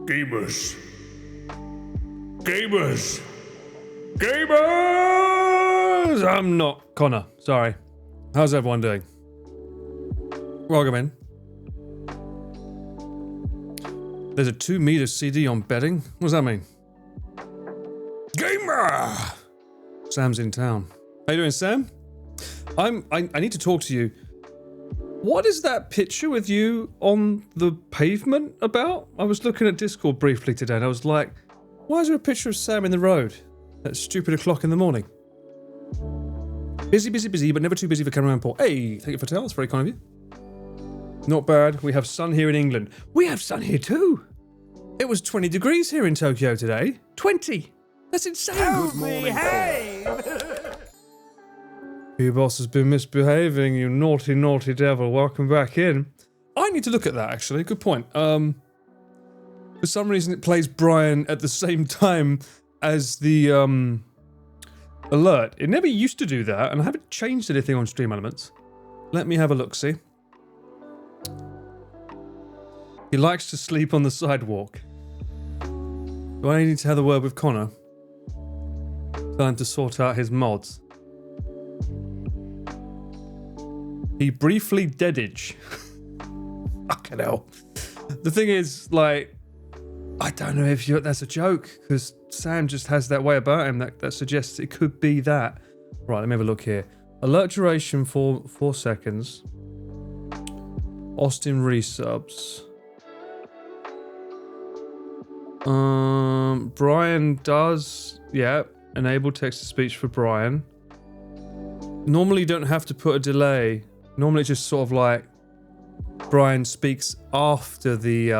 Gamers. Gamers. Gamers! I'm not Connor. Sorry. How's everyone doing? Welcome in. There's a 2 meter CD on betting. What does that mean? Gamer! Sam's in town. How you doing, Sam? I need to talk to you. What is that picture with you on the pavement about? I was looking at Discord briefly today and I was like, why is there a picture of Sam in the road at stupid o'clock in the morning? Busy, busy, busy, but never too busy for cameraman Paul. Hey, thank you for telling. That's very kind of you. Not bad. We have sun here in England. We have sun here too. It was 20 degrees here in Tokyo today. 20. That's insane. Help me, hey! Your boss has been misbehaving, you naughty, naughty devil. Welcome back in. I need to look at that, actually. Good point. For some reason, it plays Brian at the same time as the alert. It never used to do that, and I haven't changed anything on Stream Elements. Let me have a look, see. He likes to sleep on the sidewalk. Do I need to have a word with Connor? Tell him to sort out his mods. He briefly deadage. Fucking hell. The thing is, like, I don't know if that's a joke, because Sam just has that way about him that suggests it could be that. Right, let me have a look here. Alert duration for 4 seconds. Austin resubs. Brian does, yeah, enable text-to-speech for Brian. Normally you don't have to put a delay. Normally it's just sort of like Brian speaks after the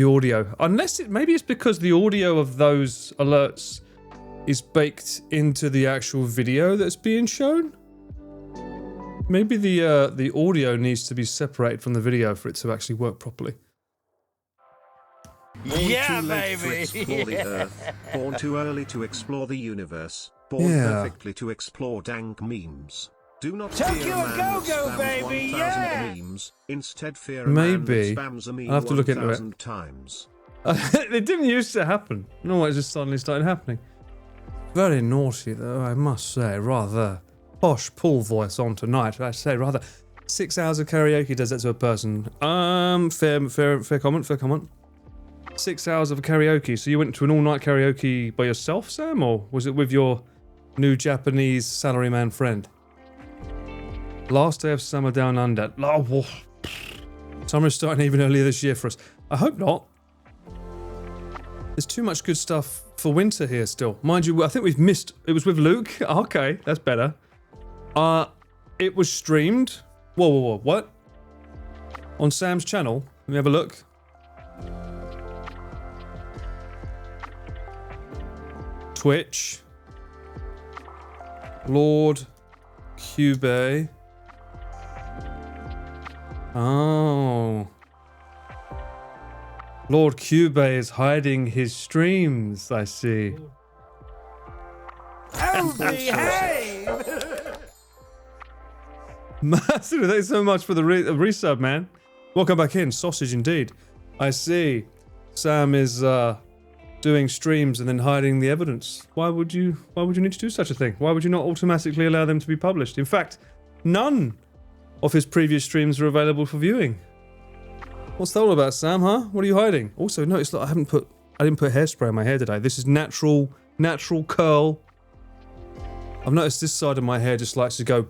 audio. Unless maybe it's because the audio of those alerts is baked into the actual video that's being shown. Maybe the audio needs to be separated from the video for it to actually work properly. Yeah, too late baby. to explore the Earth, born too early to explore the universe, born perfectly to explore dank memes. Do not fear a Tokyo man go-go, that spams baby, 1,000 yeah. memes. Instead, fear a Maybe. man that spams a meme I'll have to look into it. 1,000 times. It didn't used to happen. No, it just suddenly started happening. Very naughty, though, I must say. Rather posh pool voice on tonight. I say rather 6 hours of karaoke does that to a person. Fair comment. 6 hours of karaoke. So you went to an all-night karaoke by yourself, Sam, or was it with your new Japanese salaryman friend? Last day of summer down under. Oh, summer's starting even earlier this year for us. I hope not. There's too much good stuff for winter here still. Mind you, I think we've missed... It was with Luke. Okay, that's better. It was streamed. Whoa, what? On Sam's channel. Let me have a look. Twitch. Lord Cube. Oh. Lord Cube is hiding his streams, I see. Help me, hey! Massive, thanks so much for the resub, man. Welcome back in, sausage indeed. I see. Sam is doing streams and then hiding the evidence. Why would you need to do such a thing? Why would you not automatically allow them to be published? In fact, none of his previous streams are available for viewing. What's that all about, Sam, huh? What are you hiding? Also, notice that I didn't put hairspray in my hair today. This is natural curl. I've noticed this side of my hair just likes to go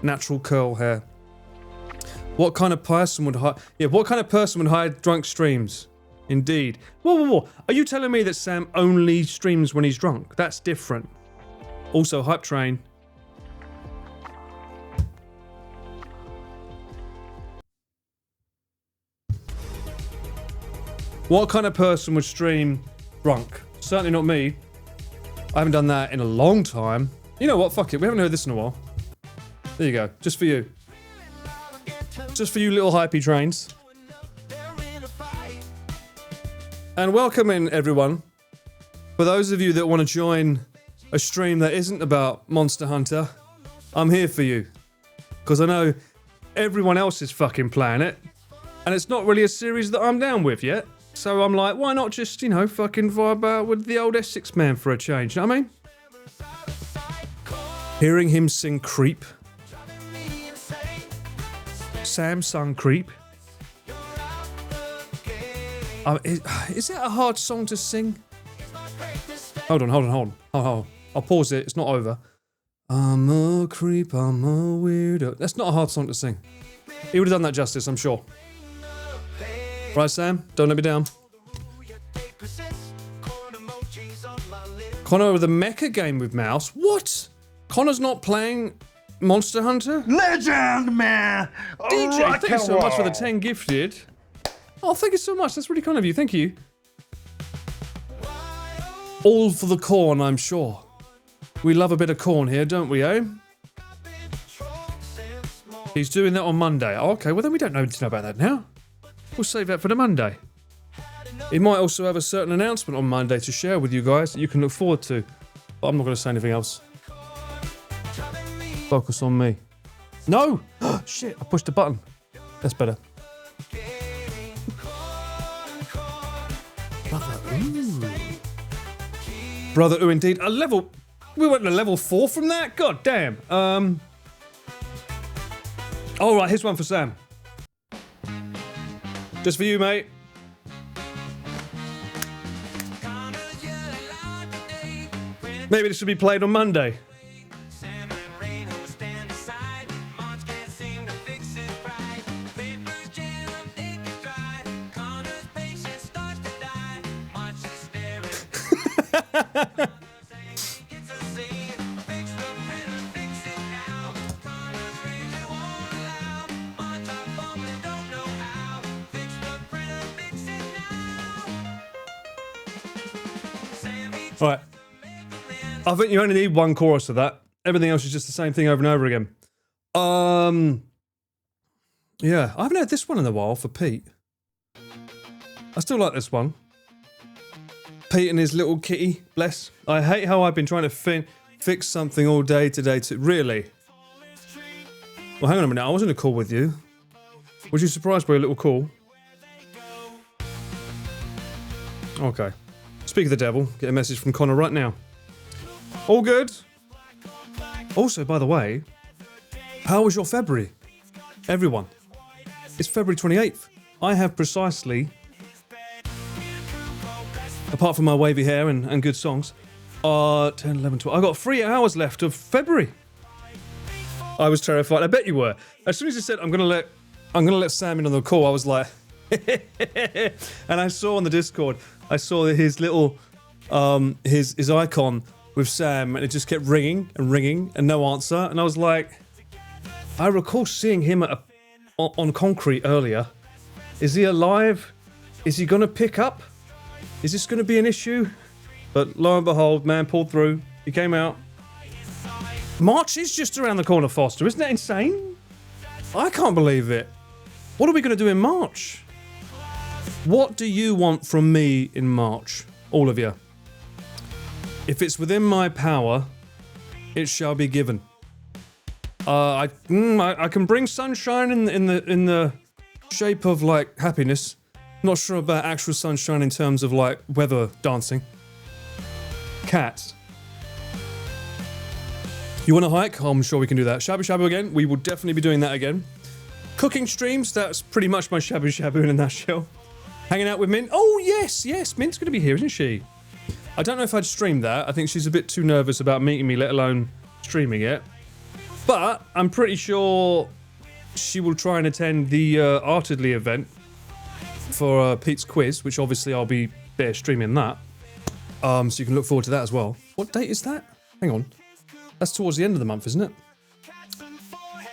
natural curl hair. What kind of person would hide? Yeah, what kind of person would hide drunk streams? Indeed. Whoa. Are you telling me that Sam only streams when he's drunk? That's different. Also, hype train. What kind of person would stream drunk? Certainly not me. I haven't done that in a long time. You know what? Fuck it. We haven't heard this in a while. There you go. Just for you. Just for you little hypey trains. And welcome in, everyone. For those of you that want to join a stream that isn't about Monster Hunter, I'm here for you. Because I know everyone else is fucking playing it. And it's not really a series that I'm down with yet. So I'm like, why not just, you know, fucking vibe out with the old Essex Man for a change, you know what I mean? Hearing him sing Creep. Sam sung Creep. Is it a hard song to sing? Hold on. I'll pause it, it's not over. I'm a creep, I'm a weirdo. That's not a hard song to sing. He would have done that justice, I'm sure. Right, Sam? Don't let me down. Connor with a mecha game with mouse? What? Connor's not playing Monster Hunter? Legend, man! DJ, thank you so much for the 10 gifted. Oh, thank you so much. That's really kind of you. Thank you. All for the corn, I'm sure. We love a bit of corn here, don't we, eh? He's doing that on Monday. Oh, okay, well then we don't know about that now. We'll save that for the Monday. He might also have a certain announcement on Monday to share with you guys that you can look forward to. But I'm not going to say anything else. Focus on me. No! Shit, I pushed the button. That's better. Brother Ooh, indeed. A level... We went to level 4 from that? God damn. Alright, here's one for Sam. Just for you, mate. Maybe this should be played on Monday. Right. I think you only need one chorus of that. Everything else is just the same thing over and over again. Yeah, I haven't heard this one in a while for Pete. I still like this one. Pete and his little kitty, bless. I hate how I've been trying to fix something all day today to... Really? Well, hang on a minute, I was in a call with you. Was you surprised by a little call? Okay. Speak of the devil, get a message from Connor right now. All good? Also, by the way, how was your February? Everyone. It's February 28th. I have precisely, apart from my wavy hair and good songs, 10, 11, 12. I got 3 hours left of February. I was terrified. I bet you were. As soon as you said, I'm gonna let Sam in on the call, I was like, and I saw on the Discord, I saw his little, his icon with Sam, and it just kept ringing and no answer. And I was like, I recall seeing him on concrete earlier. Is he alive? Is he gonna pick up? Is this gonna be an issue? But lo and behold, man pulled through. He came out. March is just around the corner, Foster. Isn't that insane? I can't believe it. What are we gonna do in March? What do you want from me in March? All of you. If it's within my power, it shall be given. I can bring sunshine in the shape of like happiness. Not sure about actual sunshine in terms of like weather dancing. Cat. You want to hike? Oh, I'm sure we can do that. Shabu Shabu again. We will definitely be doing that again. Cooking streams. That's pretty much my Shabu Shabu in a nutshell. Hanging out with Mint. Oh, yes. Mint's going to be here, isn't she? I don't know if I'd stream that. I think she's a bit too nervous about meeting me, let alone streaming it. But I'm pretty sure she will try and attend the Artedly event for Pete's quiz, which obviously I'll be there streaming that. So you can look forward to that as well. What date is that? Hang on. That's towards the end of the month, isn't it?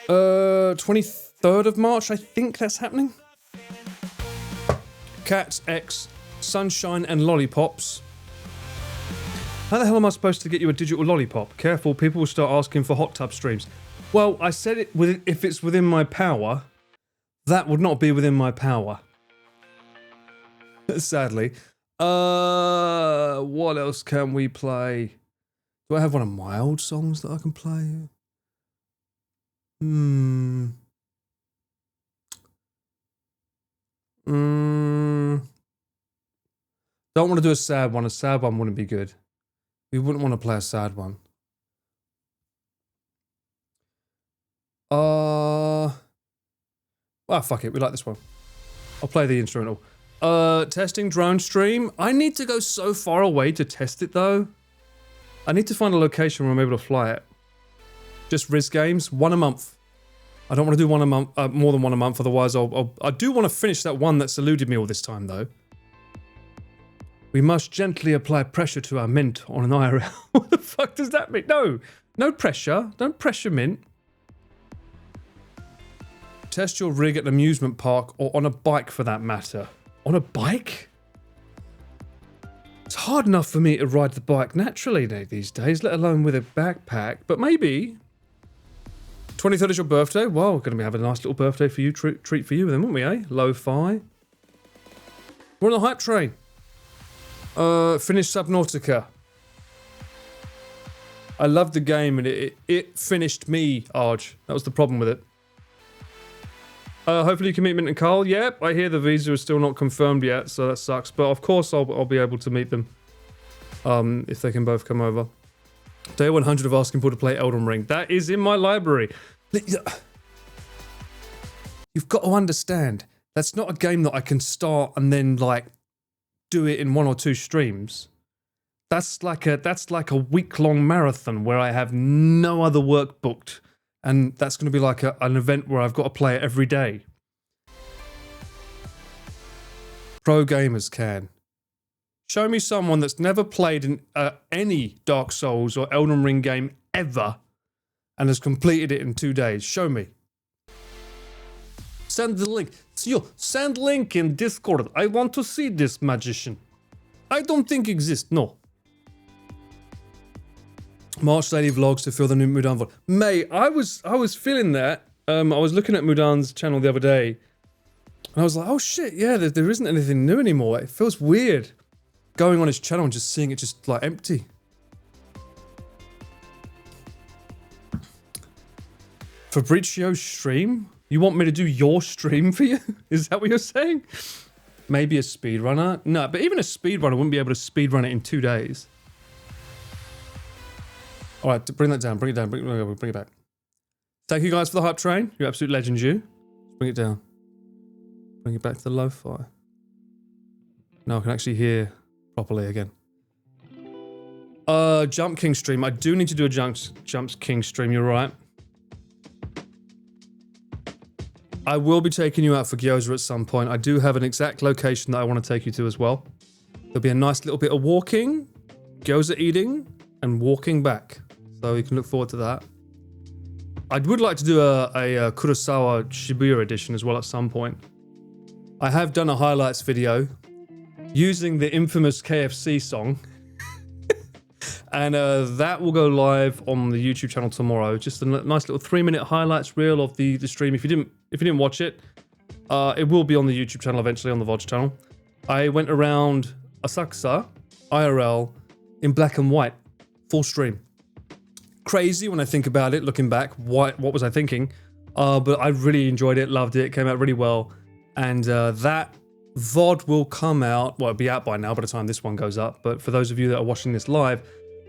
23rd of March, I think that's happening. Cat X, Sunshine and Lollipops. How the hell am I supposed to get you a digital lollipop? Careful, people will start asking for hot tub streams. Well, I said it if it's within my power. That would not be within my power. Sadly. What else can we play? Do I have one of my old songs that I can play? Don't want to do a sad one. A sad one wouldn't be good. We wouldn't want to play a sad one. Fuck it. We like this one. I'll play the instrumental. Testing drone stream. I need to go so far away to test it though. I need to find a location where I'm able to fly it. Just Riz Games, 1 a month. I don't want to do one a month, more than 1 a month. Otherwise, I do want to finish that one that's eluded me all this time though. We must gently apply pressure to our mint on an IRL. What the fuck does that mean? No, no pressure. Don't pressure mint. Test your rig at an amusement park or on a bike for that matter. On a bike? It's hard enough for me to ride the bike naturally these days, let alone with a backpack. But maybe 23rd is your birthday. Well, we're going to have a nice little birthday for you, treat for you then, won't we, eh? Lo-fi. We're on the hype train. Finished Subnautica. I loved the game and it finished me, Arj. That was the problem with it. Hopefully you can meet Mint and Carl. Yep, I hear the visa is still not confirmed yet, so that sucks. But of course I'll be able to meet them. If they can both come over. Day 100 of asking Paul to play Elden Ring. That is in my library. You've got to understand, that's not a game that I can start and then like do it in 1 or 2 streams. That's like a week-long marathon where I have no other work booked. And that's going to be like an event where I've got to play it every day. Pro gamers can. Show me someone that's never played any Dark Souls or Elden Ring game ever and has completed it in 2 days. Show me. Send the link. Send link in Discord. I want to see this magician. I don't think exists, no. March daily vlogs to fill the new Mudan vlog. Mate, I was feeling that. I was looking at Mudan's channel the other day, and I was like, oh shit, yeah, there isn't anything new anymore. It feels weird going on his channel and just seeing it just like empty. Fabricio's stream? You want me to do your stream for you? Is that what you're saying? Maybe a speedrunner? No, but even a speedrunner wouldn't be able to speedrun it in 2 days. All right, bring that down, bring it down, bring it back. Thank you guys for the hype train. You're absolute legends, you. Bring it down. Bring it back to the lo-fi. Now I can actually hear properly again. Jump King stream. I do need to do a Jump King stream, you're right. I will be taking you out for gyoza at some point. I do have an exact location that I want to take you to as well. There'll be a nice little bit of walking, gyoza eating, and walking back. So you can look forward to that. I would like to do a Kurosawa Shibuya edition as well at some point. I have done a highlights video using the infamous KFC song. And that will go live on the YouTube channel tomorrow. Just a nice little 3-minute highlights reel of the stream. If you didn't watch it, it will be on the YouTube channel eventually, on the VOD channel. I went around Asakusa, IRL, in black and white, full stream. Crazy when I think about it, looking back. What was I thinking? But I really enjoyed it, loved it. It came out really well. And that VOD will come out. Well, it'll be out by now by the time this one goes up. But for those of you that are watching this live,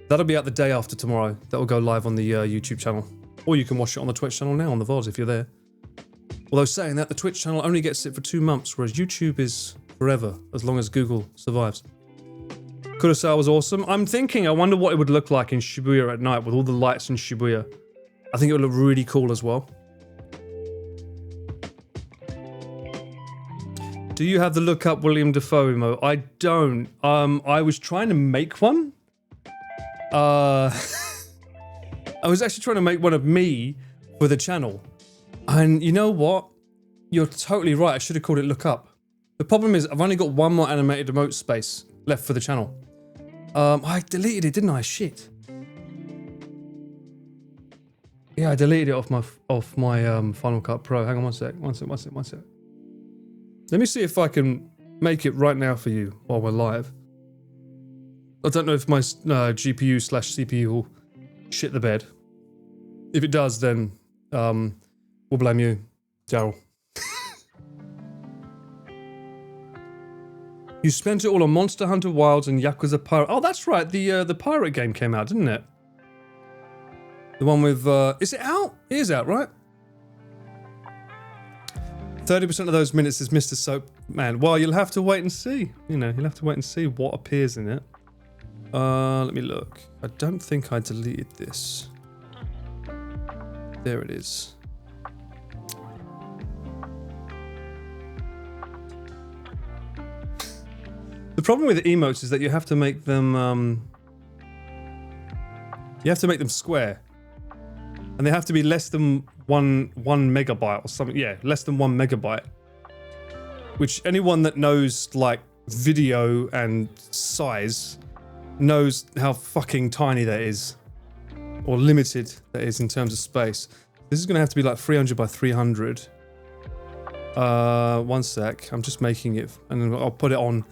that'll be out the day after tomorrow. That will go live on the YouTube channel. Or you can watch it on the Twitch channel now on the VODs if you're there. Although saying that, the Twitch channel only gets it for 2 months, whereas YouTube is forever, as long as Google survives. Kurosawa was awesome. I'm thinking, I wonder what it would look like in Shibuya at night with all the lights in Shibuya. I think it would look really cool as well. Do you have the look up William Dafoe emote? I don't. I was trying to make one. I was actually trying to make one of me for the channel. And you know what? You're totally right. I should have called it look up. The problem is I've only got 1 more animated emote space left for the channel. I deleted it, didn't I? Shit. Yeah, I deleted it off my Final Cut Pro. Hang on one sec. Let me see if I can make it right now for you while we're live. I don't know if my GPU/CPU will shit the bed. If it does, then we'll blame you, Daryl. You spent it all on Monster Hunter Wilds and Yakuza Pirate. Oh, that's right. The pirate game came out, didn't it? The one with, is it out? It is out, right? 30% of those minutes is Mr. Soap Man. Well, you'll have to wait and see. You know, you'll have to wait and see what appears in it. Let me look. I don't think I deleted this. There it is. The problem with emotes is that you have to make them, square. And they have to be less than one megabyte or something. Yeah, less than 1 megabyte. Which anyone that knows, like, video and size knows how fucking tiny that is. Or limited that is in terms of space. This is going to have to be like 300 by 300. One sec. I'm just making it, and I'll put it on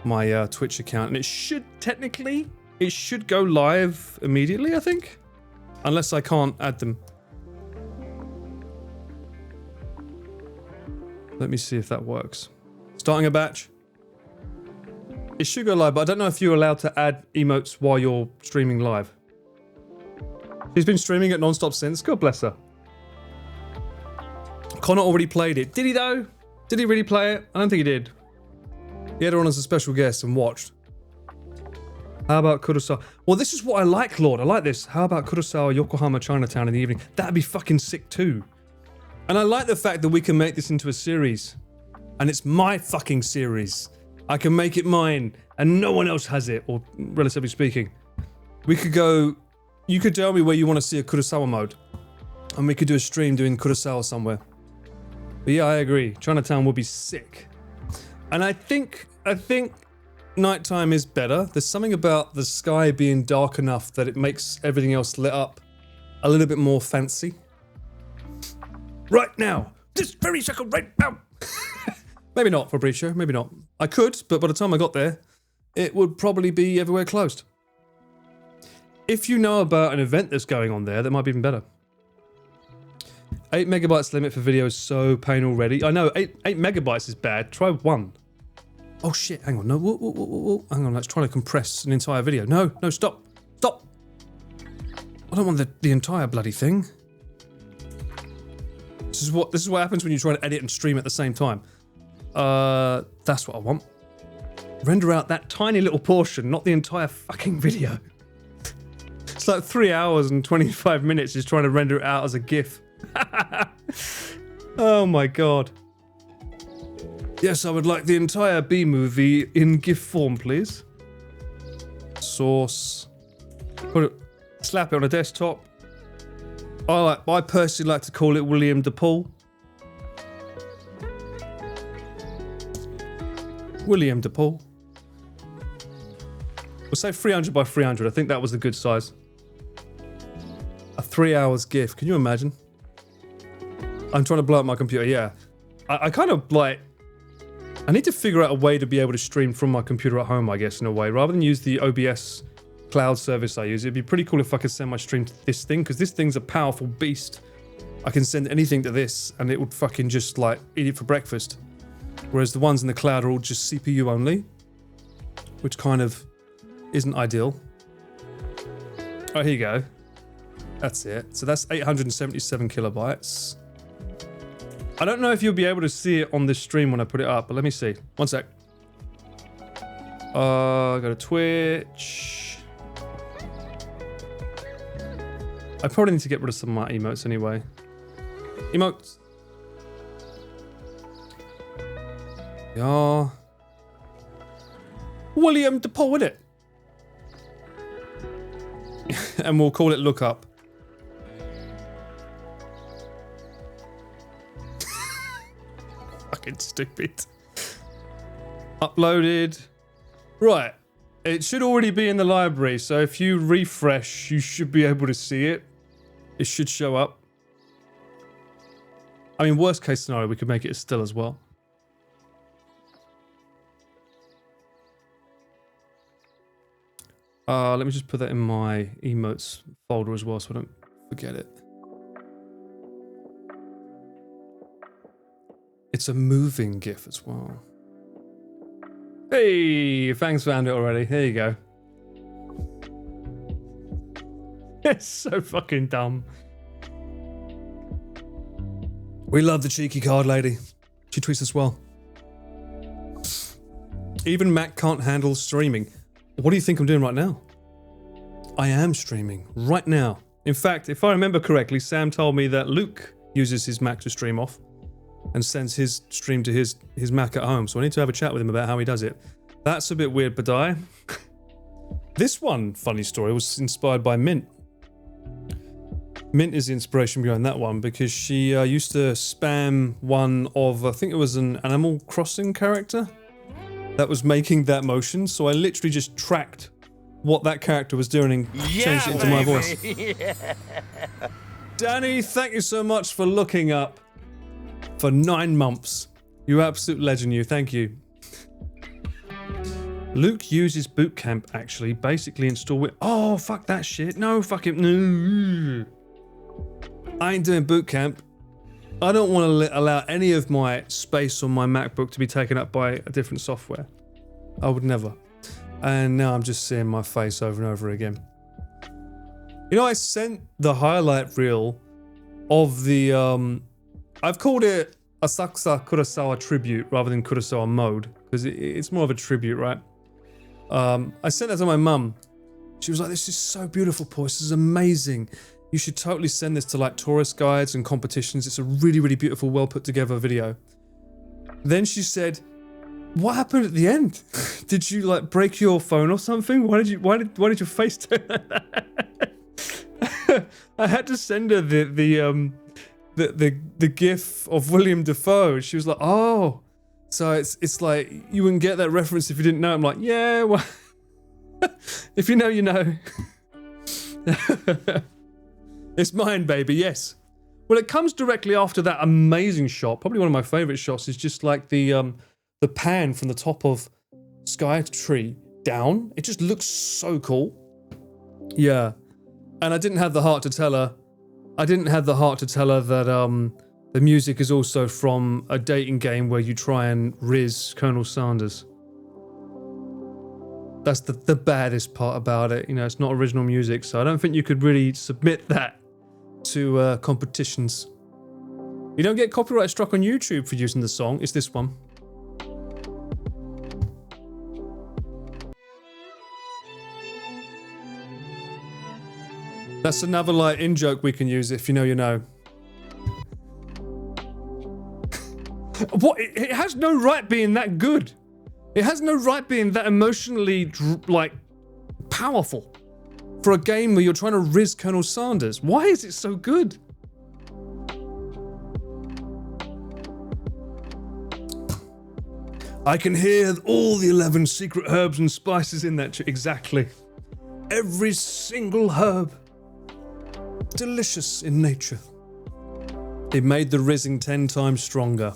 my Twitch account. And it should, technically, it should go live immediately, I think. Unless I can't add them. Let me see if that works. Starting a batch. It should go live, but I don't know if you're allowed to add emotes while you're streaming live. She's been streaming it non-stop since. God bless her. Connor already played it. Did he though? Did he really play it? I don't think he did. He had her on as a special guest and watched. How about Kurosawa? Well, this is what I like, Lord. I like this. How about Kurosawa, Yokohama, Chinatown in the evening? That'd be fucking sick too. And I like the fact that we can make this into a series. And it's my fucking series. I can make it mine. And no one else has it, or relatively speaking. We could go... You could tell me where you want to see a Kurosawa mode. And we could do a stream doing Kurosawa somewhere. But yeah, I agree. Chinatown would be sick. And I think nighttime is better. There's something about the sky being dark enough that it makes everything else lit up a little bit more fancy. Right now. This very second right now. Maybe not, Fabricio. Maybe not. I could, but by the time I got there, it would probably be everywhere closed. If you know about an event that's going on there, that might be even better. 8 megabytes limit for video is so pain already. I know, 8 megabytes is bad. Try 1. Oh shit, hang on. No, whoa. Hang on, let's try to compress an entire video. No, stop. Stop. I don't want the entire bloody thing. This is what happens when you try to edit and stream at the same time. That's what I want. Render out that tiny little portion, not the entire fucking video. It's like 3 hours and 25 minutes just trying to render it out as a GIF. Oh my god. Yes, I would like the entire B-movie in GIF form, please. Source. Slap it on a desktop. I personally like to call it William DePaul. William DePaul. We'll say 300 by 300. I think that was the good size. A 3 hours GIF. Can you imagine? I'm trying to blow up my computer. Yeah. I kind of like... I need to figure out a way to be able to stream from my computer at home, I guess, in a way. Rather than use the OBS cloud service I use, it'd be pretty cool if I could send my stream to this thing, because this thing's a powerful beast. I can send anything to this, and it would fucking just, like, eat it for breakfast. Whereas the ones in the cloud are all just CPU only, which kind of isn't ideal. Oh, here you go. That's it. So that's 877 kilobytes. I don't know if you'll be able to see it on this stream when I put it up, but let me see. One sec. Go to Twitch. I probably need to get rid of some of my emotes anyway. Emotes. Yeah. William DePaul, it. And we'll call it Look Up. Fucking stupid. Uploaded. Right. It should already be in the library, so if you refresh, you should be able to see it. It should show up. I mean, worst case scenario, we could make it as still as well. Let me just put that in my emotes folder as well so I don't forget it. It's a moving GIF as well. Hey, Fangs found it already. There you go. It's so fucking dumb. We love the cheeky card lady. She tweets us well. Even Mac can't handle streaming. What do you think I'm doing right now? I am streaming right now. In fact, if I remember correctly, Sam told me that Luke uses his Mac to stream off and sends his stream to his Mac at home. So I need to have a chat with him about how he does it. That's a bit weird, Badai. This one, funny story, was inspired by Mint. Mint is the inspiration behind that one because she used to spam one of, I think it was an Animal Crossing character that was making that motion. So I literally just tracked what that character was doing and changed it into my voice. Danny, thank you so much for looking up for 9 months. You absolute legend, you. Thank you. Luke uses Boot Camp actually, basically install it. Oh, fuck that shit. No, fuck it. No. I ain't doing Boot Camp. I don't want to allow any of my space on my MacBook to be taken up by a different software. I would never. And now I'm just seeing my face over and over again. You know, I sent the highlight reel of the, I've called it Asakusa Kurosawa Tribute rather than Kurosawa Mode, because it's more of a tribute, right? I sent that to my mum. She was like, this is so beautiful, Paul. This is amazing. You should totally send this to like tourist guides and competitions. It's a really, really beautiful, well put together video. Then she said, what happened at the end? Did you like break your phone or something? Why did your face turn like that? I had to send her the gif of William Dafoe. She was like, oh, so it's like you wouldn't get that reference if you didn't know. I'm like, yeah, well, if you know, you know. It's mine, baby, yes. Well, it comes directly after that amazing shot. Probably one of my favorite shots is just like the pan from the top of Sky Tree down. It just looks so cool. Yeah. And I didn't have the heart to tell her. That the music is also from a dating game where you try and riz Colonel Sanders. That's the baddest part about it. You know, it's not original music, so I don't think you could really submit that to competitions. You don't get copyright struck on YouTube for using the song. It's this one. That's another like in-joke we can use if you know you know. What? It has no right being that good. It has no right being that emotionally like powerful for a game where you're trying to riz Colonel Sanders. Why is it so good? I can hear all the 11 secret herbs and spices in that. Exactly. Every single herb. Delicious in nature. It made the rizzing 10 times stronger.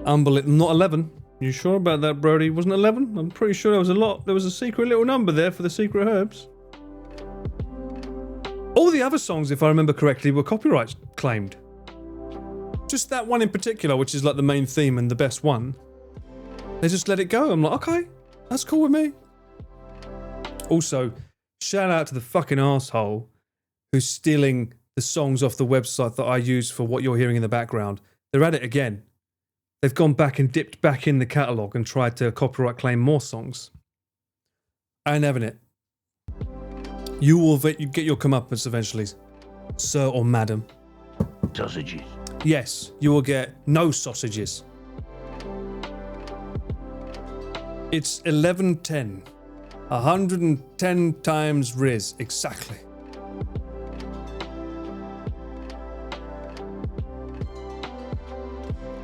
Unbelievable. Not 11. You sure about that, Brody? Wasn't 11? I'm pretty sure there was a lot. There was a secret little number there for the secret herbs. All the other songs, if I remember correctly, were copyright claimed. Just that one in particular, which is like the main theme and the best one. They just let it go. I'm like, okay, that's cool with me. Also, shout out to the fucking asshole who's stealing the songs off the website that I use for what you're hearing in the background. They're at it again. They've gone back and dipped back in the catalogue and tried to copyright claim more songs. I ain't having it. You will get your comeuppance eventually, sir or madam. Sausages. Yes, you will get no sausages. It's 1110. 110 times Riz, exactly.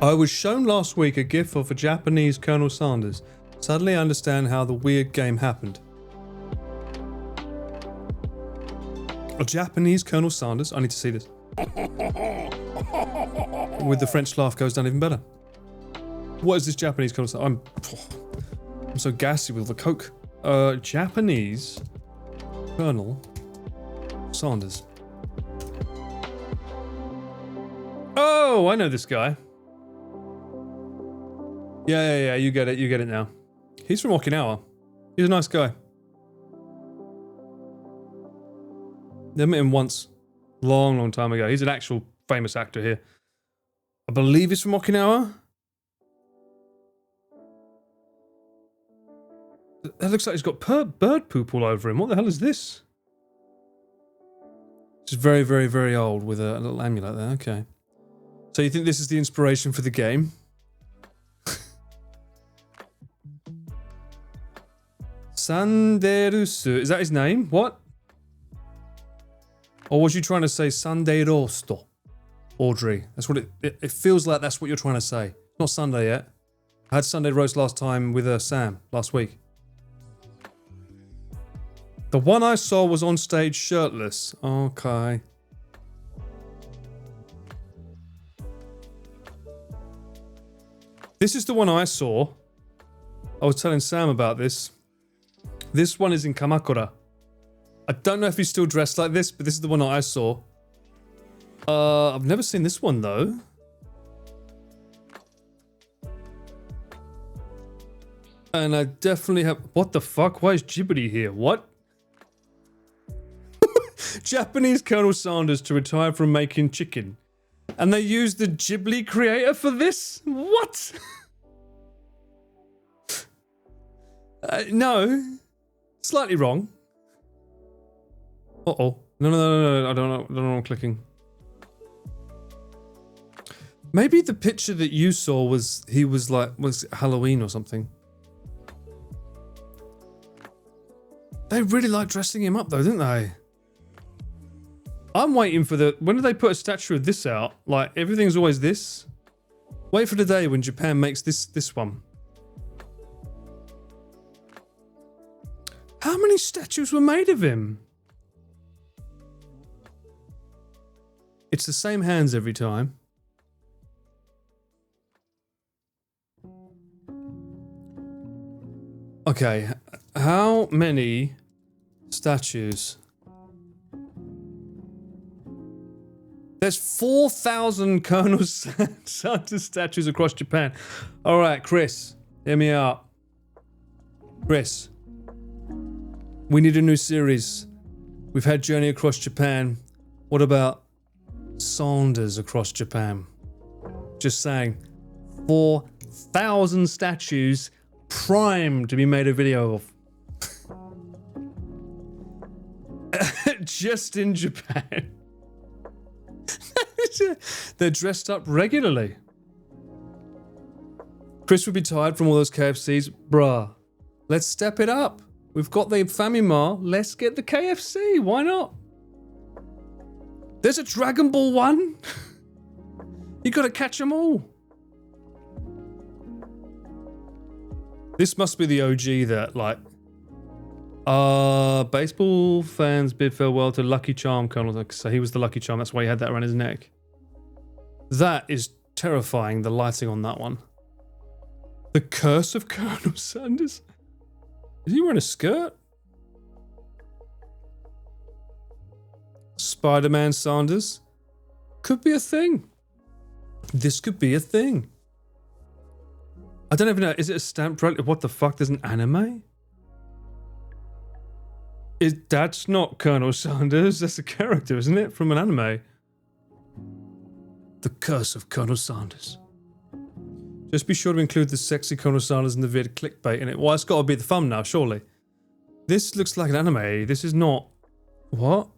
I was shown last week a gif of a Japanese Colonel Sanders. Suddenly I understand how the weird game happened. A Japanese Colonel Sanders? I need to see this. With the French laugh goes down even better. What is this Japanese Colonel Sanders? I'm so gassy with the Coke. Japanese Colonel Sanders. Oh, I know this guy. Yeah, you get it now. He's from Okinawa. He's a nice guy. I met him once. Long time ago. He's an actual famous actor here. I believe he's from Okinawa. That looks like he's got bird poop all over him. What the hell is this? It's very, very, very old with a little amulet there. Okay. So you think this is the inspiration for the game? Sanderusu. Is that his name? What? Or was you trying to say Sunday Rosto? Audrey. That's what it feels like that's what you're trying to say. Not Sunday yet. I had Sunday roast last time with Sam last week. The one I saw was on stage shirtless. Okay. This is the one I saw. I was telling Sam about this. This one is in Kamakura. I don't know if he's still dressed like this, but this is the one that I saw. I've never seen this one though. And I definitely have... What the fuck? Why is Ghibli here? What? Japanese Colonel Sanders to retire from making chicken. And they used the Ghibli creator for this? What? No. Slightly wrong. Uh-oh. No. I don't know what I'm clicking. Maybe the picture that you saw was Halloween or something. They really like dressing him up though, didn't they? I'm waiting for when do they put a statue of this out? Like everything's always this. Wait for the day when Japan makes this one. How many statues were made of him? It's the same hands every time. Okay, how many statues? There's 4,000 Colonel Sanders statues across Japan. All right, Chris, hear me out. Chris, we need a new series. We've had Journey Across Japan. What about Sanders across Japan? Just saying, 4,000 statues primed to be made a video of. Just in Japan. They're dressed up regularly. Chris would be tired from all those KFCs. Bruh, let's step it up. We've got the Famimar. Let's get the KFC. Why not? There's a Dragon Ball one. You gotta catch them all. This must be the OG that, like, baseball fans bid farewell to Lucky Charm, Colonel. So he was the Lucky Charm. That's why he had that around his neck. That is terrifying, the lighting on that one. The Curse of Colonel Sanders. Is he wearing a skirt? Spider-Man Sanders. Could be a thing. This could be a thing. I don't even know. Is it a stamp? What the fuck? There's an anime? That's not Colonel Sanders. That's a character, isn't it? From an anime. The Curse of Colonel Sanders. Just be sure to include the sexy Colonel Sanders in the vid clickbait in it. Well, it's got to be the thumbnail, surely. This looks like an anime. This is not... What?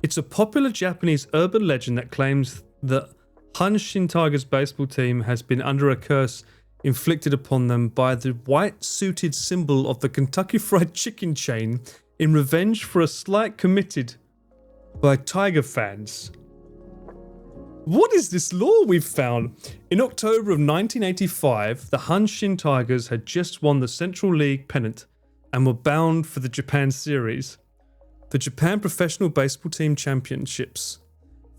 It's a popular Japanese urban legend that claims that Hanshin Tigers baseball team has been under a curse inflicted upon them by the white-suited symbol of the Kentucky Fried Chicken chain in revenge for a slight committed by Tiger fans. What is this lore we've found? In October of 1985, the Hanshin Tigers had just won the Central League pennant and were bound for the Japan Series, the Japan Professional Baseball Team Championships.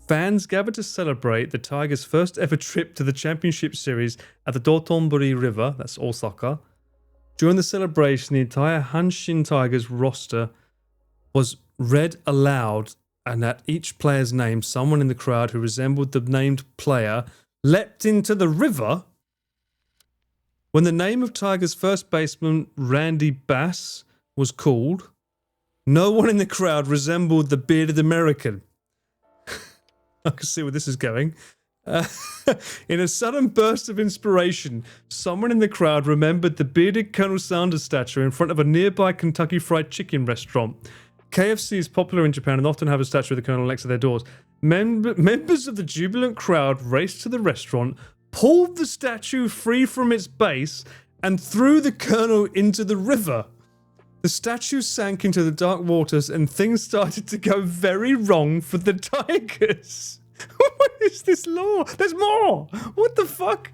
Fans gathered to celebrate the Tigers' first ever trip to the Championship Series at the Dotonbori River, that's Osaka. During the celebration, the entire Hanshin Tigers roster was read aloud, and at each player's name, someone in the crowd who resembled the named player leapt into the river when the name of Tigers' first baseman, Randy Bass, was called. No one in the crowd resembled the bearded American. I can see where this is going. In a sudden burst of inspiration, someone in the crowd remembered the bearded Colonel Sanders statue in front of a nearby Kentucky Fried Chicken restaurant. KFC is popular in Japan and often have a statue of the Colonel next to their doors. Members of the jubilant crowd raced to the restaurant, pulled the statue free from its base, and threw the Colonel into the river. The statue sank into the dark waters and things started to go very wrong for the Tigers. What is this lore? There's more! What the fuck?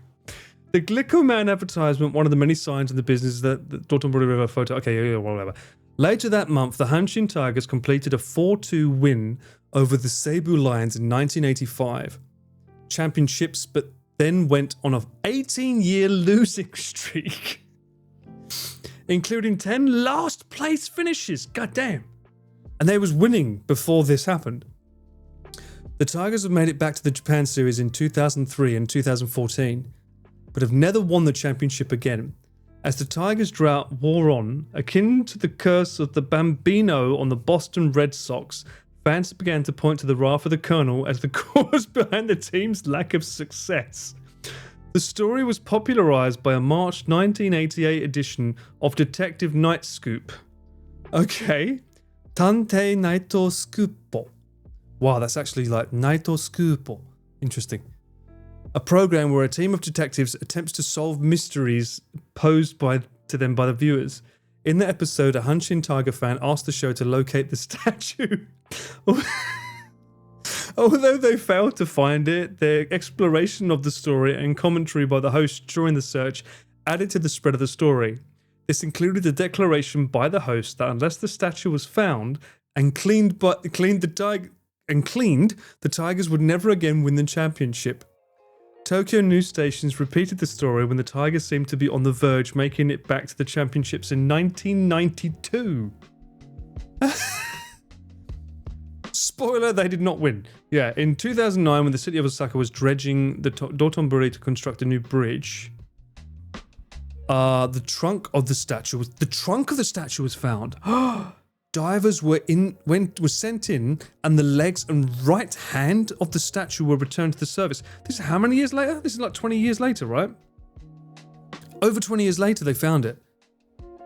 The Glico Man advertisement, one of the many signs in the business that the Dotonbori River photo. Okay, whatever. Later that month, the Hanshin Tigers completed a 4-2 win over the Seibu Lions in 1985 championships, but then went on an 18-year losing streak, including 10 last place finishes. God damn. And they was winning before this happened. The Tigers have made it back to the Japan Series in 2003 and 2014, but have never won the championship again. As the Tigers' drought wore on, akin to the curse of the Bambino on the Boston Red Sox, fans began to point to the wrath of the Colonel as the cause behind the team's lack of success. The story was popularized by a March 1988 edition of Detective Night Scoop. Okay. Tantei Naito Scoopo. Wow, that's actually like Naito Scoopo. Interesting. A program where a team of detectives attempts to solve mysteries posed to them by the viewers. In the episode, a Hanshin Tiger fan asked the show to locate the statue. Although they failed to find it, their exploration of the story and commentary by the host during the search added to the spread of the story. This included a declaration by the host that unless the statue was found and cleaned, the Tigers would never again win the championship. Tokyo news stations repeated the story when the Tigers seemed to be on the verge making it back to the championships in 1992. Spoiler, they did not win. Yeah, in 2009 when the city of Osaka was dredging the Dotonbori to construct a new bridge, the trunk of the statue was found. Divers were sent in, and the legs and right hand of the statue were returned to the service. This is how many years later? This is like 20 years later, right? Over 20 years later, they found it.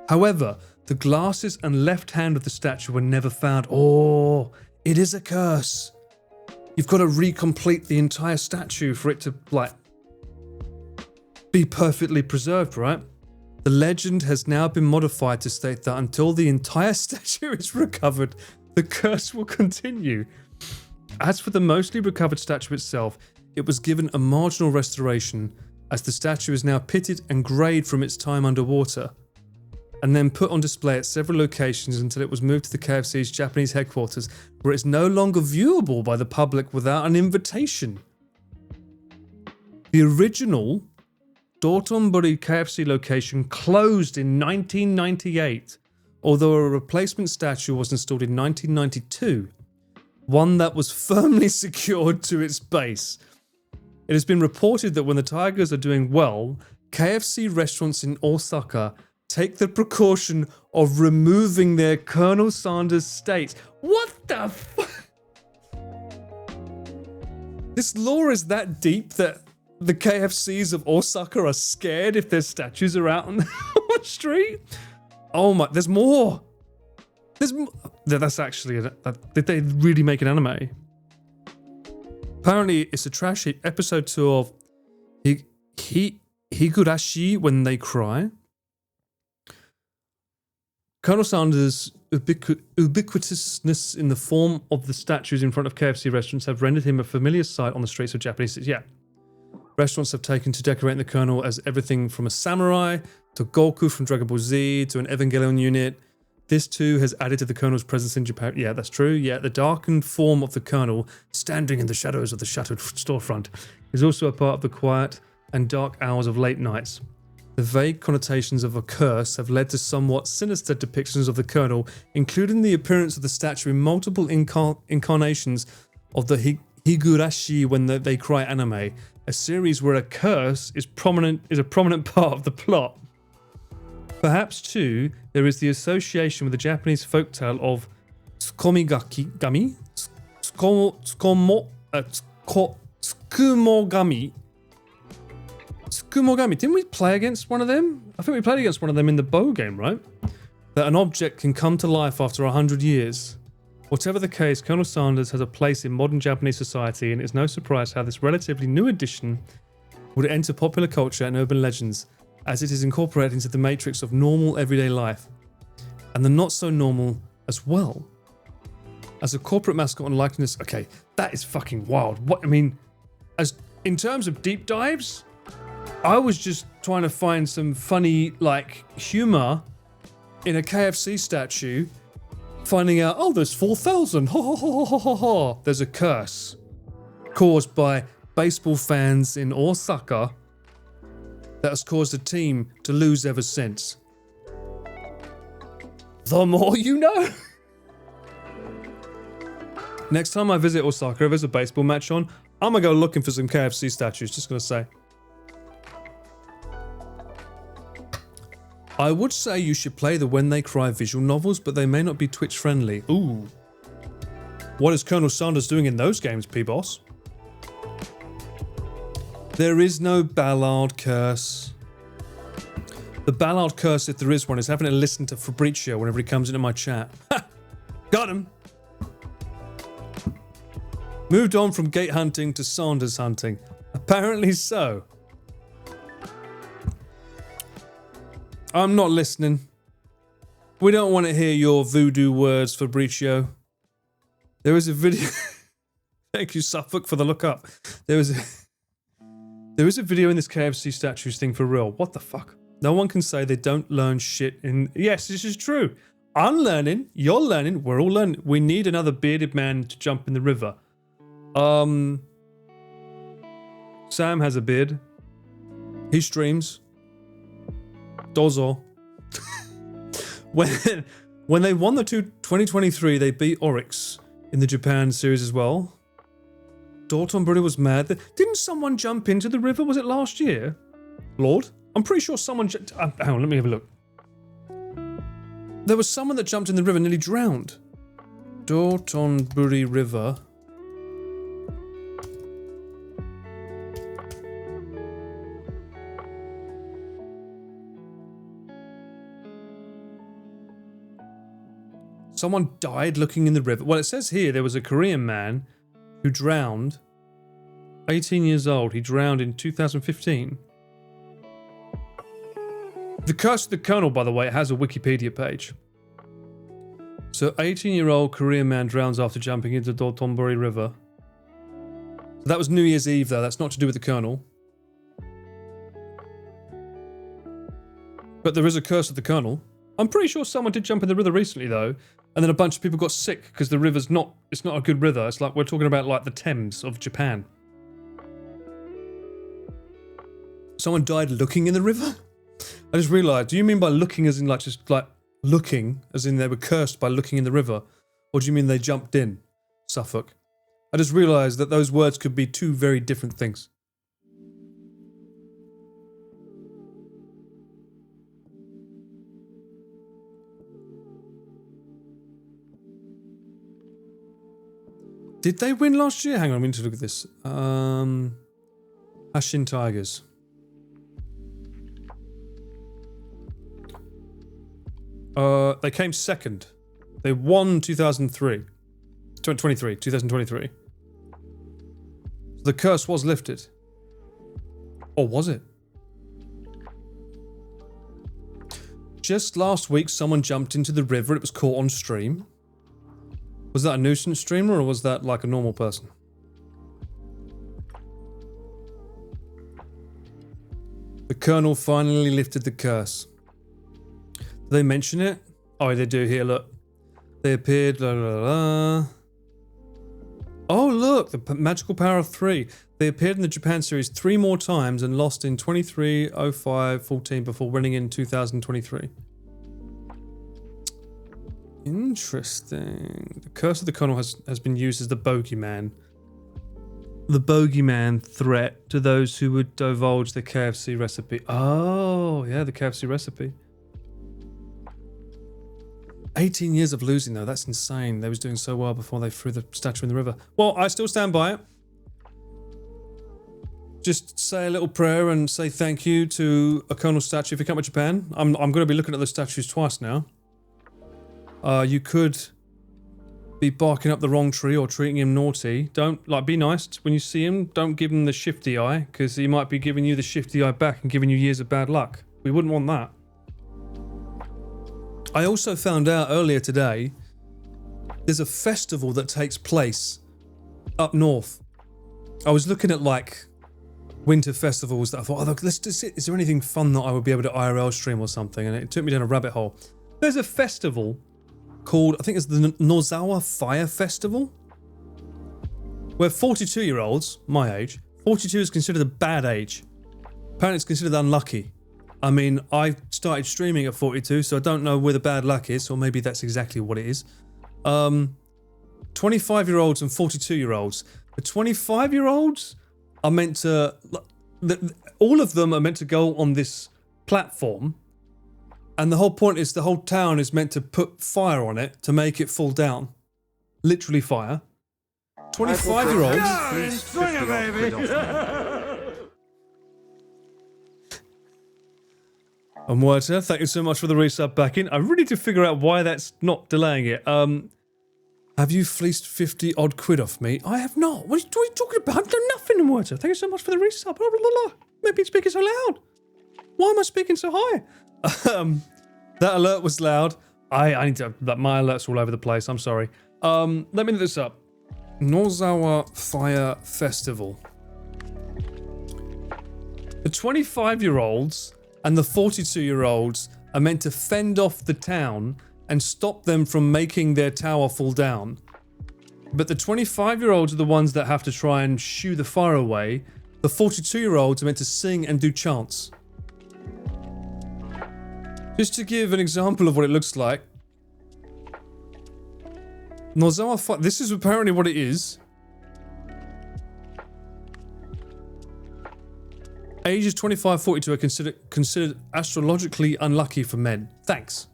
However, the glasses and left hand of the statue were never found. Oh, it is a curse. You've got to recomplete the entire statue for it to, be perfectly preserved, right? The legend has now been modified to state that until the entire statue is recovered, the curse will continue. As for the mostly recovered statue itself, it was given a marginal restoration, as the statue is now pitted and greyed from its time underwater, and then put on display at several locations until it was moved to the KFC's Japanese headquarters, where it's no longer viewable by the public without an invitation. The original Dotonbori KFC location closed in 1998, although a replacement statue was installed in 1992, one that was firmly secured to its base. It has been reported that when the Tigers are doing well, KFC restaurants in Osaka take the precaution of removing their Colonel Sanders state. What the fuck? This lore is that deep that the KFCs of Osaka are scared if their statues are out on the street? Oh my, there's more. That's actually, did they really make an anime? Apparently, it's a trash heap. Episode 2 of Higurashi When They Cry. Colonel Sanders' ubiquitousness in the form of the statues in front of KFC restaurants have rendered him a familiar sight on the streets of Japanese cities. Yeah. Restaurants have taken to decorating the Colonel as everything from a samurai to Goku from Dragon Ball Z to an Evangelion unit. This too has added to the Colonel's presence in Japan. Yeah, that's true. Yeah, the darkened form of the Colonel, standing in the shadows of the shuttered storefront, is also a part of the quiet and dark hours of late nights. The vague connotations of a curse have led to somewhat sinister depictions of the Colonel, including the appearance of the statue in multiple incarnations of the Higurashi When They Cry Anime, a series where a curse is a prominent part of the plot. Perhaps too, there is the association with the Japanese folktale of Tsukumogami. Tsukumogami. Didn't we play against one of them? I think we played against one of them in the bow game, right? That an object can come to life after 100 years. Whatever the case, Colonel Sanders has a place in modern Japanese society, and it's no surprise how this relatively new addition would enter popular culture and urban legends, as it is incorporated into the matrix of normal everyday life, and the not so normal as well. As a corporate mascot and likeness, okay, that is fucking wild. What I mean, as in terms of deep dives, I was just trying to find some funny like humor in a KFC statue, finding out, oh, there's 4,000. Ha ha ha ha ha ha. There's a curse caused by baseball fans in Osaka that has caused a team to lose ever since. The more you know. Next time I visit Osaka, if there's a baseball match on, I'm gonna go looking for some KFC statues, just gonna say. I would say you should play the When They Cry visual novels, but they may not be Twitch friendly. Ooh. What is Colonel Sanders doing in those games, P-Boss? There is no Ballard curse. The Ballard curse, if there is one, is having to listen to Fabrizio whenever he comes into my chat. Ha! Got him! Moved on from gate hunting to Sanders hunting. Apparently so. I'm not listening. We don't want to hear your voodoo words, Fabrizio. There is a video... Thank you, Suffolk, for the look up. There is a video in this KFC statues thing for real. What the fuck? No one can say they don't learn shit in... Yes, this is true. I'm learning. You're learning. We're all learning. We need another bearded man to jump in the river. Sam has a beard. He streams. Dozo. when they won the 2023, they beat Oryx in the Japan series as well. Dotonbori was mad. Didn't someone jump into the river? Was it last year? Lord? I'm pretty sure someone... hang on, let me have a look. There was someone that jumped in the river and nearly drowned. Dotonbori River. Someone died looking in the river. Well, it says here there was a Korean man who drowned. 18 years old. He drowned in 2015. The Curse of the Colonel, by the way, has a Wikipedia page. So, 18-year-old Korean man drowns after jumping into Dotonbori River. So that was New Year's Eve, though. That's not to do with the Colonel. But there is a Curse of the Colonel. I'm pretty sure someone did jump in the river recently, though. And then a bunch of people got sick because the river's not... It's not a good river. It's like we're talking about like the Thames of Japan. Someone died looking in the river? I just realised, do you mean by looking as in like just like looking, as in they were cursed by looking in the river? Or do you mean they jumped in? Suffolk. I just realised that those words could be two very different things. Did they win last year? Hang on, I need to look at this. Hashin Tigers. They came second. They won 2023. The curse was lifted. Or was it? Just last week, someone jumped into the river. It was caught on stream. Was that a nuisance streamer or was that like a normal person? The Colonel finally lifted the curse. Did they mention it? Oh, they do here, look. They appeared, la la la. Oh, look, the magical power of 3. They appeared in the Japan series 3 more times and lost in 23, 05, 14 before winning in 2023. Interesting. The Curse of the Colonel has been used as the bogeyman the bogeyman threat to those who would divulge the KFC recipe. Oh, yeah, the KFC recipe. 18 years of losing, though. That's insane. They was doing so well before they threw the statue in the river. Well, I still stand by it. Just say a little prayer and say thank you to a Colonel statue if you come to Japan. I'm going to be looking at those statues twice now. You could be barking up the wrong tree or treating him naughty. Don't, like, be nice when you see him. Don't give him the shifty eye, because he might be giving you the shifty eye back and giving you years of bad luck. We wouldn't want that. I also found out earlier today, there's a festival that takes place up north. I was looking at, like, winter festivals that I thought, oh, look, let's just see, is there anything fun that I would be able to IRL stream or something? And it took me down a rabbit hole. There's a festival called, I think it's the Nozawa Fire Festival, where 42-year-olds, my age, 42 is considered a bad age. Apparently it's considered unlucky. I mean, I started streaming at 42, so I don't know where the bad luck is, or maybe that's exactly what it is. 25-year-olds and 42-year-olds. The 25-year-olds are meant to, all of them are meant to go on this platform, and the whole point is the whole town is meant to put fire on it to make it fall down. Literally fire. 25-year-olds. And Werter, thank you so much for the resub back in. I really need to figure out why that's not delaying it. Have you fleeced 50 odd quid off me? I have not. What are you talking about? I've done nothing, Werter. Thank you so much for the resub. Blah, blah, blah, blah. Maybe it's speaking so loud. Why am I speaking so high? That alert was loud. I need to, my alert's all over the place. I'm sorry. Let me look this up. Nozawa Fire Festival. The 25-year-olds and the 42-year-olds are meant to fend off the town and stop them from making their tower fall down. But the 25-year-olds are the ones that have to try and shoo the fire away. The 42-year-olds are meant to sing and do chants. Just to give an example of what it looks like. Nozawa Fire, this is apparently what it is. Ages 25-42 are considered astrologically unlucky for men. Thanks.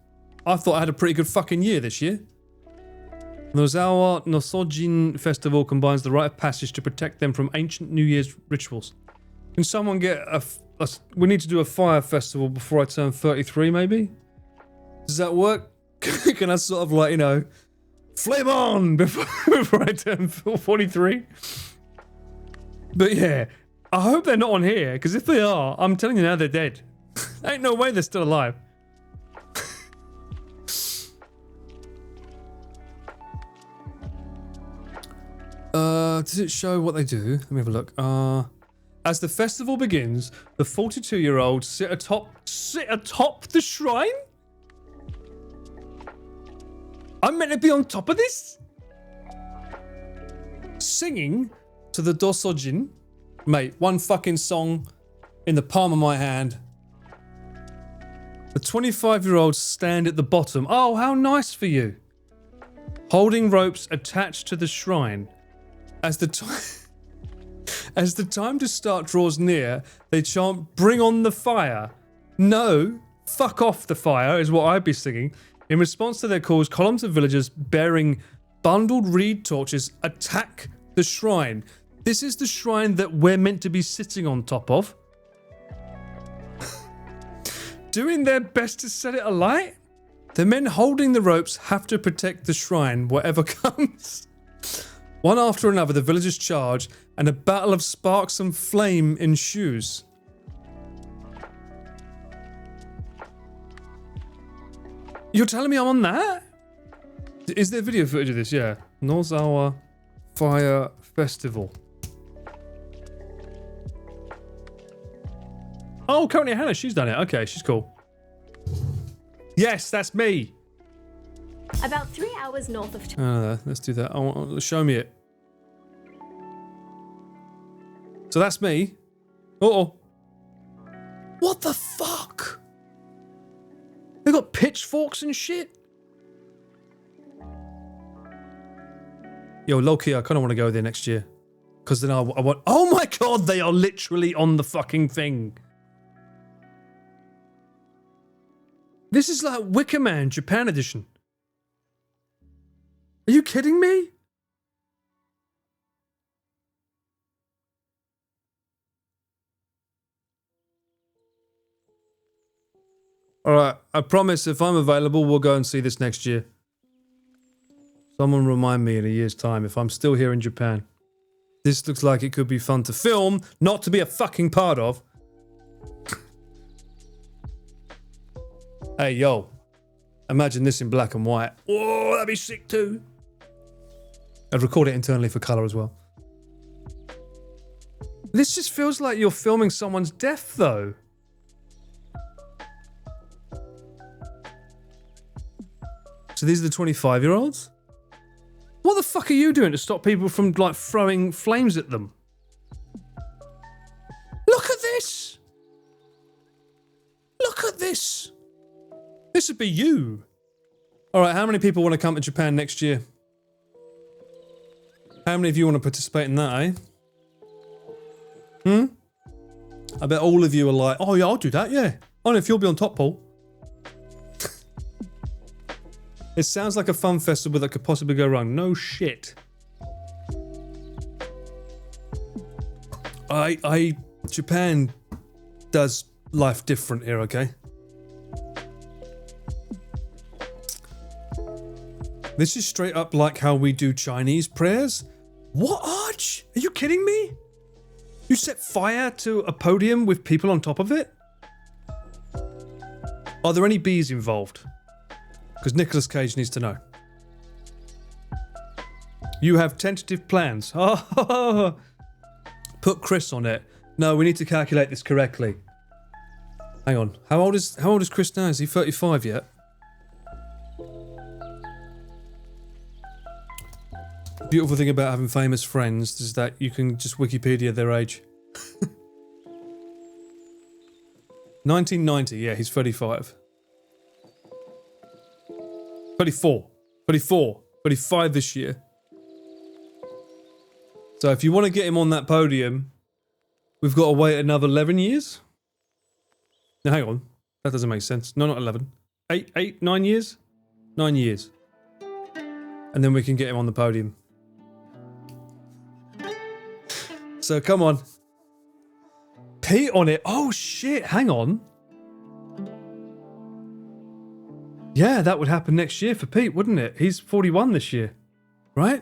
I thought I had a pretty good fucking year this year. Nozawa Nosojin Festival combines the rite of passage to protect them from ancient New Year's rituals. Can someone get we need to do a fire festival before I turn 33, maybe? Does that work? Can I sort of, like, you know, flame on before I turn 43? But yeah, I hope they're not on here, because if they are, I'm telling you now, they're dead. Ain't no way they're still alive. Does it show what they do? Let me have a look. As the festival begins, the 42-year-olds sit atop the shrine? I'm meant to be on top of this? Singing to the Dosojin. Mate, one fucking song in the palm of my hand. The 25-year-olds stand at the bottom. Oh, how nice for you. Holding ropes attached to the shrine. As the time to start draws near, they chant, "Bring on the fire." No, fuck off the fire is what I'd be singing. In response to their calls, columns of villagers bearing bundled reed torches attack the shrine. This is the shrine that we're meant to be sitting on top of. Doing their best to set it alight? The men holding the ropes have to protect the shrine, whatever comes. One after another, the villagers charge, and a battle of sparks and flame ensues. You're telling me I'm on that? Is there video footage of this? Yeah. Nozawa Fire Festival. Oh, currently Hannah, she's done it. Okay, she's cool. Yes, that's me. About 3 hours north of... Let's do that. Show me it. So that's me. Uh-oh. What the fuck? They got pitchforks and shit? Yo, low-key, I kind of want to go there next year. Because then I want... Oh my god, they are literally on the fucking thing. This is like Wicker Man, Japan edition. Are you kidding me? Alright, I promise if I'm available, we'll go and see this next year. Someone remind me in a year's time if I'm still here in Japan. This looks like it could be fun to film, not to be a fucking part of. Hey, yo. Imagine this in black and white. Oh, that'd be sick too. I'd record it internally for colour as well. This just feels like you're filming someone's death, though. So these are the 25-year-olds? What the fuck are you doing to stop people from, like, throwing flames at them? Look at this! Look at this! This would be you. Alright, how many people want to come to Japan next year? How many of you want to participate in that, eh? I bet all of you are like, oh yeah, I'll do that, yeah. Oh, and if you'll be on top, Paul. It sounds like a fun festival that could possibly go wrong. No shit. Japan does life different here, okay? This is straight up like how we do Chinese prayers. What, Arch? Are you kidding me? You set fire to a podium with people on top of it? Are there any bees involved? Because Nicolas Cage needs to know. You have tentative plans. Oh, put Chris on it. No, we need to calculate this correctly. Hang on. How old is Chris now? Is he 35 yet? The beautiful thing about having famous friends is that you can just Wikipedia their age. 1990, yeah, he's 35. 35 this year. So if you want to get him on that podium, we've got to wait another 11 years? Now hang on, that doesn't make sense. No, not 11. 9 years? 9 years. And then we can get him on the podium. So come on. Pete on it. Oh shit, hang on. Yeah, that would happen next year for Pete, wouldn't it? He's 41 this year, right?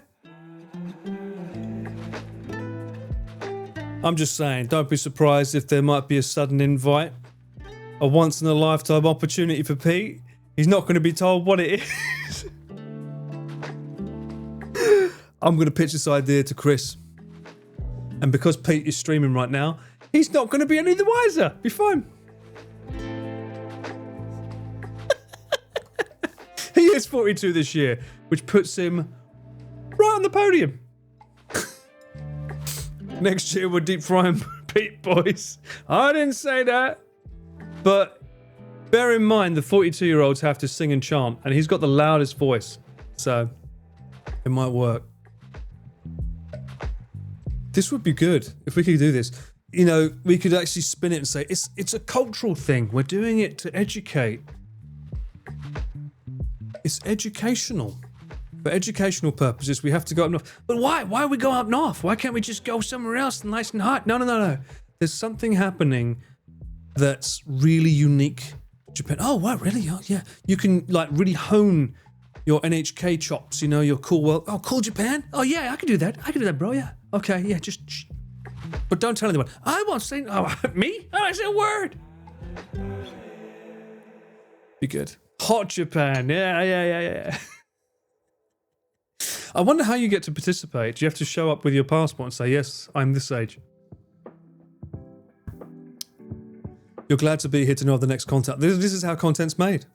I'm just saying, don't be surprised if there might be a sudden invite. A once-in-a-lifetime opportunity for Pete. He's not going to be told what it is. I'm going to pitch this idea to Chris. And because Pete is streaming right now, he's not going to be any the wiser. Be fine. He is 42 this year, which puts him right on the podium. Next year we're deep frying Pete, boys. I didn't say that. But bear in mind the 42-year-olds have to sing and chant, and he's got the loudest voice. So it might work. This would be good if we could do this. You know, we could actually spin it and say, it's a cultural thing. We're doing it to educate. It's educational. For educational purposes, we have to go up north. But why? Why we go up north? Why can't we just go somewhere else and nice and hot? No. There's something happening that's really unique to Japan. Oh, wow, really? Oh, yeah. You can, like, really hone your NHK chops, you know, your cool world. Oh, cool Japan? Oh, yeah, I can do that. I can do that, bro, yeah. Okay, yeah, just shh. But don't tell anyone. I won't say, oh, me? Oh, I said a word. Be good. Hot Japan. Yeah. I wonder how you get to participate. Do you have to show up with your passport and say, yes, I'm this age? You're glad to be here to know of the next content. This is how content's made.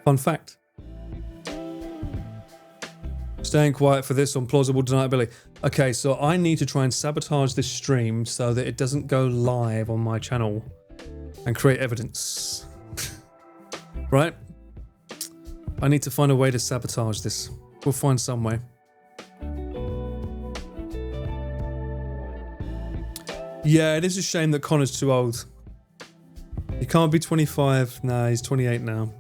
Fun fact. Staying quiet for this on plausible deniability. Okay, so I need to try and sabotage this stream so that it doesn't go live on my channel and create evidence. Right? I need to find a way to sabotage this. We'll find some way. Yeah, it is a shame that Connor's too old. He can't be 25. Nah, he's 28 now.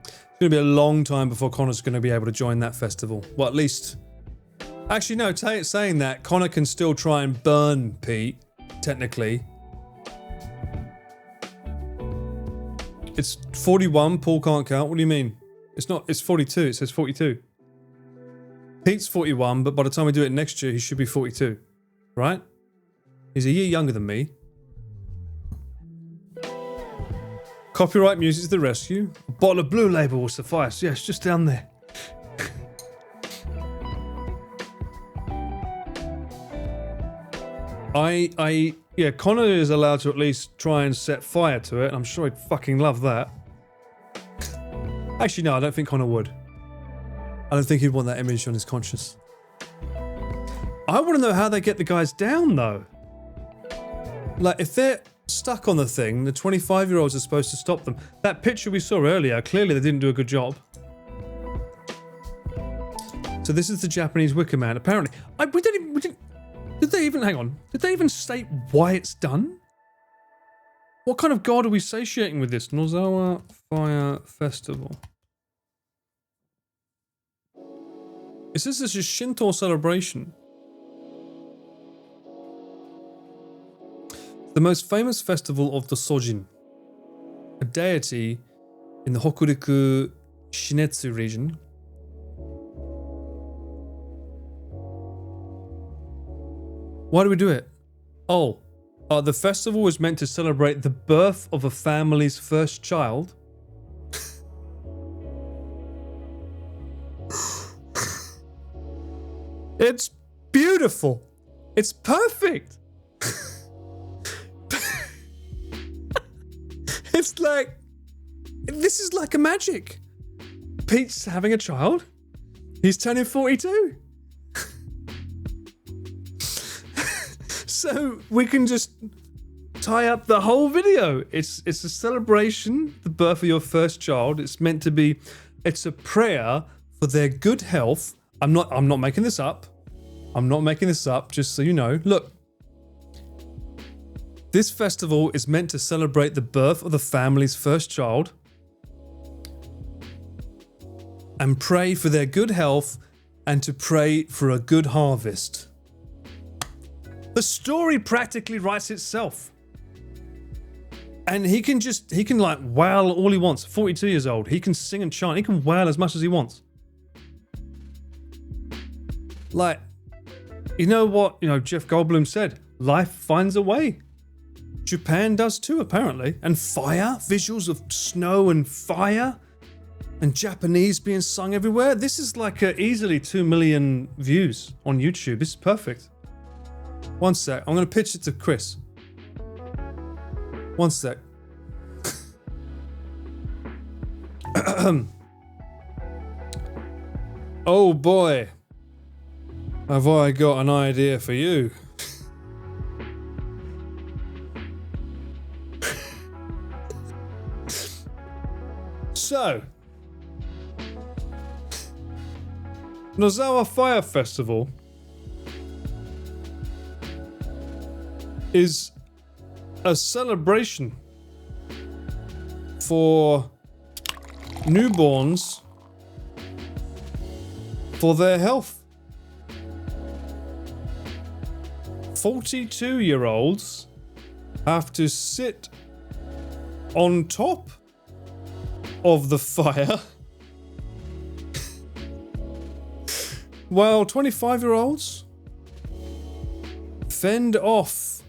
It's going to be a long time before Connor's going to be able to join that festival. Well, at least... Actually, no, saying that, Connor can still try and burn Pete, technically. It's 41, Paul can't count. What do you mean? It's not, it's 42, it says 42. Pete's 41, but by the time we do it next year, he should be 42. Right? He's a year younger than me. Copyright music to the rescue. A bottle of Blue Label will suffice. Yes, just down there. Yeah, Connor is allowed to at least try and set fire to it. I'm sure he'd fucking love that. Actually, no, I don't think Connor would. I don't think he'd want that image on his conscience. I want to know how they get the guys down, though. Like, if they're stuck on the thing, the 25-year-olds are supposed to stop them. That picture we saw earlier, clearly they didn't do a good job. So this is the Japanese Wicker Man. Apparently, did they even state why it's done? What kind of god are we satiating with this? Nozawa Fire Festival. Is this a Shinto celebration? The most famous festival of the Sojin, a deity in the Hokuriku Shinetsu region. Why do we do it? Oh, the festival was meant to celebrate the birth of a family's first child. It's beautiful. It's perfect. It's like, this is like a magic. Pete's having a child. He's turning 42. So we can just tie up the whole video. It's a celebration, the birth of your first child. It's meant to be, it's a prayer for their good health. I'm not making this up. I'm not making this up, just so you know. Look. This festival is meant to celebrate the birth of the family's first child and pray for their good health and to pray for a good harvest. The story practically writes itself. And he can like wail all he wants. 42 years old. He can sing and chant. He can wail as much as he wants. Like, you know what, Jeff Goldblum said, life finds a way. Japan does too, apparently. And fire, visuals of snow and fire, and Japanese being sung everywhere. This is like easily 2 million views on YouTube. This is perfect. One sec, I'm going to pitch it to Chris. One sec. Oh boy, have I got an idea for you. So, Nozawa Fire Festival is a celebration for newborns for their health. 42-year-olds have to sit on top of the fire while 25-year-olds fend off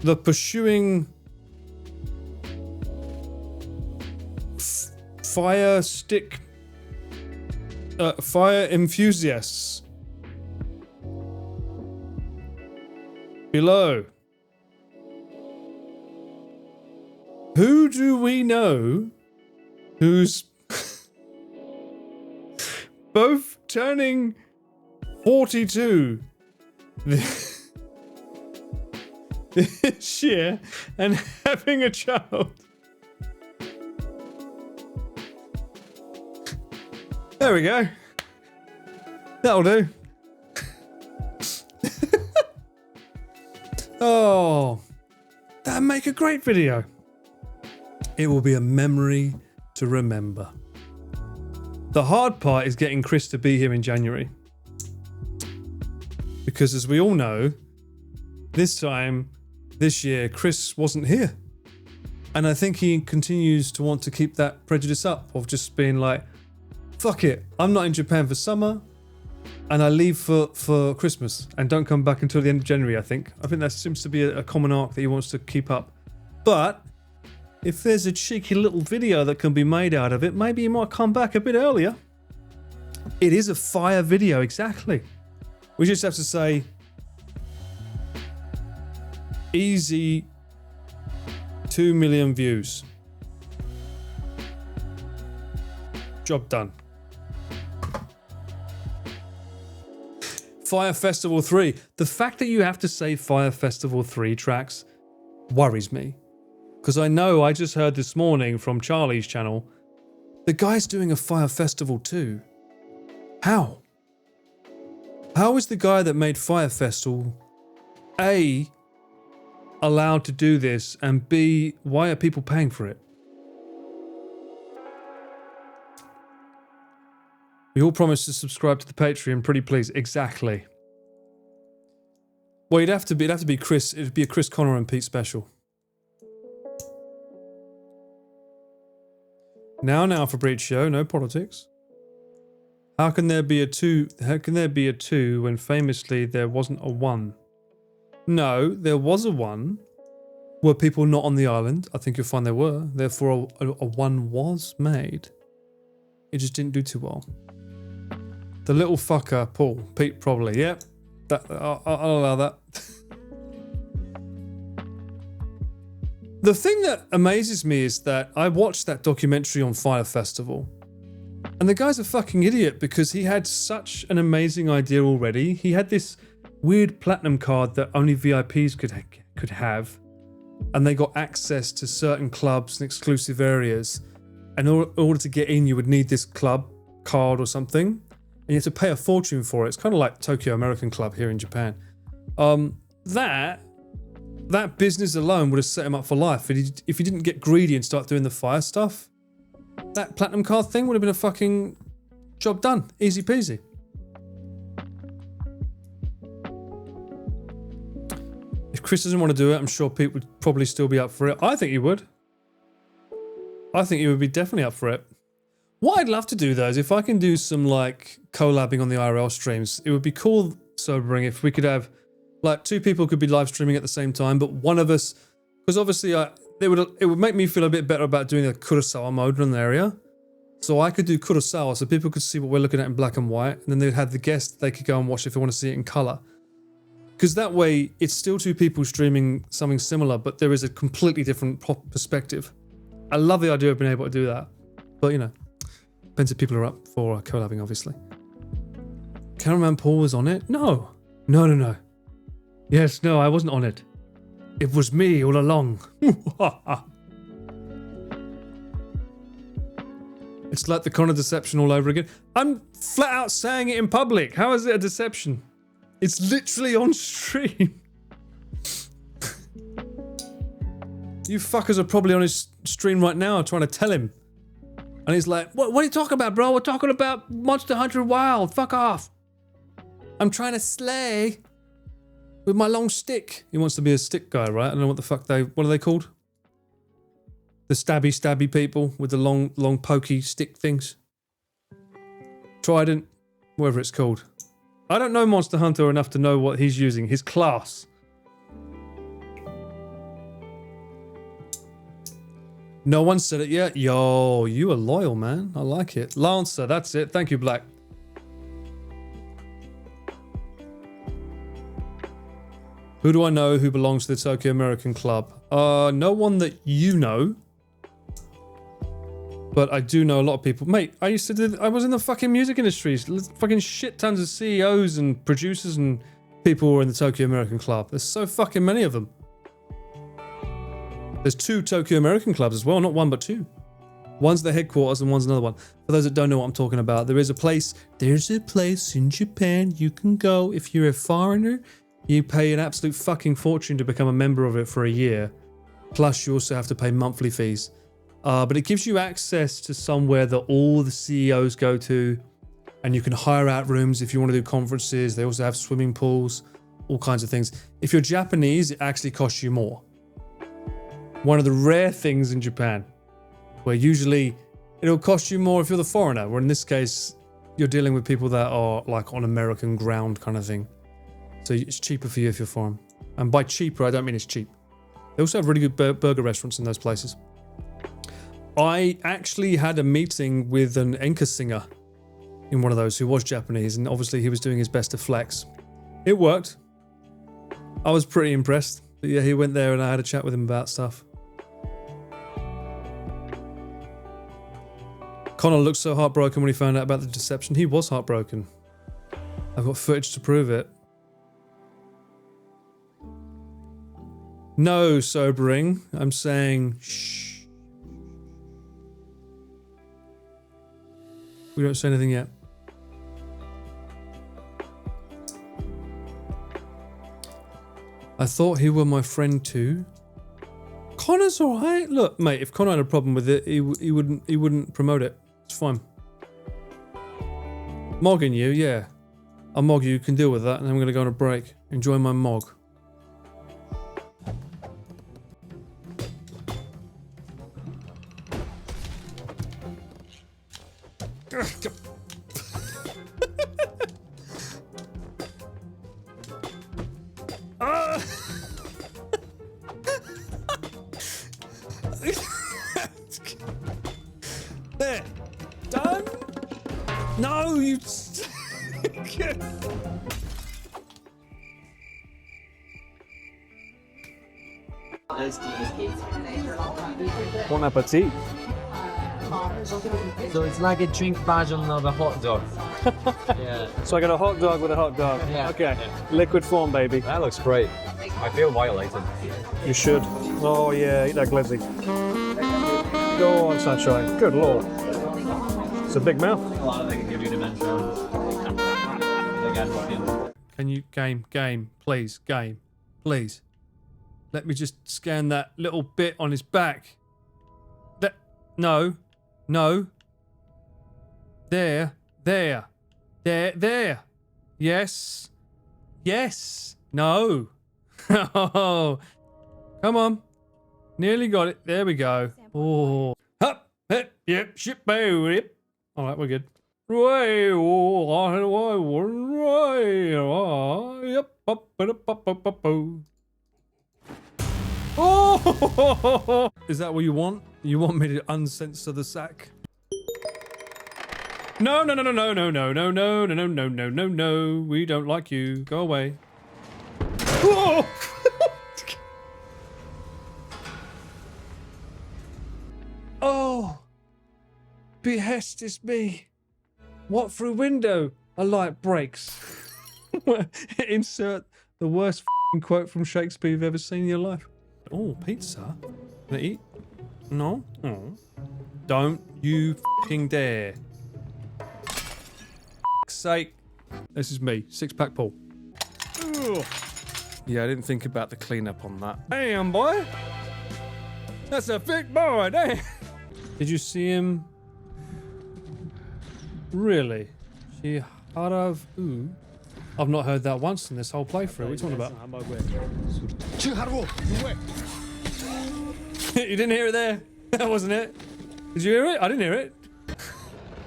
the pursuing fire enthusiasts below. Who do we know who's both turning 42 this year and having a child? There we go. That'll do. Oh, that'd make a great video. It will be a memory to remember. The hard part is getting Chris to be here in January. Because as we all know, this year, Chris wasn't here. And I think he continues to want to keep that prejudice up of just being like, fuck it, I'm not in Japan for summer and I leave for Christmas and don't come back until the end of January, I think. I think that seems to be a common arc that he wants to keep up. But if there's a cheeky little video that can be made out of it, maybe he might come back a bit earlier. It is a fire video, exactly. We just have to say, easy 2 million views. Job done. Fire Festival 3. The fact that you have to say Fire Festival 3 tracks worries me. Because I know I just heard this morning from Charlie's channel, the guy's doing a Fire Festival 2. How? How is the guy that made Fire Festival A, allowed to do this, and B, why are people paying for it? We all promised to subscribe to the Patreon, pretty please. Exactly. Well, it'd have to be Chris. It'd be a Chris Connor and Pete special. Now, Fabricio, no politics. How can there be a 2? How can there be a 2 when famously there wasn't a 1? No, there was a 1. Were people not on the island? I think you'll find there were. Therefore, a 1 was made. It just didn't do too well. The little fucker, Paul. Pete, probably. Yep. I'll allow that. The thing that amazes me is that I watched that documentary on Fire Festival. And the guy's a fucking idiot because he had such an amazing idea already. He had this weird platinum card that only VIPs could have. And they got access to certain clubs and exclusive areas. And in order to get in, you would need this club card or something. And you have to pay a fortune for it. It's kind of like Tokyo American Club here in Japan. That business alone would have set him up for life. If he didn't get greedy and start doing the fire stuff, that platinum card thing would have been a fucking job done. Easy peasy. If Chris doesn't want to do it, I'm sure Pete would probably still be up for it. I think he would. I think he would be definitely up for it. What I'd love to do though is if I can do some like collabing on the IRL streams, it would be cool, Sobering, if we could have like 2 people could be live streaming at the same time, but one of us, because obviously it would make me feel a bit better about doing a Kurosawa mode in an area. So I could do Kurosawa so people could see what we're looking at in black and white, and then they'd have the guest they could go and watch if they want to see it in color. Because that way it's still 2 people streaming something similar, but there is a completely different perspective. I love the idea of being able to do that, but you know, depends if people are up for collabing, obviously. Cameraman Paul was on it? No. Yes, no, I wasn't on it. It was me all along. It's like the Connor deception all over again. I'm flat out saying it in public. How is it a deception? It's literally on stream. You fuckers are probably on his stream right now trying to tell him. And he's like, what are you talking about, bro? We're talking about Monster Hunter Wild. Fuck off. I'm trying to slay with my long stick. He wants to be a stick guy, right? I don't know what the fuck what are they called? The stabby people with the long pokey stick things. Trident, whatever it's called. I don't know Monster Hunter enough to know what he's using. His class. No one said it yet. Yo, you are loyal, man. I like it. Lancer, that's it. Thank you, Black. Who do I know who belongs to the Tokyo American Club? No one that you know. But I do know a lot of people. Mate, I was in the fucking music industry. Fucking shit tons of CEOs and producers and people who are in the Tokyo American Club. There's so fucking many of them. There's 2 Tokyo American clubs as well, not 1 but 2. One's the headquarters and one's another one. For those that don't know what I'm talking about, there's a place in Japan you can go if you're a foreigner You pay an absolute fucking fortune to become a member of it for a year. Plus, you also have to pay monthly fees. But it gives you access to somewhere that all the CEOs go to, and you can hire out rooms if you want to do conferences. They also have swimming pools, all kinds of things. If you're Japanese, it actually costs you more. One of the rare things in Japan, where usually it'll cost you more if you're the foreigner, where in this case, you're dealing with people that are like on American ground kind of thing. So it's cheaper for you if you're foreign. And by cheaper, I don't mean it's cheap. They also have really good burger restaurants in those places. I actually had a meeting with an enka singer in one of those who was Japanese, and obviously he was doing his best to flex. It worked. I was pretty impressed. But yeah, he went there and I had a chat with him about stuff. Connor looked so heartbroken when he found out about the deception. He was heartbroken. I've got footage to prove it. No, sobering. I'm saying shh. We don't say anything yet. I thought he were my friend too. Connor's alright. Look, mate, if Connor had a problem with it, he wouldn't promote it. It's fine. Mogging you, yeah. I'll mog you, can deal with that, and I'm gonna go on a break. Enjoy my mog. There. Done? No, you... Bon appetit. So it's like a drink version of a hot dog. Yeah. So I got a hot dog with a hot dog. Yeah. Okay. Liquid form, baby. That looks great. I feel violated. You should. Oh yeah, eat that glizzy. Go on, sunshine. Good lord. It's a big mouth. A lot of they can give you dementia. Can you game, please, game, please. Let me just scan that little bit on his back. That, no. There. Yes. No. Oh, come on. Nearly got it. There we go. Oh. Hup, hip, yep, ship, yep. All right, we're good. Oh! Is that what you want? You want me to uncensor the sack? No. We don't like you. Go away. Oh! Oh! Behest is me. What through window? A light breaks. Insert the worst f***ing quote from Shakespeare you've ever seen in your life. Oh, pizza. Can I eat? No? Oh. Don't you f***ing dare. F***'s sake. This is me, six-pack Paul. Ugh. Yeah, I didn't think about the cleanup on that. Damn, boy. That's a thick boy, damn. Did you see him? Really? Shiharavu? I've not heard that once in this whole playthrough. What are you talking about? You didn't hear it there? That wasn't it. Did you hear it? I didn't hear it.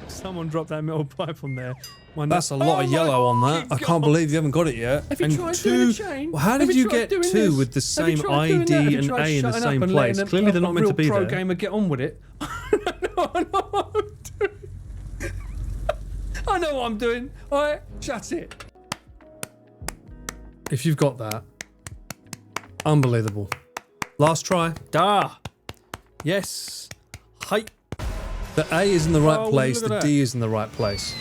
Someone dropped that metal pipe on there. That's a lot of yellow on that. I can't believe you haven't got it yet. Have you tried doing a chain? Well, how did you get two this? with the Have you same tried doing ID that? Have you and tried A in the shutting same up and place? letting Clearly they're not meant to be a real there. pro gamer get on with it. I know what I'm doing. All right, shut it. If you've got that, unbelievable. Last try. Da. Yes. Hi. The A is in the right place. look The at D is in the right place.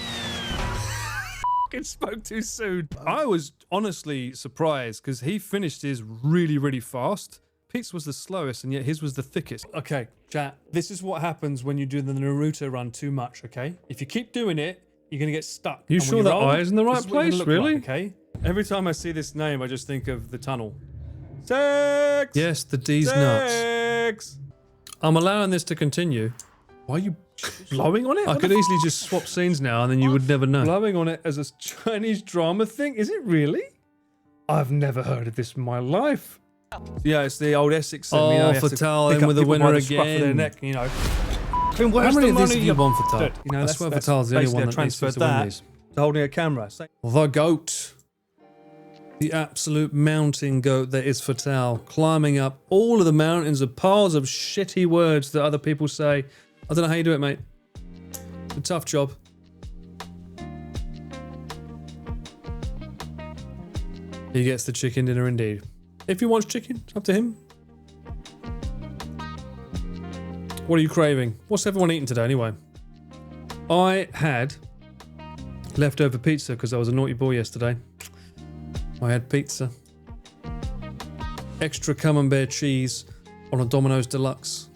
It spoke too soon. I was honestly surprised because he finished his really, really fast. Pete's was the slowest and yet his was the thickest. Okay, chat. This is what happens when you do the Naruto run too much, okay? If you keep doing it, you're going to get stuck. You And when sure that roll, eye is in the right this is what you're place, gonna look really? like, okay? Every time I see this name, I just think of the tunnel. Sex! Yes, the D's nuts. Sex! I'm allowing this to continue. Why are you blowing on it? I could easily just swap scenes now and then you would never know. Blowing on it as a Chinese drama thing? Is it really? I've never heard of this in my life. Yeah, it's the old Essex thing. You know, Fatal in with the winner again. Their neck, you know. How many of these have you won, Fatal? You know, I swear Fatal's the only one that transferred that. Holding a camera. The goat. The absolute mountain goat that is Fatal. Climbing up all of the mountains of piles of shitty words that other people say. I don't know how you do it, mate. It's a tough job. He gets the chicken dinner indeed. If he wants chicken, it's up to him. What are you craving? What's everyone eating today anyway? I had leftover pizza because I was a naughty boy yesterday. I had pizza. Extra camembert cheese on a Domino's Deluxe.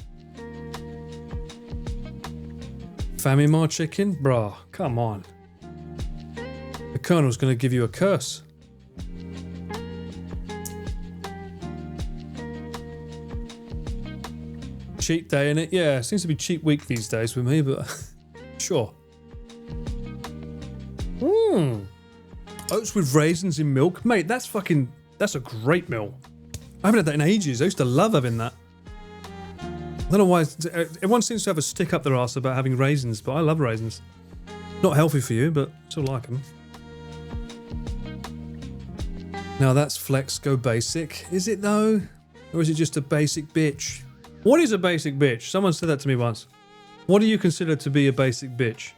Famimar chicken? Bruh, come on. The Colonel's gonna give you a curse. Cheat day, innit? Yeah, seems to be cheat week these days with me, but sure. Oats with raisins in milk? Mate, that's a great meal. I haven't had that in ages. I used to love having that. I don't know why, everyone seems to have a stick up their ass about having raisins, but I love raisins. Not healthy for you, but still like them. Now that's Flex Go Basic. Is it though? Or is it just a basic bitch? What is a basic bitch? Someone said that to me once. What do you consider to be a basic bitch?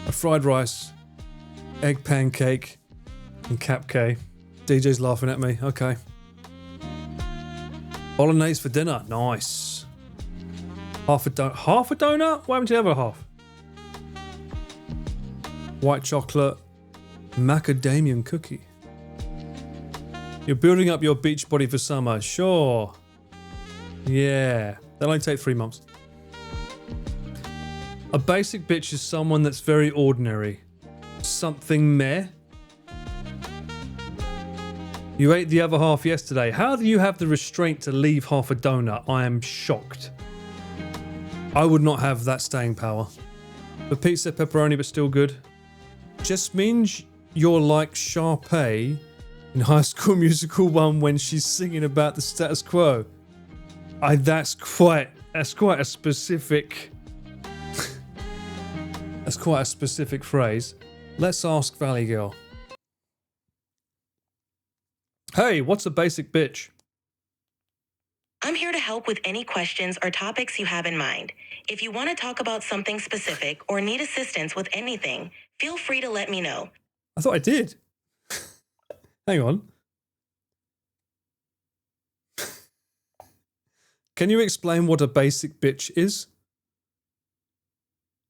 A fried rice, egg pancake, and cap K. DJ's laughing at me. Okay. Bolognese for dinner. Nice. Half a donut? What happened to the other half? White chocolate, macadamia cookie. You're building up your beach body for summer. Sure. Yeah. That'll only take 3 months. A basic bitch is someone that's very ordinary. Something meh. You ate the other half yesterday. How do you have the restraint to leave half a donut? I am shocked. I would not have that staying power. The pizza, pepperoni, but still good. Just means you're like Sharpay in High School Musical 1 when she's singing about the status quo. That's quite a specific... That's quite a specific phrase. Let's ask Valley Girl. Hey, what's a basic bitch? I'm here to help with any questions or topics you have in mind. If you want to talk about something specific or need assistance with anything, feel free to let me know. I thought I did. Hang on. Can you explain what a basic bitch is?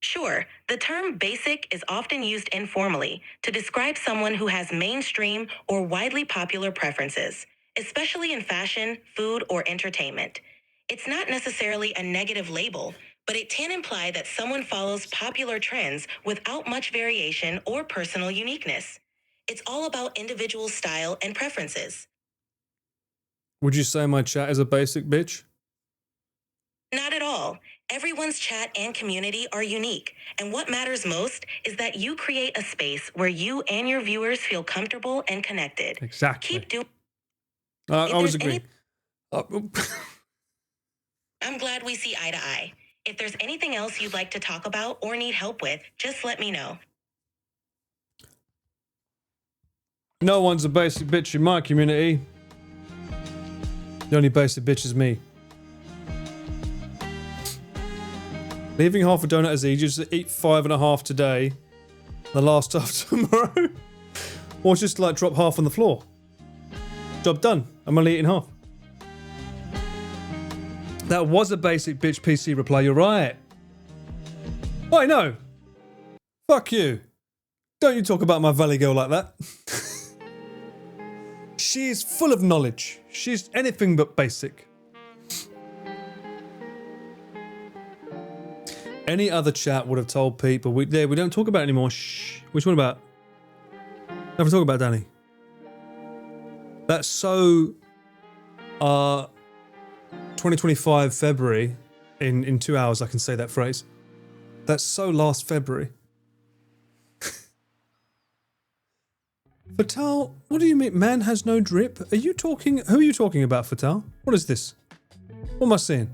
Sure, the term basic is often used informally to describe someone who has mainstream or widely popular preferences, especially in fashion, food, or entertainment. It's not necessarily a negative label, but it can imply that someone follows popular trends without much variation or personal uniqueness. It's all about individual style and preferences. Would you say my chat is a basic bitch? Not at all. Everyone's chat and community are unique, and what matters most is that you create a space where you and your viewers feel comfortable and connected. Exactly. Keep doing. I was agreeing. I'm glad we see eye to eye. If there's anything else you'd like to talk about or need help with, just let me know. No one's a basic bitch in my community. The only basic bitch is me. Leaving half a donut is easy. Just eat 5.5 today. The last half tomorrow. Or just like drop half on the floor. Job done. I'm only eating half. That was a basic bitch PC reply. You're right. I know. Fuck you. Don't you talk about my Valley Girl like that. She's full of knowledge. She's anything but basic. Any other chat would have told people, we don't talk about it anymore. Shh. Which one about? Never talk about Danny. That's so 2025 February, in 2 hours I can say that phrase. That's so last February. Fatal, what do you mean? Man has no drip? Are you talking? Who are you talking about, Fatal? What is this? What am I saying?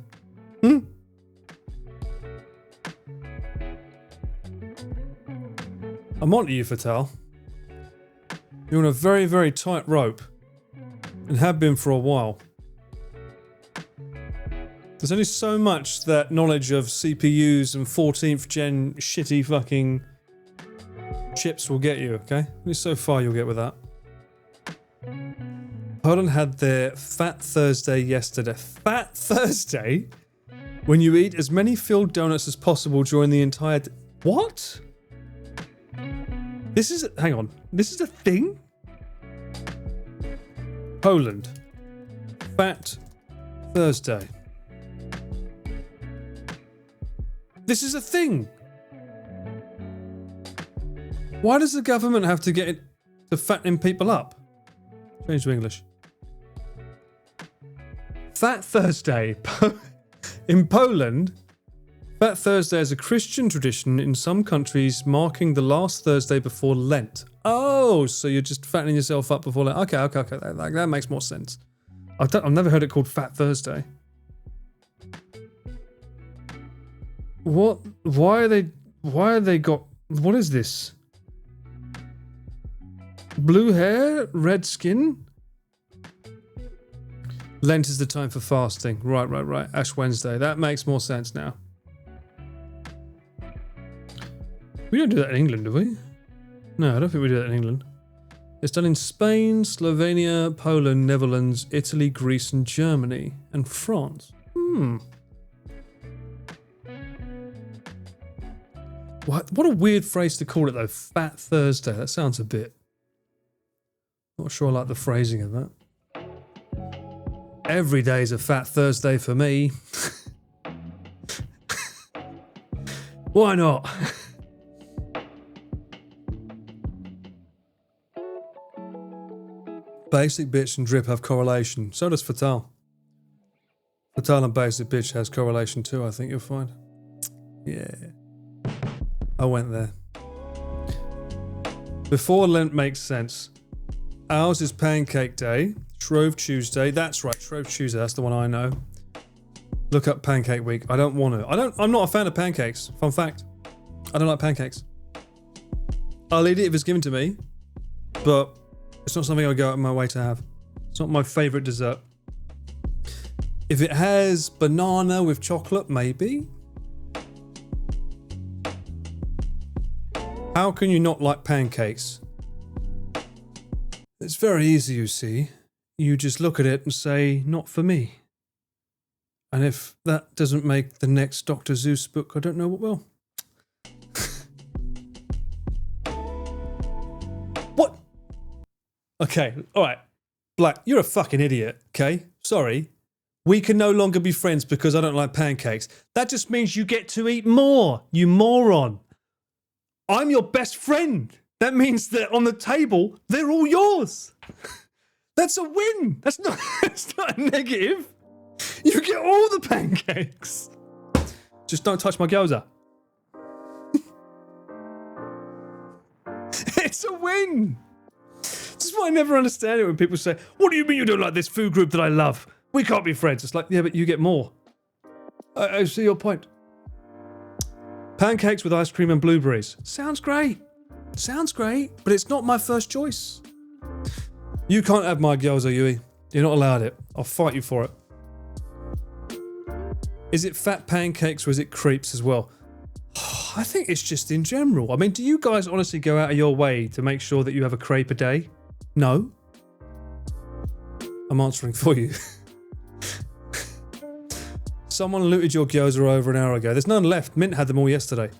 I'm onto you, Fatal. You're on a very, very tight rope. And have been for a while. There's only so much that knowledge of CPUs and 14th gen shitty fucking chips will get you, okay? Only so far you'll get with that. Poland had their Fat Thursday yesterday. Fat Thursday? When you eat as many filled donuts as possible during the entire what? This is hang on. This is a thing? Poland. Fat Thursday. This is a thing. Why does the government have to get it to fattening people up? Change to English. Fat Thursday. In Poland, Fat Thursday is a Christian tradition in some countries marking the last Thursday before Lent. Oh, so you're just fattening yourself up before Lent. Okay. That makes more sense. I've never heard it called Fat Thursday. What? Why are they got... What is this? Blue hair? Red skin? Lent is the time for fasting. Right. Ash Wednesday. That makes more sense now. We don't do that in England, do we? No, I don't think we do that in England. It's done in Spain, Slovenia, Poland, Netherlands, Italy, Greece, and Germany. And France. What a weird phrase to call it, though. Fat Thursday. That sounds a bit... Not sure I like the phrasing of that. Every day's a Fat Thursday for me. Why not? Basic Bitch and Drip have correlation. So does Fatal. Fatal and Basic Bitch has correlation too, I think you'll find. Yeah. I went there. Before Lent makes sense. Ours is Pancake Day. Shrove Tuesday. That's right, Shrove Tuesday. That's the one I know. Look up Pancake Week. I don't want to. I'm not a fan of pancakes. Fun fact. I don't like pancakes. I'll eat it if it's given to me. But it's not something I go out of my way to have. It's not my favourite dessert. If it has banana with chocolate, maybe. How can you not like pancakes? It's very easy, you see. You just look at it and say, not for me. And if that doesn't make the next Dr. Seuss book, I don't know what will. What? Okay, alright. Black, you're a fucking idiot, okay? Sorry. We can no longer be friends because I don't like pancakes. That just means you get to eat more, you moron. I'm your best friend. That means that on the table, they're all yours. That's a win. That's not a negative. You get all the pancakes. Just don't touch my gyoza. It's a win. This is why I never understand it when people say, what do you mean you don't like this food group that I love? We can't be friends. It's like, yeah, but you get more. I see your point. Pancakes with ice cream and blueberries. Sounds great. Sounds great, but it's not my first choice. You can't have my gyoza, Yui. You're not allowed it. I'll fight you for it. Is it fat pancakes or is it crepes as well? I think it's just in general. I mean, do you guys honestly go out of your way to make sure that you have a crepe a day? No. I'm answering for you. Someone looted your gyoza over an hour ago. There's none left. Mint had them all yesterday.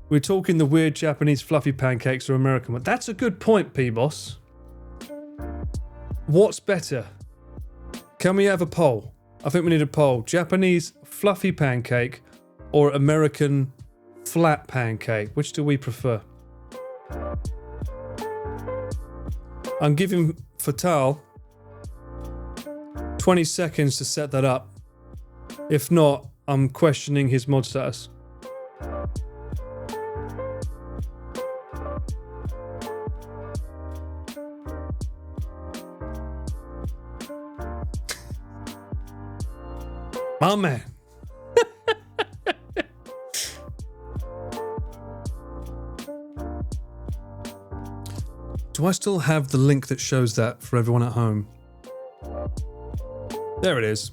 We're talking the weird Japanese fluffy pancakes or American one. That's a good point, P-Boss. What's better? Can we have a poll? I think we need a poll. Japanese fluffy pancake or American flat pancake? Which do we prefer? I'm giving Fatal 20 seconds to set that up. If not, I'm questioning his mod status. My man. Do I still have the link that shows that for everyone at home? There it is.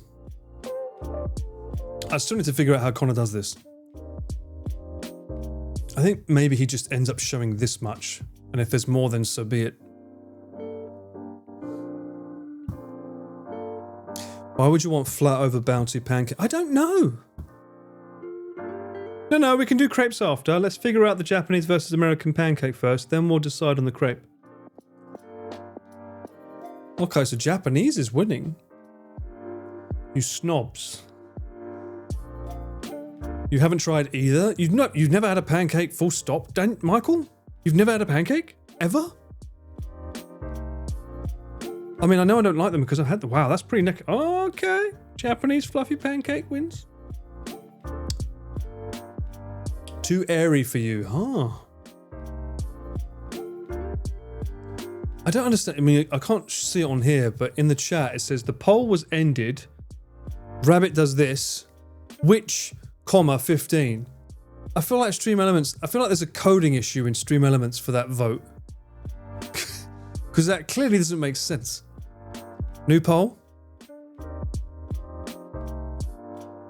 I still need to figure out how Connor does this. I think maybe he just ends up showing this much, and if there's more, then so be it. Why would you want flat over bouncy pancake? I don't know. No, we can do crepes after. Let's figure out the Japanese versus American pancake first, then we'll decide on the crepe. Okay, so Japanese is winning. You snobs. You haven't tried either? You've never had a pancake full stop, Michael? You've never had a pancake? Ever? I mean, I know I don't like them because I've had the... Wow, that's pretty neck... Okay. Japanese fluffy pancake wins. Too airy for you, huh? I don't understand. I mean, I can't see it on here, but in the chat it says the poll was ended. Rabbit does this. Which, 15. I feel like Stream Elements... I feel like there's a coding issue in Stream Elements for that vote. Because that clearly doesn't make sense. New poll.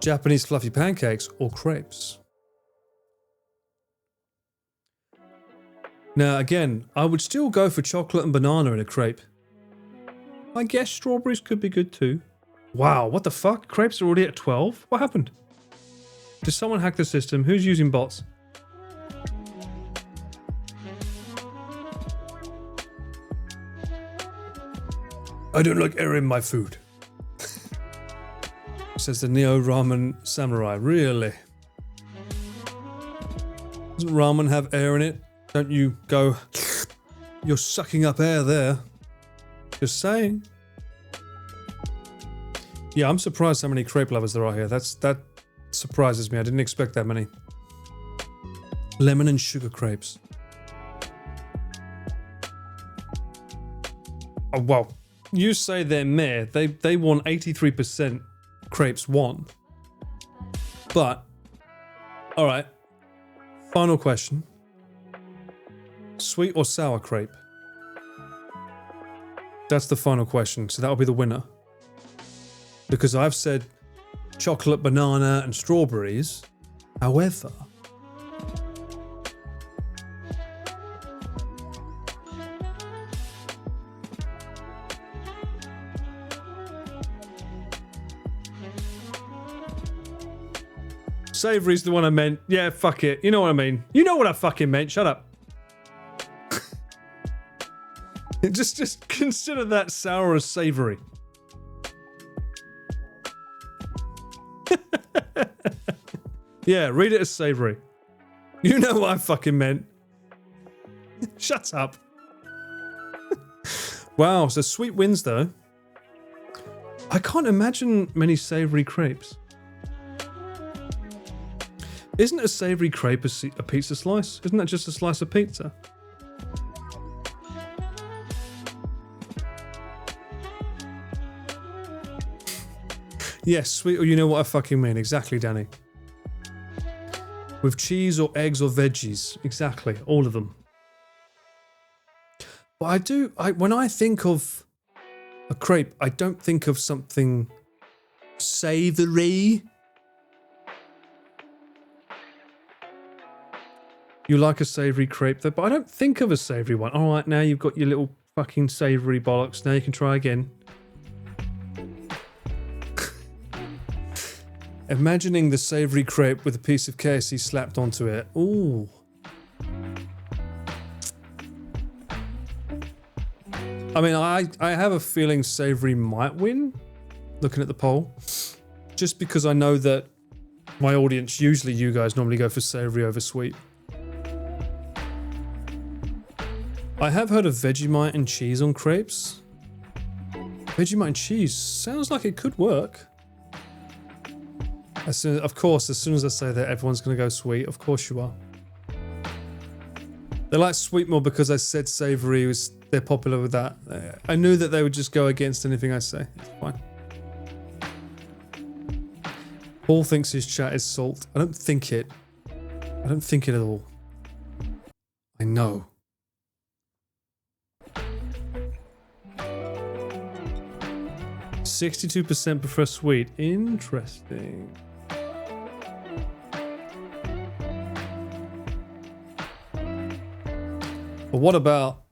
Japanese fluffy pancakes or crepes? Now, again, I would still go for chocolate and banana in a crepe. I guess strawberries could be good too. Wow, what the fuck? Crepes are already at 12? What happened? Did someone hack the system? Who's using bots? I don't like air in my food. Says the Neo Ramen Samurai. Really? Doesn't ramen have air in it? Don't you go... You're sucking up air there. Just saying. Yeah, I'm surprised how many crepe lovers there are here. That surprises me. I didn't expect that many. Lemon and sugar crepes. Oh, wow. You say they're meh. They won 83%. Crepes won. But, alright. Final question. Sweet or sour crepe? That's the final question, so that'll be the winner. Because I've said chocolate, banana, and strawberries. However... Savory's the one I meant. Yeah, fuck it. You know what I mean. You know what I fucking meant. Shut up. just consider that sour as savory. Yeah, read it as savory. You know what I fucking meant. Shut up. Wow, so sweet wins though. I can't imagine many savory crepes. Isn't a savory crepe a pizza slice? Isn't that just a slice of pizza? Yes, sweet, or you know what I fucking mean. Exactly, Danny. With cheese or eggs or veggies. Exactly, all of them. But when I think of a crepe, I don't think of something savory. You like a savoury crepe though, but I don't think of a savoury one. Alright, now you've got your little fucking savoury bollocks. Now you can try again. Imagining the savoury crepe with a piece of KFC slapped onto it. Ooh. I mean, I have a feeling savoury might win, looking at the poll. just because I know that my audience, usually you guys normally go for savoury over sweet. I have heard of Vegemite and cheese on crepes. Vegemite and cheese sounds like it could work. Of course, as soon as I say that, everyone's going to go sweet. Of course you are. They like sweet more because I said savoury, they're popular with that. I knew that they would just go against anything I say. It's fine. Paul thinks his chat is salt. I don't think it. I don't think it at all. I know. %62% prefer sweet. Interesting. But what about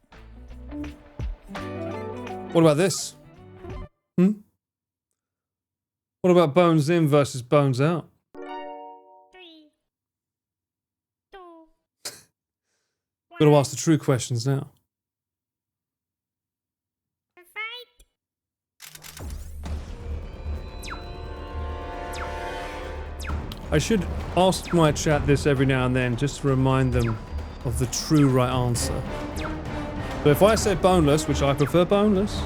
this? What about bones in versus bones out? 3, 2, Gotta ask the true questions now. fight. I should ask my chat this every now and then just to remind them of the true right answer. But if I say boneless, which I prefer boneless,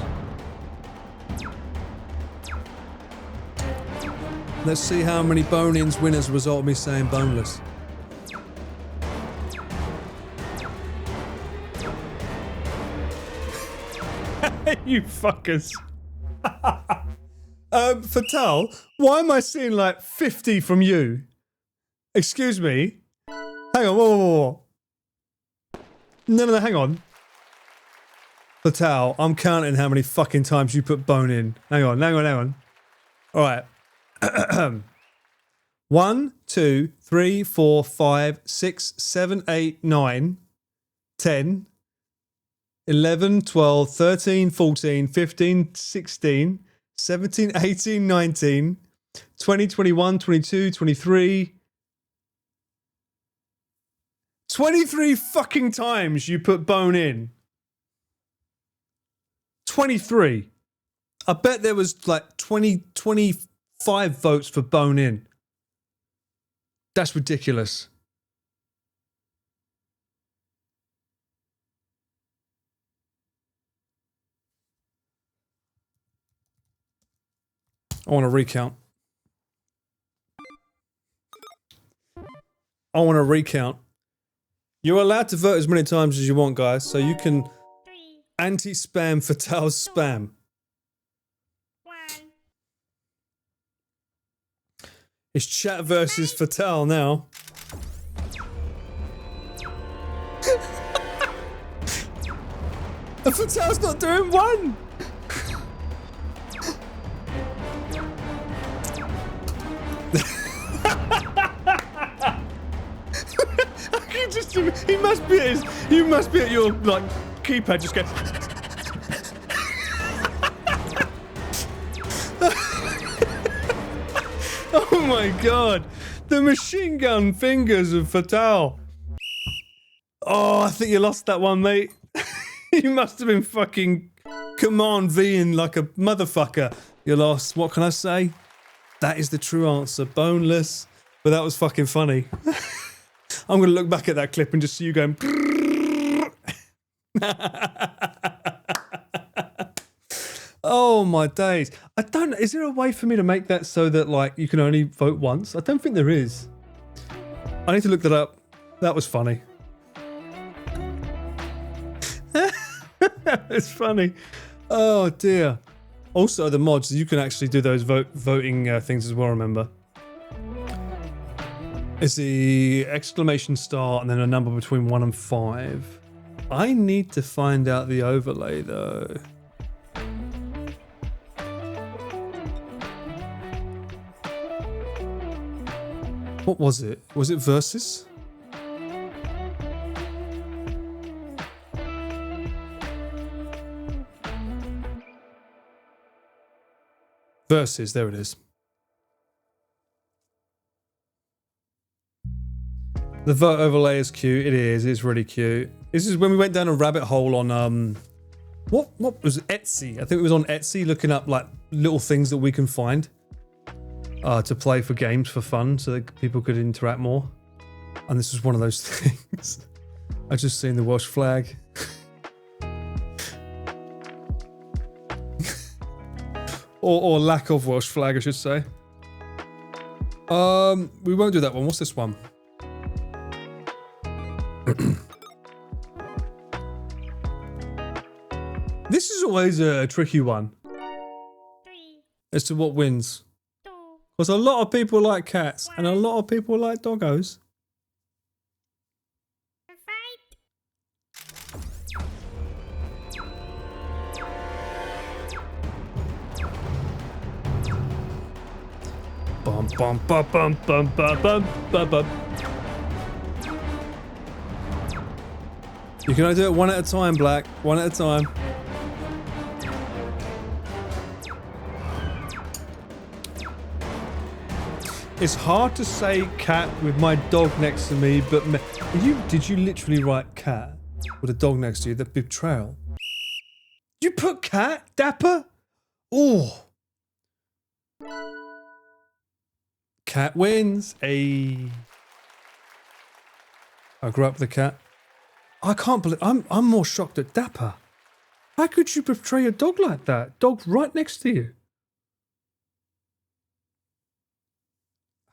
let's see how many bone-ins win as a result of me saying boneless. You fuckers. Fatal, why am I seeing like 50 from you? Excuse me. Hang on, whoa. No, hang on. Fatal, I'm counting how many fucking times you put bone in. Hang on. Alright. 1, 2, 3, 4, 5, 6, 7, 8, 9, 10, 11, 12, 13, 14, 15, 16, 17, 18, 19, 20, 21, 22, 23. 23 fucking times you put bone in. 23. I bet there was like 25 votes for bone in. That's ridiculous. I want to recount. You're allowed to vote as many times as you want, guys, so you can 3, anti-spam Fatal's spam. 1. It's chat versus Fatal now. And Fatal's not doing one! You must be at your like keypad just going. Oh my god, the machine gun fingers of Fatal. Oh, I think you lost that one, mate. You must have been fucking Command V-ing like a motherfucker. You lost. What can I say? That is the true answer. Boneless. But that was fucking funny. I'm going to look back at that clip and just see you going... Oh my days. I don't... Is there a way for me to make that so that, like, you can only vote once? I don't think there is. I need to look that up. That was funny. It's funny. Oh dear. Also, the mods, you can actually do those voting things as well, remember? It's the exclamation star and then a number between 1 and 5. I need to find out the overlay though. What was it? Was it Versus? Versus, there it is. The vote overlay is cute. It is. It's really cute. This is when we went down a rabbit hole on what was it? Etsy? I think it was on Etsy looking up like little things that we can find. to play for games for fun so that people could interact more. And this was one of those things. I just seen the Welsh flag. or lack of Welsh flag, I should say. We won't do that one. What's this one? This is always a tricky one 3, as to what wins. 2, Because a lot of people like cats and a lot of people like doggos. fight. Bum bum bum bum bum bum bum bum bum. You can only do it one at a time, Black. One at a time. It's hard to say cat with my dog next to me, but did you literally write cat with a dog next to you? The betrayal. You put cat, Dapper? Oh. Cat wins. I grew up with a cat. I can't believe I'm more shocked at Dapper. How could you betray a dog like that? Dog right next to you.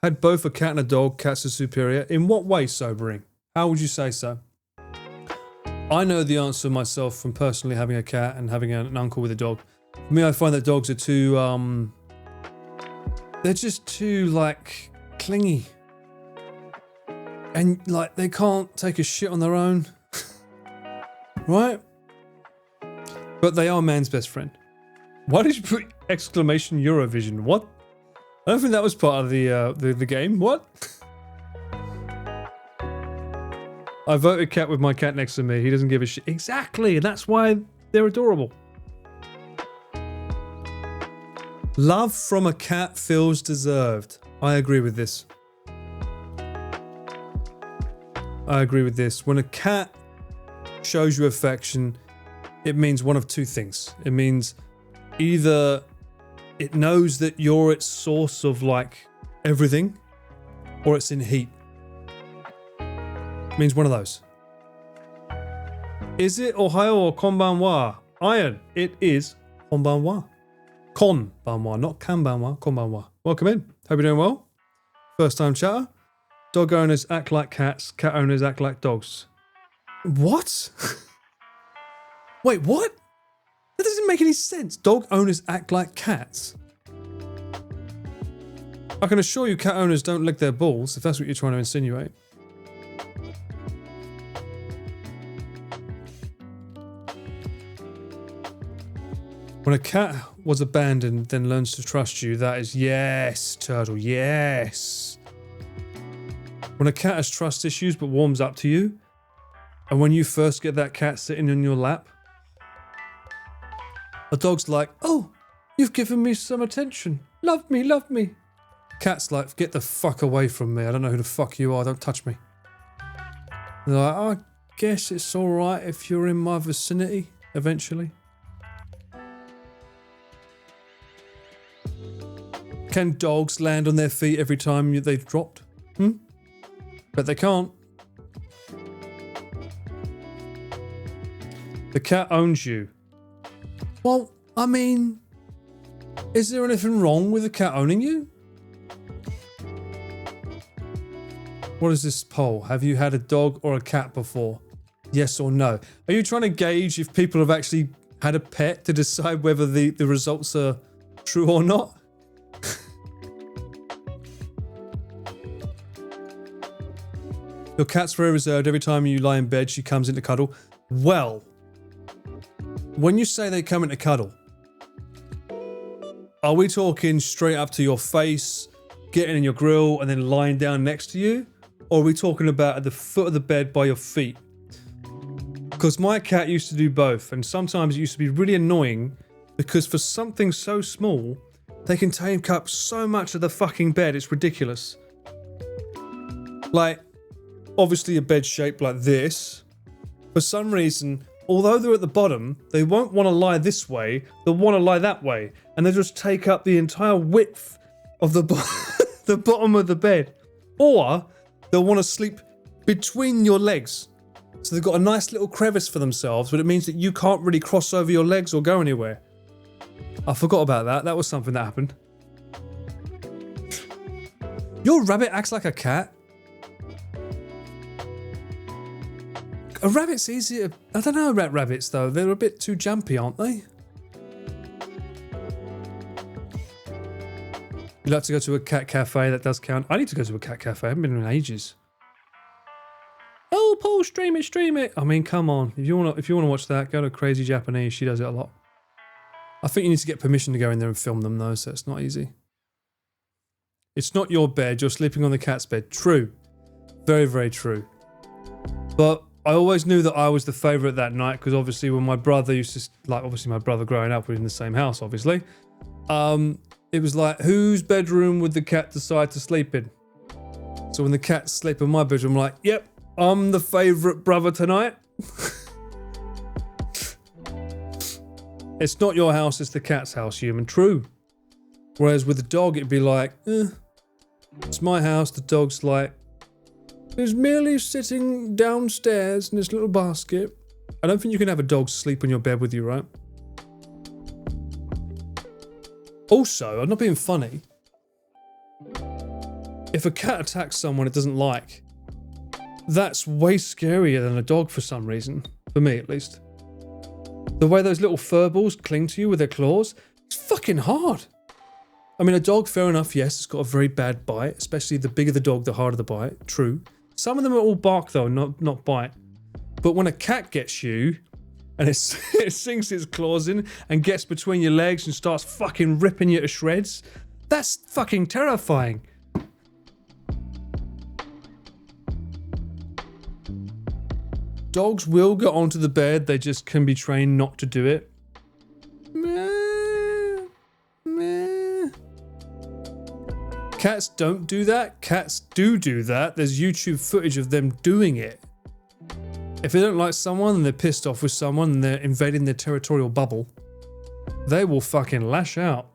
Had both a cat and a dog. Cats are superior. In what way, Sobering? How would you say so? I know the answer myself from personally having a cat and having an uncle with a dog. For me, I find that dogs are too, they're just too, like, clingy. And, like, they can't take a shit on their own. Right? But they are man's best friend. Why did you put exclamation Eurovision? What? I don't think that was part of the game. What? I voted cat with my cat next to me. He doesn't give a shit. Exactly. That's why they're adorable. Love from a cat feels deserved. I agree with this. I agree with this. When a cat shows you affection, it means one of two things. It means either it knows that you're its source of, like, everything, or it's in heat. It means one of those. Is it Ohio or konbanwa? Iron. It is konbanwa. Konbanwa, not kanbanwa, konbanwa. Welcome in. Hope you're doing well. First time chatter. Dog owners act like cats. Cat owners act like dogs. What? Wait, what? That doesn't make any sense. Dog owners act like cats. I can assure you cat owners don't lick their balls, if that's what you're trying to insinuate. When a cat was abandoned, then learns to trust you, that is yes, Turtle, yes. When a cat has trust issues but warms up to you, and when you first get that cat sitting in your lap, a dog's like, oh, you've given me some attention. Love me, love me. Cat's like, get the fuck away from me. I don't know who the fuck you are. Don't touch me. They're like, I guess it's all right if you're in my vicinity eventually. Can dogs land on their feet every time they've dropped? But they can't. The cat owns you. Well, I mean, is there anything wrong with a cat owning you? What is this poll? Have you had a dog or a cat before? Yes or no? Are you trying to gauge if people have actually had a pet to decide whether the results are true or not? Your cat's very reserved. Every time you lie in bed, she comes in to cuddle. Well, when you say they come in to cuddle, are we talking straight up to your face, getting in your grill, and then lying down next to you? Or are we talking about at the foot of the bed by your feet? Because my cat used to do both, and sometimes it used to be really annoying because for something so small, they can take up so much of the fucking bed, it's ridiculous. Like, obviously a bed shaped like this. For some reason, although they're at the bottom, they won't want to lie this way, they'll want to lie that way. And they just take up the entire width of the the bottom of the bed, or they'll want to sleep between your legs. So they've got a nice little crevice for themselves, but it means that you can't really cross over your legs or go anywhere. I forgot about that. That was something that happened. Your rabbit acts like a cat. A rabbit's easier. I don't know about rabbits though. They're a bit too jumpy, aren't they? You like to go to a cat cafe? That does count. I need to go to a cat cafe. I haven't been in ages. Oh, Paul, stream it, stream it. I mean, come on. If you want to watch that, go to Crazy Japanese. She does it a lot. I think you need to get permission to go in there and film them though, so it's not easy. It's not your bed. You're sleeping on the cat's bed. True. Very, very true. But I always knew that I was the favourite that night because obviously when my brother used to, like obviously my brother growing up, we were in the same house obviously. It was like, whose bedroom would the cat decide to sleep in? So when the cat sleep in my bedroom, I'm like, yep, I'm the favourite brother tonight. It's not your house, it's the cat's house, human. True. Whereas with the dog, it'd be like, it's my house, the dog's like, he's merely sitting downstairs in this little basket. I don't think you can have a dog sleep on your bed with you, right? Also, I'm not being funny. If a cat attacks someone it doesn't like, that's way scarier than a dog for some reason. For me, at least. The way those little furballs cling to you with their claws, it's fucking hard. I mean, a dog, fair enough, yes, it's got a very bad bite. Especially the bigger the dog, the harder the bite. True. Some of them are all bark though, not bite. But when a cat gets you, and it sinks its claws in and gets between your legs and starts fucking ripping you to shreds, that's fucking terrifying. Dogs will get onto the bed, they just can be trained not to do it. Meh. Cats don't do that. Cats do that. There's YouTube footage of them doing it. If they don't like someone and they're pissed off with someone and they're invading their territorial bubble, they will fucking lash out.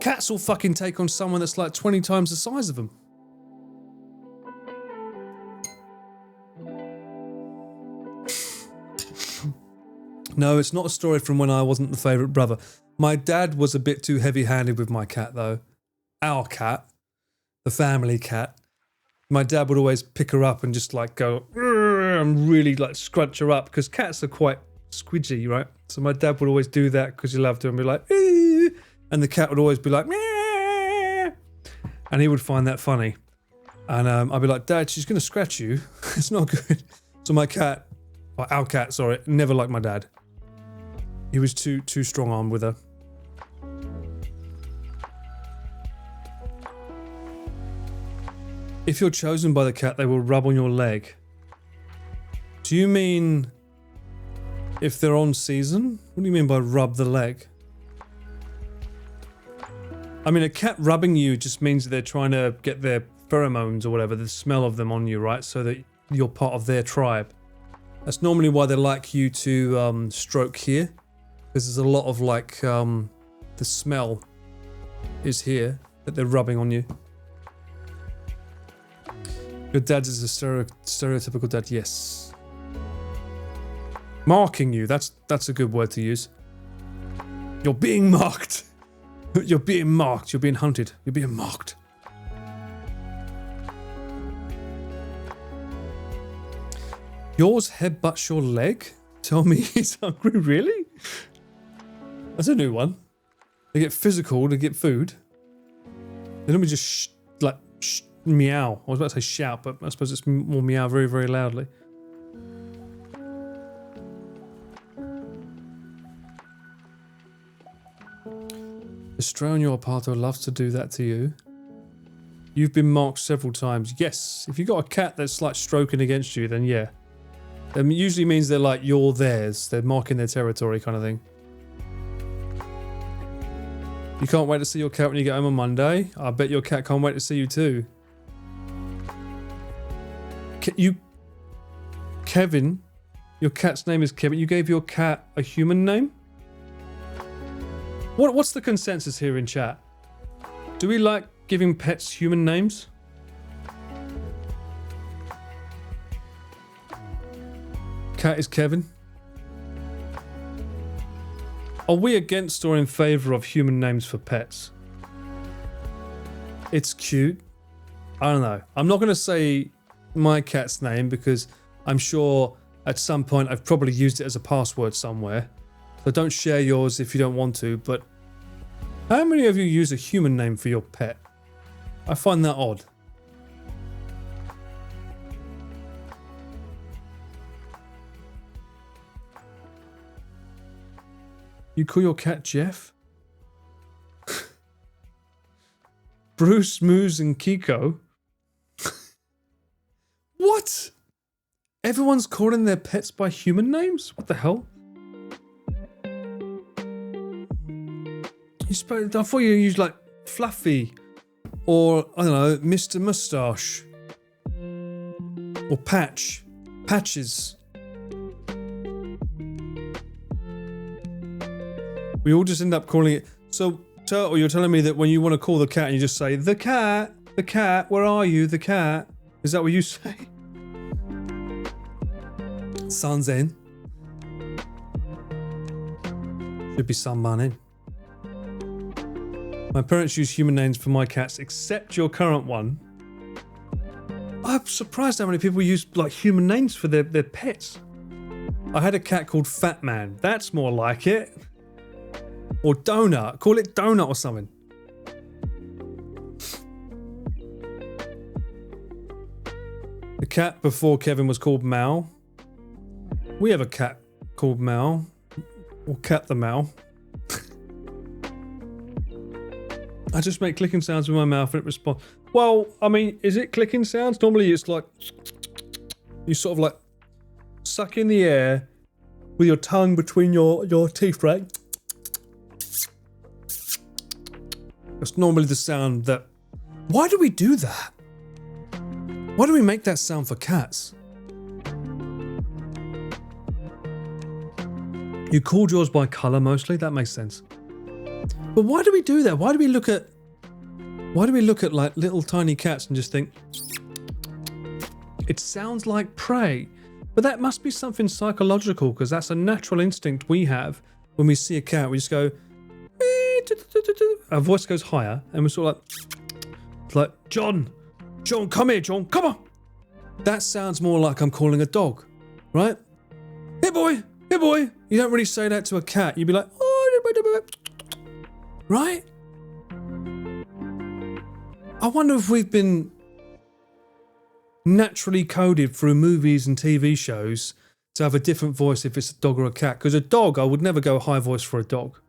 Cats will fucking take on someone that's like 20 times the size of them. No, it's not a story from when I wasn't the favourite brother. My dad was a bit too heavy-handed with my cat, though. Our cat. The family cat. My dad would always pick her up and just like go and really like scrunch her up because cats are quite squidgy, right? So my dad would always do that because he loved her and be like, and the cat would always be like, and he would find that funny. And I'd be like, Dad, she's going to scratch you. It's not good. So my cat, or our cat, sorry, never liked my dad. He was too strong-armed with her. If you're chosen by the cat, they will rub on your leg. Do you mean if they're on season? What do you mean by rub the leg? I mean, a cat rubbing you just means that they're trying to get their pheromones or whatever, the smell of them on you, right? So that you're part of their tribe. That's normally why they like you to stroke here. Because there's a lot of like, the smell is here that they're rubbing on you. Your dad is a stereotypical dad, yes. Marking you, that's a good word to use. You're being marked. You're being marked, you're being hunted, you're being marked. Yours headbutts your leg? Tell me he's hungry, really? That's a new one. They get physical to get food. They don't just meow. I was about to say shout, but I suppose it's more meow very, very loudly. Estronior Parto loves to do that to you. You've been marked several times. Yes, if you've got a cat that's like stroking against you, then yeah. It usually means they're like, you're theirs. They're marking their territory kind of thing. You can't wait to see your cat when you get home on Monday. I bet your cat can't wait to see you too. Kevin, your cat's name is Kevin. You gave your cat a human name? What's the consensus here in chat? Do we like giving pets human names? Cat is Kevin. Are we against or in favour of human names for pets? It's cute. I don't know. I'm not going to say my cat's name because I'm sure at some point I've probably used it as a password somewhere. So don't share yours if you don't want to, but how many of you use a human name for your pet? I find that odd. You call your cat Jeff? Bruce, Moose, and Kiko? What? Everyone's calling their pets by human names? What the hell? I thought you used like Fluffy or, I don't know, Mr. Moustache or Patches. We all just end up calling it. So, Turtle, you're telling me that when you want to call the cat, you just say, the cat, where are you, the cat? Is that what you say? Sanzen. Should be Sanbanin. My parents use human names for my cats, except your current one. I'm surprised how many people use like human names for their pets. I had a cat called Fat Man. That's more like it. Or Donut. Call it Donut or something. The cat before Kevin was called Mal. We have a cat called Mal. Or Cat the Mal. I just make clicking sounds with my mouth and it responds. Well, I mean, is it clicking sounds? Normally it's like... You sort of like... suck in the air with your tongue between your teeth, right? That's normally the sound that... Why do we do that? Why do we make that sound for cats? You called yours by colour mostly? That makes sense. But why do we do that? Why do we look at like little tiny cats and just think... It sounds like prey. But that must be something psychological because that's a natural instinct we have when we see a cat. We just go... Our voice goes higher and we're sort of like John, come here, John, come on. That sounds more like I'm calling a dog, right? Hey boy. You don't really say that to a cat. You'd be like, oh, right? I wonder if we've been naturally coded through movies and TV shows to have a different voice if it's a dog or a cat. Because a dog, I would never go high voice for a dog.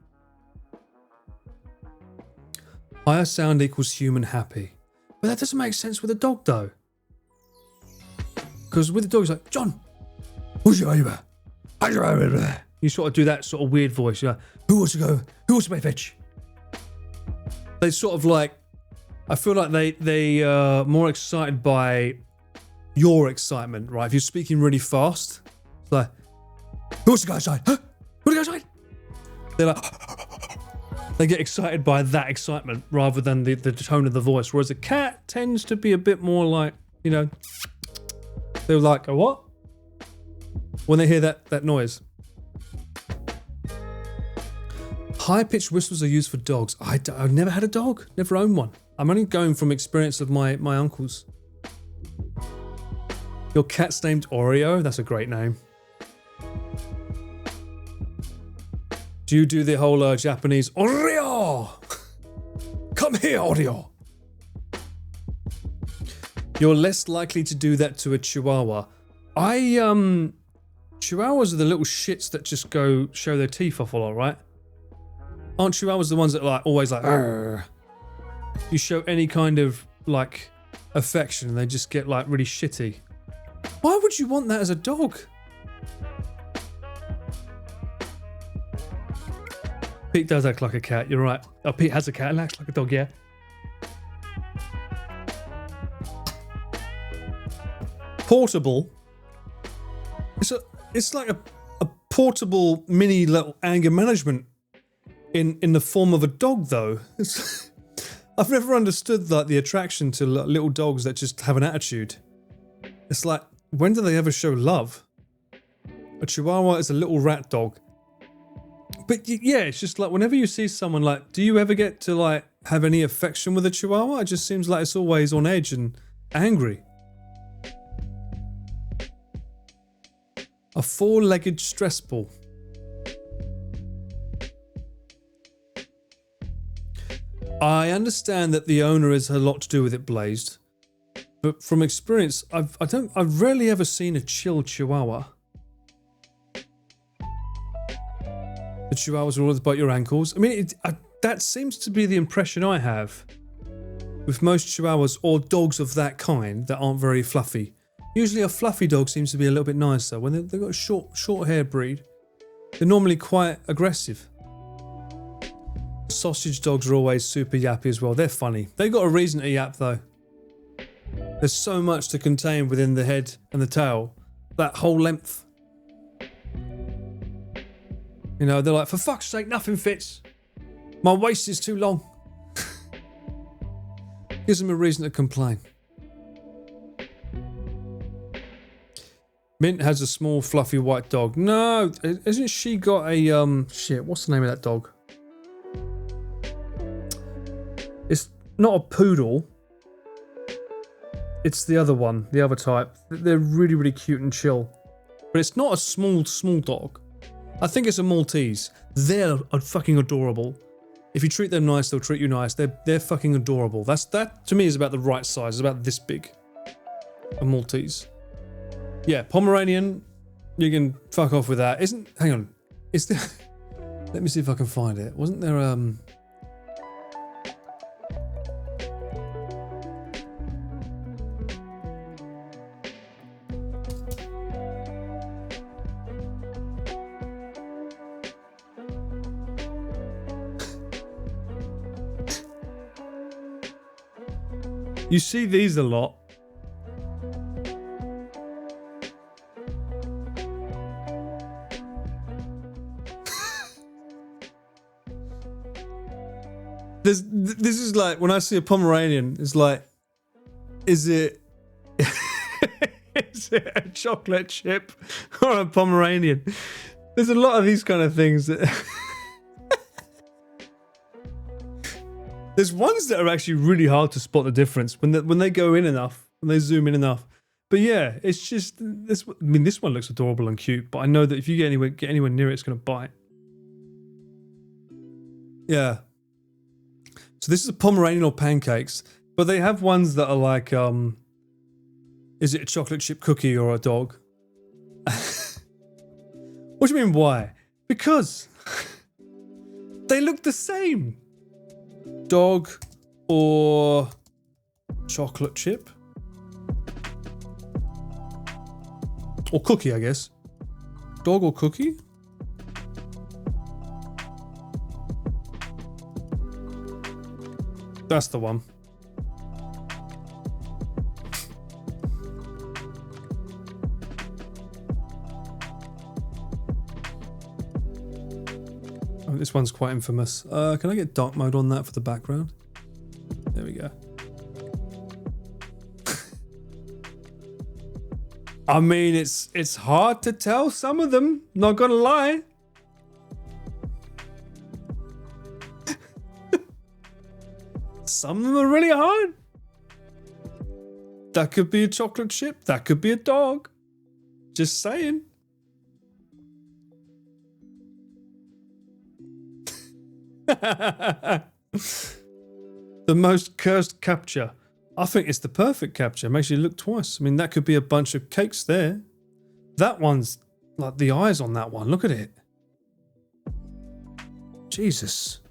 Higher sound equals human happy. But that doesn't make sense with a dog though. Because with the dog it's like, John, who's your neighbour? You sort of do that sort of weird voice. You're like, who wants to go? Who wants to play fetch? They sort of like, I feel like they are more excited by your excitement, right? If you're speaking really fast, it's like, who wants to go outside? Huh? Who wants to go outside? They're like, they get excited by that excitement rather than the tone of the voice. Whereas a cat tends to be a bit more like, you know, they're like, a what? When they hear that noise. High-pitched whistles are used for dogs. I've never had a dog, never owned one. I'm only going from experience of my uncles. Your cat's named Oreo? That's a great name. Do you do the whole Japanese Oreo? Come here, Oreo. You're less likely to do that to a Chihuahua. Chihuahuas are the little shits that just go show their teeth off a lot, right? Aren't Chihuahuas the ones that like always like, argh? You show any kind of like affection and they just get like really shitty. Why would you want that as a dog? Pete does act like a cat, you're right. Oh, Pete has a cat and acts like a dog, yeah. Portable. It's like a portable mini little anger management in the form of a dog though. I've never understood like the attraction to little dogs that just have an attitude. It's like, when do they ever show love? A Chihuahua is a little rat dog. But yeah, it's just like whenever you see someone like, do you ever get to like have any affection with a Chihuahua? It just seems like it's always on edge and angry. A four-legged stress ball. I understand that the owner has a lot to do with it, Blazed. But from experience, I've rarely ever seen a chill Chihuahua. The Chihuahuas are always bite your ankles. I mean, that seems to be the impression I have with most Chihuahuas or dogs of that kind that aren't very fluffy. Usually a fluffy dog seems to be a little bit nicer. When they've got a short hair breed, they're normally quite aggressive. Sausage dogs are always super yappy as well. They're funny. They got a reason to yap though. There's so much to contain within the head and the tail. That whole length. You know, they're like, for fuck's sake, nothing fits. My waist is too long. Gives them a reason to complain. Mint has a small fluffy white dog. No, isn't she got a shit, what's the name of that dog? It's not a poodle. It's the other one, the other type. They're really, really cute and chill. But it's not a small dog. I think it's a Maltese. They're fucking adorable. If you treat them nice, they'll treat you nice. They're fucking adorable. That to me is about the right size. It's about this big. A Maltese. Yeah, Pomeranian. You can fuck off with that. Hang on. Is there? Let me see if I can find it. Wasn't there You see these a lot. This is like when I see a Pomeranian, it's like, is it is it a chocolate chip or a Pomeranian? There's a lot of these kind of things that there's ones that are actually really hard to spot the difference when they go in enough, when they zoom in enough. But yeah, it's just this. I mean, this one looks adorable and cute, but I know that if you get anywhere near it, it's going to bite. Yeah. So this is a Pomeranian or pancakes, but they have ones that are like, is it a chocolate chip cookie or a dog? What do you mean why? Because they look the same. Dog or chocolate chip? Or cookie, I guess. Dog or cookie? That's the one. Oh, this one's quite infamous. Can I get dark mode on that for the background? There we go. I mean, it's hard to tell some of them, not gonna lie. Some of them are really hard. That could be a chocolate chip, that could be a dog. Just saying. The most cursed capture. I think it's the perfect capture. Makes you look twice. I mean, that could be a bunch of cakes there. That one's like the eyes on that one. Look at it. Jesus.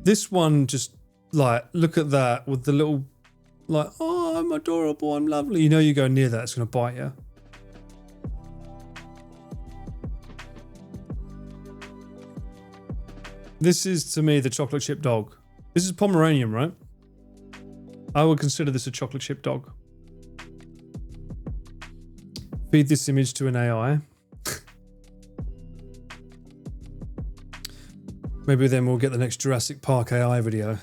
This one just like, look at that with the little like, oh, I'm adorable, I'm lovely. You know, you go near that, it's going to bite you. This is, to me, the chocolate chip dog. This is Pomeranian, right? I would consider this a chocolate chip dog. Feed this image to an AI. Maybe then we'll get the next Jurassic Park AI video.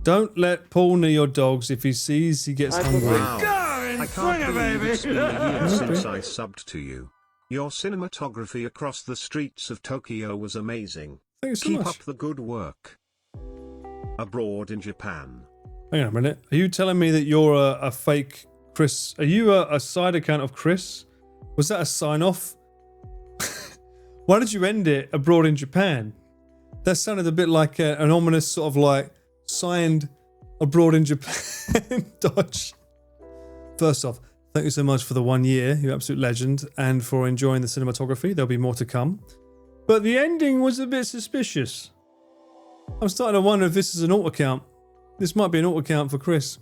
Don't let Paul near your dogs. If he sees he gets hungry. Wow. I can't believe it's been a year since I subbed to you. Your cinematography across the streets of Tokyo was amazing. Thank you so Keep much. up the good work. Abroad in Japan. Hang on a minute. Are you telling me that you're a fake Chris? Are you a side account of Chris? Was that a sign off? Why did you end it abroad in Japan? That sounded a bit like an ominous sort of like signed abroad in Japan dodge. First off, thank you so much for the 1 year, you absolute legend, and for enjoying the cinematography. There'll be more to come. But the ending was a bit suspicious. I'm starting to wonder if this is an alt account. This might be an alt account for Chris.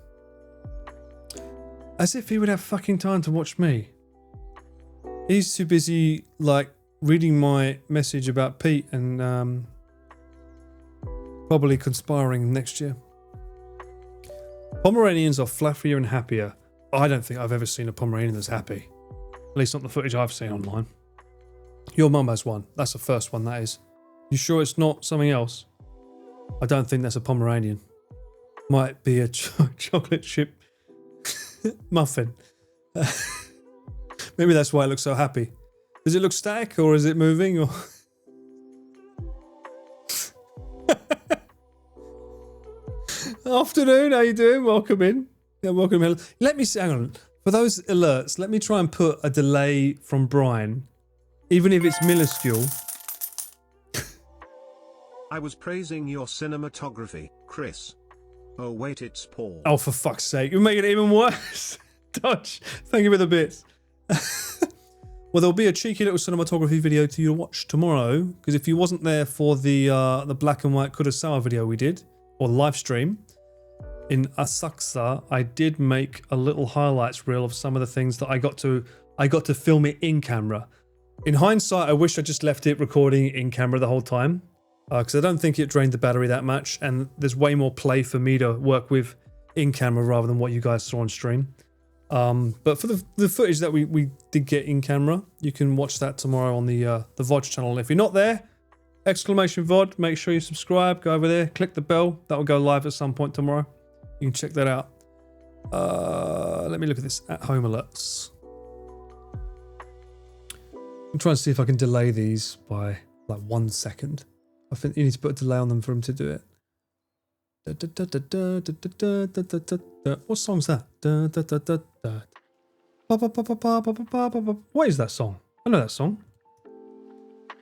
As if he would have fucking time to watch me. He's too busy, like, reading my message about Pete and probably conspiring next year. Pomeranians are fluffier and happier. I don't think I've ever seen a Pomeranian that's happy. At least not the footage I've seen online. Your mum has one. That's the first one, that is. You sure it's not something else? I don't think that's a Pomeranian. Might be a chocolate chip muffin. Maybe that's why it looks so happy. Does it look static or is it moving? Or Afternoon, how you doing? Welcome in. Yeah, welcome in. Let me hang on. For those alerts, let me try and put a delay from Brian, even if it's minuscule. I was praising your cinematography, Chris. Oh wait, it's Paul. Oh, for fuck's sake. You're making it even worse. Dodge. Thank you for the bits. Well, there'll be a cheeky little cinematography video to you to watch tomorrow, because if you wasn't there for the black and white Kurosawa video we did, or live stream, in Asakusa, I did make a little highlights reel of some of the things that I got to film it in camera. In hindsight, I wish I just left it recording in camera the whole time, because I don't think it drained the battery that much, and there's way more play for me to work with in camera rather than what you guys saw on stream. But for the footage that we did get in camera, you can watch that tomorrow on the VOD channel. And if you're not there, exclamation VOD, make sure you subscribe, go over there, click the bell. That will go live at some point tomorrow. You can check that out. Let me look at this at home alerts. I'm trying to see if I can delay these by like 1 second. I think you need to put a delay on them for him to do it. What song's that? What is that song? I know that song.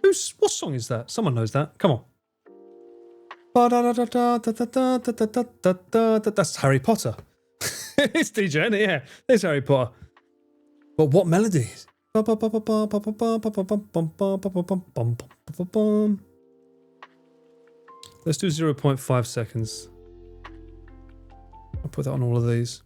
What song is that? Someone knows that. Come on. That's Harry Potter. It's DJ, isn't it? Yeah, it's Harry Potter. But what melodies? Let's do 0.5 seconds. I'll put that on all of these.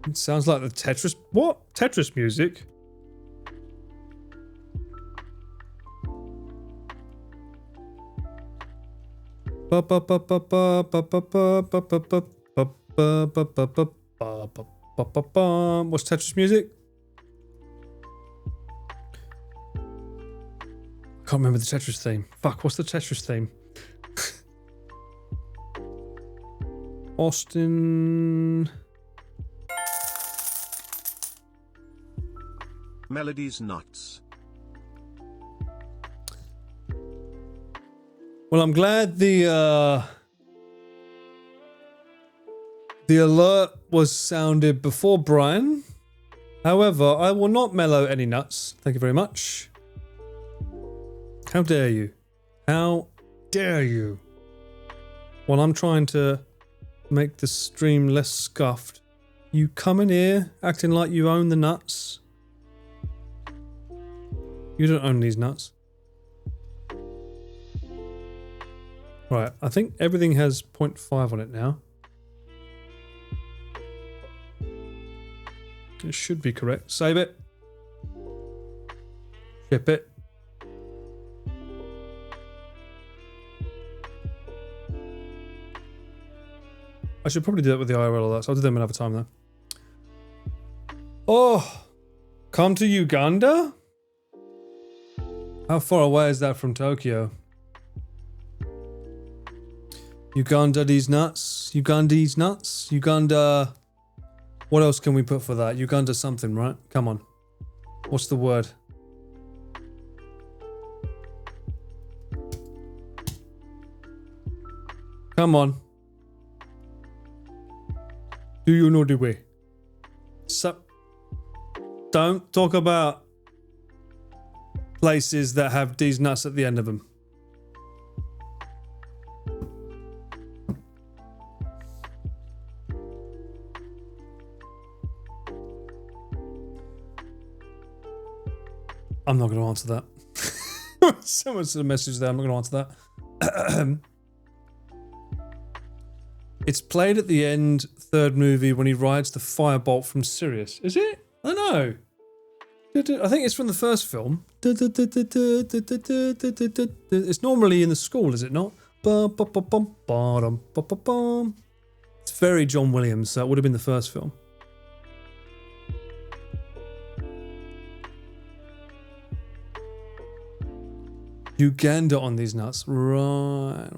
It sounds like the Tetris. What? Tetris music? What's Tetris music? I can't remember the Tetris theme. Fuck, what's the Tetris theme? Austin. Melody's nuts. Well, I'm glad the alert was sounded before Brian. However, I will not mellow any nuts. Thank you very much. How dare you? How dare you? While I'm trying to make the stream less scuffed, you come in here acting like you own the nuts. You don't own these nuts. Right, I think everything has 0.5 on it now. It should be correct. Save it. Ship it. I should probably do that with the IRL or that, so I'll do them another time though. Oh, come to Uganda? How far away is that from Tokyo? Uganda these nuts. Ugandese nuts. Uganda. What else can we put for that? Uganda something, right? Come on. What's the word? Come on. Do you know the way? So, don't talk about places that have these nuts at the end of them. I'm not going to answer that. Someone sent a message there. I'm not going to answer that. It's played at the end, third movie, when he rides the firebolt from Sirius. Is it? I don't know. I think it's from the first film. It's normally in the school, is it not? It's very John Williams, so it would have been the first film. Uganda on these nuts. Right.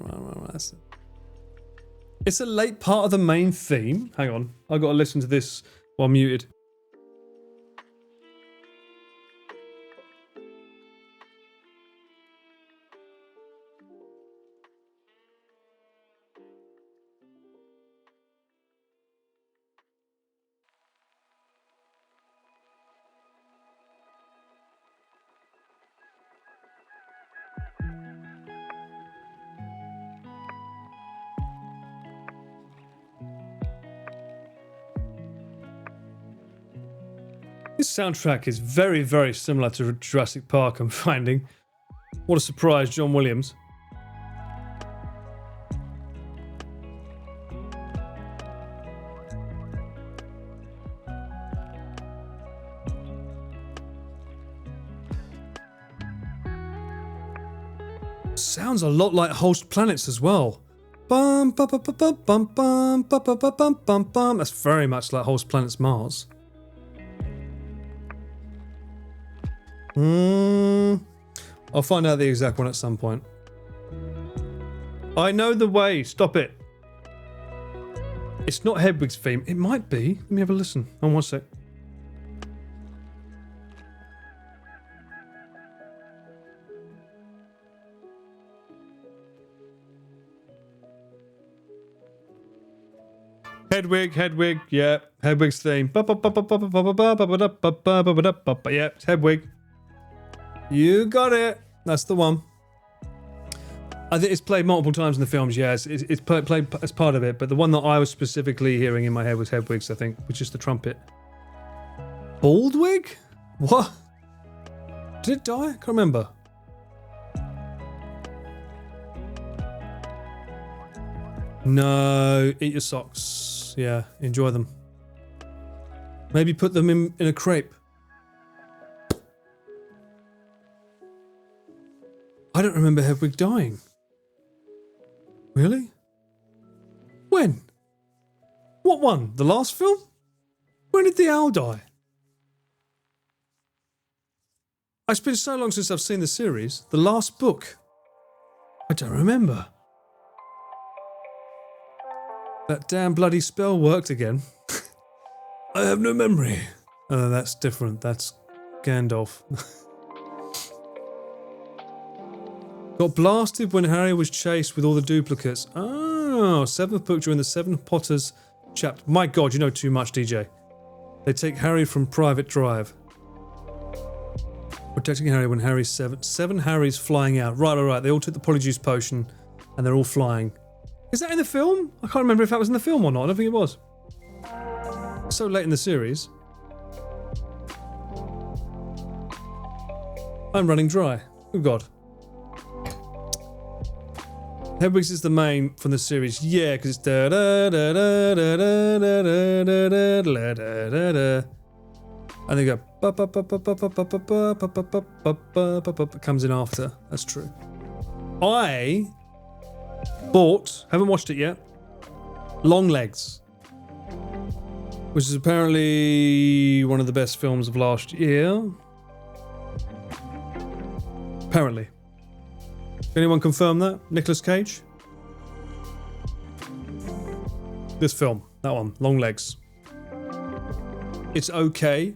It's a late part of the main theme. Hang on. I've got to listen to this while muted. This soundtrack is very, very similar to Jurassic Park, I'm finding. What a surprise, John Williams. Sounds a lot like Host Planets as well. Bum, bum, bum, bum, bum, bum, bum, bum, bum, bum, bum. That's very much like Host Planets Mars. I'll find out the exact one at some point. I know the way. Stop it. It's not Hedwig's theme. It might be. Let me have a listen. Oh, one sec. Hedwig, yeah. Hedwig's theme. Yeah, it's Hedwig. You got it. That's the one. I think it's played multiple times in the films, yes. It's played as part of it, but the one that I was specifically hearing in my head was Hedwig's, I think, which is the trumpet. Baldwig? What? Did it die? I can't remember. No, eat your socks. Yeah, enjoy them. Maybe put them in a crepe. I don't remember Hedwig dying. Really? When? What one? The last film? When did the owl die? It's been so long since I've seen the series. The last book. I don't remember. That damn bloody spell worked again. I have no memory. Oh, that's different. That's Gandalf. Got blasted when Harry was chased with all the duplicates. Oh, 7th book during the Seven Potters chapter. My God, you know too much, DJ. They take Harry from Private Drive. Protecting Harry when Harry's 7. 7 Harrys flying out. Right. They all took the Polyjuice potion and they're all flying. Is that in the film? I can't remember if that was in the film or not. I don't think it was. So late in the series. I'm running dry. Oh God. Hedwig's is the main from the series, yeah, because it's da da da da da da da da da da da, and they go it comes in after. That's true. I haven't watched it yet, Longlegs, which is apparently one of the best films of last year. Apparently. Can anyone confirm that? Nicolas Cage? This film, that one, Longlegs. It's okay.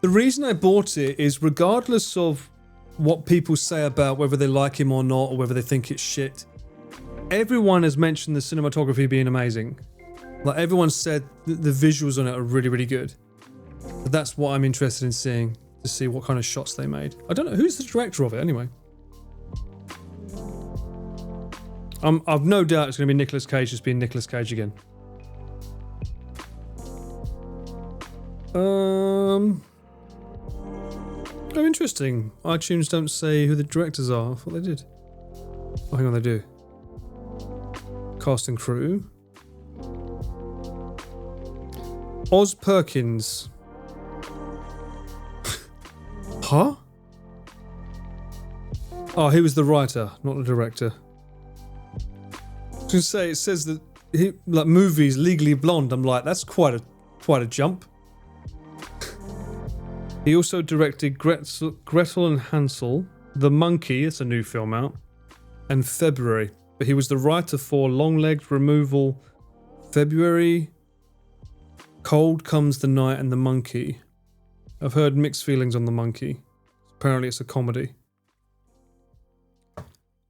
The reason I bought it is regardless of what people say about whether they like him or not, or whether they think it's shit, everyone has mentioned the cinematography being amazing. Like, everyone said the visuals on it are really, really good. But that's what I'm interested in seeing, to see what kind of shots they made. I don't know, who's the director of it anyway? I've no doubt it's going to be Nicolas Cage just being Nicolas Cage again. Oh, interesting. iTunes don't say who the directors are. I thought they did. Oh, hang on, they do. Cast and crew. Oz Perkins. Huh? Oh, he was the writer, not the director. I was gonna say, it says that he, like, movies Legally Blonde. I'm like, that's quite a jump. He also directed Gretel and Hansel, The Monkey, it's a new film out, and February. But he was the writer for Longlegs, Removal, February, Cold Comes the Night, and The Monkey. I've heard mixed feelings on The Monkey. Apparently it's a comedy.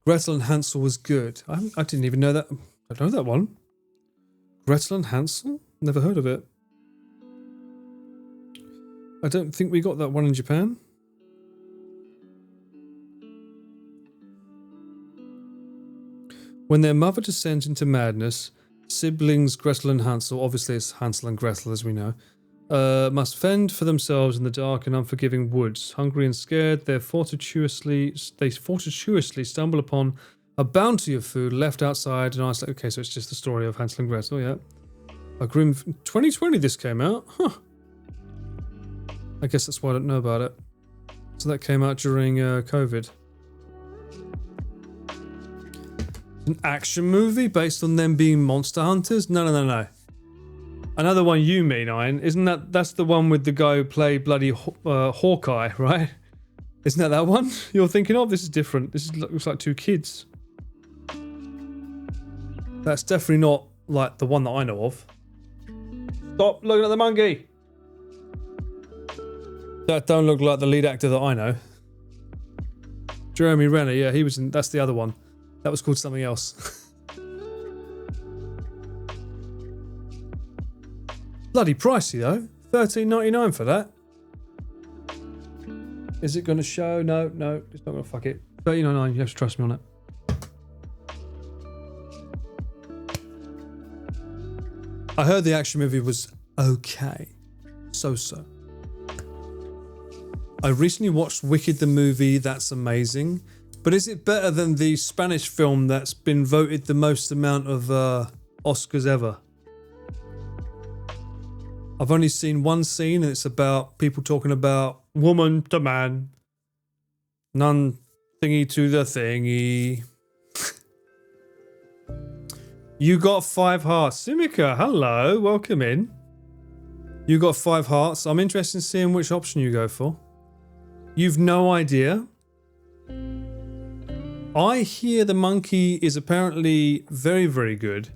Gretel and Hansel was good. I didn't even know that. I know that one. Gretel and Hansel? Never heard of it. I don't think we got that one in Japan. When their mother descends into madness, siblings Gretel and Hansel, obviously it's Hansel and Gretel as we know, must fend for themselves in the dark and unforgiving woods. Hungry and scared, they fortuitously stumble upon a bounty of food left outside and isolate. Okay, so it's just the story of Hansel and Gretel, yeah. A grim... 2020 this came out? Huh. I guess that's why I don't know about it. So that came out during COVID. An action movie based on them being monster hunters? No. Another one you mean, Iron. Isn't that's the one with the guy who played bloody Hawkeye, right? Isn't that one you're thinking of? This is different. This looks like two kids. That's definitely not like the one that I know of. Stop looking at the monkey. That don't look like the lead actor that I know. Jeremy Renner, yeah, he was in. That's the other one. That was called something else. Bloody pricey though. $13.99 for that. Is it going to show? No, it's not going to fuck it. $13.99. You have to trust me on it. I heard the action movie was okay. So. I recently watched Wicked the movie. That's amazing. But is it better than the Spanish film that's been voted the most amount of Oscars ever? I've only seen one scene and it's about people talking about woman to man. None thingy to the thingy. You got 5 hearts. Simika, hello. Welcome in. You got 5 hearts. I'm interested in seeing which option you go for. You've no idea. I hear The Monkey is apparently very, very good.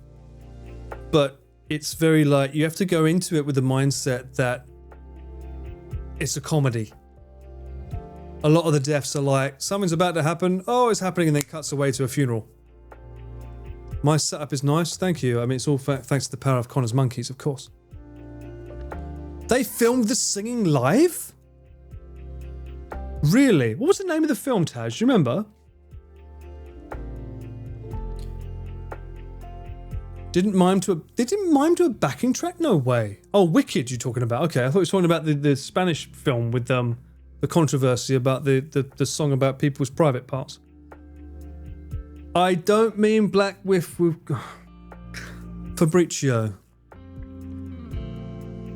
But it's very like, you have to go into it with the mindset that it's a comedy. A lot of the deaths are like, something's about to happen, oh, it's happening, and then it cuts away to a funeral. My setup is nice, thank you. I mean, it's all thanks to the power of Connor's monkeys, of course. They filmed the singing live? Really? What was the name of the film, Taj? Do you remember? They didn't mime to a backing track? No way. Oh, Wicked you're talking about. Okay, I thought you were talking about the Spanish film with the controversy about the song about people's private parts. I don't mean Black with Fabrizio.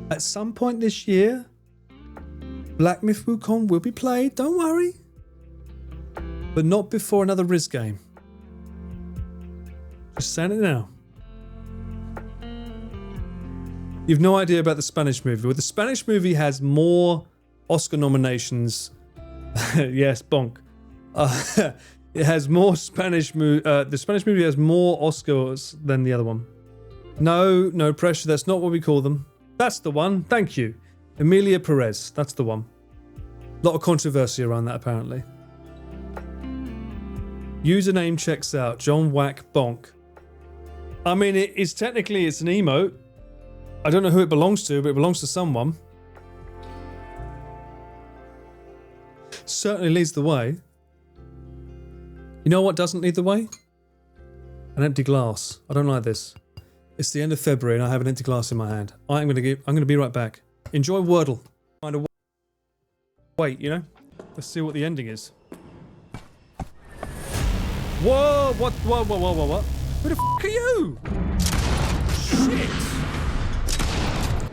At some point this year, Black Myth Wukong will be played, don't worry. But not before another Riz game. Just saying it now. You've no idea about the Spanish movie. Well, the Spanish movie has more Oscar nominations. Yes, bonk. It has more Spanish the Spanish movie has more Oscars than the other one. No pressure. That's not what we call them. That's the one. Thank you. Emilia Perez. That's the one. A lot of controversy around that, apparently. Username checks out. John Whack Bonk. I mean, it's technically an emote. I don't know who it belongs to, but it belongs to someone. Certainly leads the way. You know what doesn't lead the way? An empty glass. I don't like this. It's the end of February and I have an empty glass in my hand. I'm gonna be right back. Enjoy Wordle. Find a wait, you know? Let's see what the ending is. Whoa! What? Who the f*** are you? Shit!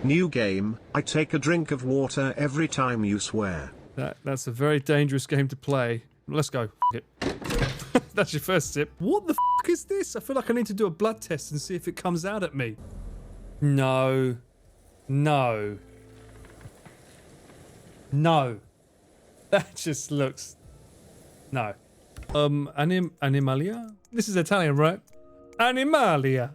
New game, I take a drink of water every time you swear. That's a very dangerous game to play. Let's go. F*** it. That's your first sip. What the f*** is this? I feel like I need to do a blood test and see if it comes out at me. No. No. No. That just looks... No. Animalia? This is Italian, right? Animalia.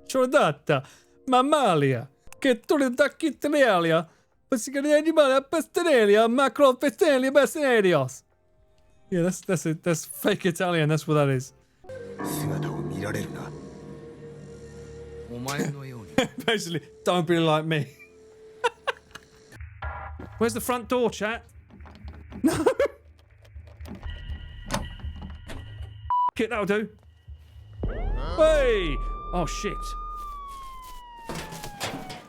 Ciordata. Mammalia. Che tu da Italia. Pasicaria animalia pesteria. Macro pesteria basterios. Yeah, that's fake Italian. That's what that is. Basically, don't be like me. Where's the front door, chat? No. It, that'll do. Hey! Oh shit!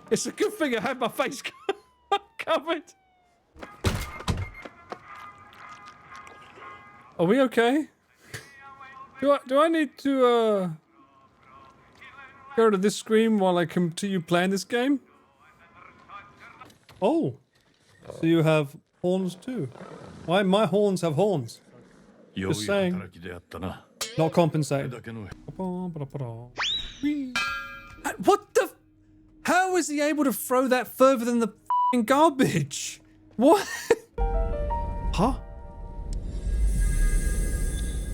It's a good thing I had my face covered. Are we okay? Do I need to go to this screen while I continue playing this game? Oh, so you have horns too? Why my horns have horns? Just saying. Not compensating. What the? How is he able to throw that further than the f***ing garbage? What? Huh?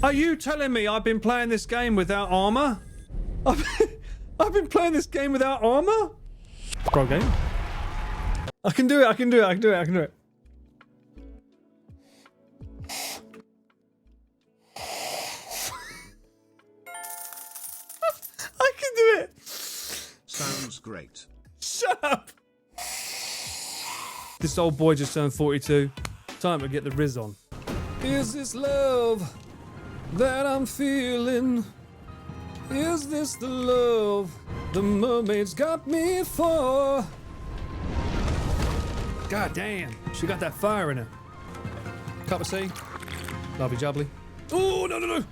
Are you telling me I've been playing this game without armor? I've been playing this game without armor? Pro game. I can do it. I can do it. I can do it. I can do it. I can do it. Sounds great. Shut up. This old boy just turned 42. Time to get the Riz on. Is this love that I'm feeling? Is this the love the mermaids got me for? God damn, she got that fire in her. Cup of tea. Lovely jubbly. Oh, no, no, no.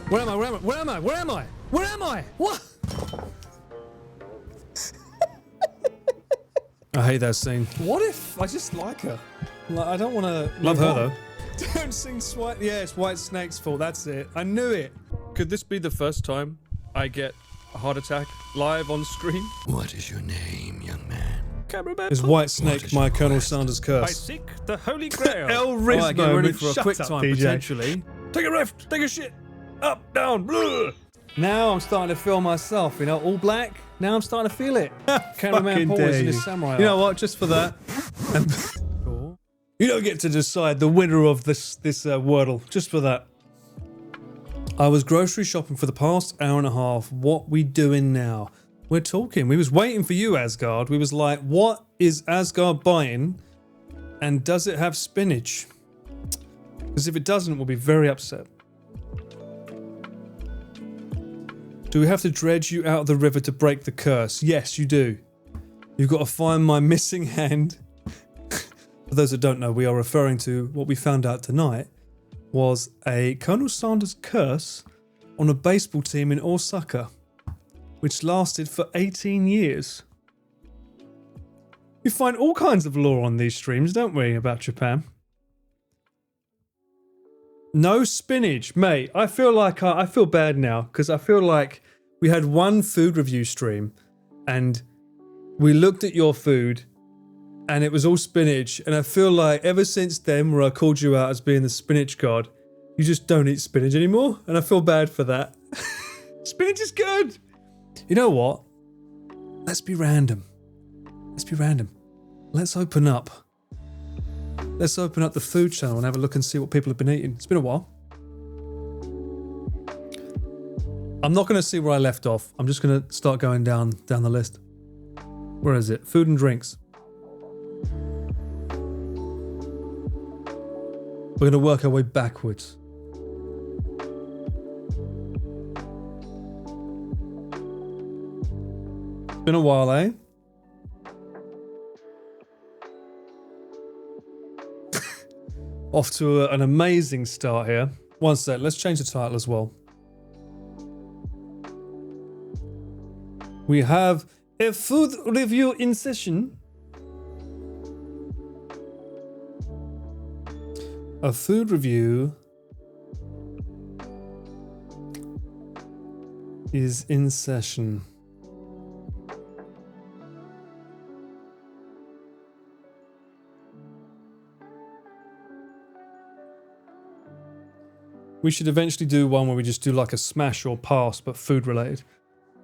Where am I? Where am I? Where am I? Where am I? Where am I? What? I hate that scene. What if I just like her? Like, I don't want to love her though. Don't sing White. Yeah, it's White Snake's fault. That's it. I knew it. Could this be the first time I get a heart attack live on screen? What is your name, young man? Cameraman. Is White Snake my Colonel Sanders curse? I seek the Holy Grail. El Rizmo. Right, get ready for a Shut quick up, time, PJ. potentially. Take a rift. Take a shit. Up, down. Blah. Now I'm starting to feel myself. You know, all black. Now I'm starting to feel it. Cameraman Paul is in his samurai. You know what? Just for that. You don't get to decide the winner of this Wordle. Just for that. I was grocery shopping for the past hour and a half. What we doing now? We're talking. We was waiting for you, Asgard. We was like, what is Asgard buying? And does it have spinach? Because if it doesn't, we'll be very upset. Do we have to dredge you out of the river to break the curse? Yes, you do. You've got to find my missing hand. For those that don't know, we are referring to what we found out tonight was a Colonel Sanders curse on a baseball team in Osaka, which lasted for 18 years. We find all kinds of lore on these streams, don't we, about Japan? No spinach, mate. I feel like I feel bad now because I feel like we had one food review stream and we looked at your food and it was all spinach. And I feel like ever since then, where I called you out as being the spinach god, you just don't eat spinach anymore. And I feel bad for that. Spinach is good. You know what? Let's be random. Let's be random. Let's open up. Let's open up the food channel and have a look and see what people have been eating. It's been a while. I'm not going to see where I left off. I'm just going to start going down the list. Where is it? Food and drinks. We're going to work our way backwards. It's been a while, eh? Off to an amazing start here. One sec, let's change the title as well. We have a food review in session. A food review is in session. We should eventually do one where we just do like a smash or pass, but food related.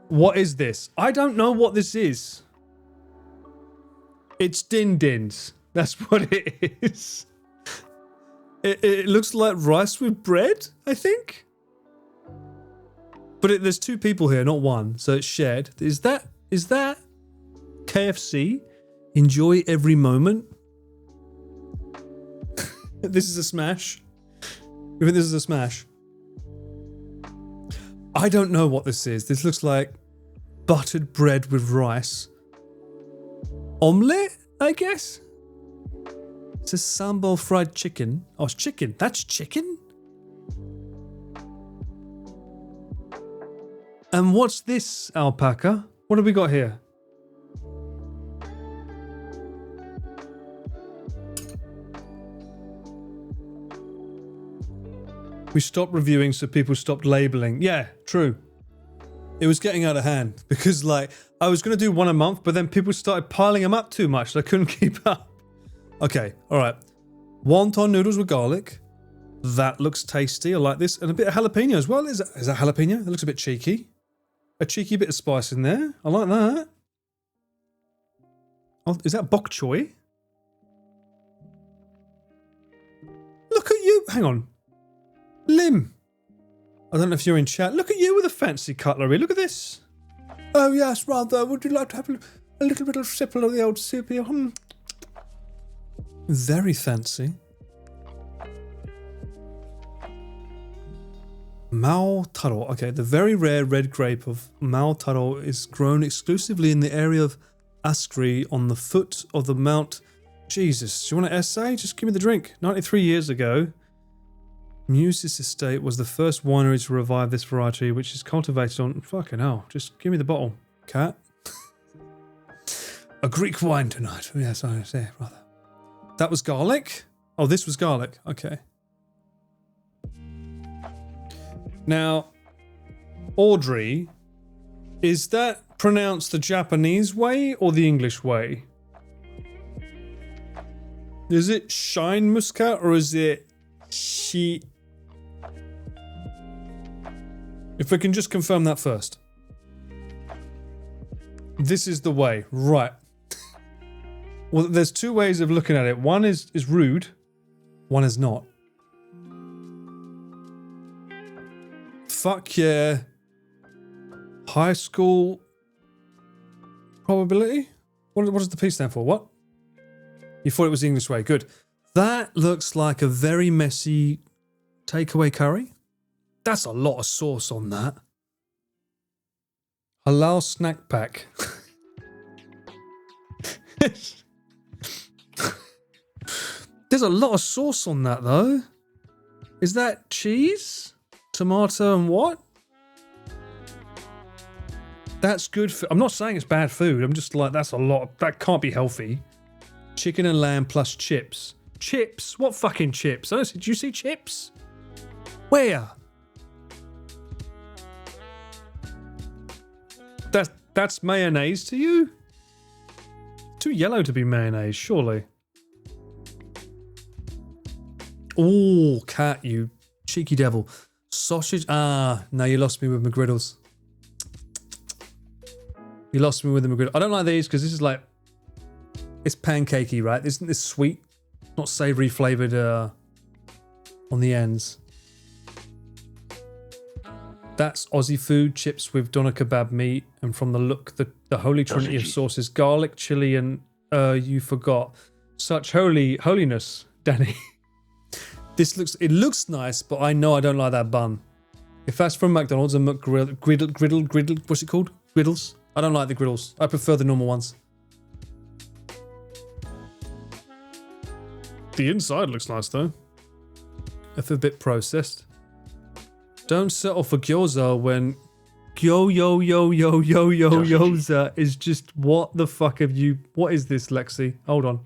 What is this? I don't know what this is. It's Din Dins. That's what it is. It looks like rice with bread, I think. But there's two people here, not one, so it's shared. Is that KFC? Enjoy every moment. This is a smash. You think this is a smash? I don't know what this is. This looks like buttered bread with rice. Omelette, I guess? It says sambal fried chicken. Oh, it's chicken. That's chicken? And what's this, alpaca? What have we got here? We stopped reviewing so people stopped labeling. Yeah, true. It was getting out of hand because like I was going to do one a month, but then people started piling them up too much. So I couldn't keep up. Okay. All right. Wonton noodles with garlic. That looks tasty. I like this. And a bit of jalapeno as well. Is that jalapeno? That looks a bit cheeky. A cheeky bit of spice in there. I like that. Oh, is that bok choy? Look at you. Hang on. Lim. I don't know if you're in chat. Look at you with a fancy cutlery. Look at this. Oh, yes, rather. Would you like to have a little bit of sip of the old soup here? Very fancy. Mao Taro. Okay, the very rare red grape of Mao Taro is grown exclusively in the area of Askri on the foot of the Mount. Jesus, do you want an essay? Just give me the drink. 93 years ago, Musis Estate was the first winery to revive this variety, which is cultivated on... Fucking hell, just give me the bottle, cat. A Greek wine tonight. Oh, yes, I say, rather. That was garlic? Oh, this was garlic. Okay. Now, Audrey, is that pronounced the Japanese way or the English way? Is it Shine Muscat or is it Shi... If we can just confirm that first. This is the way. Right. Well, there's two ways of looking at it. One is rude. One is not. Fuck yeah. High school probability? What does the P stand for? What? You thought it was the English way. Good. That looks like a very messy takeaway curry. That's a lot of sauce on that. Halal snack pack. There's a lot of sauce on that though. Is that cheese? Tomato and what? That's good for... I'm not saying it's bad food. I'm just like, that's a lot. That can't be healthy. Chicken and lamb plus chips. Chips? What fucking chips? Did you see chips? Where? That's mayonnaise to you? too yellow to be mayonnaise, surely. Oh, Cat, you cheeky devil. Sausage. Ah, no, you lost me with McGriddles. You lost me with the McGriddles. I don't like these because this is like, it's pancakey, right? Isn't this sweet? Not savoury flavoured on the ends. That's Aussie food, chips with doner kebab meat, and from the look, the holy trinity of sauces, garlic, chili, and you forgot. Such holiness, Danny. It looks nice, but I know I don't like that bun. If that's from McDonald's, a McGriddle, what's it called? Griddles? I don't like the griddles. I prefer the normal ones. The inside looks nice though. If a bit processed. Don't settle for gyoza when gyoza is just, what the fuck have you, what is this, Lexi? Hold on.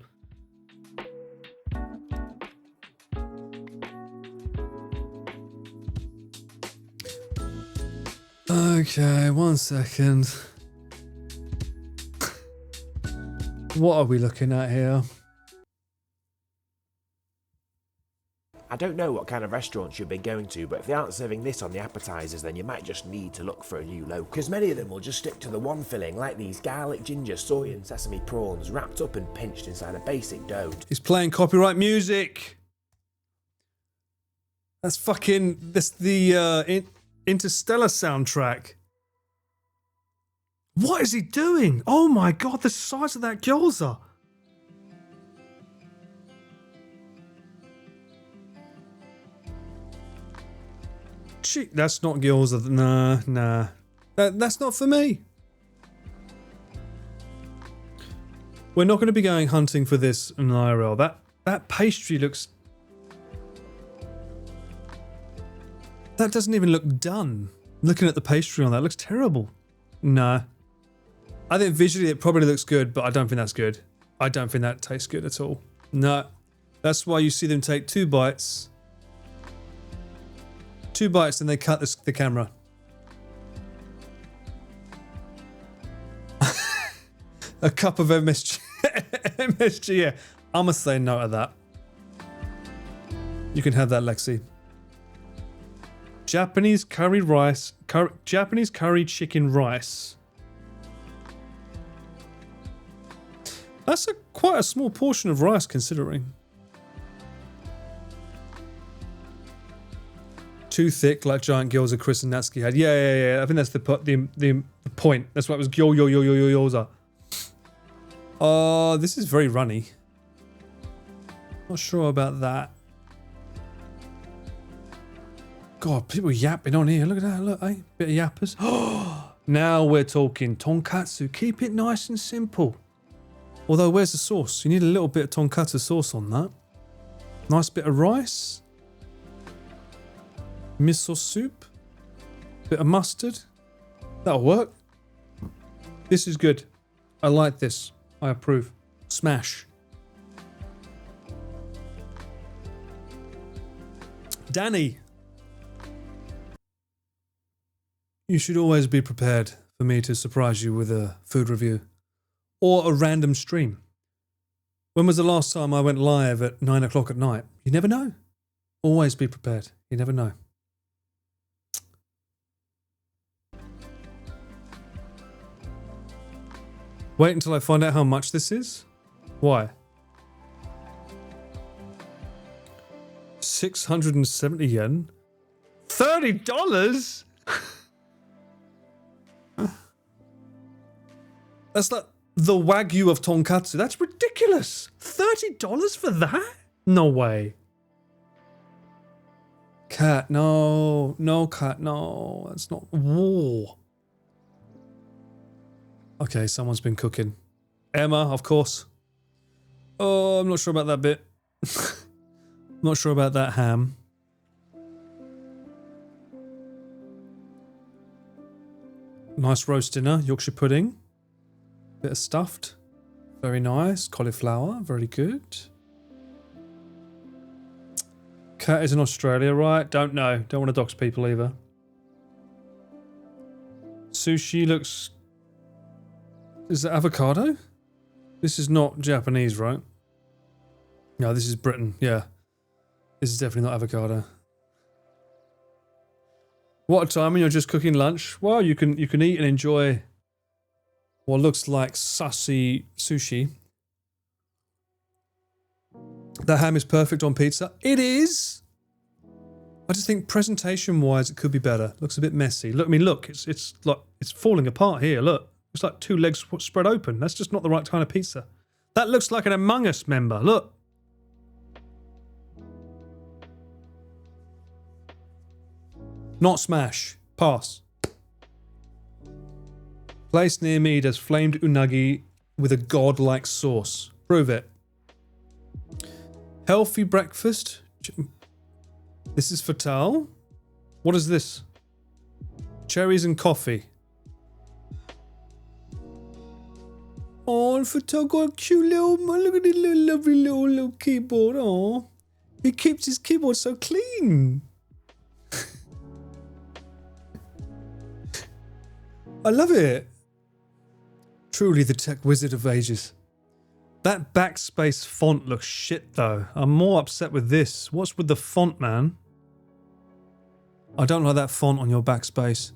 Okay, 1 second. What are we looking at here? I don't know what kind of restaurants you've been going to, but if they aren't serving this on the appetizers, then you might just need to look for a new local. Because many of them will just stick to the one filling, like these garlic, ginger, soy and sesame prawns, wrapped up and pinched inside a basic dough. He's playing copyright music. That's fucking, that's the Interstellar soundtrack. What is he doing? Oh my god, the size of that gyoza. Gee, that's not gyoza. Nah. That's not for me. We're not going to be going hunting for this in IRL. That pastry looks... That doesn't even look done. Looking at the pastry on that, it looks terrible. Nah. I think visually it probably looks good, but I don't think that's good. I don't think that tastes good at all. No. That's why you see them take 2 bites. 2 bites and they cut the camera. A cup of MSG. MSG, yeah. I'm going to say no to that. You can have that, Lexi. Japanese curry rice. Japanese curry chicken rice. That's quite a small portion of rice, considering. Too thick, like giant gyoza Chris and Natsuki had. Yeah. I think that's the point. That's why it was gyoza. This is very runny. Not sure about that. God, people yapping on here. Look at that. Look, eh? Bit of yappers. Now we're talking tonkatsu. Keep it nice and simple. Although, where's the sauce? You need a little bit of tonkatsu sauce on that. Nice bit of rice. Miso soup. Bit of mustard. That'll work. This is good. I like this. I approve. Smash. Danny. You should always be prepared for me to surprise you with a food review. Or a random stream. When was the last time I went live at 9 o'clock at night? You never know. Always be prepared. You never know. Wait until I find out how much this is? Why? 670 yen? $30? That's like the Wagyu of tonkatsu. That's ridiculous. $30 for that? No way. Cat, no. No, Cat, no. That's not war. Okay, someone's been cooking. Emma, of course. Oh, I'm not sure about that bit. Not sure about that ham. Nice roast dinner. Yorkshire pudding. Bit of stuffed. Very nice. Cauliflower. Very good. Cat is in Australia, right? Don't know. Don't want to dox people either. Sushi looks... Is that avocado? This is not Japanese, right? No, this is Britain. Yeah. This is definitely not avocado. What a time when you're just cooking lunch. Well, you can eat and enjoy what looks like sushi. That ham is perfect on pizza. It is. I just think presentation-wise, it could be better. Looks a bit messy. Look, I mean, look, it's like it's falling apart here. Look, it's like two legs spread open. That's just not the right kind of pizza. That looks like an Among Us member. Look. Not smash. Pass. Place near me does flamed unagi with a godlike sauce. Prove it. Healthy breakfast. This is Fatal. What is this? Cherries and coffee. Oh, Fatal got a cute little, look at the little lovely little keyboard. Oh, he keeps his keyboard so clean. I love it. Truly the tech wizard of ages. That backspace font looks shit though. I'm more upset with this. What's with the font, man? I don't like that font on your backspace.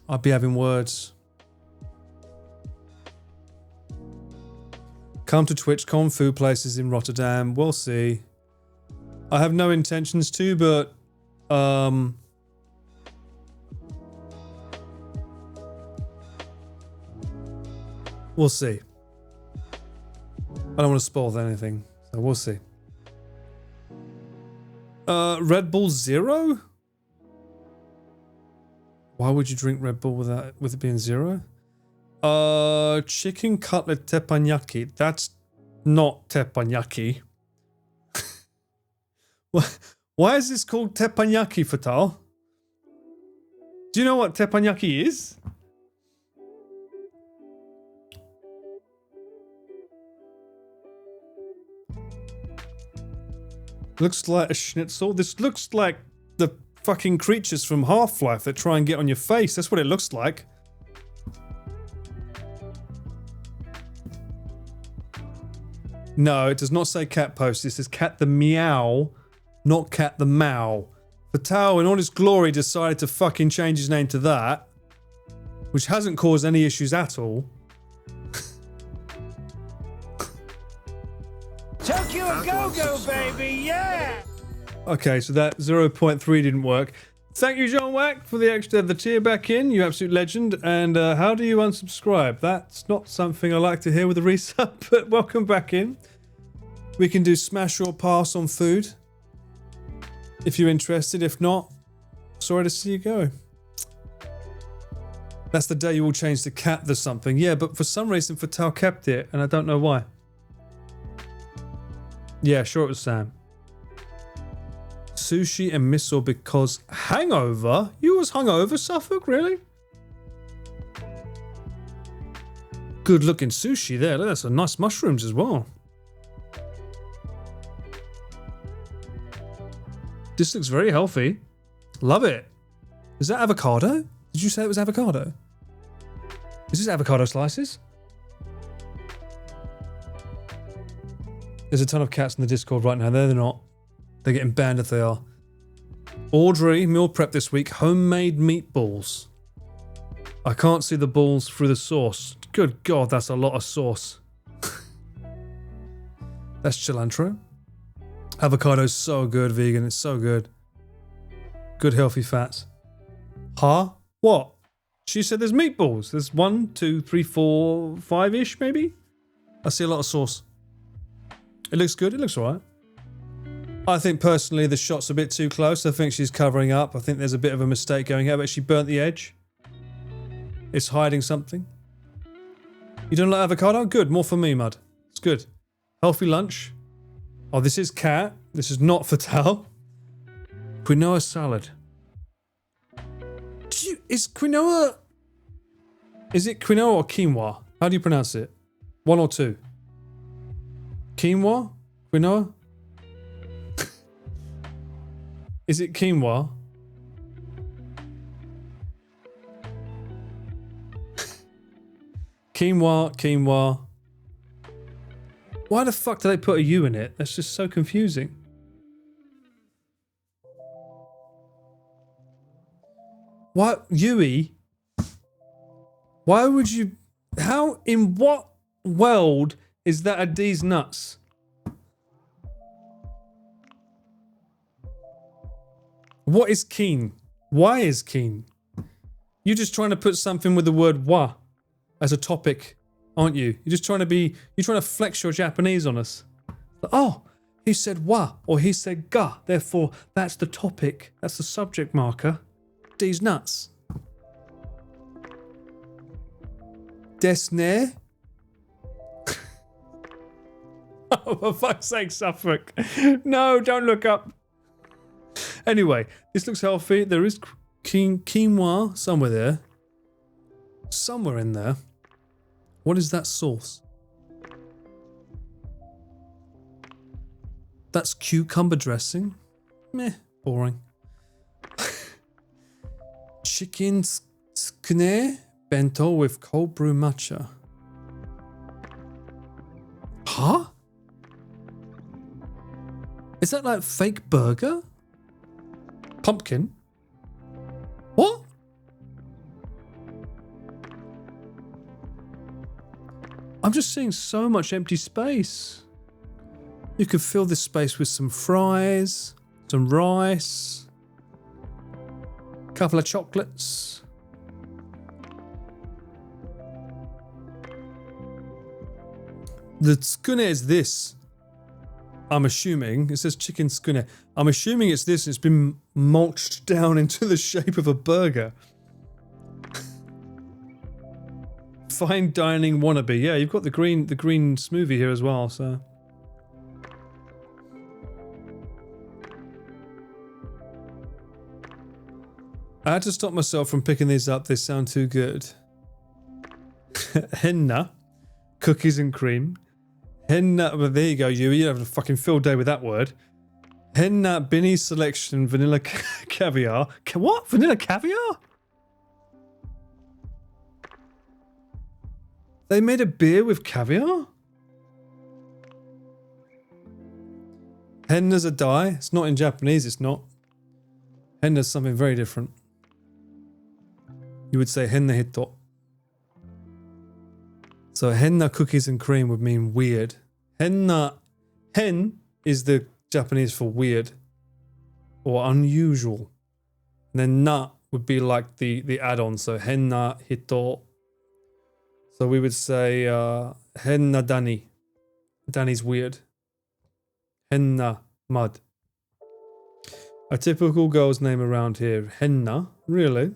I'd be having words. Come to TwitchCon, food places in Rotterdam. We'll see. I have no intentions to, but we'll see. I don't want to spoil anything, so we'll see. Red Bull Zero? Why would you drink Red Bull with it being zero? Chicken cutlet teppanyaki. That's not teppanyaki. Why is this called teppanyaki, Fatal? Do you know what teppanyaki is? Looks like a schnitzel. This looks like the fucking creatures from Half-Life that try and get on your face. That's what it looks like. No, it does not say cat post. It says cat the meow, not cat the mow. Fatal, in all his glory, decided to fucking change his name to that, which hasn't caused any issues at all. Tokyo Go-Go, baby, yeah! Okay, so that 0.3 didn't work. Thank you, John Wack, for the tier back in. You absolute legend. And how do you unsubscribe? That's not something I like to hear with a resub, but welcome back in. We can do smash or pass on food if you're interested. If not, sorry to see you go. That's the day you will change the cat to something. Yeah, but for some reason Fatal kept it, and I don't know why. Yeah, sure it was Sam. Sushi and miso because hangover? You was hungover, Suffolk? Really? Good looking sushi there. That's some nice mushrooms as well. This looks very healthy. Love it. Is that avocado? Did you say it was avocado? Is this avocado slices? There's a ton of cats in the Discord right now. They're not. They're getting banned if they are. Audrey, meal prep this week. Homemade meatballs. I can't see the balls through the sauce. Good God, that's a lot of sauce. That's cilantro. Avocado's so good, vegan. It's so good. Good healthy fats. Huh? What? She said there's meatballs. There's 1, 2, 3, 4, 5-ish maybe? I see a lot of sauce. It looks good. It looks alright. I think personally the shot's a bit too close. I think she's covering up. I think there's a bit of a mistake going here, but she burnt the edge. It's hiding something. You don't like avocado? Good. More for me, Mud. It's good. Healthy lunch. Oh, this is cat. This is not Fatal. Quinoa salad. Is quinoa... Is it quinoa or quinoa? How do you pronounce it? 1 or 2? Quinoa? Quinoa? Is it quinoa? Quinoa, quinoa. Why the fuck do they put a U in it? That's just so confusing. What? Yui? Why would you... How... In what world is that a D's nuts? What is keen? Why is keen? You're just trying to put something with the word wa as a topic, aren't you? You're just trying to be... You're trying to flex your Japanese on us. Oh, he said wa or he said ga. Therefore, that's the topic. That's the subject marker. D's nuts. Desne. Oh, for fuck's sake, Suffolk. No, don't look up. Anyway, this looks healthy. There is quinoa somewhere there. Somewhere in there. What is that sauce? That's cucumber dressing. Meh, boring. Chicken tsukune bento with cold brew matcha. Huh? Is that like fake burger? Pumpkin? What? I'm just seeing so much empty space. You could fill this space with some fries, some rice, a couple of chocolates. The tsukune is this. I'm assuming. It says chicken tsukune. I'm assuming it's this. It's been mulched down into the shape of a burger. Fine dining wannabe. Yeah, you've got the green smoothie here as well, so. I had to stop myself from picking these up. They sound too good. Henna. Cookies and cream. Henna, well, there you go, you have a fucking field day with that word. Henna Binny Selection Vanilla Caviar. What? Vanilla caviar? They made a beer with caviar? Henna's a dye. It's not in Japanese, it's not. Henna's something very different. You would say henna hito. So henna cookies and cream would mean weird. Henna, hen is the Japanese for weird or unusual. And then na would be like the add-on. So henna hito. So we would say henna dani. Dani's weird. Henna mud. A typical girl's name around here. Henna, really?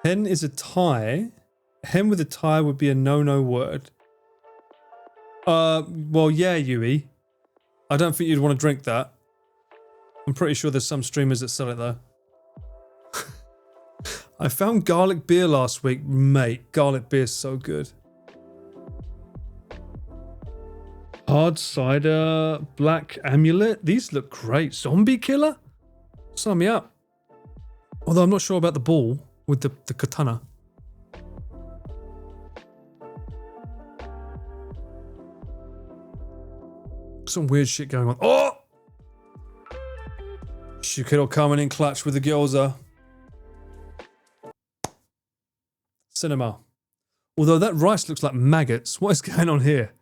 Hen is a tie. Hen with a tie would be a no-no word. Well, yeah, Yui. I don't think you'd want to drink that. I'm pretty sure there's some streamers that sell it though. I found garlic beer last week. Mate, garlic beer's so good. Hard cider, black amulet. These look great. Zombie killer? Sign me up. Although I'm not sure about the ball with the katana. Some weird shit going on. Oh! Shukiro coming in clutch with the gyoza. Cinema. Although that rice looks like maggots. What is going on here?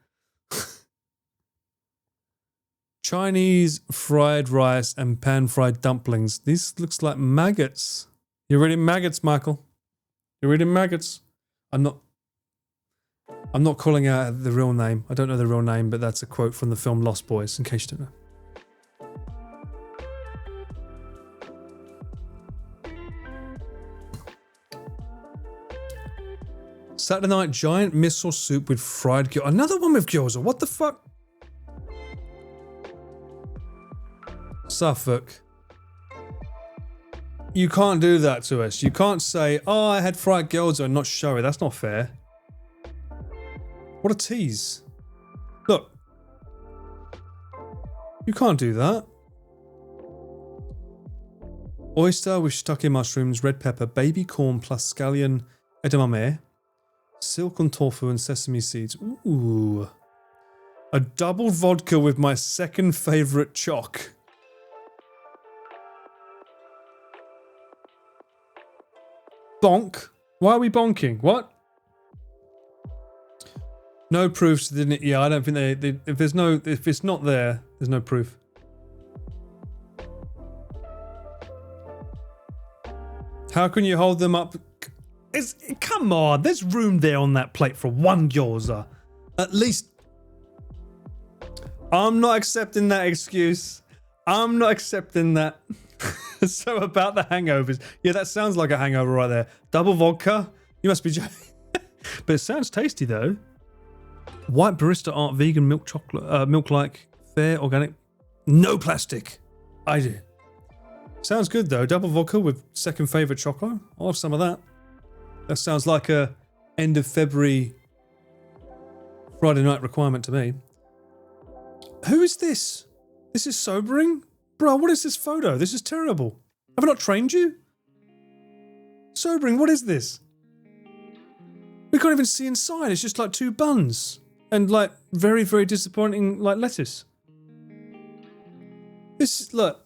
Chinese fried rice and pan-fried dumplings. These looks like maggots. You're reading maggots, Michael. You're reading maggots. I'm not calling out the real name. I don't know the real name, but that's a quote from the film Lost Boys, in case you don't know. Saturday night giant miso soup with fried gyoza. Another one with gyoza. What the fuck? Suffolk. You can't do that to us. You can't say, oh, I had fried gyoza and not show it. That's not fair. What a tease. Look. You can't do that. oyster with shiitake mushrooms, red pepper, baby corn plus scallion edamame, silken tofu and sesame seeds. Ooh. A double vodka with my second favourite choc. Bonk. Why are we bonking? What? No proofs, didn't it? Yeah, I don't think they if it's not there, there's no proof. How can you hold them up? Come on, there's room there on that plate for one gyoza. At least. I'm not accepting that excuse. I'm not accepting that. So about the hangovers. Yeah, that sounds like a hangover right there. Double vodka? You must be joking. But it sounds tasty though. White barista art, vegan milk chocolate, milk-like, fair, organic, no plastic. I do. Sounds good though. Double vodka with second favourite chocolate. I'll have some of that. That sounds like a end of February Friday night requirement to me. Who is this? This is sobering? Bro, what is this photo? This is terrible. Have I not trained you? Sobering, what is this? We can't even see inside. It's just like two buns. And like very, very disappointing like lettuce. This, look.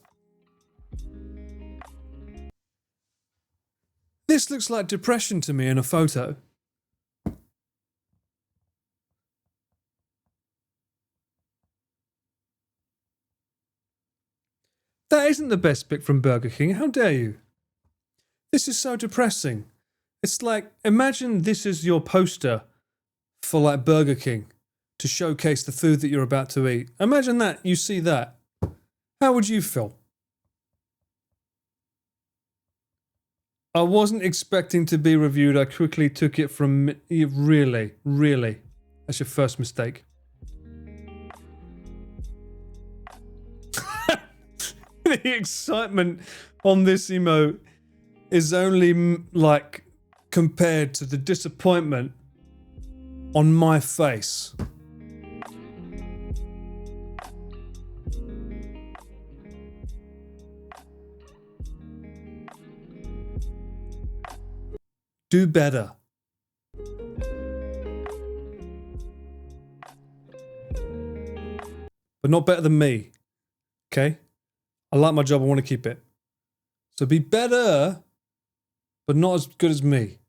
This looks like depression to me in a photo. That isn't the best pick from Burger King. How dare you? This is so depressing. It's like, imagine this is your poster for like Burger King to showcase the food that you're about to eat. Imagine that, you see that. How would you feel? I wasn't expecting to be reviewed. I quickly took it from... Really? Really? That's your first mistake. The excitement on this emote is only like compared to the disappointment on my face. Do better. But not better than me. Okay? I like my job, I want to keep it. So be better, but not as good as me.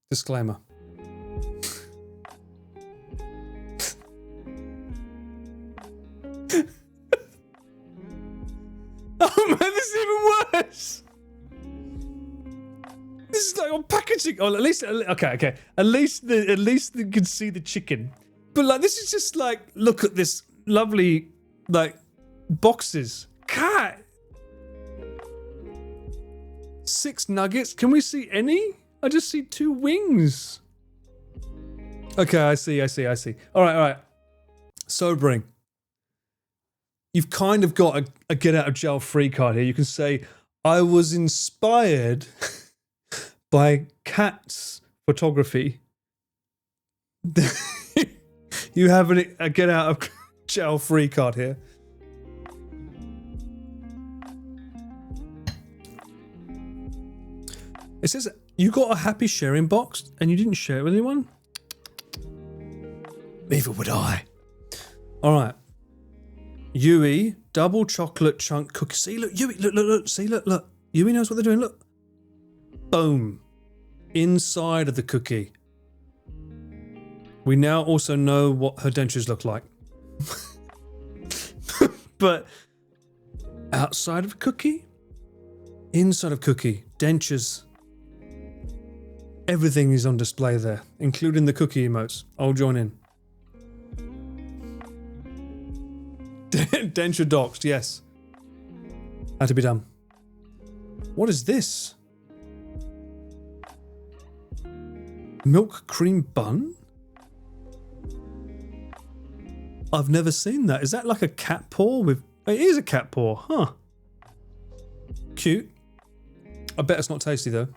Disclaimer. Oh man, this is even worse! This is like on packaging. Oh, at least, okay. At least you can see the chicken. But like, this is just like, look at this lovely, like, boxes. God. 6 nuggets. Can we see any? I just see 2 wings. Okay, I see. All right. Sobering. You've kind of got a get out of jail free card here. You can say, I was inspired by Kat's photography. You have a get out of jail free card here. It says you got a happy sharing box and you didn't share it with anyone? Neither would I. Alright. Yui, double chocolate chunk cookie. See, look, Yui, look. See, look. Yui knows what they're doing, look. Boom. Inside of the cookie. We now also know what her dentures look like. But outside of cookie, inside of cookie, dentures. Everything is on display there, including the cookie emotes. I'll join in. Denture doxed, yes. Had to be done. What is this? Milk cream bun? I've never seen that. Is that like a cat paw with... It is a cat paw, huh? Cute. I bet it's not tasty though.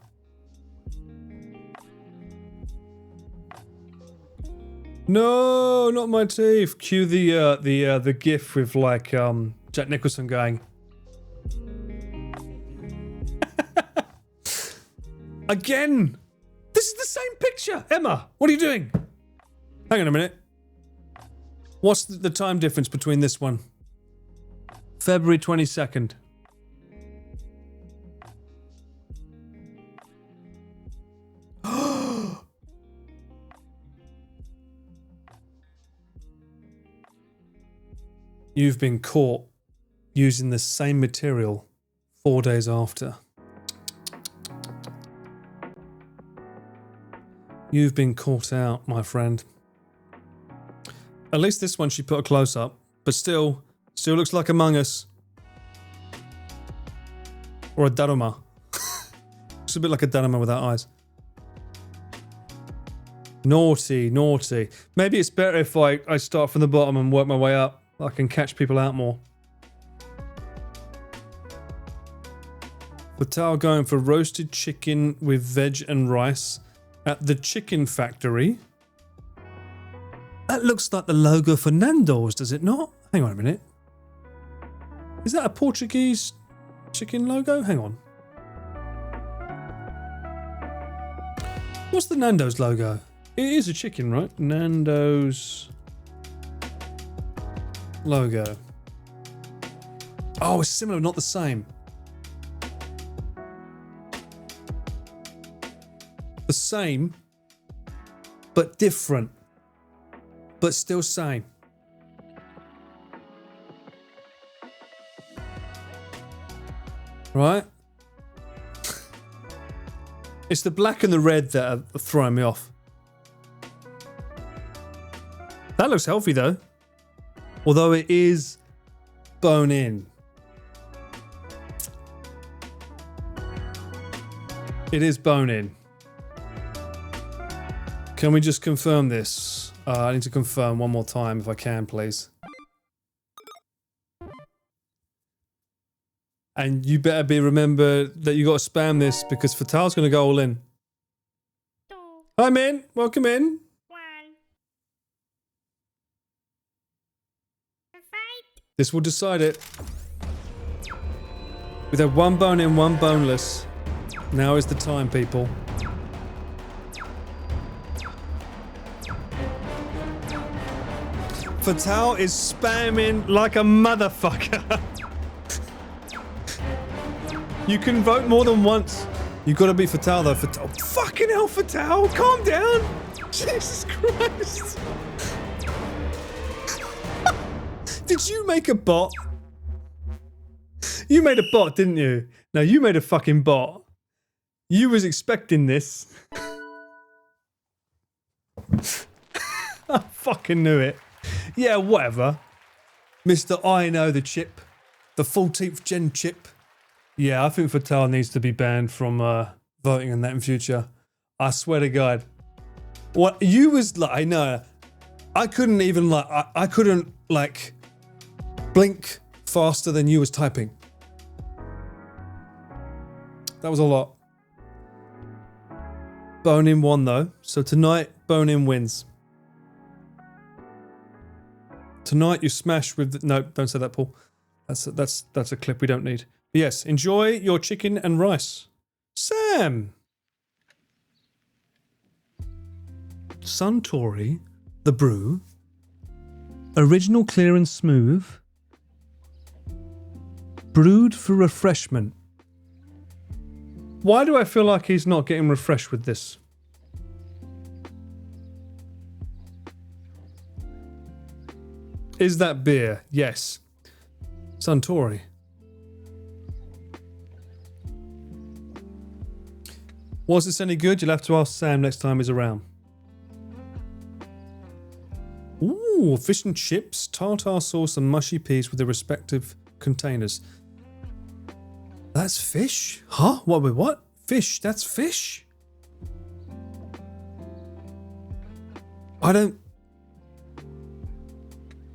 No, not my teeth. Cue the gif with like Jack Nicholson going. Again! This is the same picture! Emma, what are you doing? Hang on a minute. What's the time difference between this one? February 22nd. You've been caught using the same material 4 days after. You've been caught out, my friend. At least this one she put a close up, but still looks like Among Us. Or a Daruma. Looks a bit like a Daruma without eyes. Naughty, naughty. Maybe it's better if I start from the bottom and work my way up. I can catch people out more. Fatal going for roasted chicken with veg and rice at the chicken factory. That looks like the logo for Nando's, does it not? Hang on a minute. Is that a Portuguese chicken logo? Hang on. What's the Nando's logo? It is a chicken, right? Nando's logo. Oh, it's similar, not the same. The same, but different. But still same. Right? It's the black and the red that are throwing me off. That looks healthy though. Although it is bone in. It is bone in. Can we just confirm this? I need to confirm one more time if I can, please. And you better remember that you got to spam this because Fatal's going to go all in. 2, Hi, Min. Welcome in. 1. The fight. This will decide it. We've had one bone in, one boneless. Now is the time, people. Fatal is spamming like a motherfucker. You can vote more than once. You've got to be Fatal though. Fatal. Fucking hell, Fatal. Calm down. Jesus Christ. Did you make a bot? You made a bot, didn't you? No, you made a fucking bot. You was expecting this. I fucking knew it. Yeah, whatever. Mr. I know the chip. The 14th gen chip. Yeah, I think Fatal needs to be banned from voting on that in future. I swear to God. What you was like, I know. I couldn't even like, I couldn't like blink faster than you was typing. That was a lot. Bone in won though. So tonight, Bone in wins. Tonight you smash with the, no, don't say that, Paul. That's a clip we don't need. But yes, enjoy your chicken and rice. Sam! Suntory, the brew. Original, clear and smooth. Brewed for refreshment. Why do I feel like he's not getting refreshed with this? Is that beer? Yes. Suntory. Was this any good? You'll have to ask Sam next time he's around. Ooh, fish and chips, tartar sauce and mushy peas with their respective containers. That's fish? Huh? What? Fish? That's fish?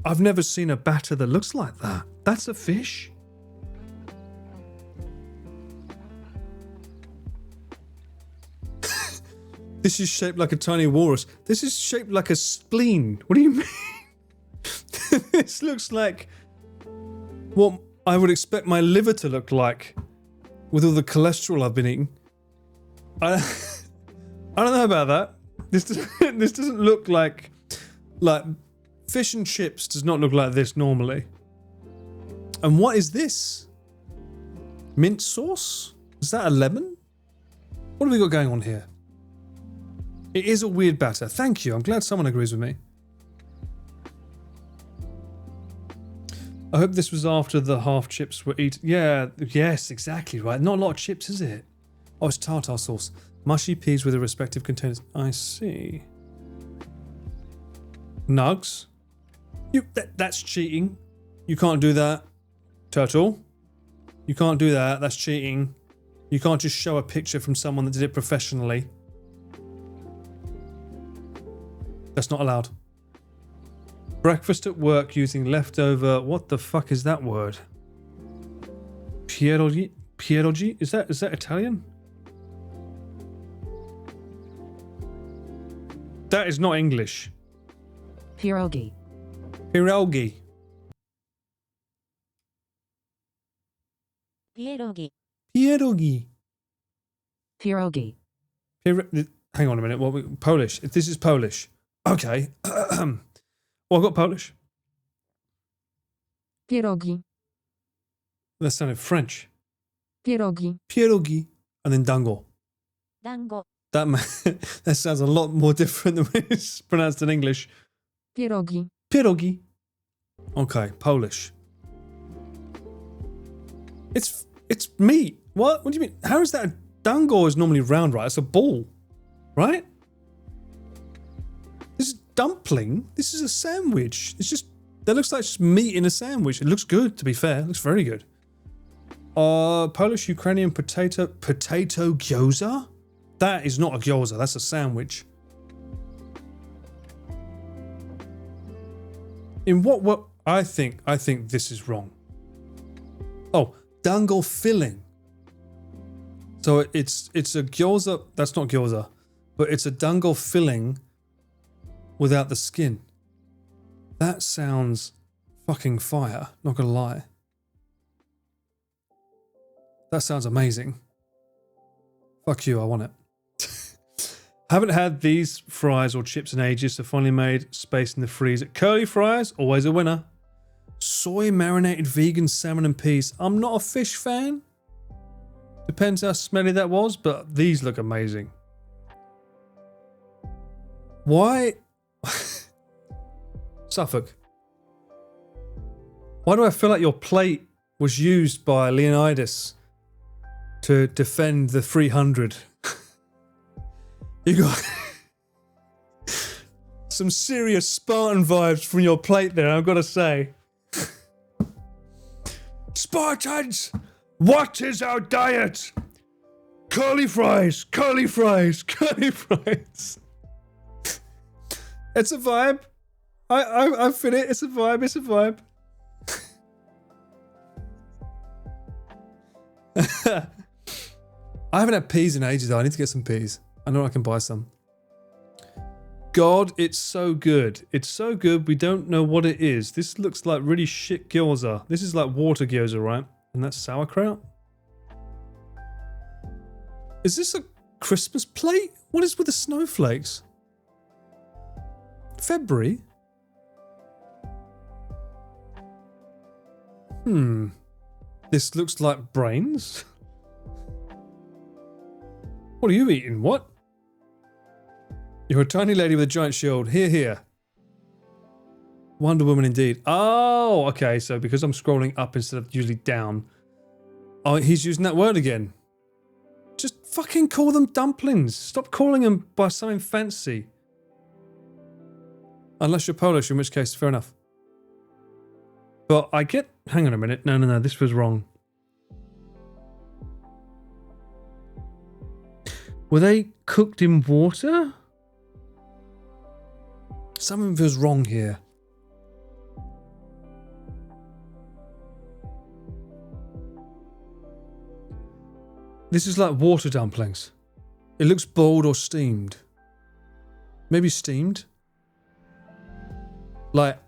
I've never seen a batter that looks like that. That's a fish? This is shaped like a tiny walrus. This is shaped like a spleen. What do you mean? This looks like what I would expect my liver to look like with all the cholesterol I've been eating. I don't know about that. This doesn't, this doesn't look like fish and chips does not look like this normally. And what is this? Mint sauce? Is that a lemon? What have we got going on here? It is a weird batter. Thank you. I'm glad someone agrees with me. I hope this was after the half chips were eaten. Yeah, yes, exactly right. Not a lot of chips, is it? Oh, it's tartar sauce. Mushy peas with their respective containers. I see. Nugs. That's cheating. You can't do that. Turtle. You can't do that. That's cheating. You can't just show a picture from someone that did it professionally. That's not allowed. Breakfast at work using leftover... What the fuck is that word? Pierogi? Pierogi? Is that Italian? That is not English. Pierogi. Pierogi. Pierogi. Pierogi. Pierogi. Hang on a minute. Polish. If this is Polish. Okay. Well, I've got Polish. Pierogi. That sounded French. Pierogi. Pierogi. And then dango. Dango. That sounds a lot more different than when it's pronounced in English. Pierogi. Pierogi. Okay, Polish. It's meat. What? What do you mean? How is that? Dango is normally round, right? It's a ball, right? This is dumpling. This is a sandwich. It's just that looks like just meat in a sandwich. It looks good, to be fair. It looks very good. Polish Ukrainian potato gyoza. That is not a gyoza. That's a sandwich. In what I think this is wrong. Oh, dango filling. So it's a gyoza. That's not gyoza, but it's a dango filling without the skin. That sounds fucking fire. Not gonna lie. That sounds amazing. Fuck you. I want it. Haven't had these fries or chips in ages, so finally made space in the freezer. Curly fries, always a winner. Soy marinated vegan salmon and peas. I'm not a fish fan. Depends how smelly that was, but these look amazing. Why? Suffolk. Why do I feel like your plate was used by Leonidas to defend the 300? You got some serious Spartan vibes from your plate there, I've got to say. Spartans, what is our diet? Curly fries, curly fries, curly fries. It's a vibe. I feel it. It's a vibe. It's a vibe. I haven't had peas in ages though. I need to get some peas. I know I can buy some. God, it's so good. It's so good, we don't know what it is. This looks like really shit gyoza. This is like water gyoza, right? And that's sauerkraut? Is this a Christmas plate? What is with the snowflakes? February? This looks like brains. What are you eating? What? You're a tiny lady with a giant shield. Here, here. Wonder Woman indeed. Oh, okay. So because I'm scrolling up instead of usually down. Oh, he's using that word again. Just fucking call them dumplings. Stop calling them by something fancy. Unless you're Polish, in which case, fair enough. But I get... Hang on a minute. No. This was wrong. Were they cooked in water? Something feels wrong here. This is like water dumplings. It looks boiled or steamed. Maybe steamed? Like,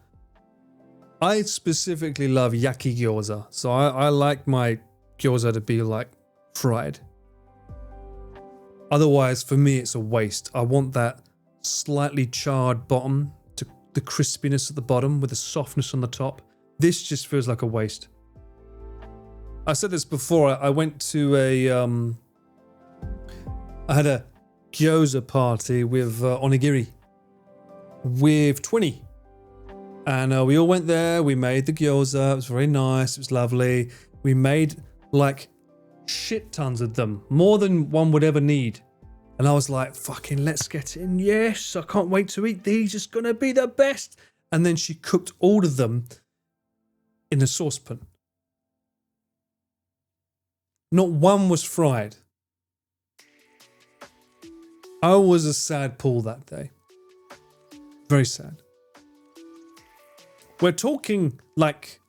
I specifically love yaki gyoza. So I like my gyoza to be like fried. Otherwise, for me, it's a waste. I want that slightly charred bottom to the crispiness at the bottom with the softness on the top. This just feels like a waste. I said this before. I went to I had a gyoza party with onigiri with 20. And we all went there. We made the gyoza. It was very nice. It was lovely. We made like shit tons of them, more than one would ever need. And I was like, fucking let's get in. Yes, I can't wait to eat these. It's going to be the best. And then she cooked all of them in a saucepan. Not one was fried. I was a sad Paul that day. Very sad. We're talking like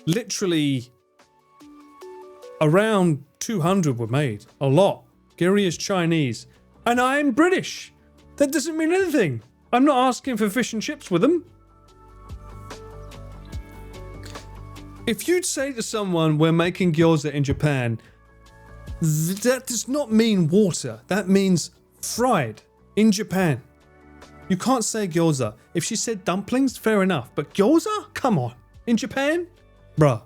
literally around 200 were made. A lot. Giri is Chinese. And I'm British. That doesn't mean anything. I'm not asking for fish and chips with them. If you'd say to someone, we're making gyoza in Japan, that does not mean water. That means fried in Japan. You can't say gyoza. If she said dumplings, fair enough. But gyoza? Come on. In Japan? Bruh.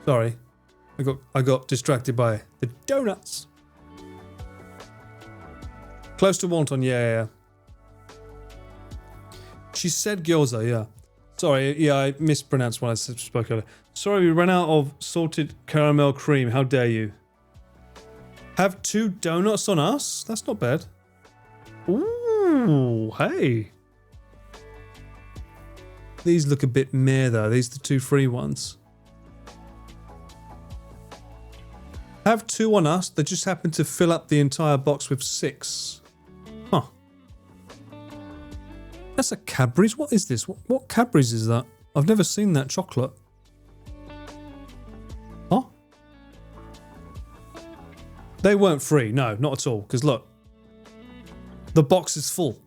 Sorry. I got distracted by the donuts. Close to wonton, yeah. She said gyoza, yeah. Sorry, yeah, I mispronounced when I spoke earlier. Sorry, we ran out of salted caramel cream. How dare you? Have 2 donuts on us? That's not bad. Ooh, hey. These look a bit meh though. These are the 2 free ones. Have 2 on us. They just happen to fill up the entire box with 6. Huh. That's a Cadbury's? What is this? What Cadbury's is that? I've never seen that chocolate. Huh? They weren't free. No, not at all. Because look. The box is full.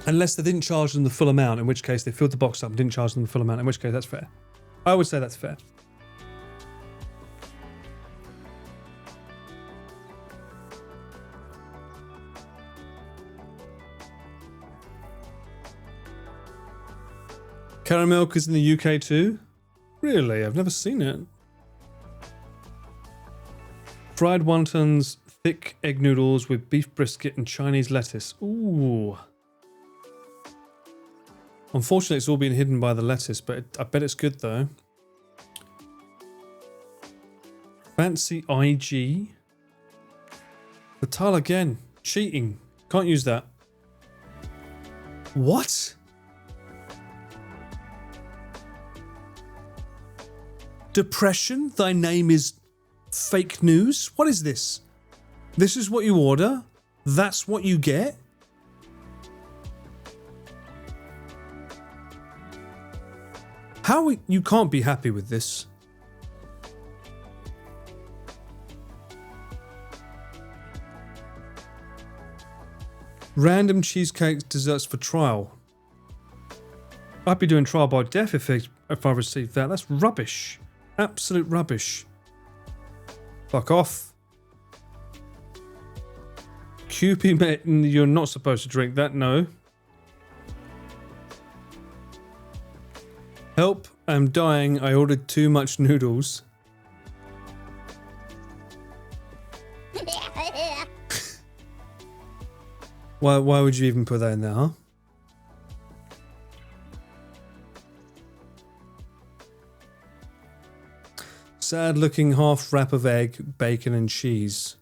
Unless they didn't charge them the full amount, in which case they filled the box up and didn't charge them the full amount, in which case that's fair. I would say that's fair. Caramel is in the UK too? Really? I've never seen it. Fried wontons, thick egg noodles with beef brisket and Chinese lettuce. Ooh. Unfortunately, it's all been hidden by the lettuce, but I bet it's good though. Fancy IG. Vital again. Cheating. Can't use that. What? Depression? Thy name is fake news? What is this? This is what you order? That's what you get? How you can't be happy with this? Random cheesecake desserts for trial. I'd be doing trial by death if I received that. That's rubbish. Absolute rubbish. Fuck off. QP mitten, you're not supposed to drink that, no. Help, I'm dying. I ordered too much noodles. Why would you even put that in there, huh? Sad looking half wrap of egg, bacon and cheese.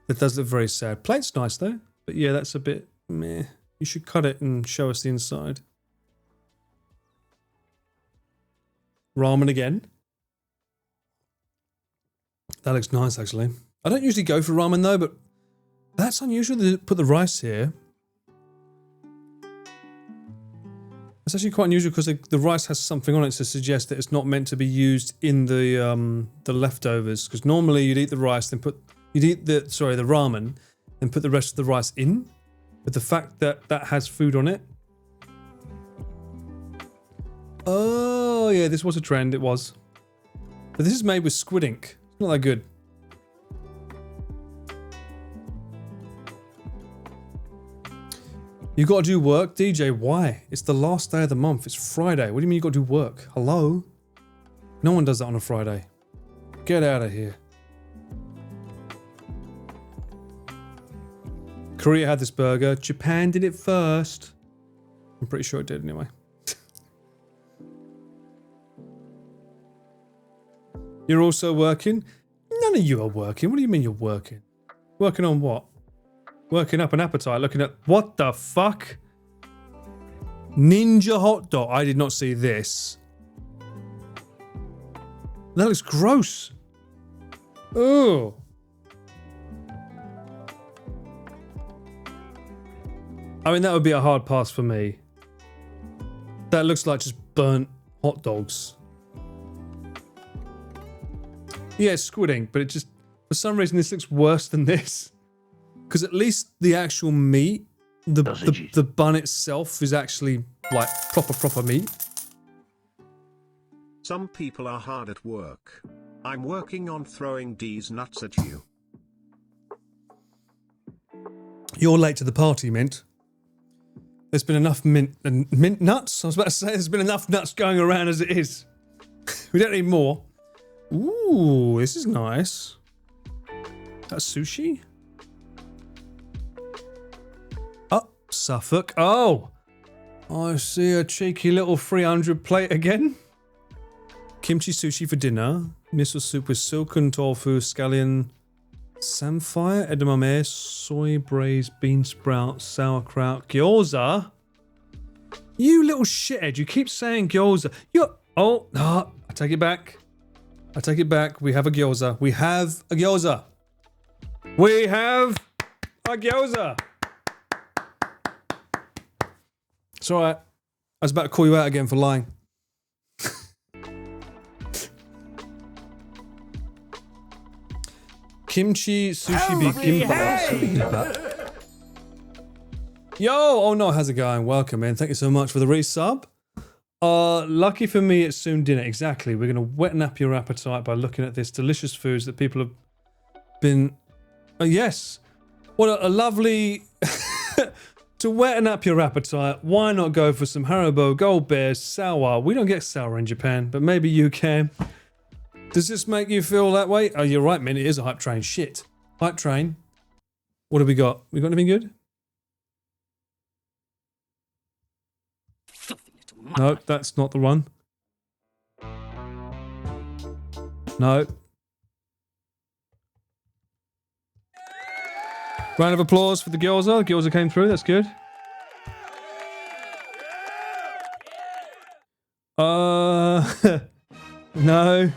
That does look very sad. Plate's nice though. But yeah, that's a bit meh. You should cut it and show us the inside. Ramen again. That looks nice actually. I don't usually go for ramen though, but that's unusual to put the rice here. It's actually quite unusual because the rice has something on it to suggest that it's not meant to be used in the leftovers. Because normally you'd eat the rice, then you'd eat the ramen, and put the rest of the rice in. But the fact that that has food on it, Oh, yeah, this was a trend. It was. But this is made with squid ink. It's not that good. You got to do work, DJ. Why? It's the last day of the month. It's Friday. What do you mean you got to do work? Hello? No one does that on a Friday. Get out of here. Korea had this burger. Japan did it first. I'm pretty sure it did anyway. You're also working? None of you are working. What do you mean you're working? Working on what? Working up an appetite, looking at... What the fuck? Ninja hot dog. I did not see this. That looks gross. Oh. I mean, that would be a hard pass for me. That looks like just burnt hot dogs. Yeah, it's squid ink, but it just... For some reason, this looks worse than this. Because at least the actual meat, the bun itself is actually, like, proper meat. Some people are hard at work. I'm working on throwing these nuts at you. You're late to the party, Mint. There's been enough mint nuts? I was about to say there's been enough nuts going around as it is. We don't need more. Ooh, this is nice. That's sushi? Oh, Suffolk. Oh! I see a cheeky little 300 plate again. Kimchi sushi for dinner. Miso soup with silken tofu, scallion, samphire, edamame, soy braised bean sprout, sauerkraut, gyoza. You little shithead, you keep saying gyoza. You're... Oh, no, I take it back. I take it back. We have a gyoza. We have a gyoza. We have a gyoza. It's alright. I was about to call you out again for lying. Kimchi sushi bibimbap. Yo! Oh no, how's it going? Welcome, man. Thank you so much for the resub. Lucky for me, it's soon dinner. Exactly. We're going to weten up your appetite by looking at this delicious foods that people have been... yes. What a lovely... To weten up your appetite, why not go for some Haribo Gold Bears sour? We don't get sour in Japan, but maybe you can. Does this make you feel that way? Oh, you're right, man. It is a hype train. Shit. Hype train. What have we got? We got anything good? No, that's not the one. No. Round of applause for the gyoza. The gyoza came through. That's good. No.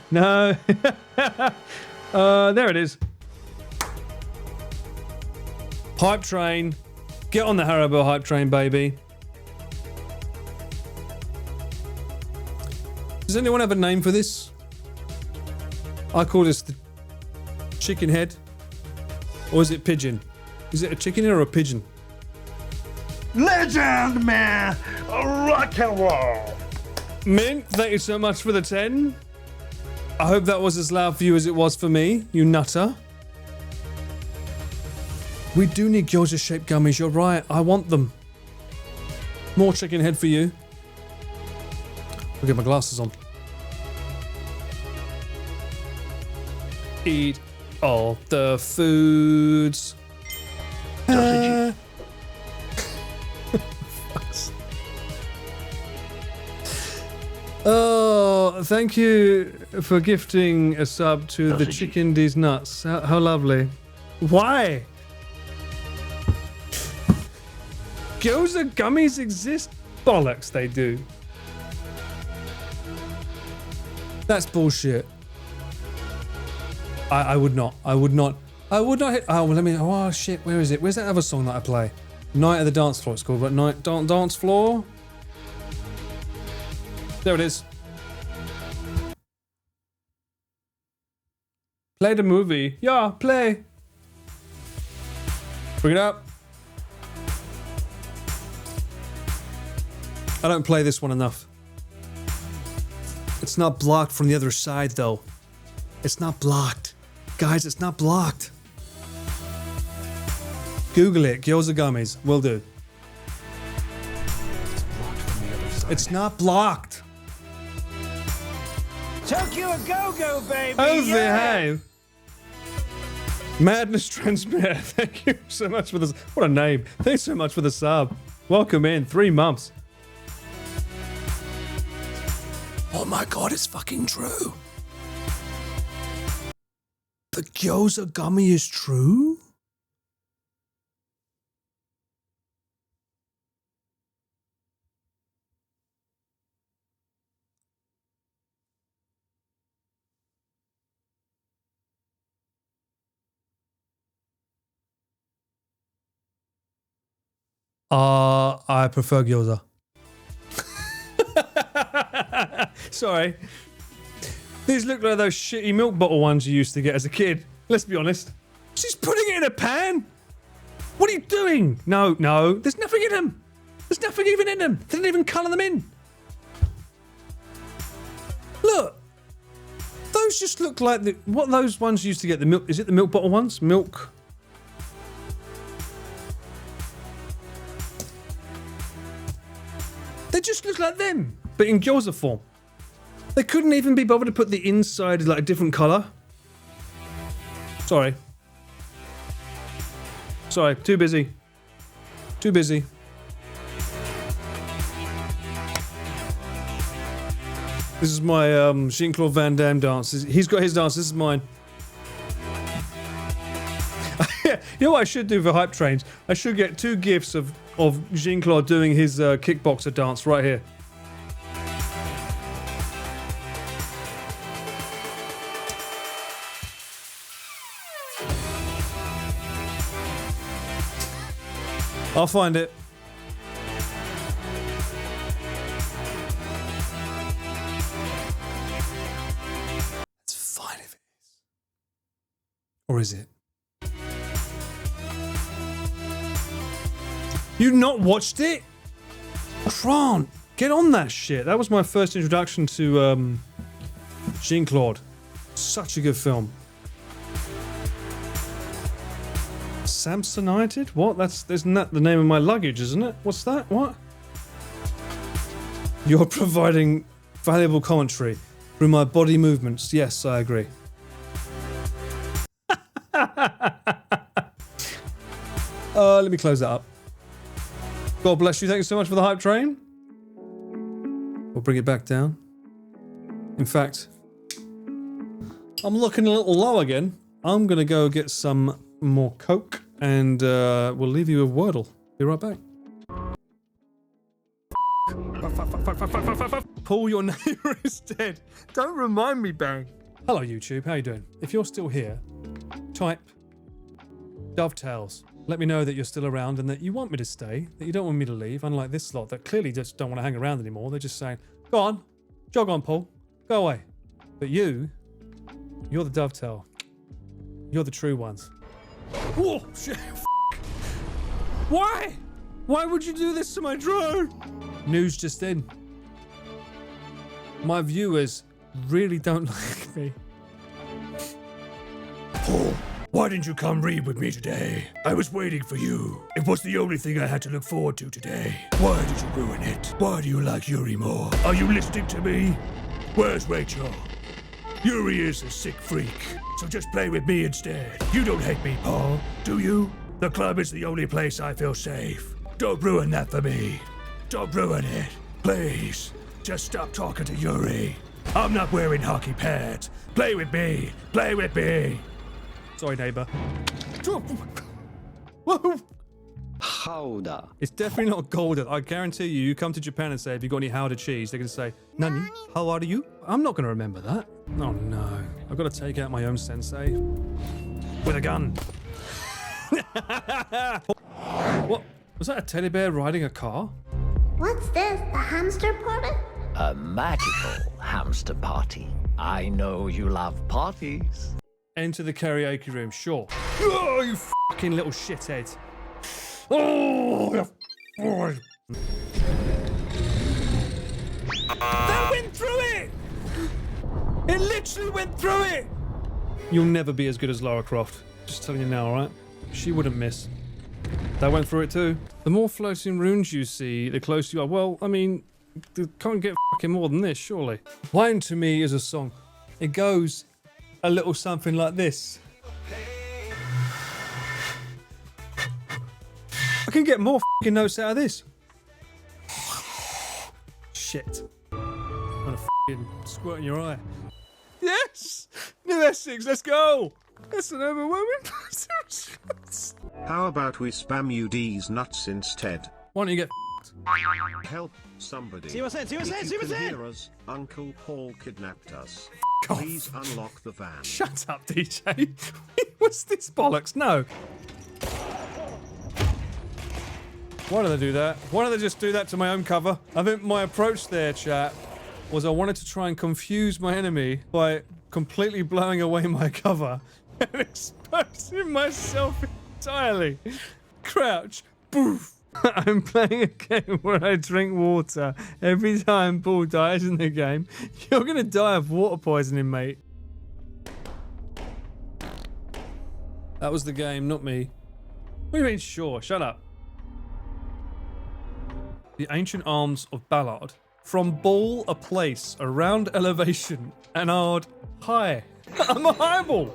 There it is. Hype train. Get on the Haribo hype train, baby. Does anyone have a name for this? I call this the chicken head. Or is it pigeon? Is it a chicken head or a pigeon? Legend, man! Rock and roll! Mint, thank you so much for the 10. I hope that was as loud for you as it was for me, you nutter. We do need gyoza-shaped gummies, you're right. I want them. More chicken head for you. I'll get my glasses on. Eat all the foods. Oh, thank you for gifting a sub to the Chicken D's Nuts. How lovely. Why? Gyoza gummies exist? Bollocks, they do. That's bullshit. I would not hit. Oh, well, let me. Oh, shit. Where is it? Where's that other song that I play? Night at the Dance Floor. It's called, right? Night Dance Floor. There it is. Play the movie. Yeah, play. Bring it up. I don't play this one enough. It's not blocked from the other side, though. It's not blocked. Guys, it's not blocked. Google it. Gyoza gummies. Will do. It's not blocked. Tokyo a go-go, baby! Oh, behave. Madness Transmitter. Thank you so much for this. What a name. Thanks so much for the sub. Welcome in. 3 months. Oh my god, it's fucking true. The gyoza gummy is true? I prefer gyoza. Sorry. These look like those shitty milk bottle ones you used to get as a kid. Let's be honest. She's putting it in a pan. What are you doing? No, there's nothing in them. There's nothing even in them. They didn't even colour them in. Look. Those just look like what those ones you used to get. The milk. Is it the milk bottle ones? Milk. They just look like them, but in gyoza form. They couldn't even be bothered to put the inside like a different colour. Sorry, too busy. Too busy. This is my Jean-Claude Van Damme dance. He's got his dance, this is mine. You know what I should do for hype trains? I should get 2 gifs of Jean-Claude doing his kickboxer dance right here. I'll find it. It's fine if it is. Or is it? You not watched it? Grant, get on that shit. That was my first introduction to Jean-Claude. Such a good film. Samsonited? What? Isn't that the name of my luggage, isn't it? What's that? What? You're providing valuable commentary through my body movements. Yes, I agree. Let me close that up. God bless you. Thank you so much for the hype train. We'll bring it back down. In fact, I'm looking a little low again. I'm going to go get some more Coke and we'll leave you with Wordle. Be right back. Paul, your neighbour is dead. Don't remind me, Bang. Hello, YouTube. How you doing? If you're still here, type Dovetails. Let me know that you're still around and that you want me to stay, that you don't want me to leave, unlike this lot that clearly just don't want to hang around anymore. They're just saying, go on, jog on, Paul, go away. But you're the dovetail. You're the true ones. Oh, shit. Why? Why would you do this to my drone? News just in. My viewers really don't like me. Paul, why didn't you come read with me today? I was waiting for you. It was the only thing I had to look forward to today. Why did you ruin it? Why do you like Yuri more? Are you listening to me? Where's Rachel? Yuri is a sick freak, so just play with me instead. You don't hate me, Paul, do you? The club is the only place I feel safe. Don't ruin that for me. Don't ruin it. Please, just stop talking to Yuri. I'm not wearing hockey pads. Play with me. Play with me. Sorry, neighbour. Whoa! Howda. It's definitely not golden. I guarantee you, you come to Japan and say, have you got any Howda cheese? They're going to say, Nani, how are you? I'm not going to remember that. Oh no. I've got to take out my own sensei. With a gun. What? Was that a teddy bear riding a car? What's this? The hamster party? A magical hamster party. I know you love parties. Enter the karaoke room, sure. Oh, you fucking little shithead. Oh, that went through it! It literally went through it! You'll never be as good as Lara Croft. Just telling you now, alright? She wouldn't miss. That went through it too. The more floating runes you see, the closer you are. Well, I mean, you can't get fucking more than this, surely. Wine to me is a song. It goes a little something like this. I can get more fucking notes out of this. Shit. I'm gonna fucking squirt in your eye. Yes! New Essex, let's go! That's an overwhelming response. How about we spam UD's nuts instead? Why don't you get Help somebody. See what's in, see what's in, If see you what's can in. hear us, Uncle Paul kidnapped us. off. Please unlock the van. Shut up, DJ. What's this bollocks? No. Why do they do that? Why don't they just do that to my own cover? I think my approach there, chat, was I wanted to try and confuse my enemy by completely blowing away my cover and exposing myself entirely. Crouch. Boof. I'm playing a game where I drink water. Every time Paul dies in the game, you're gonna die of water poisoning, mate. That was the game, not me. What do you mean, sure? Shut up. The ancient arms of Ballard. From ball a place around elevation and ard high. I'm a highball.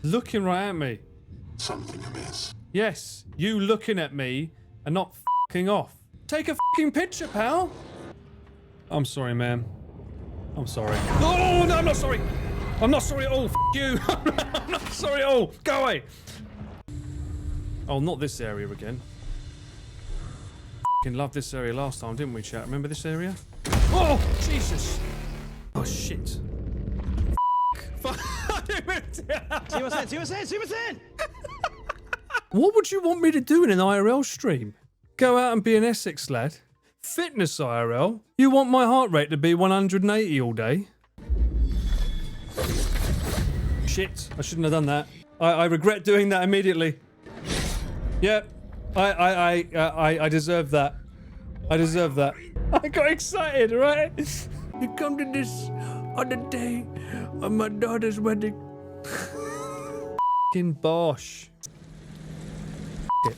Looking right at me. Something amiss. Yes, you looking at me and not f***ing off. Take a f***ing picture, pal. I'm sorry, ma'am. I'm sorry. Oh, no, I'm not sorry. I'm not sorry at all. F*** you. I'm not sorry at all. Go away. Oh, not this area again. F***ing loved this area last time, didn't we, chat? Remember this area? Oh, Jesus. Oh, shit. Fuck. See what's in, see what's in, see what's in. What would you want me to do in an IRL stream? Go out and be an Essex lad? Fitness IRL? You want my heart rate to be 180 all day? Shit, I shouldn't have done that. I regret doing that immediately. Yep, I deserve that. I deserve that. I got excited, right? You come to this on the day of my daughter's wedding. F***ing Bosh. It.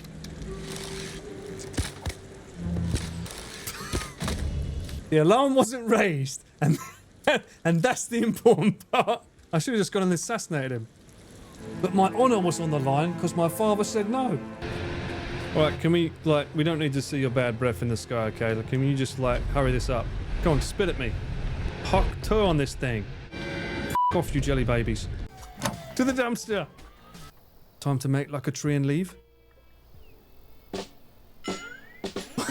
The alarm wasn't raised, and that's the important part. I should have just gone and assassinated him. But my honour was on the line because my father said no. Alright, can we, like, we don't need to see your bad breath in the sky, okay? Like, can you just, like, hurry this up? Go on, spit at me. Hawk toe on this thing. F*** off, you jelly babies. To the dumpster. Time to make like a tree and leave.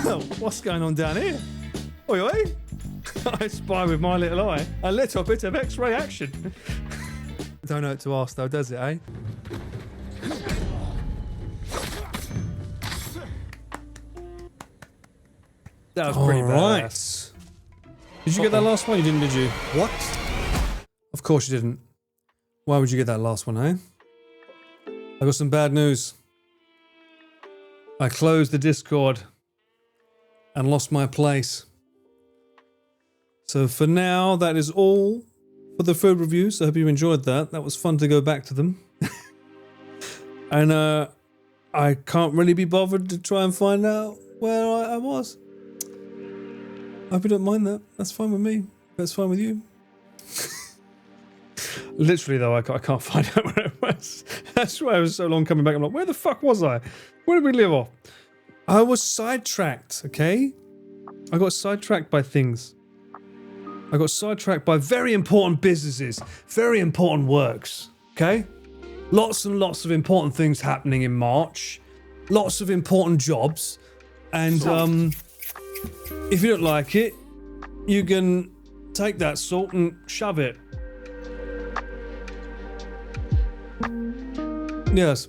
Well, what's going on down here? Oi, oi. I spy with my little eye a little bit of X-ray action. Don't know what to ask though, does it, eh? That was pretty bad. Did you get that last one? You didn't, did you? What? Of course you didn't. Why would you get that last one, eh? I got some bad news. I closed the Discord and lost my place. So for now, that is all for the food reviews. I hope you enjoyed that. That was fun to go back to them. And I can't really be bothered to try and find out where I was. I hope you don't mind that. That's fine with me. That's fine with you. Literally though, I can't find out where it was. That's why I was so long coming back. I'm like, where the fuck was I? Where did we live off? I was sidetracked, okay? I got sidetracked by things. I got sidetracked by very important businesses, very important works, okay? Lots and lots of important things happening in March. Lots of important jobs. And if you don't like it, you can take that salt and shove it. Yes.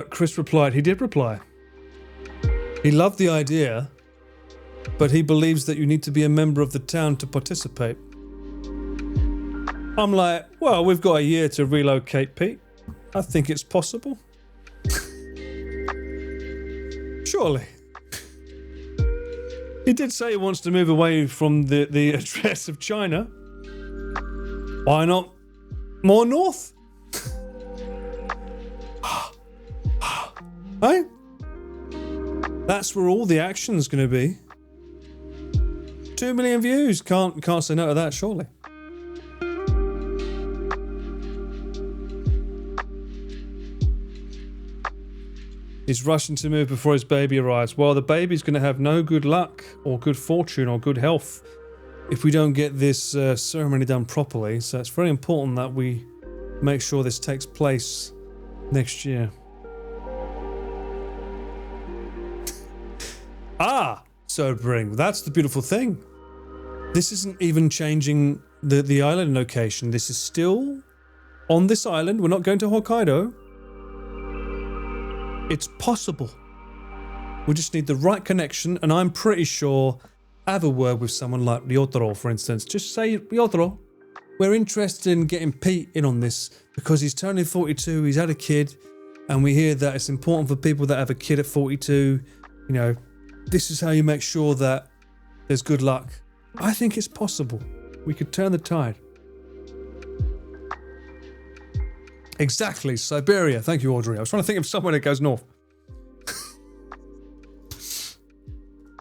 Chris replied, he did reply. He loved the idea, but he believes that you need to be a member of the town to participate. I'm like, well, we've got a year to relocate, Pete. I think it's possible. Surely. He did say he wants to move away from the address of China. Why not more north? Hey? That's where all the action's going to be. 2 million views. Can't say no to that, surely. He's rushing to move before his baby arrives. Well, the baby's going to have no good luck or good fortune or good health if we don't get this ceremony done properly. So it's very important that we make sure this takes place next year. Sobering. That's the beautiful thing. This isn't even changing the island location. This is still on this island. We're not going to Hokkaido. It's possible. We just need the right connection, and I'm pretty sure have a word with someone like Ryotaro, for instance. Just say, Ryotaro, we're interested in getting Pete in on this because he's turning 42, he's had a kid, and we hear that it's important for people that have a kid at 42. You know, this is how you make sure that there's good luck. I think it's possible. We could turn the tide. Exactly, Siberia. Thank you, Audrey. I was trying to think of somewhere that goes north.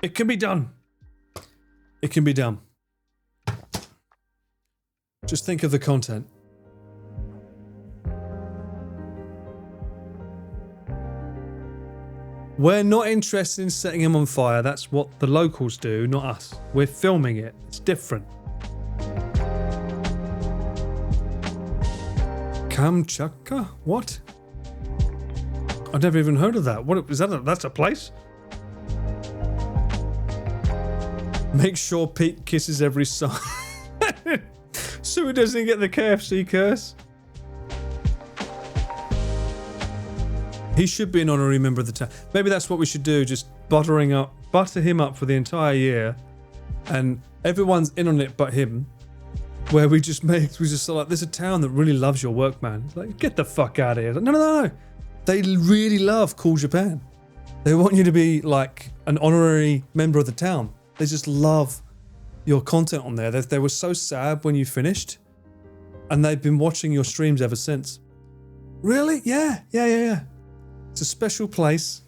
It can be done. It can be done. Just think of the content. We're not interested in setting him on fire. That's what the locals do, not us. We're filming it. It's different. Kamchatka? What? I've never even heard of that. What is that? That's a place? Make sure Pete kisses every side. So he doesn't get the KFC curse. He should be an honorary member of the town. Maybe that's what we should do. Just butter him up for the entire year, and everyone's in on it but him. Where we just like, there's a town that really loves your work, man. It's like, get the fuck out of here. Like, no. They really love Cool Japan. They want you to be like an honorary member of the town. They just love your content on there. They were so sad when you finished, and they've been watching your streams ever since. Really? Yeah. It's a special place.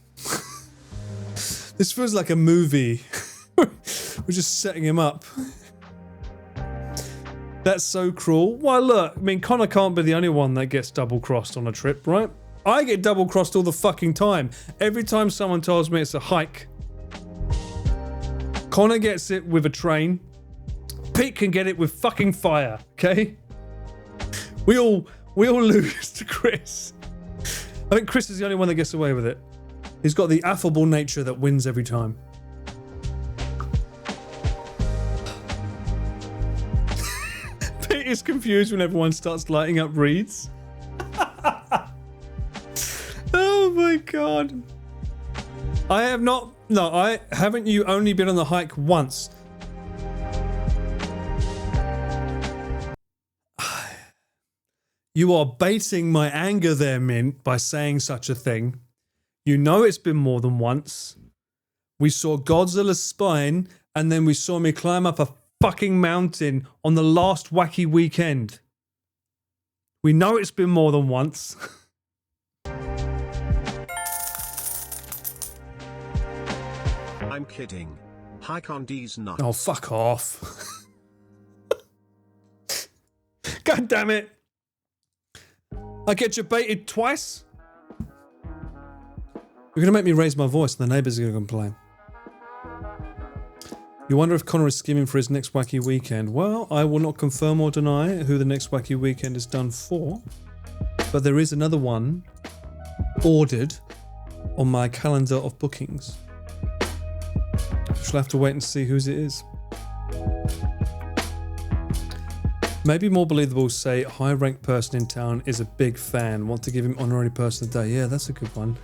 This feels like a movie. We're just setting him up. That's so cruel. Well, look, I mean, Connor can't be the only one that gets double-crossed on a trip, right? I get double-crossed all the fucking time. Every time someone tells me it's a hike. Connor gets it with a train. Pete can get it with fucking fire, okay? We all lose to Chris. I think Chris is the only one that gets away with it. He's got the affable nature that wins every time. Pete is confused when everyone starts lighting up reeds. Oh my god. Haven't you only been on the hike once? You are baiting my anger there, Mint, by saying such a thing. You know it's been more than once. We saw Godzilla's spine, and then we saw me climb up a fucking mountain on the last wacky weekend. We know it's been more than once. I'm kidding. Hike on D's nuts. Oh, fuck off. God damn it. I get you baited twice? You're going to make me raise my voice and the neighbours are going to complain. You wonder if Connor is scheming for his next wacky weekend. Well, I will not confirm or deny who the next wacky weekend is done for. But there is another one ordered on my calendar of bookings. Shall have to wait and see whose it is. Maybe more believable, say, high-ranked person in town is a big fan. Want to give him honorary person of the day. Yeah, that's a good one.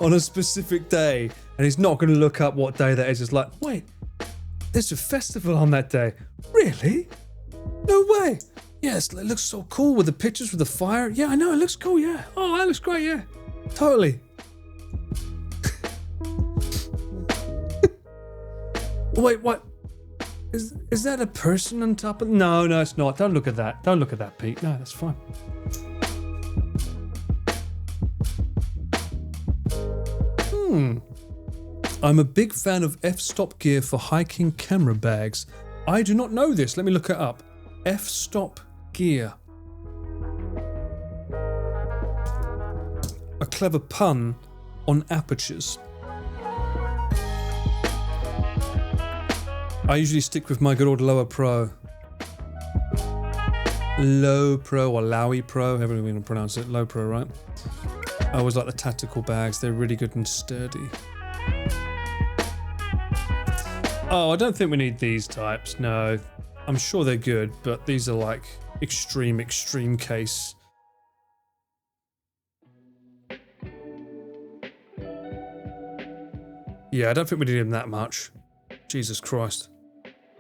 On a specific day. And he's not going to look up what day that is. It's like, wait, there's a festival on that day. Really? No way. Yes, it looks so cool with the pictures with the fire. Yeah, I know, it looks cool, yeah. Oh, that looks great, yeah. Totally. Wait, what? Is that a person on top of? No, it's not. Don't look at that. Don't look at that, Pete. No, that's fine. I'm a big fan of f-stop gear for hiking camera bags. I do not know this. Let me look it up. F-stop gear. A clever pun on apertures. I usually stick with my good old Lower Pro. Low Pro or Lowy Pro, however you want to pronounce it. Low Pro, right? I always like the tactical bags. They're really good and sturdy. Oh, I don't think we need these types. No, I'm sure they're good, but these are like extreme case. Yeah, I don't think we need them that much. Jesus Christ.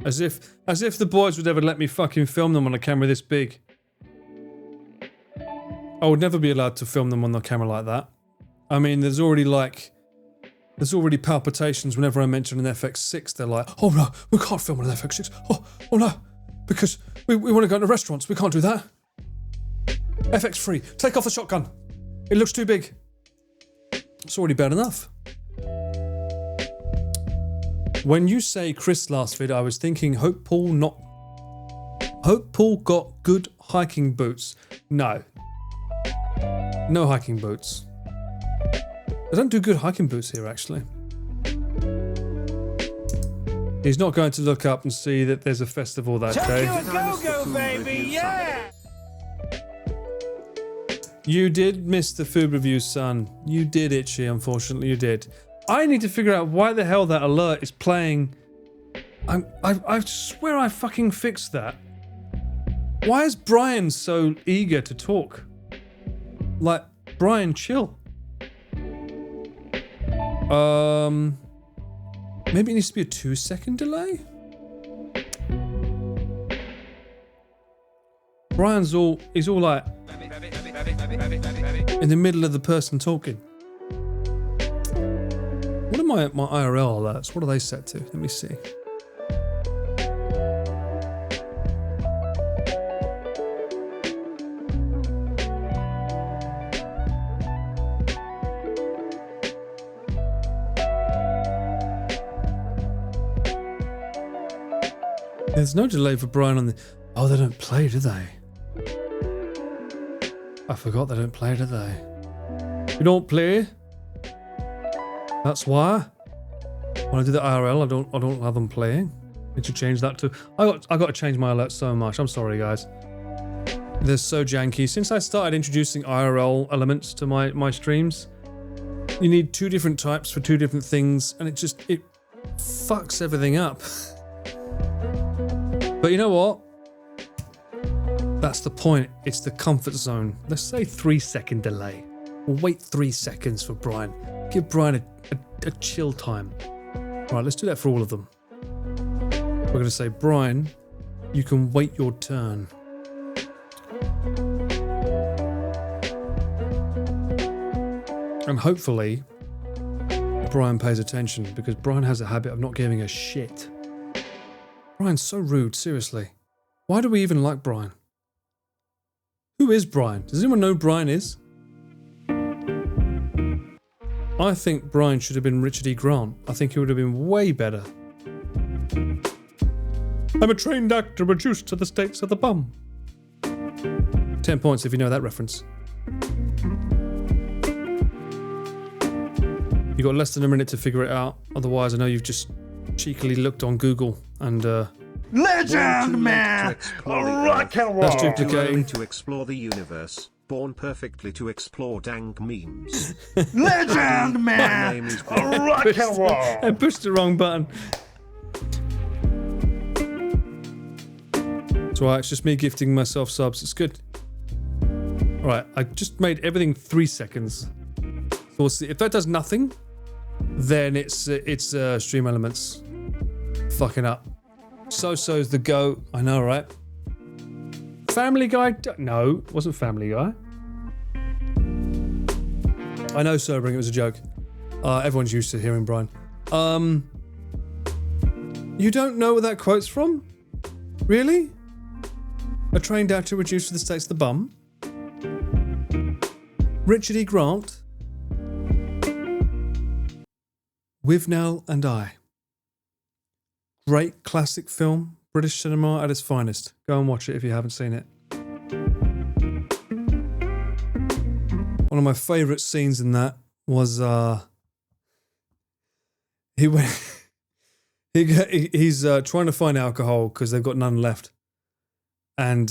As if the boys would ever let me fucking film them on a camera this big. I would never be allowed to film them on the camera like that. I mean, there's already palpitations whenever I mention an FX6. They're like, oh no, we can't film on an FX6. Oh no, because we want to go into restaurants. We can't do that. FX3, take off the shotgun. It looks too big. It's already bad enough. When you say Chris last vid, I was thinking Hope Paul got good hiking boots. No hiking boots. They don't do good hiking boots here, actually. He's not going to look up and see that there's a festival that day. Go, baby, yeah! You did miss the food review, son. You did, Itchy, unfortunately you did. I need to figure out why the hell that alert is playing. I swear I fucking fixed that. Why is Brian so eager to talk? Like, Brian, chill. Maybe it needs to be a 2-second delay? Brian's he's all like in the middle of the person talking. What are my IRL alerts? What are they set to? Let me see. There's no delay for Brian on the... Oh, they don't play, do they? I forgot they don't play, do they? You don't play? That's why. When I do the IRL, I don't have them playing. Need to change that to... I got to change my alerts so much. I'm sorry, guys. They're so janky. Since I started introducing IRL elements to my streams, you need 2 different types for 2 different things, and it fucks everything up. But you know what? That's the point. It's the comfort zone. Let's say 3-second delay. We'll wait 3 seconds for Brian. Give Brian a chill time. Right, let's do that for all of them. We're going to say, Brian, you can wait your turn. And hopefully, Brian pays attention, because Brian has a habit of not giving a shit. Brian's so rude, seriously. Why do we even like Brian? Who is Brian? Does anyone know who Brian is? I think Brian should have been Richard E. Grant. I think he would have been way better. I'm a trained actor reduced to the states of the bum. 10 points if you know that reference. You got less than a minute to figure it out. Otherwise, I know you've just cheekily looked on Google and Legend, man! Rock and roll! That's duplicating. To explore the universe, born perfectly to explore dank memes. Legend, man! My name is Rock and roll! I pushed the wrong button. It's alright, it's just me gifting myself subs. It's good. Alright, I just made everything 3 seconds. So we'll see. If that does nothing, then it's Stream Elements fucking up. So-so's the GOAT. I know, right? Family Guy? No, it wasn't Family Guy. I know, Sobering, it was a joke. Everyone's used to hearing Brian. You don't know where that quote's from? Really? A trained actor reduced to the states of the bum? Richard E. Grant? Withnail and I. Great classic film, British cinema at its finest. Go and watch it if you haven't seen it. One of my favourite scenes in that was he's trying to find alcohol because they've got none left, and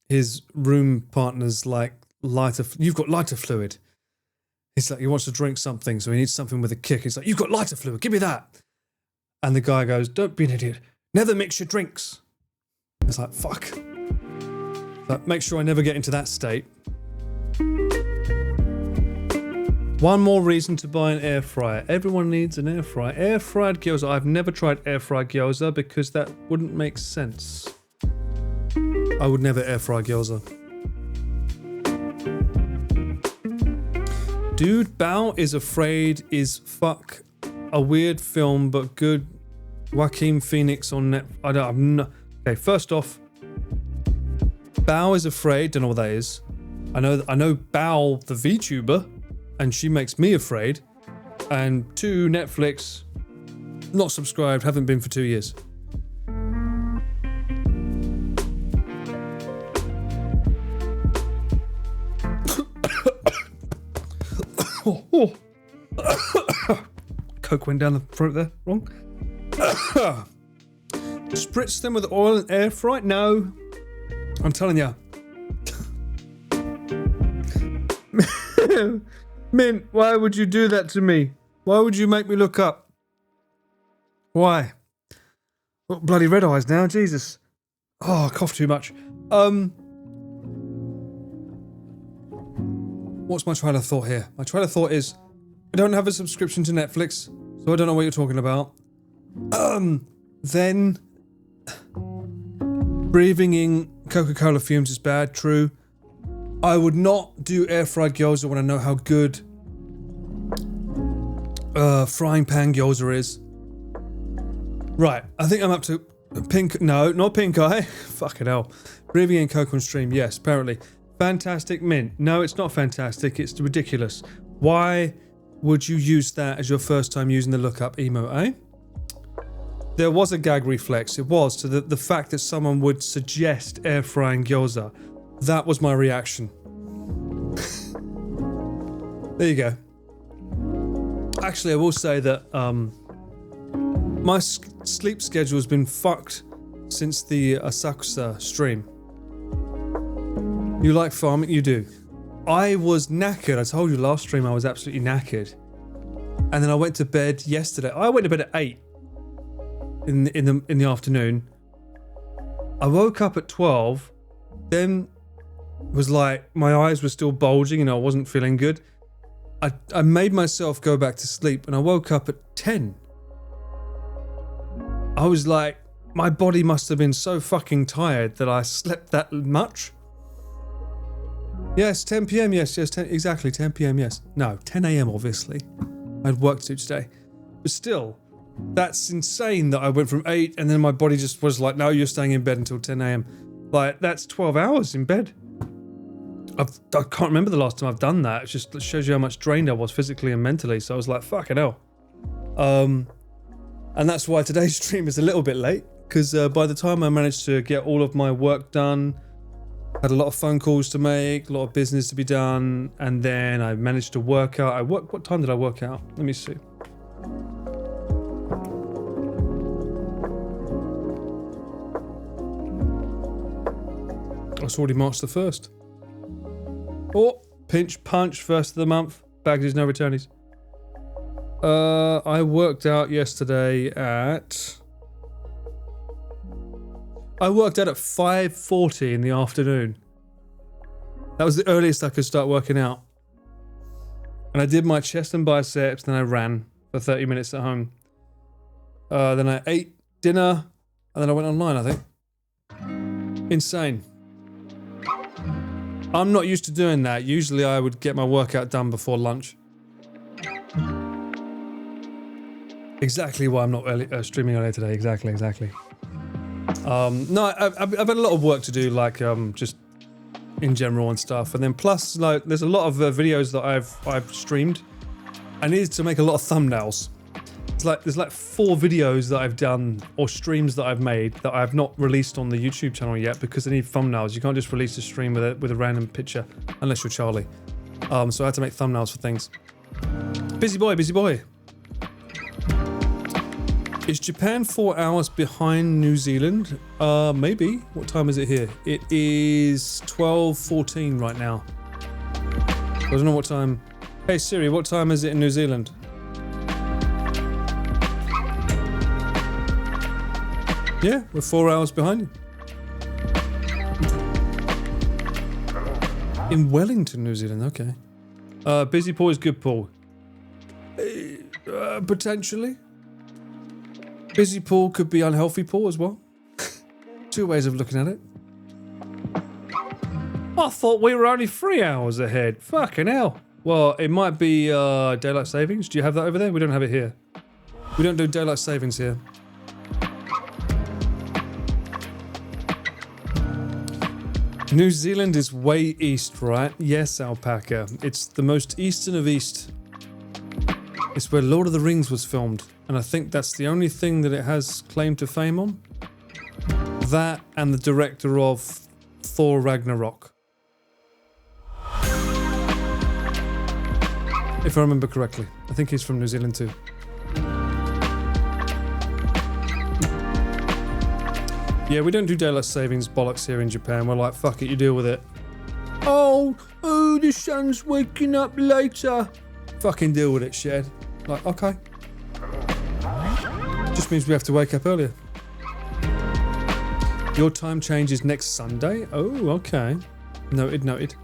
his room partner's like, you've got lighter fluid. He's like, he wants to drink something, so he needs something with a kick. He's like, you've got lighter fluid, give me that. And the guy goes, don't be an idiot, never mix your drinks. It's like, fuck. But make sure I never get into that state. One more reason to buy an air fryer. Everyone needs an air fryer. Air fried gyoza. I've never tried air fried gyoza because that wouldn't make sense. I would never air fry gyoza. Dude, Bao is Afraid is fuck a weird film but good. Joaquin Phoenix on net. I'm not. Okay, first off, Bao is Afraid. Don't know what that is. I know Bao the VTuber, and she makes me afraid. And 2, Netflix. Not subscribed. Haven't been for 2 years. Coke went down the throat there. Wrong. Spritz them with oil and air fry? No. I'm telling you. Mint, why would you do that to me? Why would you make me look up? Why? Oh, bloody red eyes now, Jesus. Oh, I coughed too much. What's my train of thought here? My train of thought is, I don't have a subscription to Netflix, so I don't know what you're talking about. Then breathing in Coca-Cola fumes is bad, true. I would not do air-fried gyoza when I know how good frying pan gyoza is. Right, I think I'm up to pink. No, not pink eye. Fucking hell. Breathing in Coke on stream, yes, apparently. Fantastic Mint. No, it's not fantastic. It's ridiculous. Why would you use that as your first time using the lookup emote, eh? There was a gag reflex. It was to the fact that someone would suggest air frying gyoza. That was my reaction. There you go. Actually, I will say that my sleep schedule has been fucked since the Asakusa stream. You like farming? You do. I was knackered. I told you last stream I was absolutely knackered. And then I went to bed yesterday. I went to bed at 8 in the afternoon. I woke up at 12. Then was like, my eyes were still bulging and I wasn't feeling good. I made myself go back to sleep and I woke up at 10. I was like, my body must have been so fucking tired that I slept that much. Yes, 10 p.m. Yes, 10, exactly 10 p.m. Yes. No, 10 a.m. obviously. I had work to do today. But still, that's insane that I went from 8 and then my body just was like, no, you're staying in bed until 10 a.m. Like, that's 12 hours in bed. I can't remember the last time I've done that. It just shows you how much drained I was physically and mentally. So I was like, fucking hell. And that's why today's stream is a little bit late. Because by the time I managed to get all of my work done, had a lot of phone calls to make, a lot of business to be done, and then I managed to work out. What time did I work out? Let me see. It's already March the 1st. Oh, pinch punch, first of the month. Baggages, no returnees. I worked out yesterday at... I worked out at 5:40 in the afternoon. That was the earliest I could start working out. And I did my chest and biceps, then I ran for 30 minutes at home. Then I ate dinner, and then I went online, I think. Insane. I'm not used to doing that. Usually I would get my workout done before lunch. Exactly why I'm not streaming earlier today. Exactly. No, I've had a lot of work to do, like just in general and stuff, and then plus like there's a lot of videos that I've streamed. I needed to make a lot of thumbnails. There's like 4 videos that I've done or streams that I've made that I've not released on the YouTube channel yet because they need thumbnails. You can't just release a stream with a random picture unless you're Charlie. So I had to make thumbnails for things. Busy boy. Is Japan 4 hours behind New Zealand? Maybe. What time is it here? It is 12:14 right now. I don't know what time. Hey Siri, what time is it in New Zealand? Yeah, we're 4 hours behind you. In Wellington, New Zealand, okay. Busy Paul is good Paul. Potentially. Busy Paul could be unhealthy Paul as well. 2 ways of looking at it. I thought we were only 3 hours ahead. Fucking hell. Well, it might be daylight savings. Do you have that over there? We don't have it here. We don't do daylight savings here. New Zealand is way east, right? Yes, Alpaca. It's the most eastern of east. It's where Lord of the Rings was filmed, and I think that's the only thing that it has claim to fame on. That and the director of Thor Ragnarok. If I remember correctly. I think he's from New Zealand too. Yeah, we don't do daylight savings bollocks here in Japan. We're like, fuck it, you deal with it. Oh, the sun's waking up later. Fucking deal with it, Shed. Like, okay. Just means we have to wake up earlier. Your time changes next Sunday? Oh, okay. Noted.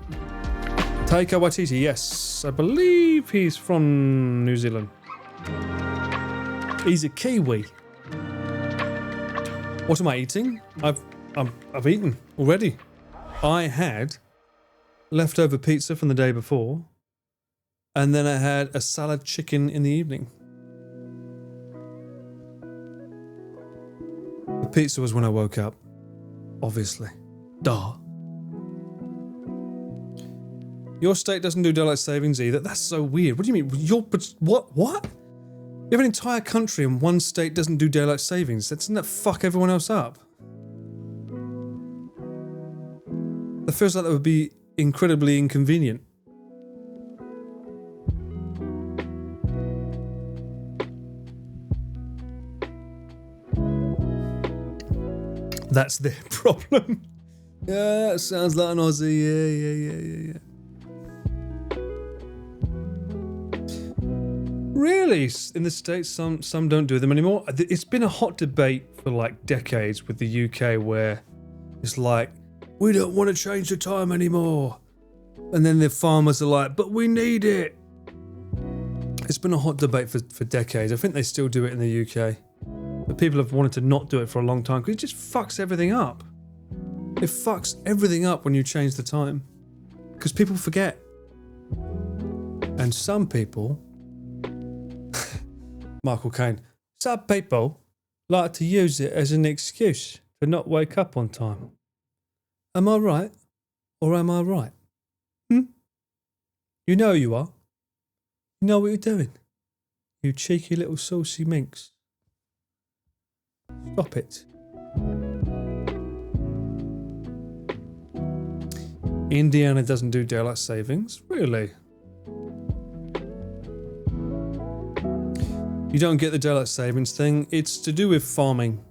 Taika Waititi, yes. I believe he's from New Zealand. He's a Kiwi. What am I eating? I've eaten already. I had leftover pizza from the day before, and then I had a salad chicken in the evening. The pizza was when I woke up, obviously. Duh. Your state doesn't do daylight savings either. That's so weird. What do you mean? What? You have an entire country and one state doesn't do daylight savings. Doesn't that fuck everyone else up? That feels like that would be incredibly inconvenient. That's their problem. Yeah, that sounds like an Aussie. Yeah. Really? In the States, some don't do them anymore. It's been a hot debate for like decades with the UK where it's like, we don't want to change the time anymore. And then the farmers are like, but we need it. It's been a hot debate for decades. I think they still do it in the UK. But people have wanted to not do it for a long time because it just fucks everything up. It fucks everything up when you change the time. Because people forget. And some people... Michael Caine. Some people like to use it as an excuse to not wake up on time. Am I right? Or am I right? You know you are. You know what you're doing. You cheeky little saucy minx. Stop it. Indiana doesn't do daylight savings? Really? You don't get the daylight savings thing. It's to do with farming.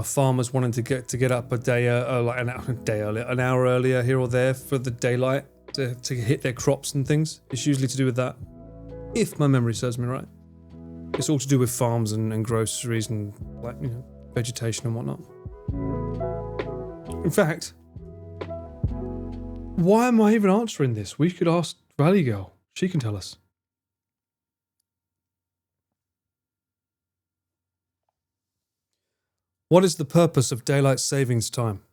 Farmers wanting to get up an hour earlier here or there for the daylight to hit their crops and things. It's usually to do with that, if my memory serves me right. It's all to do with farms and groceries and vegetation and whatnot. In fact, why am I even answering this? We could ask Valley Girl. She can tell us. What is the purpose of daylight savings time?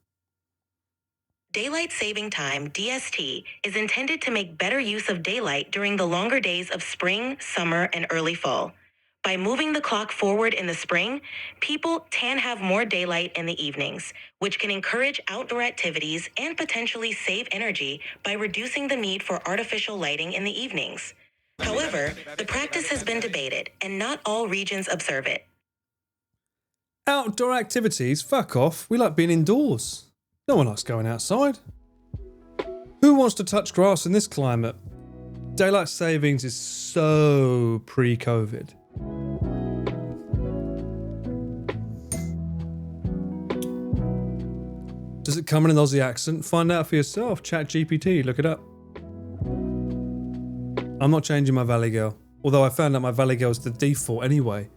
Daylight Saving Time, DST, is intended to make better use of daylight during the longer days of spring, summer, and early fall. By moving the clock forward in the spring, people can have more daylight in the evenings, which can encourage outdoor activities and potentially save energy by reducing the need for artificial lighting in the evenings. However, the practice has been debated, and not all regions observe it. Outdoor activities? Fuck off. We like being indoors. No one likes going outside. Who wants to touch grass in this climate? Daylight savings is so pre-COVID. Does it come in an Aussie accent? Find out for yourself. ChatGPT, look it up. I'm not changing my Valley Girl. Although I found out my Valley Girl is the default anyway.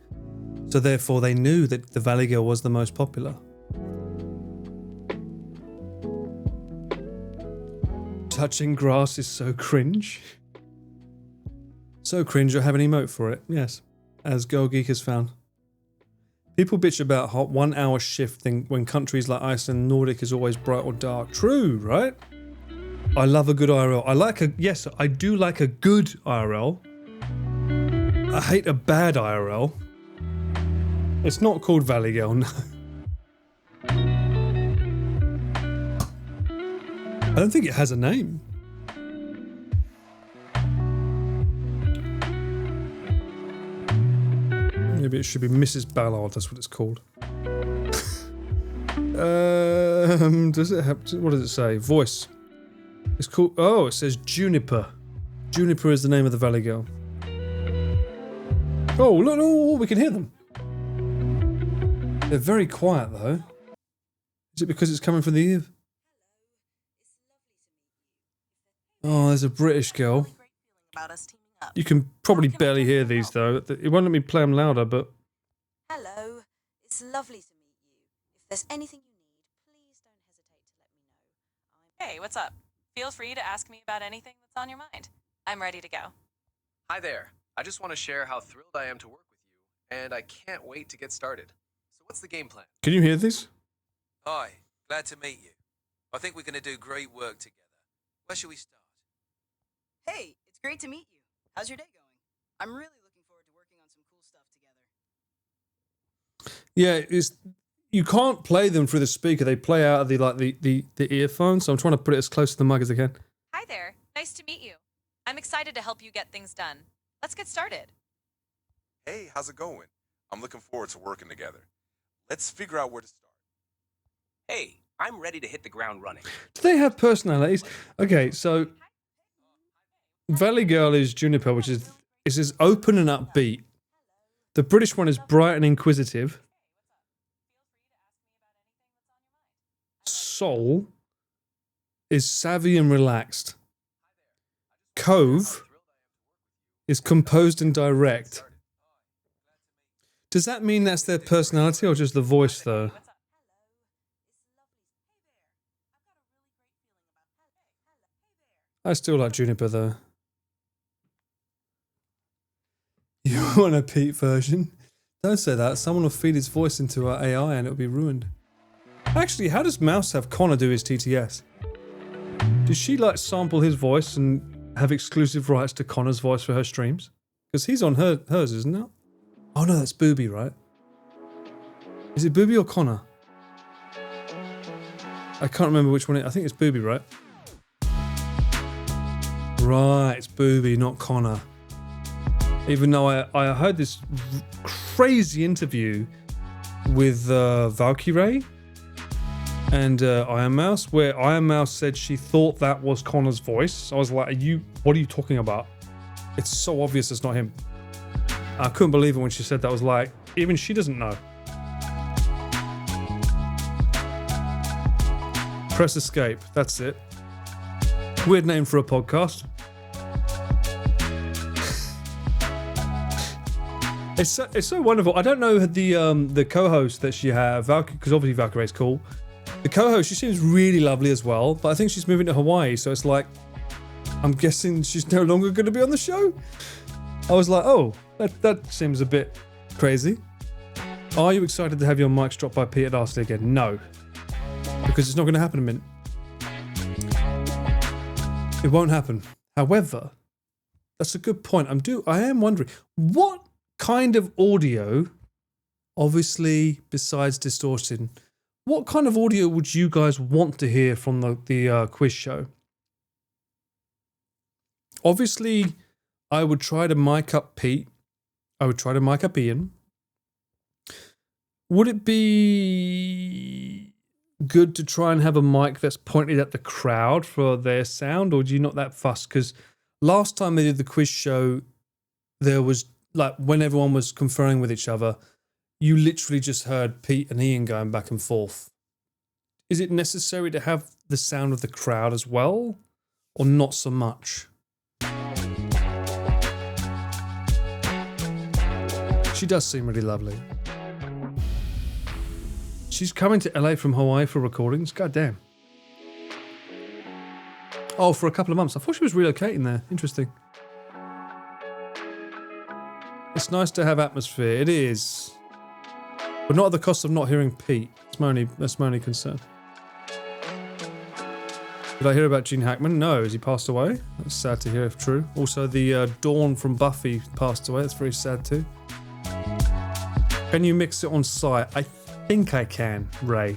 So therefore they knew that the Valley Girl was the most popular. Touching grass is so cringe. So cringe I have an emote for it, yes. As Girl Geek has found. People bitch about hot 1 hour shifting when countries like Iceland and Nordic is always bright or dark. True, right? I love a good IRL. Yes, I do like a good IRL. I hate a bad IRL. It's not called Valley Girl, no. I don't think it has a name. Maybe it should be Mrs. Ballard, that's what it's called. Does it have, what does it say? Voice. It's called, oh, it says Juniper. Juniper is the name of the Valley Girl. Oh, look, oh, we can hear them. They're very quiet though. Is it because it's coming from the ear? Oh, there's a British girl. You can probably barely hear these though. It won't let me play them louder, but... Hello, it's lovely to meet you. If there's anything you need, please don't hesitate to let me know. Hey, what's up? Feel free to ask me about anything that's on your mind. I'm ready to go. Hi there. I just want to share how thrilled I am to work with you, and I can't wait to get started. So what's the game plan? Can you hear this? Hi, glad to meet you. I think we're going to do great work together. Where should we start? Hey, it's great to meet you. How's your day going? I'm really looking forward to working on some cool stuff together. Yeah, you can't play them through the speaker. They play out of the earphones. So I'm trying to put it as close to the mic as I can. Hi there. Nice to meet you. I'm excited to help you get things done. Let's get started. Hey, how's it going? I'm looking forward to working together. Let's figure out where to start. Hey, I'm ready to hit the ground running. Do they have personalities? Okay, so Valley Girl is Juniper, which is as open and upbeat. The British one is bright and inquisitive. Soul is savvy and relaxed. Cove is composed and direct. Does that mean that's their personality or just the voice, though? I still like Juniper, though. You want a Pete version? Don't say that. Someone will feed his voice into our AI and it'll be ruined. Actually, how does Mouse have Connor do his TTS? Does she like sample his voice and have exclusive rights to Connor's voice for her streams? Because he's on hers, isn't it? Oh no, that's Booby, right? Is it Booby or Connor? I can't remember which one I think it's Booby, right? Right, it's Booby, not Connor. Even though I heard this crazy interview with Valkyrie and Iron Mouse, where Iron Mouse said she thought that was Connor's voice. I was like, what are you talking about? It's so obvious it's not him. I couldn't believe it when she said that. I was like, even she doesn't know. Press escape, that's it. Weird name for a podcast. It's so wonderful. I don't know the co-host that she had, because obviously Valkyrie's cool. The co-host, she seems really lovely as well, but I think she's moving to Hawaii, so it's like, I'm guessing she's no longer going to be on the show. I was like, oh, that seems a bit crazy. Are you excited to have your mics dropped by Peter Darcy again? No, because it's not going to happen in a minute. It won't happen. However, that's a good point. I am wondering, what kind of audio, obviously besides distortion, what kind of audio would you guys want to hear from the quiz show? Obviously, I would try to mic up Pete. I would try to mic up Ian. Would it be good to try and have a mic that's pointed at the crowd for their sound, or do you not that fussed? Because last time they did the quiz show, there was, like, when everyone was conferring with each other, you literally just heard Pete and Ian going back and forth. Is it necessary to have the sound of the crowd as well, or not so much? She does seem really lovely. She's coming to LA from Hawaii for recordings. God damn. Oh, for a couple of months. I thought she was relocating there. Interesting. It's nice to have atmosphere. It is. But not at the cost of not hearing Pete. That's my only concern. Did I hear about Gene Hackman? No. Has he passed away? That's sad to hear if true. Also, the Dawn from Buffy passed away. That's very sad too. Can you mix it on site? I think I can, Ray.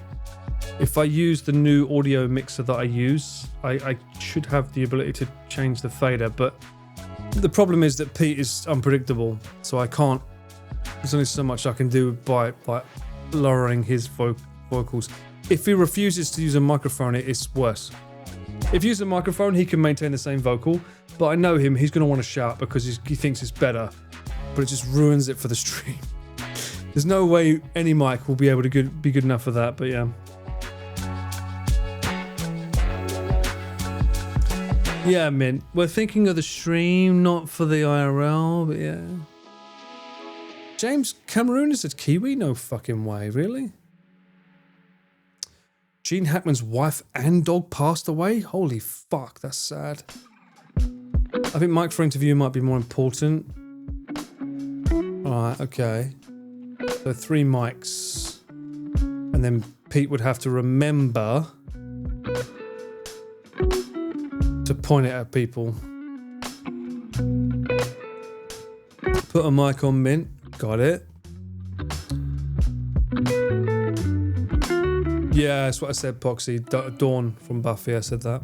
If I use the new audio mixer that I use, I should have the ability to change the fader, but the problem is that Pete is unpredictable, so I can't. There's only so much I can do by lowering his vocals. If he refuses to use a microphone, it's worse. If he uses a microphone, he can maintain the same vocal, but I know him, he's going to want to shout because he thinks it's better, but it just ruins it for the stream. There's no way any mic will be able to be good enough for that, but yeah. Yeah, Mint. We're thinking of the stream, not for the IRL, but yeah. James Cameroon is a Kiwi? No fucking way, really? Gene Hackman's wife and dog passed away? Holy fuck, that's sad. I think mic for interview might be more important. Alright, okay. So 3 mics. And then Pete would have to remember to point it at people. Put a mic on Mint. Got it. Yeah, that's what I said, Poxy. Dawn from Buffy, I said that.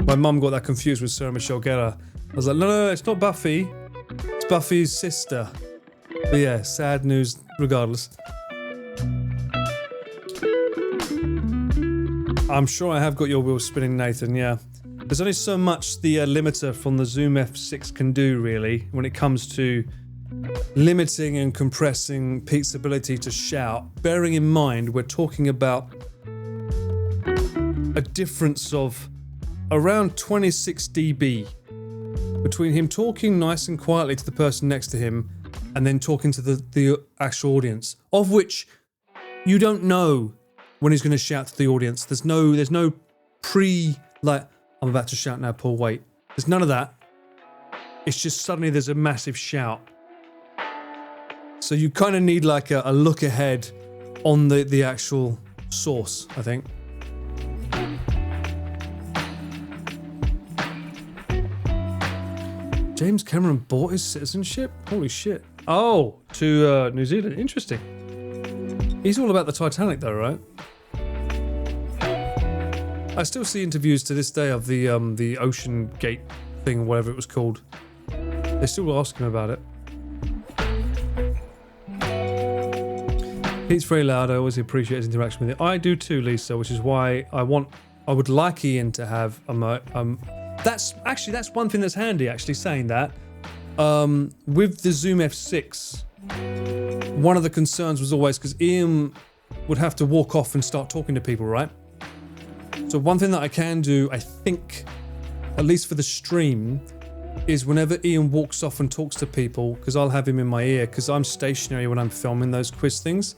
My mum got that confused with Sarah Michelle Gellar. I was like, no, it's not Buffy. It's Buffy's sister. But yeah, sad news regardless. I'm sure I have got your wheels spinning, Nathan, yeah. There's only so much the limiter from the Zoom F6 can do, really, when it comes to limiting and compressing Pete's ability to shout. Bearing in mind, we're talking about a difference of around 26 dB between him talking nice and quietly to the person next to him and then talking to the actual audience, of which you don't know when he's going to shout to the audience. There's no like, I'm about to shout now, Paul, wait. There's none of that. It's just suddenly there's a massive shout. So you kind of need like a look ahead on the actual source, I think. James Cameron bought his citizenship? Holy shit. Oh, to New Zealand. Interesting. He's all about the Titanic though, right? I still see interviews to this day of the Ocean Gate thing, whatever it was called. They still ask him about it. Pete's very loud. I always appreciate his interaction with it. I do too, Lisa, which is why I would like Ian to have that's one thing that's handy, actually, saying that. With the Zoom F6, one of the concerns was always because Ian would have to walk off and start talking to people, right? So one thing that I can do, I think, at least for the stream, is whenever Ian walks off and talks to people, because I'll have him in my ear, because I'm stationary when I'm filming those quiz things,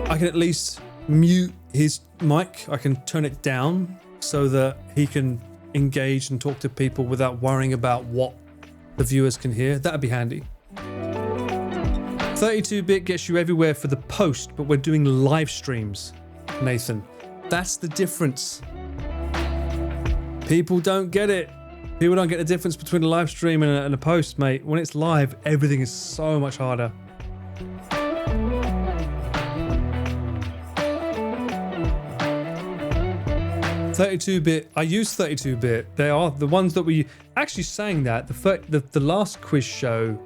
I can at least mute his mic. I can turn it down so that he can engage and talk to people without worrying about what the viewers can hear. That'd be handy. 32-bit gets you everywhere for the post, but we're doing live streams, Nathan. That's the difference. People don't get it. People don't get the difference between a live stream and a post, mate. When it's live, everything is so much harder. 32-bit. I use 32-bit. They are the ones that we actually saying that the last quiz show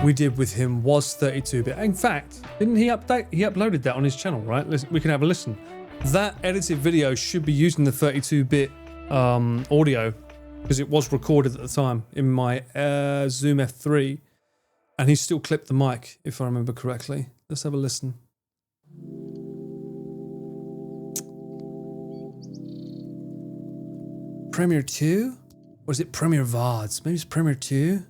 we did with him was 32-bit. In fact, didn't he update? He uploaded that on his channel, right? We can have a listen. That edited video should be using the 32-bit audio because it was recorded at the time in my Zoom F3, and he still clipped the mic, if I remember correctly. Let's have a listen. Premiere 2? Or is it Premiere VODs? Maybe it's Premiere 2?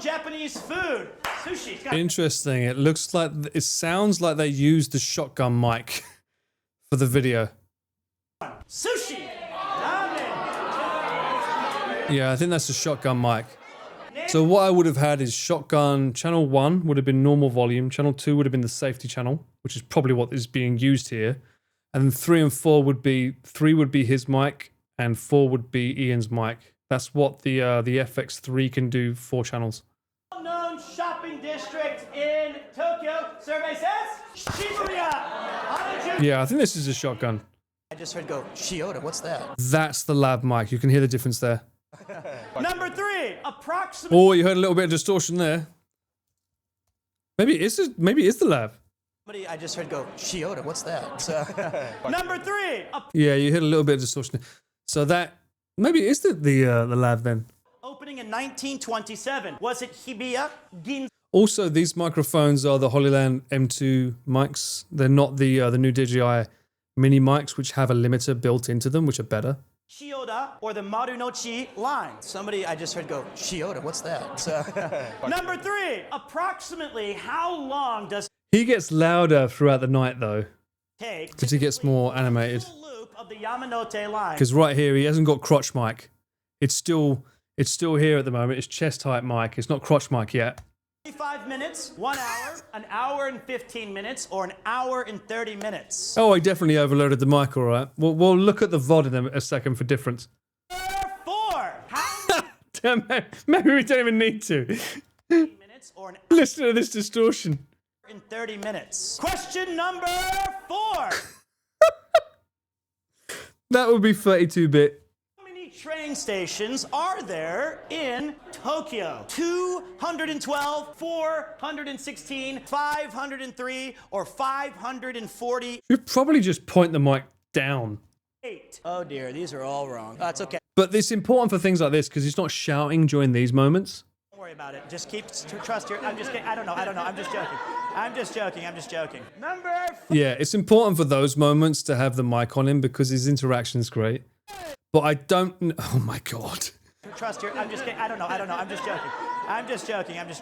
Japanese food. Sushi. Interesting. It sounds like they used the shotgun mic for the video. Sushi. Yeah, I think that's the shotgun mic. So what I would have had is shotgun channel 1 would have been normal volume, channel 2 would have been the safety channel, which is probably what is being used here. And then 3 and 4 would be 3 would be his mic and 4 would be Ian's mic. That's what the FX3 can do, 4 channels. Known shopping district in Tokyo. Survey says Shibuya. Yeah, I think this is a shotgun. I just heard go Shiota. What's that? That's the lav mic. You can hear the difference there. Number 3, approximately. Oh, you heard a little bit of distortion there. Maybe it's the lav. I just heard go Shiota. What's that? So. Number 3. Yeah, you heard a little bit of distortion. So that maybe it's the lav then. Opening in 1927. Was it Hibiya? Ginza? Also, these microphones are the Holyland M2 mics. They're not the new DJI mini mics, which have a limiter built into them, which are better. Shiota or the Marunouchi line. I just heard go Shiota. What's that? So. Number 3. Approximately how long does he gets louder throughout the night though, take because he gets more animated. Loop of the Yamanote line. Because right here he hasn't got crotch mic. It's still here at the moment. It's chest height mic. It's not crotch mic yet. 25 minutes, 1 hour, an hour and 15 minutes, or an hour and 30 minutes. Oh, I definitely overloaded the mic, all right. We'll look at the VOD in a second for difference. 4. Damn, maybe we don't even need to. Minutes or an listen to this distortion. In 30 minutes. Question number 4. That would be 32-bit. How many train stations are there in Tokyo? 212, 416, 503, or 540? You'd probably just point the mic down. 8. Oh dear, these are all wrong. That's okay. But it's important for things like this because he's not shouting during these moments. Don't worry about it. Just trust your. I'm just kidding. I don't know. I'm just joking. I'm just joking. Number 5. Yeah, it's important for those moments to have the mic on him because his interaction's great. But I don't. Oh my god. Trust your. I'm just kidding. I don't know. I'm just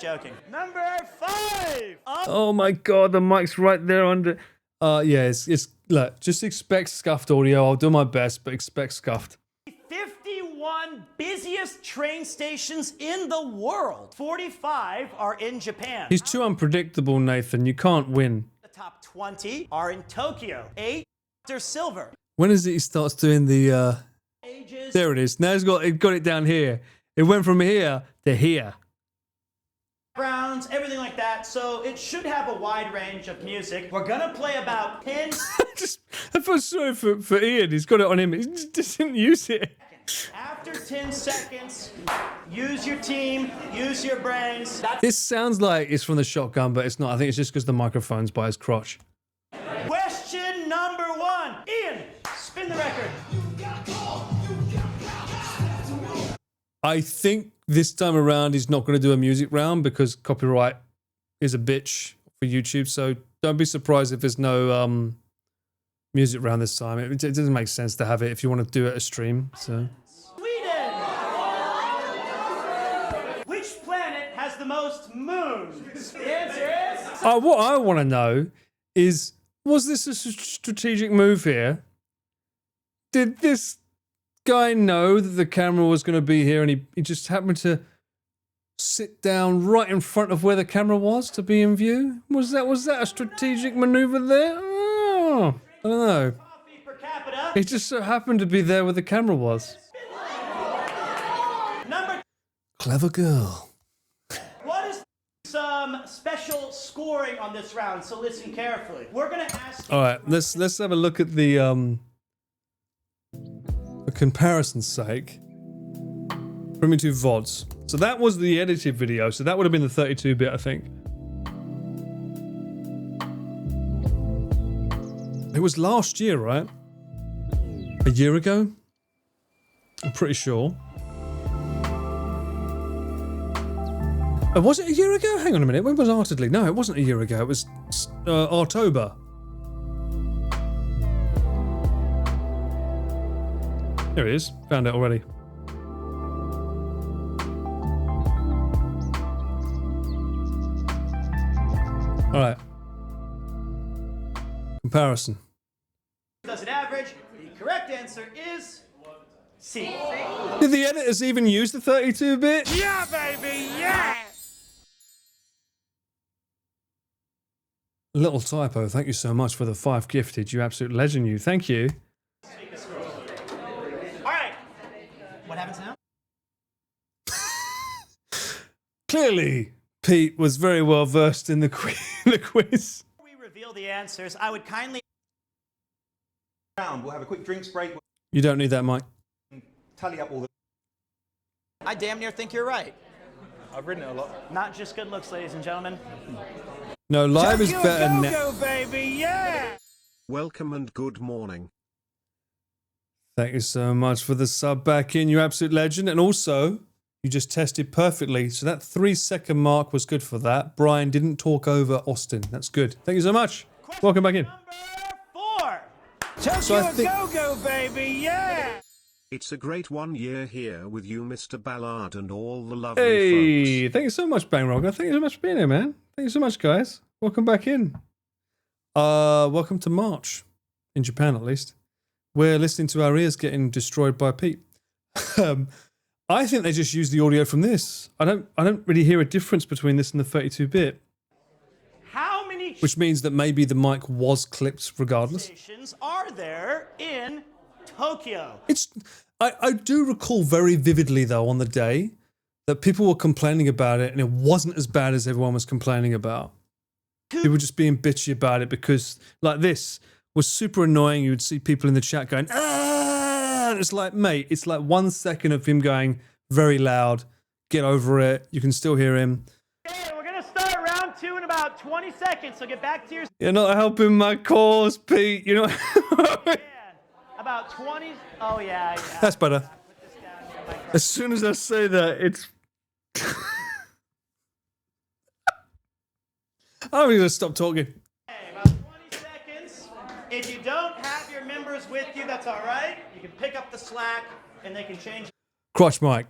joking. Number 5. Oh my god, the mic's right there under. Yeah, it's look. Just expect scuffed audio. I'll do my best, but expect scuffed. 51 busiest train stations in the world. 45 are in Japan. He's too unpredictable, Nathan. You can't win. The top 20 are in Tokyo. 8 are silver. When is it he starts doing the Ages. There it is. Now he's got it down here. It went from here to here. Browns, everything like that. So it should have a wide range of music. We're gonna play about 10. I feel sorry for Ian. He's got it on him. He just doesn't use it. After 10 seconds, use your team, use your brains. This sounds like it's from the shotgun, but it's not. I think it's just because the microphone's by his crotch. Question number 1. Ian, spin the record. I think this time around he's not going to do a music round because copyright is a bitch for YouTube. So don't be surprised if there's no music round this time. It doesn't make sense to have it if you want to do it a stream. So. Sweden. Which planet has has the most moons? The answer is... What I want to know is, was this a strategic move here? Did this guy know that the camera was going to be here and he just happened to sit down right in front of where the camera was to be in view? Was that a strategic maneuver there? Oh, I don't know. He just so happened to be there where the camera was. Clever girl. What is some special scoring on this round? So listen carefully. We're gonna ask. All right, let's have a look at the for comparison's sake. Primitive VODs. So that was the edited video. So that would have been the 32-bit, I think. It was last year, right? A year ago? I'm pretty sure. Was it a year ago? Hang on a minute. When was Artedly? No, it wasn't a year ago. It was October. There it is. Found it already. All right. Comparison. Does an average? The correct answer is C. Did the editors even use the 32-bit? Yeah, baby, yeah! Little typo. Thank you so much for the 5 gifted. You absolute legend, you. Thank you. All right. What happens now? Clearly, Pete was very well versed in the quiz. Before we reveal the answers, I would kindly... We'll have a quick drinks break. You don't need that, Mike. Tally up all the... I damn near think you're right. I've ridden it a lot. Not just good looks, ladies and gentlemen. No, live is better now. Go, baby, yeah! Welcome and good morning. Thank you so much for the sub back in, you absolute legend. And also, you just tested perfectly. So that 3-second mark was good for that. Brian didn't talk over Austin. That's good. Thank you so much. Welcome back in. Tokyo go, baby, yeah! It's a great 1 year here with you, Mr. Ballard, and all the lovely Hey, folks. thank you so much, Bang Roger. Thank you so much for being here, man. Thank you so much, guys. Welcome back in. Welcome to March, in Japan at least. We're listening to our ears getting destroyed by Pete. I think they just use the audio from this. I don't really hear a difference between this and the 32-bit. How many Which means that maybe the mic was clipped regardless. stations are there in Tokyo? I do recall very vividly though on the day that people were complaining about it and it wasn't as bad as everyone was complaining about. People were just being bitchy about it because like this was super annoying. You would see people in the chat going, ah! And it's like, mate, it's like 1 second of him going very loud. Get over it. You can still hear him. Okay, we're gonna start round 2 in about 20 seconds, so get back to your... You're not helping my cause, Pete. You're not... About 20... Oh, yeah. That's better. As soon as I say that, it's... I'm going to stop talking. Okay, about 20 seconds. If you don't have your members with you, that's all right. You can pick up the slack, and they can change... Crotch mic.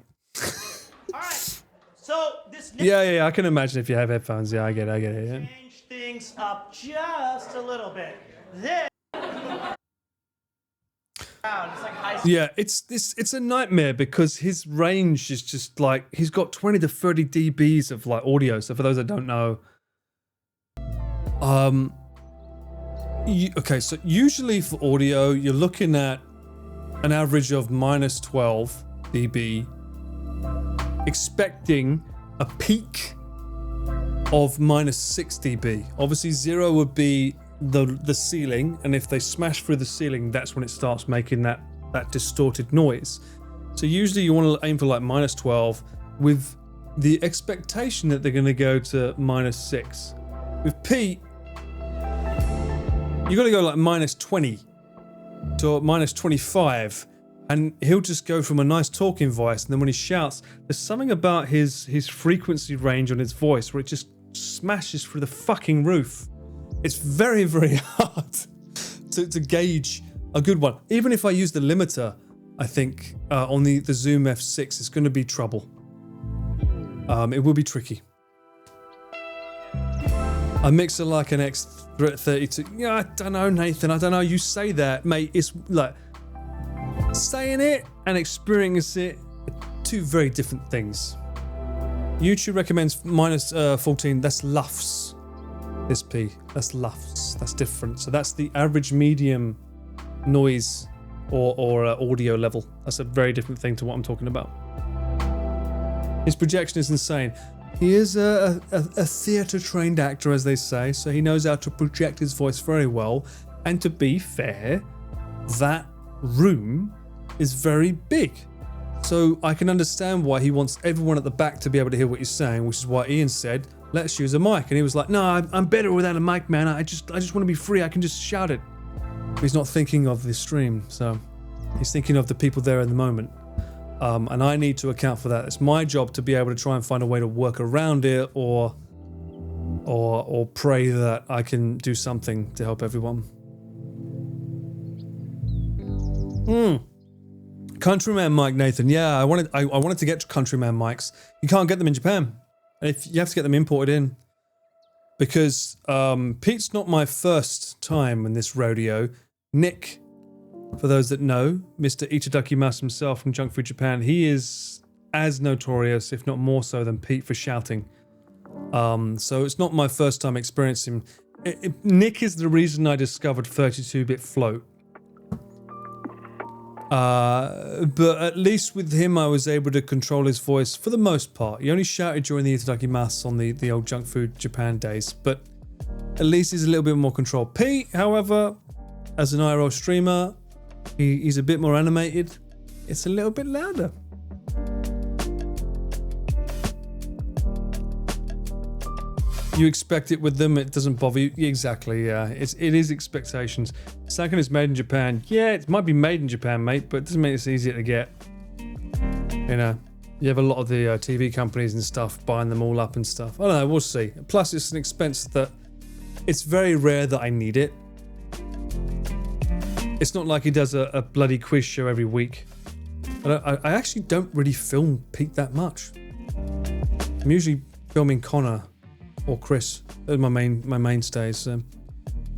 All right. So, this... Yeah, I can imagine if you have headphones. Yeah, I get it, yeah. Change things up just a little bit. This... It's like high school. Yeah, it's a nightmare because his range is just like he's got 20 to 30 dBs of like audio. So for those that don't know, okay, so usually for audio you're looking at an average of minus 12 dB, expecting a peak of minus 6 dB. Obviously 0 would be the ceiling, and if they smash through the ceiling, that's when it starts making that distorted noise. So usually you want to aim for like minus 12 with the expectation that they're going to go to minus 6. With Pete, you got to go like minus 20 to minus 25, and he'll just go from a nice talking voice, and then when he shouts, there's something about his frequency range on his voice where it just smashes through the fucking roof. It's very, very hard to gauge a good one. Even if I use the limiter, I think on the Zoom F6, it's going to be trouble. It will be tricky. A mixer like an X32. Yeah, I don't know, Nathan. I don't know. You say that, mate. It's like saying it and experiencing it are two very different things. YouTube recommends minus 14. That's LUFS. This P. That's LUFS. That's different. So that's the average medium noise or audio level. That's a very different thing to what I'm talking about. His projection is insane. He is a theatre-trained actor, as they say, so he knows how to project his voice very well. And to be fair, that room is very big. So I can understand why he wants everyone at the back to be able to hear what he's saying, which is why Ian said, let's use a mic. And he was like, no, I'm better without a mic, man. I just want to be free. I can just shout it. But he's not thinking of the stream, so he's thinking of the people there in the moment. And I need to account for that. It's my job to be able to try and find a way to work around it or pray that I can do something to help everyone. Countryman mic, Nathan. Yeah, I wanted to get Countryman mics. You can't get them in Japan. And if you have to get them imported in. Because Pete's not my first time in this rodeo. Nick, for those that know, Mr. Itadakimasu himself from Junk Food Japan, he is as notorious, if not more so, than Pete for shouting. So it's not my first time experiencing him. Nick is the reason I discovered 32-bit float. But at least with him I was able to control his voice for the most part. He only shouted during the Itadakimasu on the old Junk Food Japan days, but at least he's a little bit more control. Pete, however, as an IRL streamer, he's a bit more animated. It's a little bit louder. You expect it with them, it doesn't bother you. Exactly, yeah. It is expectations. Second is made in Japan. Yeah, it might be made in Japan, mate, but it doesn't make it easier to get. You know, you have a lot of the TV companies and stuff buying them all up and stuff. I don't know, we'll see. Plus, it's an expense that it's very rare that I need it. It's not like he does a bloody quiz show every week. I actually don't really film Pete that much. I'm usually filming Connor or Chris. Those are my mainstays.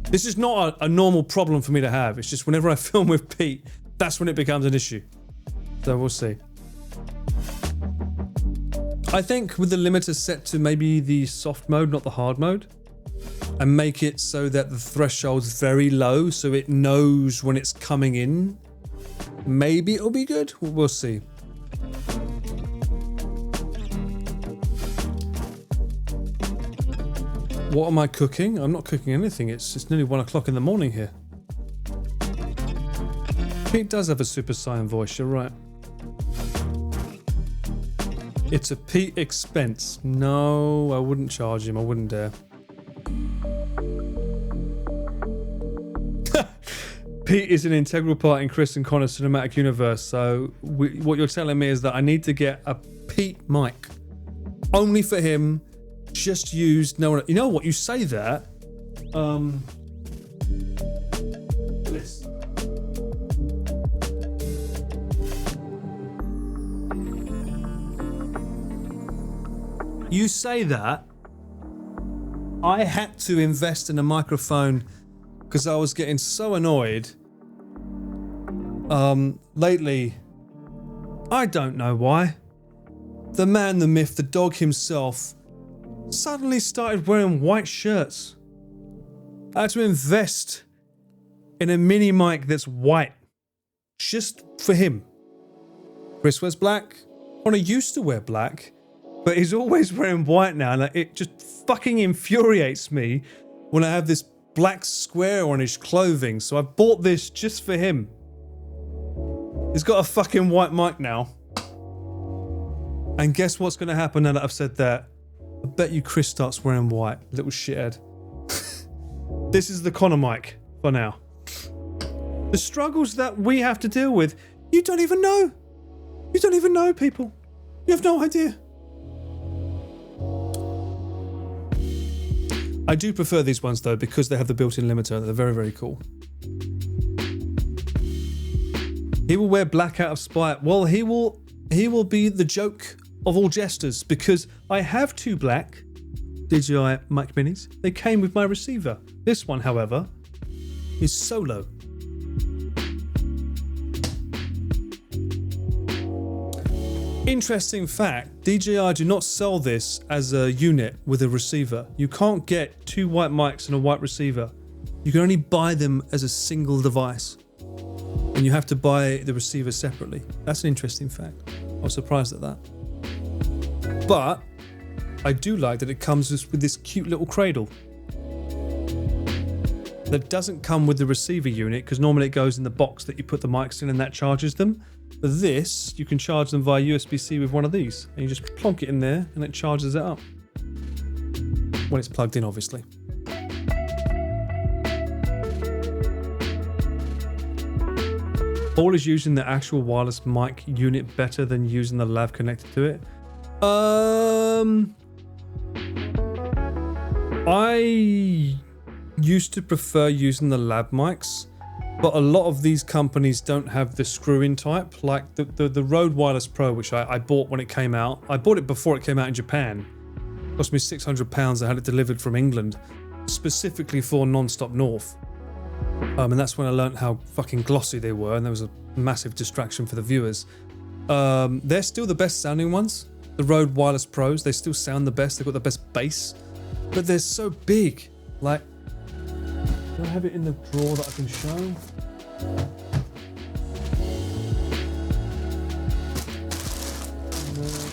This is not a normal problem for me to have. It's just whenever I film with Pete, that's when it becomes an issue. So we'll see. I think with the limiter set to maybe the soft mode, not the hard mode, and make it so that the threshold's very low so it knows when it's coming in, maybe it'll be good. We'll see. What am I cooking? I'm not cooking anything. It's nearly 1 o'clock in the morning here. Pete does have a Super Saiyan voice, you're right. It's a Pete expense. No, I wouldn't charge him. I wouldn't dare. Pete is an integral part in Chris and Connor's cinematic universe, so what you're telling me is that I need to get a Pete mic. Only for him. Just used no one. You know what? You say that. Listen. You say that. I had to invest in a microphone because I was getting so annoyed. Lately, I don't know why. The man, the myth, the dog himself suddenly started wearing white shirts. I had to invest in a mini mic that's white. Just for him. Chris wears black. Connor used to wear black. But he's always wearing white now. And it just fucking infuriates me when I have this black square on his clothing. So I bought this just for him. He's got a fucking white mic now. And guess what's going to happen now that I've said that? I bet you Chris starts wearing white, little shithead. This is the Connor mic for now. The struggles that we have to deal with, you don't even know. You don't even know, people. You have no idea. I do prefer these ones though because they have the built-in limiter. They're very, very cool. He will wear black out of spite. Well, he will be the joke of all jesters, because I have 2 black DJI Mic Minis. They came with my receiver. This one, however, is solo. Interesting fact, DJI do not sell this as a unit with a receiver. You can't get 2 white mics and a white receiver. You can only buy them as a single device. And you have to buy the receiver separately. That's an interesting fact. I was surprised at that. But I do like that it comes with this cute little cradle. That doesn't come with the receiver unit, because normally it goes in the box that you put the mics in and that charges them. But this, you can charge them via USB-C with one of these. And you just plonk it in there and it charges it up. When it's plugged in, obviously. Paul is using the actual wireless mic unit better than using the lav connected to it. I used to prefer using the lab mics, but a lot of these companies don't have the screw-in type, like the Rode Wireless Pro, which I bought when it came out. I bought it before it came out in Japan. It cost me £600. I had it delivered from England, specifically for Non-Stop North. And that's when I learned how fucking glossy they were, and there was a massive distraction for the viewers. They're still the best sounding ones. The Rode Wireless Pros, they still sound the best. They've got the best bass, but they're so big. Like, do I have it in the drawer that I can show?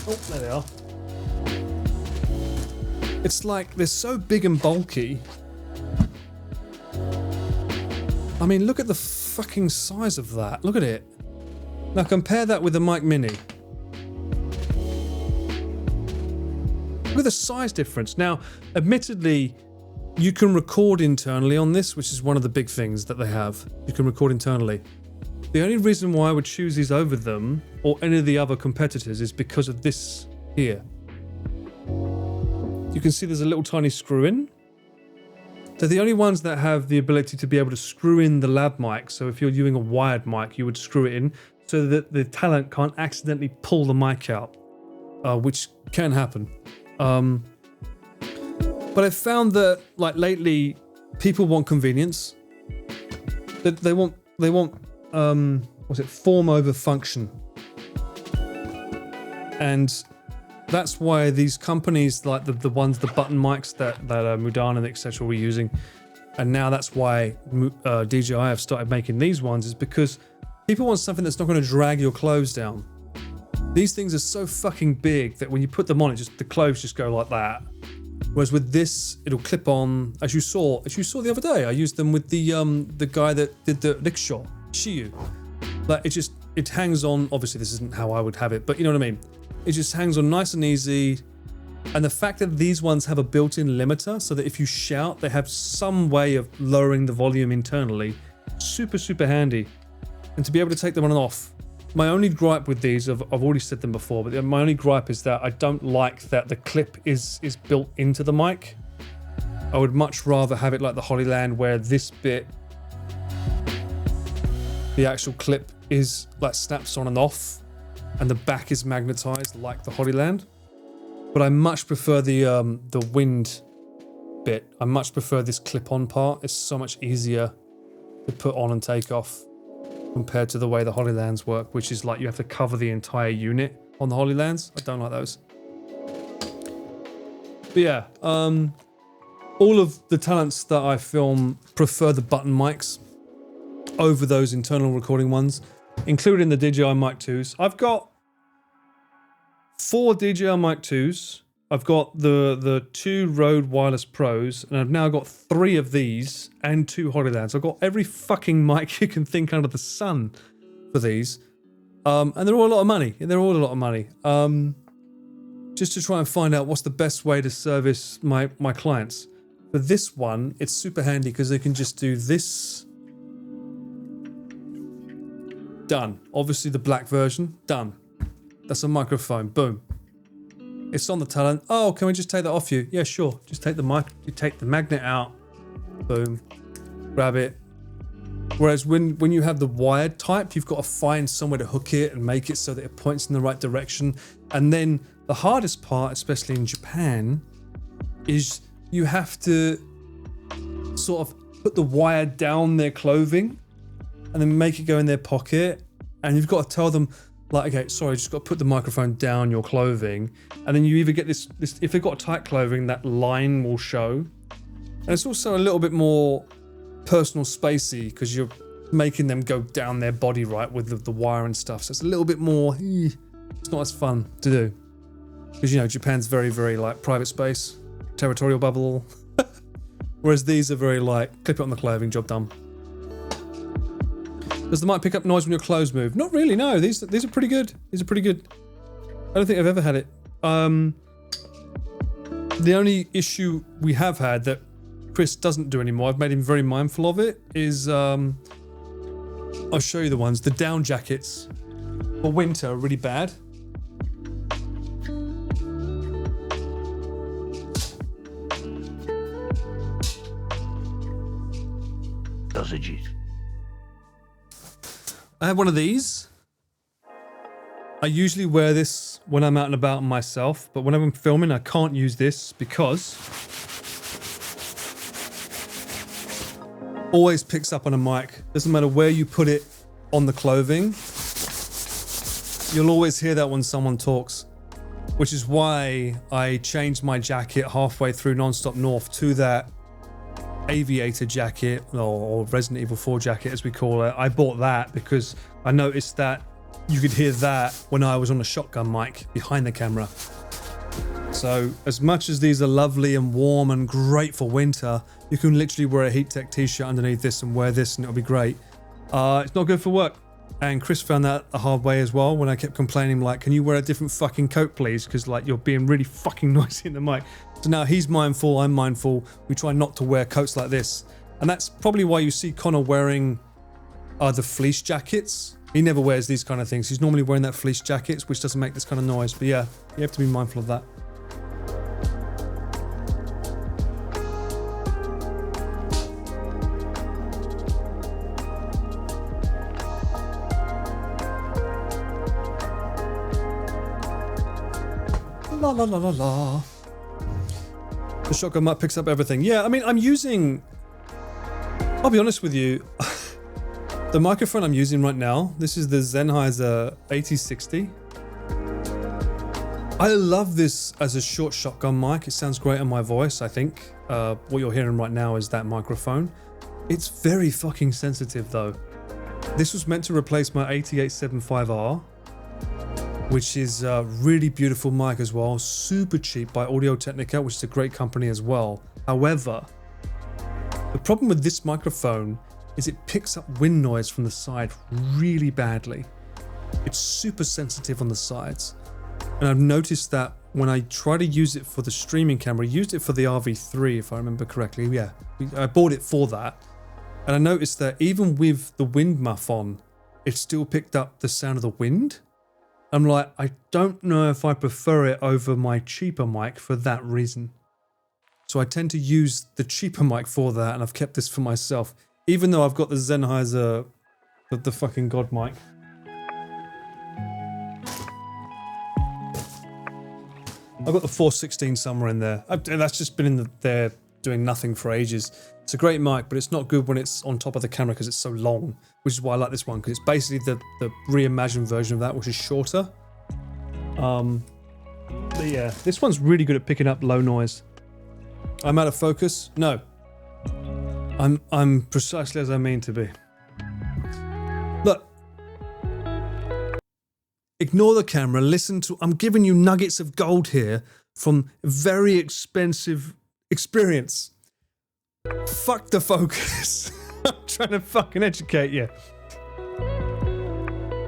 Oh, there they are. It's like they're so big and bulky. I mean, look at the fucking size of that. Look at it. Now compare that with the Mic Mini. Look at the size difference. Now, admittedly, you can record internally on this, which is one of the big things that they have. You can record internally. The only reason why I would choose these over them or any of the other competitors is because of this here. You can see there's a little tiny screw in. They're the only ones that have the ability to be able to screw in the lab mic. So if you're using a wired mic, you would screw it in so that the talent can't accidentally pull the mic out, which can happen. But I found that, like, lately, people want convenience. They want what's it, form over function. And that's why these companies, like the ones, the button mics that Mudan and etc. were using, and now that's why DJI have started making these ones, is because people want something that's not going to drag your clothes down. These things are so fucking big that when you put them on, the clothes just go like that. Whereas with this, it'll clip on, as you saw the other day. I used them with the guy that did the rickshaw, Shiyu. Like, it hangs on. Obviously, this isn't how I would have it, but you know what I mean. It just hangs on nice and easy. And the fact that these ones have a built-in limiter, so that if you shout, they have some way of lowering the volume internally. Super, super handy. And to be able to take them on and off. My only gripe with these, I've already said them before, but my only gripe is that I don't like that the clip is built into the mic. I would much rather have it like the Hollyland, where this bit, the actual clip is like snaps on and off, and the back is magnetized like the Hollyland. But I much prefer the wind bit. I much prefer this clip-on part. It's so much easier to put on and take off compared to the way the Hollylands work, which is like you have to cover the entire unit on the Hollylands. I don't like those. But yeah, all of the talents that I film prefer the button mics over those internal recording ones, including the DJI Mic 2s. I've got 4 DJI Mic 2s. I've got the 2 Rode Wireless Pros, and I've now got 3 of these and 2 Hollylands. I've got every fucking mic you can think under the sun for these. And they're all a lot of money. They're all a lot of money. Just to try and find out what's the best way to service my clients. For this one, it's super handy because they can just do this. Done. Obviously the black version. Done. That's a microphone. Boom. It's on the talent. Oh, can we just take that off you? Yeah, sure. Just take the mic. You take the magnet out. Boom. Grab it. Whereas when you have the wired type, you've got to find somewhere to hook it and make it so that it points in the right direction. And then the hardest part, especially in Japan, is you have to sort of put the wire down their clothing and then make it go in their pocket. And you've got to tell them, like, okay, sorry, just got to put the microphone down your clothing. And then you either get this if they've got tight clothing, that line will show. And it's also a little bit more personal spacey because you're making them go down their body, right, with the wire and stuff. So it's a little bit more, it's not as fun to do. Because, you know, Japan's very, very, like, private space, territorial bubble. Whereas these are very, like, clip it on the clothing, job done. Does the mic pick up noise when your clothes move? Not really, no. These are pretty good. These are pretty good. I don't think I've ever had it. The only issue we have had that Chris doesn't do anymore, I've made him very mindful of it, is I'll show you the ones. The down jackets for winter are really bad. Sausages. I have one of these. I usually wear this when I'm out and about myself, but when I'm filming, I can't use this because always picks up on a mic. Doesn't matter where you put it on the clothing, you'll always hear that when someone talks. Which is why I changed my jacket halfway through Non-Stop North to that aviator jacket, or Resident Evil 4 jacket as we call it. I bought that because I noticed that you could hear that when I was on a shotgun mic behind the camera. So as much as these are lovely and warm and great for winter, you can literally wear a Heattech t-shirt underneath this and wear this and it'll be great. It's not good for work. And Chris found that the hard way as well when I kept complaining, like, can you wear a different fucking coat please? Because, like, you're being really fucking noisy in the mic. So now he's mindful, I'm mindful. We try not to wear coats like this. And that's probably why you see Connor wearing the fleece jackets. He never wears these kind of things. He's normally wearing that fleece jackets, which doesn't make this kind of noise. But yeah, you have to be mindful of that. La la la la la. The shotgun mic picks up everything. Yeah, I mean, I'm using... I'll be honest with you. The microphone I'm using right now, this is the Sennheiser 8060. I love this as a short shotgun mic. It sounds great on my voice, I think. What you're hearing right now is that microphone. It's very fucking sensitive though. This was meant to replace my 8875R, which is a really beautiful mic as well. Super cheap by Audio-Technica, which is a great company as well. However, the problem with this microphone is it picks up wind noise from the side really badly. It's super sensitive on the sides. And I've noticed that when I try to use it for the streaming camera, I used it for the RV3 if I remember correctly. Yeah, I bought it for that. And I noticed that even with the wind muff on, it still picked up the sound of the wind. I'm like, I don't know if I prefer it over my cheaper mic for that reason. So I tend to use the cheaper mic for that, and I've kept this for myself. Even though I've got the Sennheiser, the fucking God mic. I've got the 416 somewhere in there. That's just been in there doing nothing for ages. It's a great mic, but it's not good when it's on top of the camera because it's so long, which is why I like this one, because it's basically the reimagined version of that, which is shorter. But yeah, this one's really good at picking up low noise. I'm out of focus? No. I'm precisely as I mean to be. Look. Ignore the camera, listen to... I'm giving you nuggets of gold here from very expensive experience. Fuck the focus. I'm trying to fucking educate you.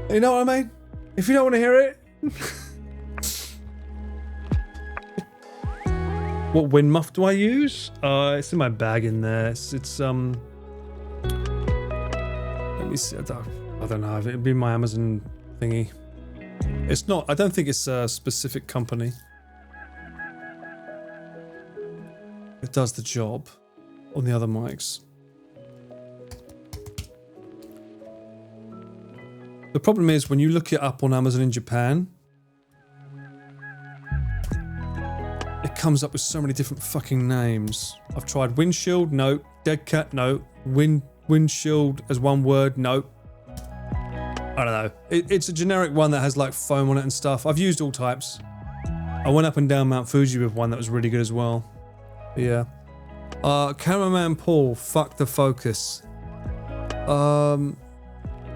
You know what I mean? If you don't want to hear it... What wind muff do I use? It's in my bag in there. It's let me see. I don't know. It'd be my Amazon thingy. It's not. I don't think it's a specific company. It does the job on the other mics. The problem is when you look it up on Amazon in Japan, it comes up with so many different fucking names. I've tried windshield, no. Dead cat, no. Windshield as one word, no. I don't know. It's a generic one that has like foam on it and stuff. I've used all types. I went up and down Mount Fuji with one that was really good as well. But yeah. Cameraman Paul, fuck the focus.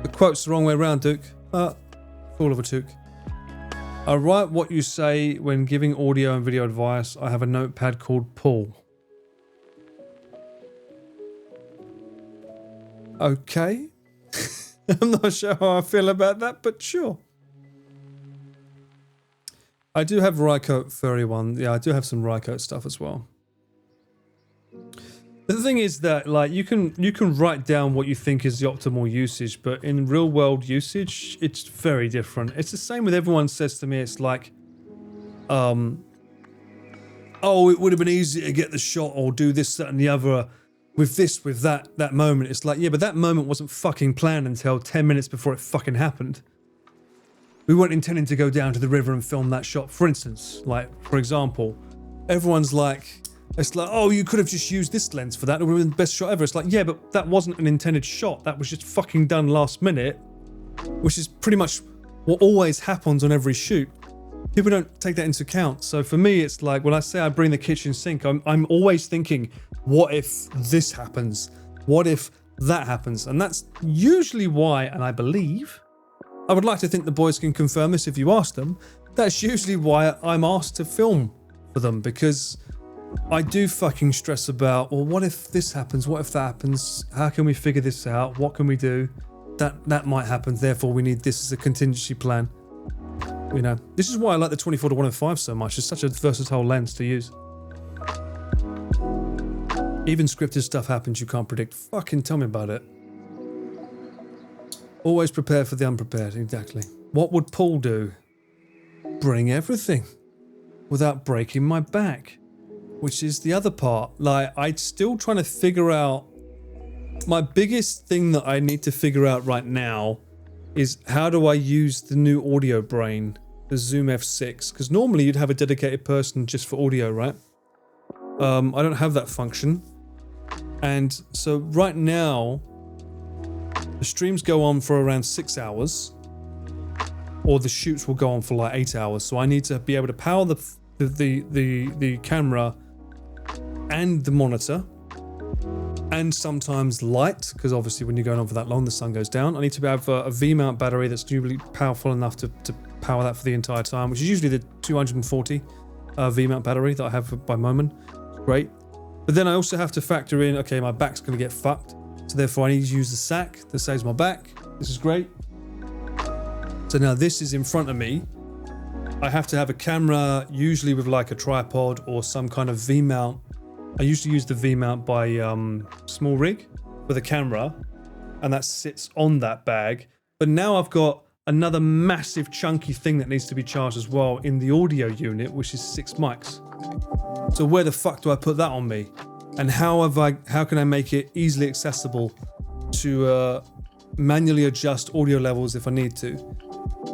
The quote's the wrong way around, Duke. Fool of a Duke. I write what you say when giving audio and video advice. I have a notepad called Paul. Okay. I'm not sure how I feel about that, but sure. I do have Rycote Furry one. Yeah, I do have some Rycote stuff as well. The thing is that, like, you can write down what you think is the optimal usage, but in real world usage, it's very different. It's the same with everyone says to me, it's like, oh, it would have been easy to get the shot or do this, that, and the other with this, with that moment. It's like, yeah, but that moment wasn't fucking planned until 10 minutes before it fucking happened. We weren't intending to go down to the river and film that shot, for instance. Like, for example, everyone's like, it's like, oh, you could have just used this lens for that. It would have been the best shot ever. It's like, yeah, but that wasn't an intended shot. That was just fucking done last minute, which is pretty much what always happens on every shoot. People don't take that into account. So for me, it's like, when I say I bring the kitchen sink, I'm always thinking, what if this happens? What if that happens? And that's usually why, and I believe, I would like to think the boys can confirm this if you ask them, that's usually why I'm asked to film for them, because I do fucking stress about, well, what if this happens? What if that happens? How can we figure this out? What can we do? That might happen, therefore we need this as a contingency plan. You know, this is why I like the 24-105 so much. It's such a versatile lens to use. Even scripted stuff happens you can't predict. Fucking tell me about it. Always prepare for the unprepared, exactly. What would Paul do? Bring everything without breaking my back, which is the other part. Like, I'm still trying to figure out, my biggest thing that I need to figure out right now is how do I use the new audio brain, the Zoom F6, because normally you'd have a dedicated person just for audio, right? I don't have that function. And so right now, the streams go on for around 6 hours, or the shoots will go on for like 8 hours. So I need to be able to power the camera and the monitor, and sometimes light, because obviously when you're going on for that long, the sun goes down. I need to have a V-mount battery that's usually powerful enough to power that for the entire time, which is usually the 240 V-mount battery that I have by moment. Great. But then I also have to factor in, okay, my back's going to get fucked. So therefore I need to use the sack that saves my back. This is great. So now this is in front of me. I have to have a camera, usually with like a tripod or some kind of V-mount. I usually use the V-mount by Small Rig for the camera, and that sits on that bag. But now I've got another massive chunky thing that needs to be charged as well in the audio unit, which is 6 mics. So where the fuck do I put that on me? And how can I make it easily accessible to manually adjust audio levels if I need to?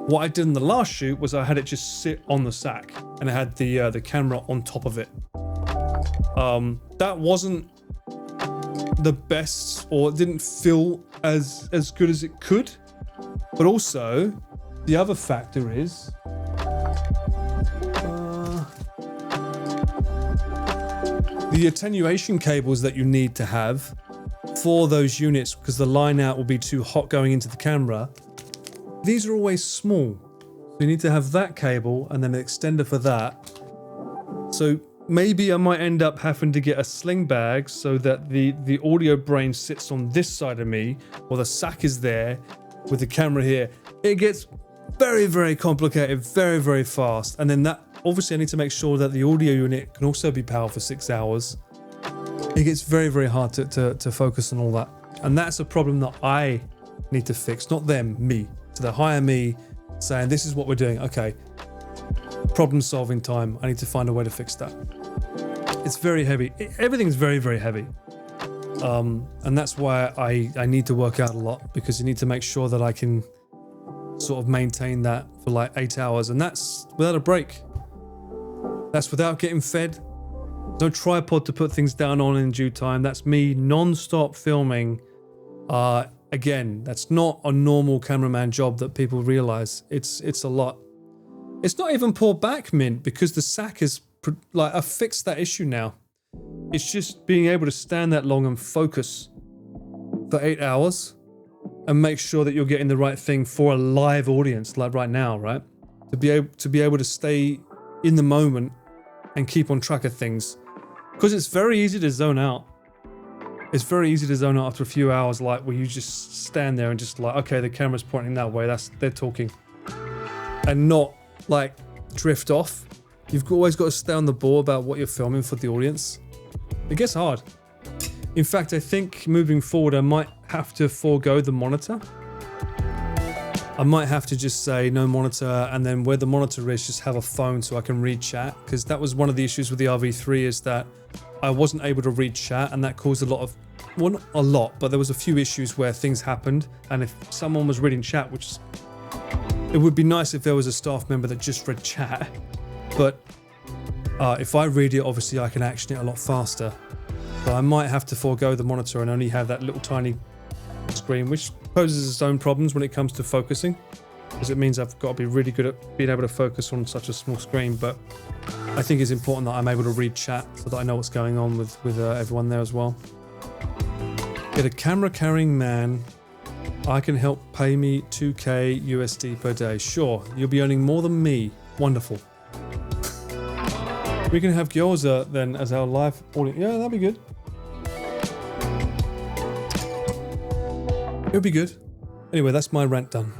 What I did in the last shoot was I had it just sit on the sack, and I had the camera on top of it. That wasn't the best, or it didn't feel as good as it could. But also, the other factor is the attenuation cables that you need to have for those units, because the line out will be too hot going into the camera. These are always small. So you need to have that cable and then an extender for that. So maybe I might end up having to get a sling bag so that the audio brain sits on this side of me, or the sack is there with the camera here. It gets very, very complicated, very, very fast. And then that, obviously I need to make sure that the audio unit can also be powered for 6 hours. It gets very, very hard to focus on all that. And that's a problem that I need to fix, not them, me. So they hire me saying, this is what we're doing. Okay, problem solving time. I need to find a way to fix that. It's very heavy. Everything's very, very heavy. And that's why I need to work out a lot, because you need to make sure that I can sort of maintain that for like 8 hours, and that's without a break. That's without getting fed. No tripod to put things down on in due time. That's me non-stop filming. Again, that's not a normal cameraman job that people realize. It's a lot. It's not even poor back, Mint, because the sack is like, I fixed that issue now. It's just being able to stand that long and focus for 8 hours and make sure that you're getting the right thing for a live audience, like right now, right? To be able to stay in the moment and keep on track of things, because it's very easy to zone out. It's very easy to zone out after a few hours, like where you just stand there and just like, okay, the camera's pointing that way, they're talking, and not like drift off. You've always got to stay on the ball about what you're filming for the audience. It gets hard. In fact, I think moving forward, I might have to forego the monitor. I might have to just say no monitor, and then where the monitor is, just have a phone so I can read chat, because that was one of the issues with the RV3, is that I wasn't able to read chat, and that caused a lot of, well, not a lot, but there was a few issues where things happened, and if someone was reading chat, which is, it would be nice if there was a staff member that just read chat, but if I read it, obviously I can action it a lot faster. But I might have to forego the monitor and only have that little tiny screen, which poses its own problems when it comes to focusing, because it means I've got to be really good at being able to focus on such a small screen. But I think it's important that I'm able to read chat so that I know what's going on with everyone there as well. Get a camera carrying man. I can help, pay me 2k USD per day. Sure, you'll be earning more than me. Wonderful. We can have Gyoza then as our live audience. Yeah, that'd be good. It'll be good. Anyway, that's my rant done.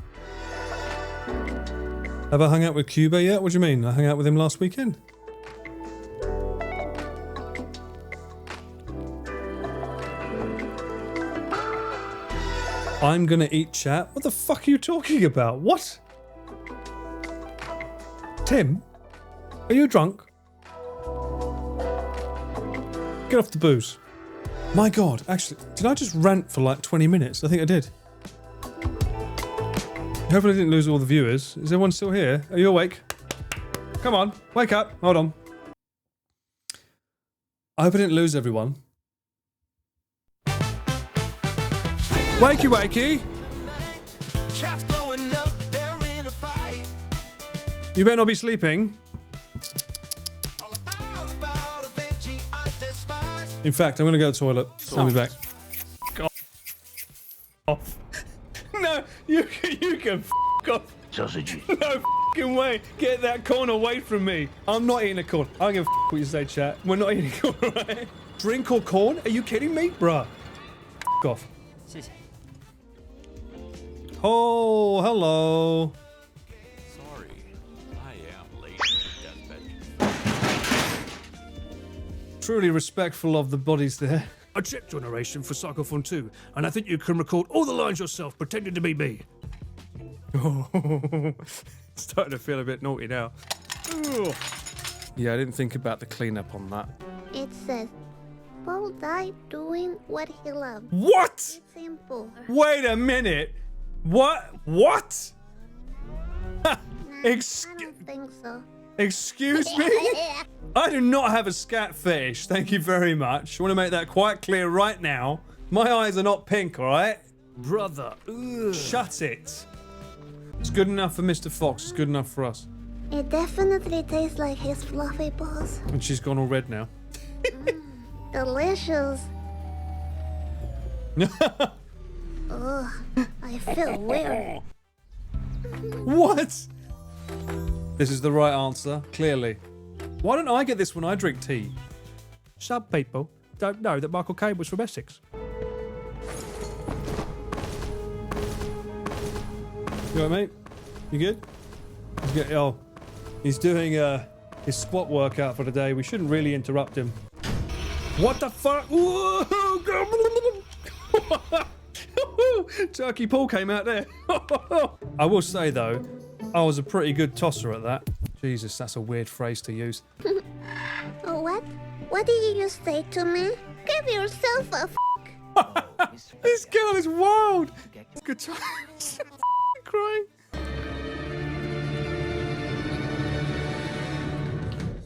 Have I hung out with Cuba yet? What do you mean? I hung out with him last weekend. I'm gonna eat chat? What the fuck are you talking about? What? Tim? Are you drunk? Get off the booze. My god, actually, did I just rant for like 20 minutes? I think I did. Hopefully I didn't lose all the viewers. Is everyone still here? Are you awake? Come on, wake up. Hold on. I hope I didn't lose everyone. Wakey wakey! You better not be sleeping. In fact, I'm gonna go to the toilet. I'll be back. F off. No, you can f off. Sausages. No f***ing way. Get that corn away from me. I'm not eating a corn. I don't give a f*** what you say, chat. We're not eating corn, right? Drink or corn? Are you kidding me? Bruh. F off. Oh, hello. Sorry, I am late for deathbed. Truly respectful of the bodies there. I checked your narration for Psychophone 2, and I think you can record all the lines yourself, pretending to be me. Oh, starting to feel a bit naughty now. Ugh. Yeah, I didn't think about the cleanup on that. It says, Paul died doing what he loved. What? It's simple. Wait a minute. What? What? I don't think so. Excuse me? I do not have a scat fetish. Thank you very much. I want to make that quite clear right now. My eyes are not pink, alright? Brother. Ugh. Shut it. It's good enough for Mr. Fox. It's good enough for us. It definitely tastes like his fluffy balls. And she's gone all red now. Delicious. Ugh, I feel weird. What? This is the right answer, clearly. Why don't I get this when I drink tea? Some people don't know that Michael Caine was from Essex. You alright, mate? You good? He's doing his squat workout for the day. We shouldn't really interrupt him. What the fuck? Turkey Paul came out there. I will say though, I was a pretty good tosser at that. Jesus, that's a weird phrase to use. What? What did you just say to me? Give yourself a This girl is wild. Good times. Crying.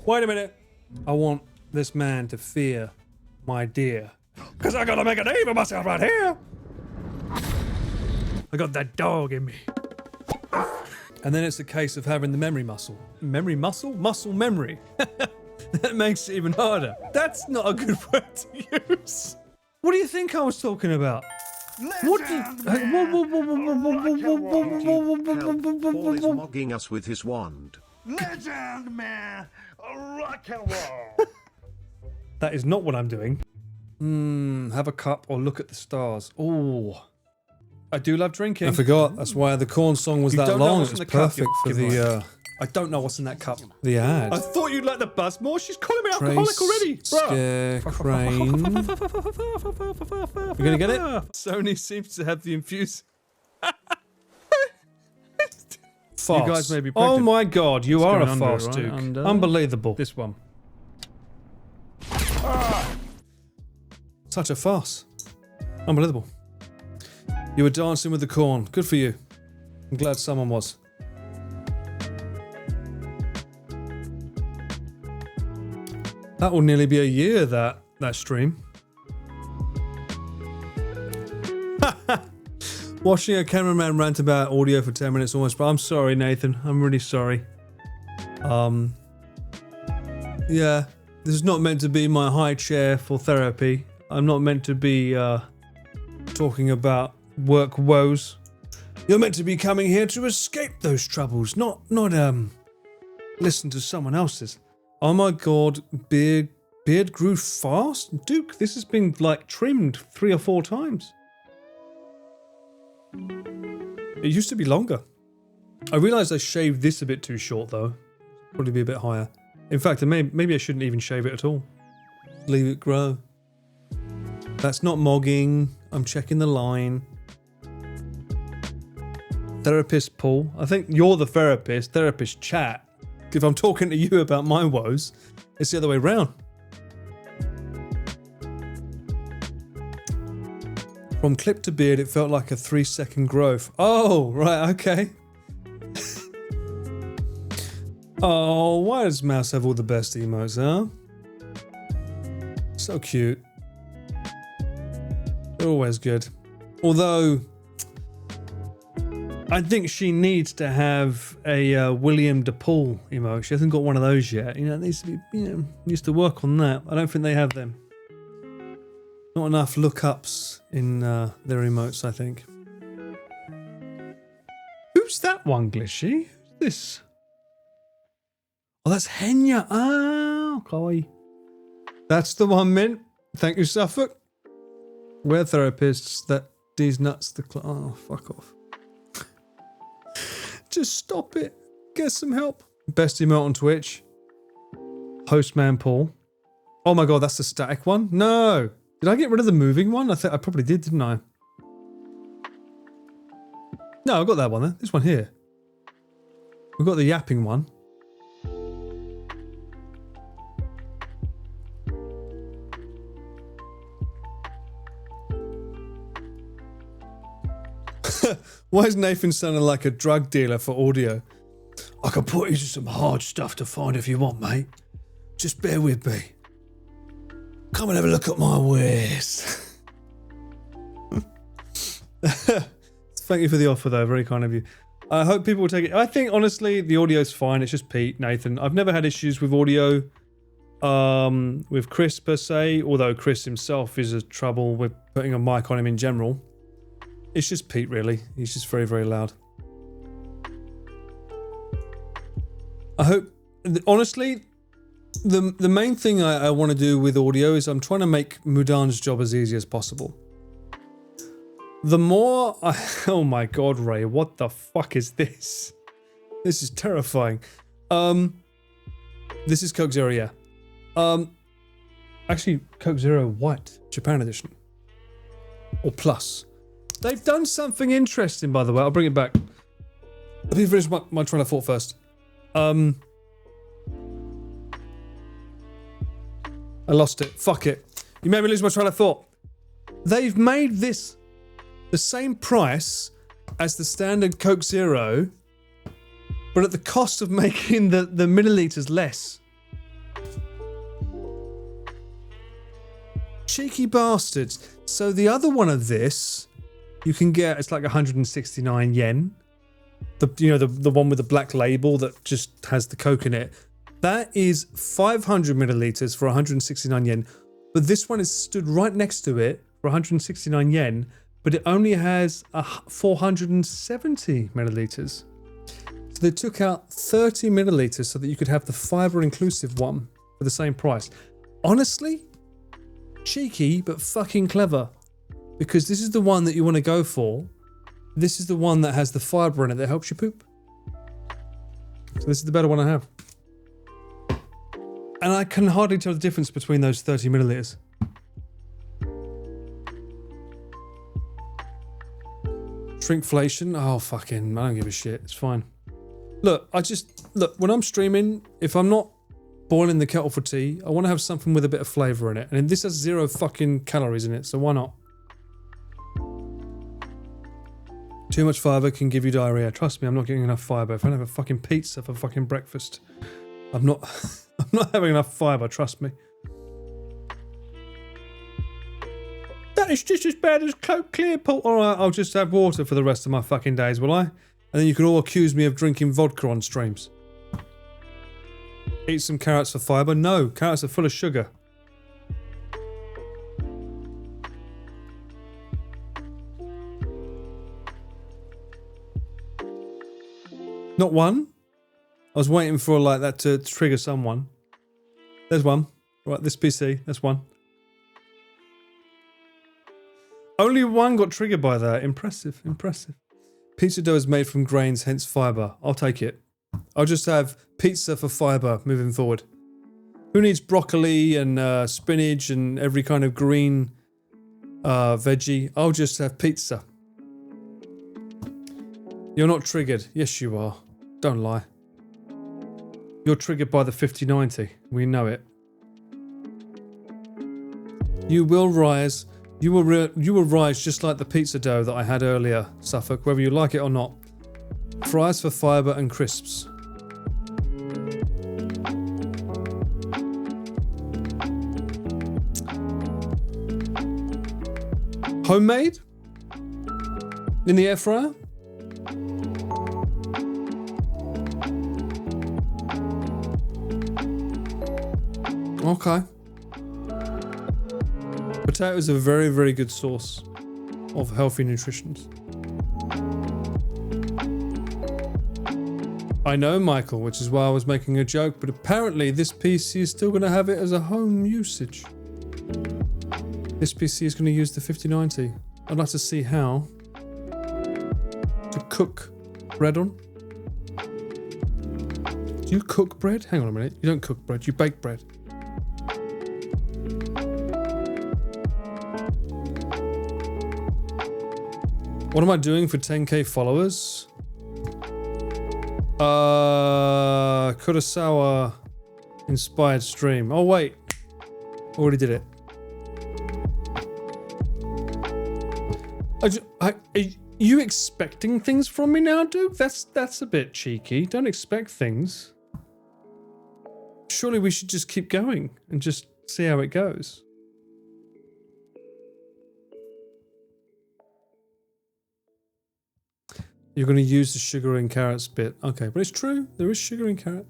Wait a minute. I want this man to fear my deer. Because I gotta make a name of myself right here. I got that dog in me. And then it's a case of having the memory muscle. Memory muscle? Muscle memory. That makes it even harder. That's not a good word to use. What do you think I was talking about? What do Paul is mogging us with his wand. Legend man, rock and roll. That is not what I'm doing. Have a cup or look at the stars. Oh, I do love drinking. I forgot. That's why the corn song was that long. It was perfect for the. I don't know what's in that cup. The ad. I thought you'd like the buzz more. She's calling me alcoholic already. Scare Crane. You're gonna get it? Sony seems to have the infuse. Farce. You guys may be pregnant. Oh my god, you are a farce, right? Duke. Under. Unbelievable. This one. Such a farce. Unbelievable. You were dancing with the corn. Good for you. I'm glad someone was. That will nearly be a year, that stream. Watching a cameraman rant about audio for 10 minutes almost, but I'm sorry, Nathan. I'm really sorry. Yeah, this is not meant to be my high chair for therapy. I'm not meant to be talking about work woes. You're meant to be coming here to escape those troubles, not listen to someone else's. Oh my god, beard grew fast? Duke, this has been like trimmed 3 or 4 times. It used to be longer. I realised I shaved this a bit too short though. Probably be a bit higher. In fact, maybe I shouldn't even shave it at all. Leave it grow. That's not mogging. I'm checking the line. Therapist Paul. I think you're the therapist. Therapist chat. If I'm talking to you about my woes, it's the other way round. From clip to beard, it felt like a 3-second growth. Oh, right, okay. Oh, why does Mouse have all the best emotes, huh? So cute. They're always good. Although, I think she needs to have a William DePaul emote. She hasn't got one of those yet. You know, it needs to be, needs to work on that. I don't think they have them. Not enough lookups in their emotes, I think. Who's that one, Glitchy? Who's this? Oh, that's Henya. Oh, Chloe. That's the one, Mint. Thank you, Suffolk. We're therapists that these nuts the oh, fuck off. Just stop it. Get some help. Best emote on Twitch. Postman Paul. Oh my god, that's the static one? No. Did I get rid of the moving one? I think I probably did, didn't I? No, I got that one there. This one here. We've got the yapping one. Why is Nathan sounding like a drug dealer for audio? I can put you to some hard stuff to find if you want, mate. Just bear with me. Come and have a look at my wares. Thank you for the offer, though. Very kind of you. I hope people will take it. I think, honestly, the audio's fine. It's just Pete, Nathan. I've never had issues with audio with Chris, per se, although Chris himself is a trouble with putting a mic on him in general. It's just Pete, really. He's just very, very loud. I hope, honestly, the main thing I want to do with audio is I'm trying to make Mudan's job as easy as possible. The more oh my god, Ray, what the fuck is this? This is terrifying. This is Coke Zero, yeah. Actually, Coke Zero White, Japan edition. Or Plus. They've done something interesting, by the way. I'll bring it back. Let me finish my train of thought first. I lost it. Fuck it. You made me lose my train of thought. They've made this the same price as the standard Coke Zero, but at the cost of making the milliliters less. Cheeky bastards. So the other one of this, you can get, it's like 169 yen. The one with the black label that just has the Coke in it. That is 500 milliliters for 169 yen. But this one is stood right next to it for 169 yen, but it only has 470 milliliters. So they took out 30 milliliters so that you could have the fiber inclusive one for the same price. Honestly, cheeky but fucking clever, because this is the one that you want to go for. This is the one that has the fiber in it that helps you poop. So this is the better one I have. And I can hardly tell the difference between those 30 milliliters. Shrinkflation? Oh, fucking, I don't give a shit. It's fine. Look, when I'm streaming, if I'm not boiling the kettle for tea, I want to have something with a bit of flavour in it. And this has 0 fucking calories in it, so why not? Too much fibre can give you diarrhea. Trust me, I'm not getting enough fibre. If I don't have a fucking pizza for fucking breakfast, I'm not having enough fibre, trust me. That is just as bad as Coke Clear, Paul. Alright, I'll just have water for the rest of my fucking days, will I? And then you can all accuse me of drinking vodka on streams. Eat some carrots for fibre? No, carrots are full of sugar. Not one. I was waiting for like that to trigger someone. There's one. Right, this PC. That's one. Only one got triggered by that. Impressive, impressive. Pizza dough is made from grains, hence fibre. I'll take it. I'll just have pizza for fibre moving forward. Who needs broccoli and spinach and every kind of green veggie? I'll just have pizza. You're not triggered. Yes, you are. Don't lie. You're triggered by the 5090. We know it. You will rise. You will rise just like the pizza dough that I had earlier, Suffolk, whether you like it or not. Fries for fibre and crisps. Homemade? In the air fryer? Okay. Potatoes are a very, very good source of healthy nutrition. I know, Michael, which is why I was making a joke, but apparently this PC is still going to have it as a home usage. This PC is going to use the 5090. I'd like to see how to cook bread on. Do you cook bread? Hang on a minute. You don't cook bread, you bake bread. What am I doing for 10k followers? Kurosawa inspired stream. Oh wait, already did it. Are you expecting things from me now, Duke? That's a bit cheeky. Don't expect things. Surely we should just keep going and just see how it goes. You're going to use the sugar and carrots bit. Okay, but it's true. There is sugar in carrot.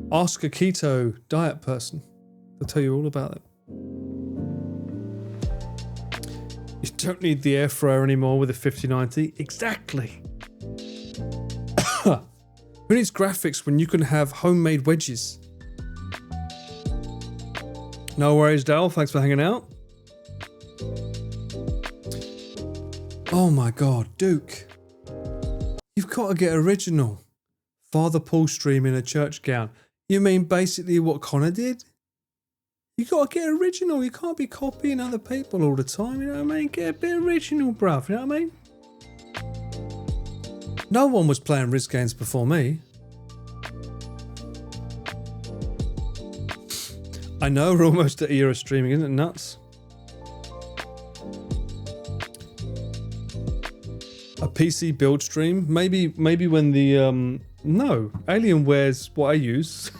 Ask a keto diet person. They'll tell you all about it. You don't need the air fryer anymore with a 5090. Exactly. Who needs graphics when you can have homemade wedges? No worries, Dal. Thanks for hanging out. Oh my god, Duke. You've got to get original. Father Paul stream in a church gown. You mean basically what Connor did? You got to get original. You can't be copying other people all the time, you know what I mean? Get a bit original, bruv, you know what I mean? No one was playing Risk games before me. I know, we're almost at a year of streaming, isn't it nuts? A PC build stream? Maybe when the, no, Alienware's what I use.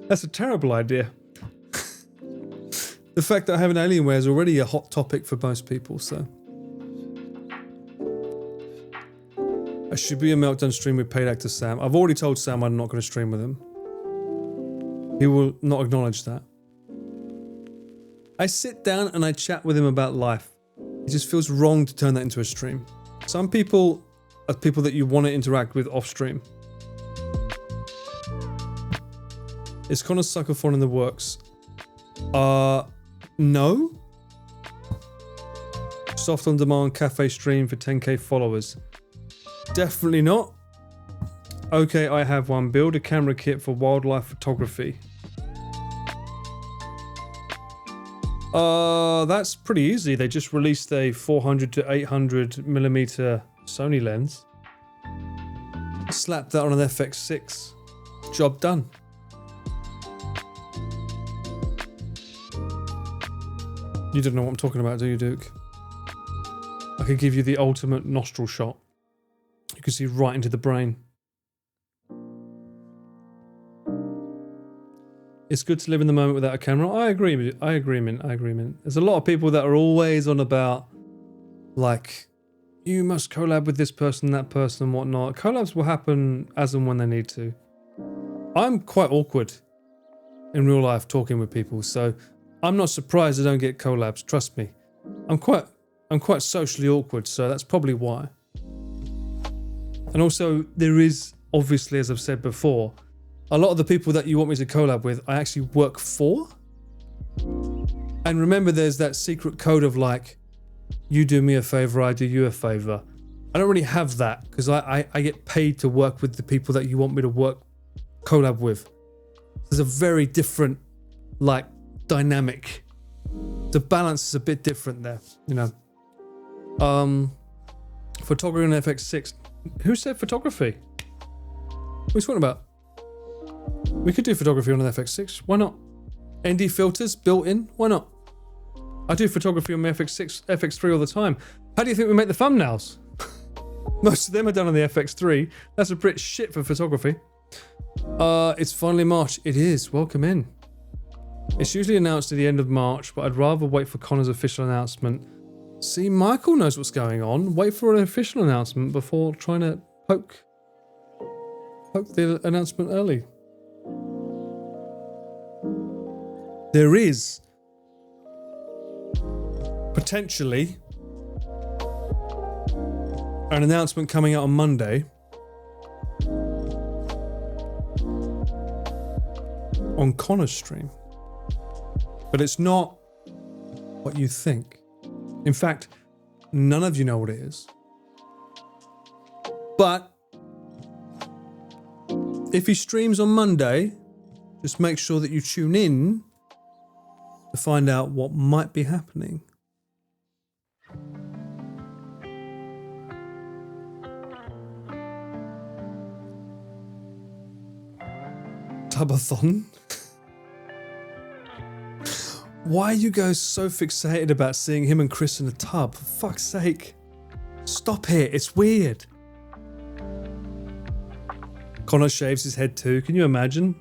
That's a terrible idea. the fact that I have an Alienware is already a hot topic for most people, so. I should be a Meltdown stream with paid actor Sam. I've already told Sam I'm not going to stream with him. He will not acknowledge that. I sit down and I chat with him about life. It just feels wrong to turn that into a stream. Some people are people that you want to interact with off stream. Is Connor's Suckerphone in the works? No. Soft on demand cafe stream for 10k followers. Definitely not. Okay, I have one. Build a camera kit for wildlife photography. That's pretty easy. They just released a 400 to 800 millimeter Sony lens. Slap that on an FX6. Job done. You don't know what I'm talking about, do you, Duke? I could give you the ultimate nostril shot. You can see right into the brain. It's good to live in the moment without a camera. I agree, Mint. I agree, Mint. There's a lot of people that are always on about, like, you must collab with this person, that person, and whatnot. Collabs will happen as and when they need to. I'm quite awkward in real life talking with people, so I'm not surprised I don't get collabs, trust me. I'm quite socially awkward, so that's probably why. And also, there is, obviously, as I've said before, a lot of the people that you want me to collab with, I actually work for. And remember, there's that secret code of like, you do me a favor, I do you a favor. I don't really have that because I get paid to work with the people that you want me to collab with. There's a very different, like, dynamic. The balance is a bit different there, you know. Photography on FX6. Who said photography? What are you talking about? We could do photography on an FX6. Why not? ND filters built in. Why not? I do photography on my FX3 all the time. How do you think we make the thumbnails? Most of them are done on the FX3. That's a bit shit for photography. It's finally March. It is. Welcome in. It's usually announced at the end of March, but I'd rather wait for Connor's official announcement. See, Michael knows what's going on. Wait for an official announcement before trying to poke the announcement early. There is potentially an announcement coming out on Monday on Connor's stream, but it's not what you think. In fact, none of you know what it is. But if he streams on Monday, just make sure that you tune in to find out what might be happening. Tubathon? Why are you guys so fixated about seeing him and Chris in a tub? For fuck's sake. Stop it, it's weird. Connor shaves his head too, can you imagine?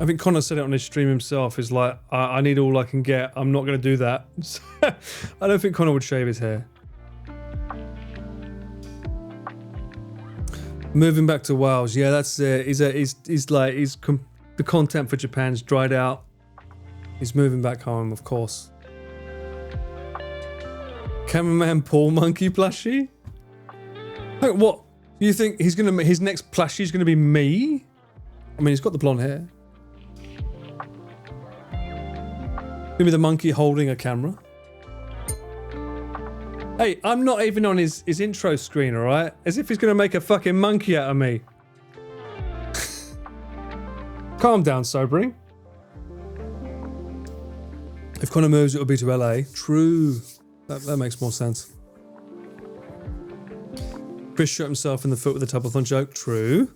I think Connor said it on his stream himself, is like, I need all I can get, I'm not going to do that. I don't think Connor would shave his hair. Moving back to Wales, yeah, that's it. The content for Japan's dried out. He's moving back home, of course. Cameraman Paul Monkey plushie? Hey, what? You think he's gonna his next plushie is gonna be me? I mean, he's got the blonde hair. Give me the monkey holding a camera. Hey, I'm not even on his intro screen, alright? As if he's gonna make a fucking monkey out of me. Calm down, Sobering. If Connor moves, it'll be to LA. True. That makes more sense. Chris shot himself in the foot with a Tubathon joke. True.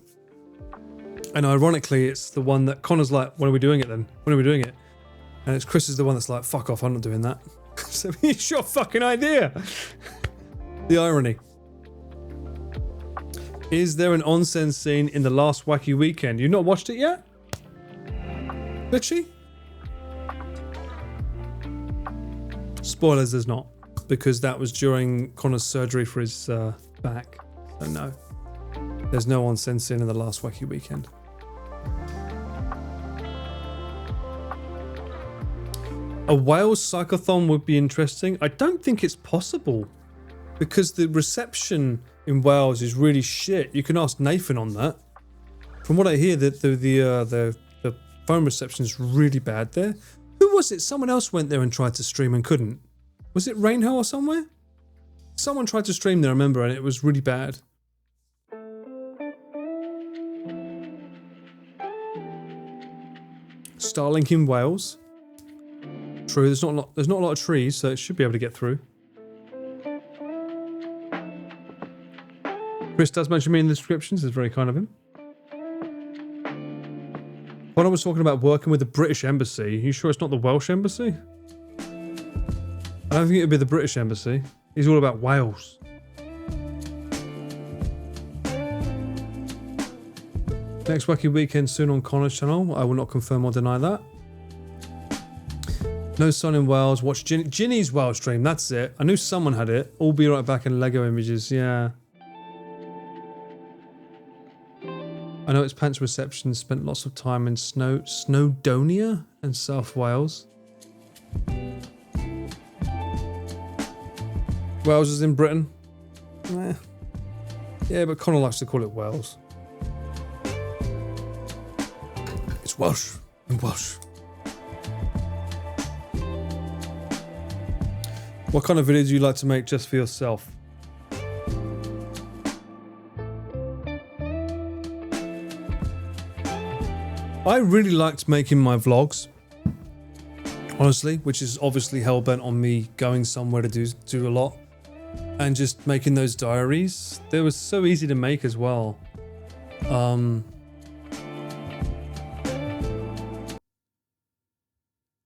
And ironically, it's the one that Connor's like, when are we doing it then? When are we doing it? And it's Chris is the one that's like, fuck off, I'm not doing that. So it's your fucking idea. The irony. Is there an onsen scene in The Last Wacky Weekend? You not watched it yet? Glitchy? Spoilers, there's not, because that was during Connor's surgery for his back. So no, there's no on-sensing in the last Wacky Weekend. A Wales Psychothon would be interesting. I don't think it's possible because the reception in Wales is really shit. You can ask Nathan on that. From what I hear, the phone reception is really bad there. Who was it? Someone else went there and tried to stream and couldn't. Was it Rainho or somewhere? Someone tried to stream there, I remember, and it was really bad. Starlink in Wales. True, there's not a lot of trees, so it should be able to get through. Chris does mention me in the descriptions. It's very kind of him. When I was talking about working with the British Embassy, are you sure it's not the Welsh Embassy? I don't think it would be the British Embassy. He's all about Wales. Next Wacky Weekend soon on Connor's channel. I will not confirm or deny that. No sun in Wales. Watch Ginny's Wales stream. That's it. I knew someone had it. All be right back in Lego images. Yeah. I know its Pants reception spent lots of time in Snowdonia and South Wales. Wales is in Britain. Yeah, but Connor likes to call it Wales. It's Welsh and Welsh. What kind of video do you like to make just for yourself? I really liked making my vlogs, honestly, which is obviously hell-bent on me going somewhere to do a lot, and just making those diaries. They were so easy to make as well.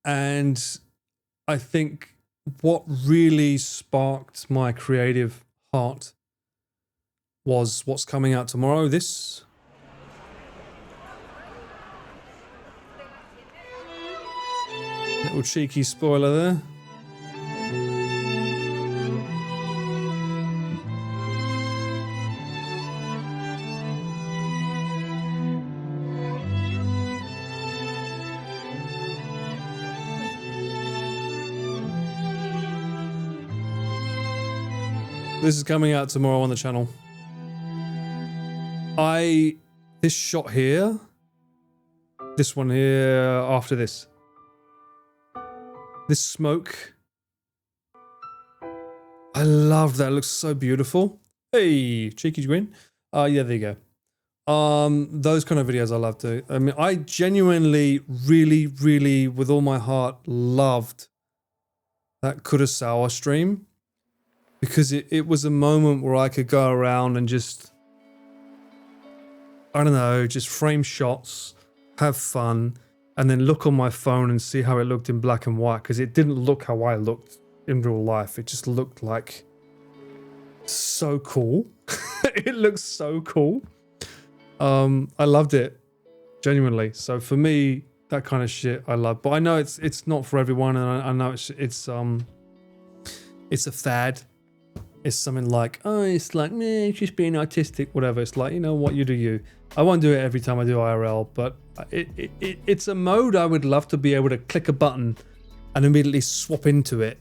And I think what really sparked my creative heart was what's coming out tomorrow. This. Little cheeky spoiler there. This is coming out tomorrow on the channel. This shot here, this one here after this. This smoke. I love that. It looks so beautiful. Hey, cheeky grin. Yeah, there you go. Those kind of videos I love to. I mean, I genuinely, really, really, with all my heart, loved that Kurosawa stream. Because it was a moment where I could go around and just, I don't know, just frame shots, have fun, and then look on my phone and see how it looked in black and white, because it didn't look how I looked in real life. It just looked like so cool. It looks so cool. I loved it, genuinely. So for me, that kind of shit I love. But I know it's not for everyone, and I know it's a fad. It's something like, oh, it's like, meh, it's just being artistic, whatever. It's like, you know what, you do you. I won't do it every time I do IRL, but it's a mode I would love to be able to click a button and immediately swap into it,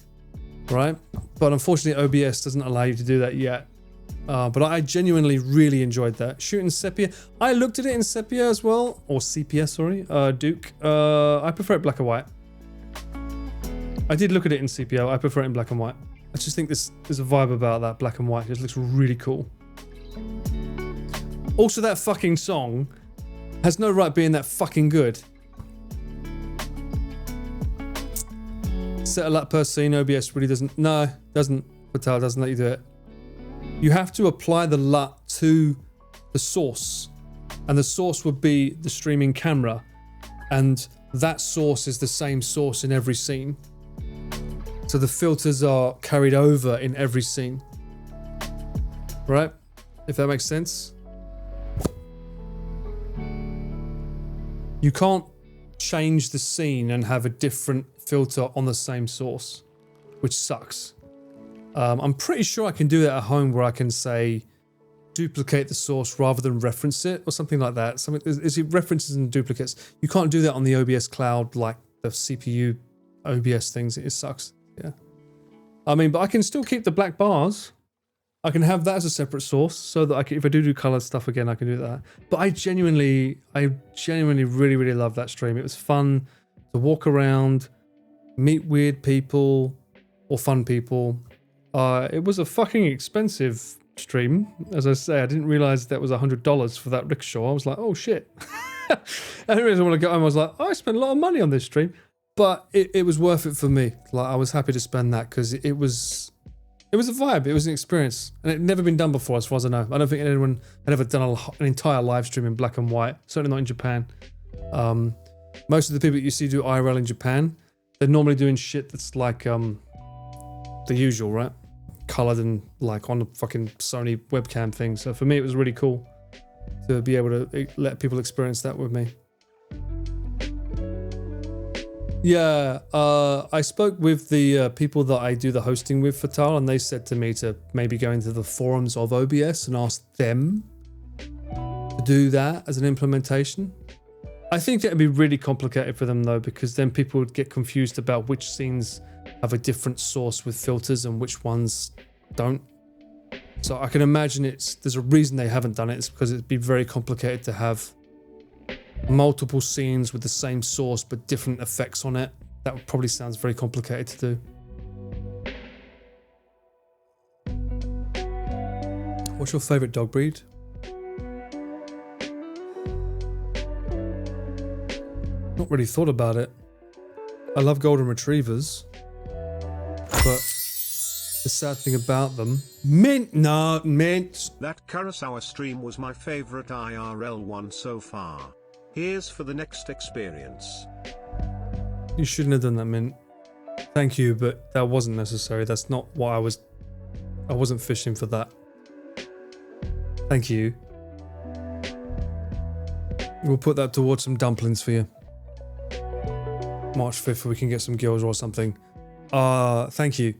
right? But unfortunately, OBS doesn't allow you to do that yet. But I genuinely really enjoyed that. Shooting sepia. I looked at it in sepia as well, or sepia, sorry, Duke. I prefer it black and white. I did look at it in sepia. I prefer it in black and white. I just think there's a vibe about that black and white. It just looks really cool. Also, that fucking song has no right being that fucking good. Set a LUT per scene. OBS really doesn't. No, doesn't. Patel doesn't let you do it. You have to apply the LUT to the source, and the source would be the streaming camera, and that source is the same source in every scene. So the filters are carried over in every scene. Right? If that makes sense. You can't change the scene and have a different filter on the same source, which sucks. I'm pretty sure I can do that at home where I can say duplicate the source rather than reference it or something like that. Is it references and duplicates? You can't do that on the OBS cloud like the CPU OBS things. It sucks. Yeah. I mean, but I can still keep the black bars. I can have that as a separate source so that I can, if I do color stuff again, I can do that. But I genuinely really, really love that stream. It was fun to walk around, meet weird people or fun people. It was a fucking expensive stream. As I say, I didn't realize that was $100 for that rickshaw. I was like, oh shit. Anyways, I want to go home. I was like, oh, I spent a lot of money on this stream, but it was worth it for me. Like, I was happy to spend that because it was a vibe. It was an experience, and it had never been done before, as far as I know. I don't think anyone had ever done an entire live stream in black and white. Certainly not in Japan. Most of the people that you see do IRL in Japan, they're normally doing shit that's like the usual, right? Colored and like on the fucking Sony webcam thing. So for me, it was really cool to be able to let people experience that with me. Yeah, I spoke with the people that I do the hosting with for Tal, and they said to me to maybe go into the forums of OBS and ask them to do that as an implementation. I think that would be really complicated for them though, because then people would get confused about which scenes have a different source with filters and which ones don't. So I can imagine there's a reason they haven't done it. It's because it'd be very complicated to have multiple scenes with the same source but different effects on it. That probably sounds very complicated to do. What's your favorite dog breed? Not really thought about it. I love golden retrievers, but the sad thing about them, mint. That Kurosawa stream was my favorite IRL one so far. Here's for the next experience. You shouldn't have done that, Mint. Thank you, but that wasn't necessary. That's not what I wasn't fishing for that. Thank you. We'll put that towards some dumplings for you. March 5th, we can get some gills or something. Thank you.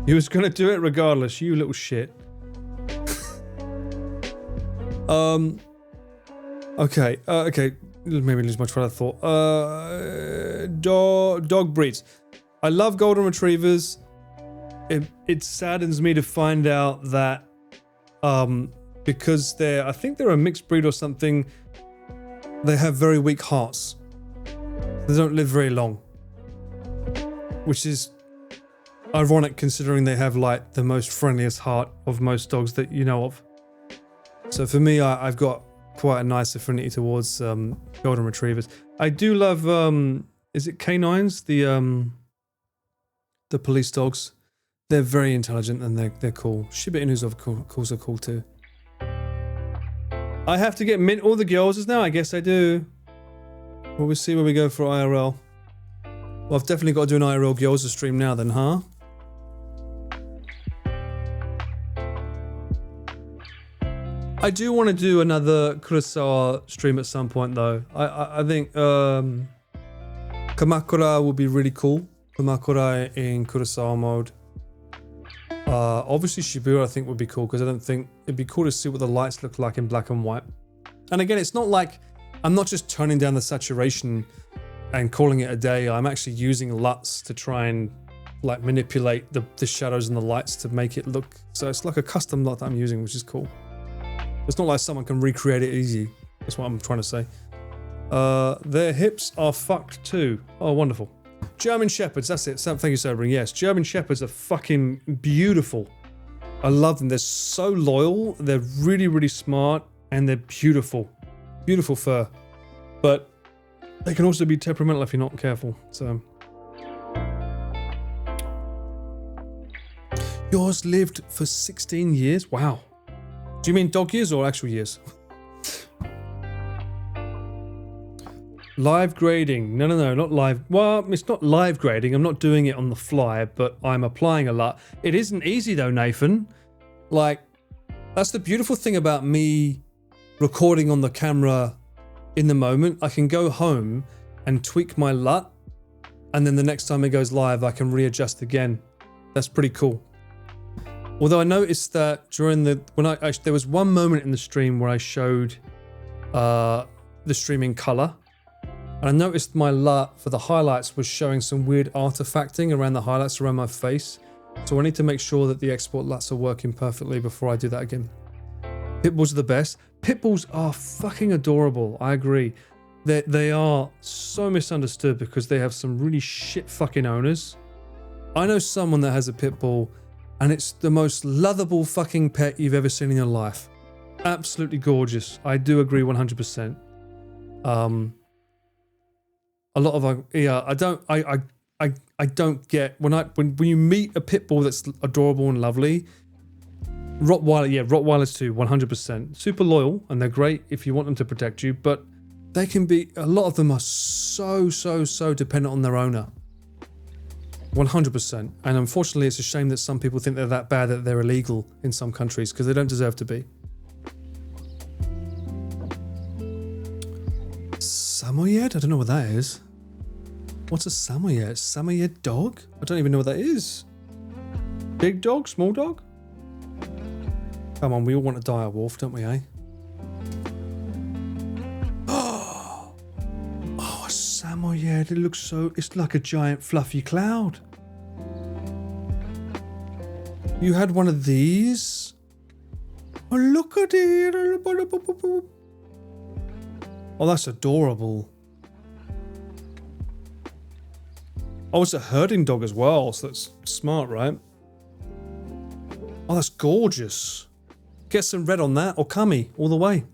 You was gonna do it regardless, you little shit. Okay, maybe lose my train of thought. Dog breeds. I love golden retrievers. It saddens me to find out that because I think they're a mixed breed or something, they have very weak hearts. They don't live very long, which is ironic considering they have like the most friendliest heart of most dogs that you know of. So for me, I've got quite a nice affinity towards golden retrievers. I do love is it canines, the police dogs? They're very intelligent and they're cool. Shiba Inus of course are cool too. I have to get Mint all the girls now. I guess I do. Well, we'll see where we go for IRL. Well, I've definitely got to do an IRL girls stream now then, huh? I do want to do another Kurosawa stream at some point though. I think Kamakura will be really cool. Kamakura in Kurosawa mode. Obviously Shibuya I think would be cool because I don't think it'd be cool to see what the lights look like in black and white. And again, it's not like I'm not just turning down the saturation and calling it a day. I'm actually using LUTs to try and like manipulate the shadows and the lights to make it look. So it's like a custom LUT that I'm using, which is cool. It's not like someone can recreate it easy. That's what I'm trying to say. Their hips are fucked too. Oh, wonderful. German Shepherds, that's it. Thank you, Sobering. Yes, German Shepherds are fucking beautiful. I love them. They're so loyal. They're really, really smart. And they're beautiful. Beautiful fur. But they can also be temperamental if you're not careful. So. Yours lived for 16 years? Wow. Do you mean dog years or actual years? Live grading. No, not live. Well, it's not live grading. I'm not doing it on the fly, but I'm applying a LUT. It isn't easy though, Nathan. Like, that's the beautiful thing about me recording on the camera in the moment. I can go home and tweak my LUT and then the next time it goes live, I can readjust again. That's pretty cool. Although I noticed that during there was one moment in the stream where I showed the stream in color, and I noticed my LUT for the highlights was showing some weird artifacting around the highlights around my face. So I need to make sure that the export LUTs are working perfectly before I do that again. Pitbulls are the best. Pitbulls are fucking adorable. I agree. They are so misunderstood because they have some really shit fucking owners. I know someone that has a pitbull, and it's the most lovable fucking pet you've ever seen in your life. Absolutely gorgeous. I do agree 100%. A lot of I don't get when you meet a pit bull that's adorable and lovely. Rottweilers too, 100%. Super loyal, and they're great if you want them to protect you, but they can be, a lot of them are so dependent on their owner. 100%. And unfortunately, it's a shame that some people think they're that bad that they're illegal in some countries, because they don't deserve to be. Samoyed? I don't know what that is. What's a Samoyed? Samoyed dog? I don't even know what that is. Big dog? Small dog? Come on, we all want a dire wolf, don't we, eh? Oh, a Samoyed. It looks so... It's like a giant fluffy cloud. You had one of these? Oh, look at it. Oh, that's adorable. Oh, it's a herding dog as well, so that's smart, right? Oh, that's gorgeous. Get some red on that, or Kami, all the way.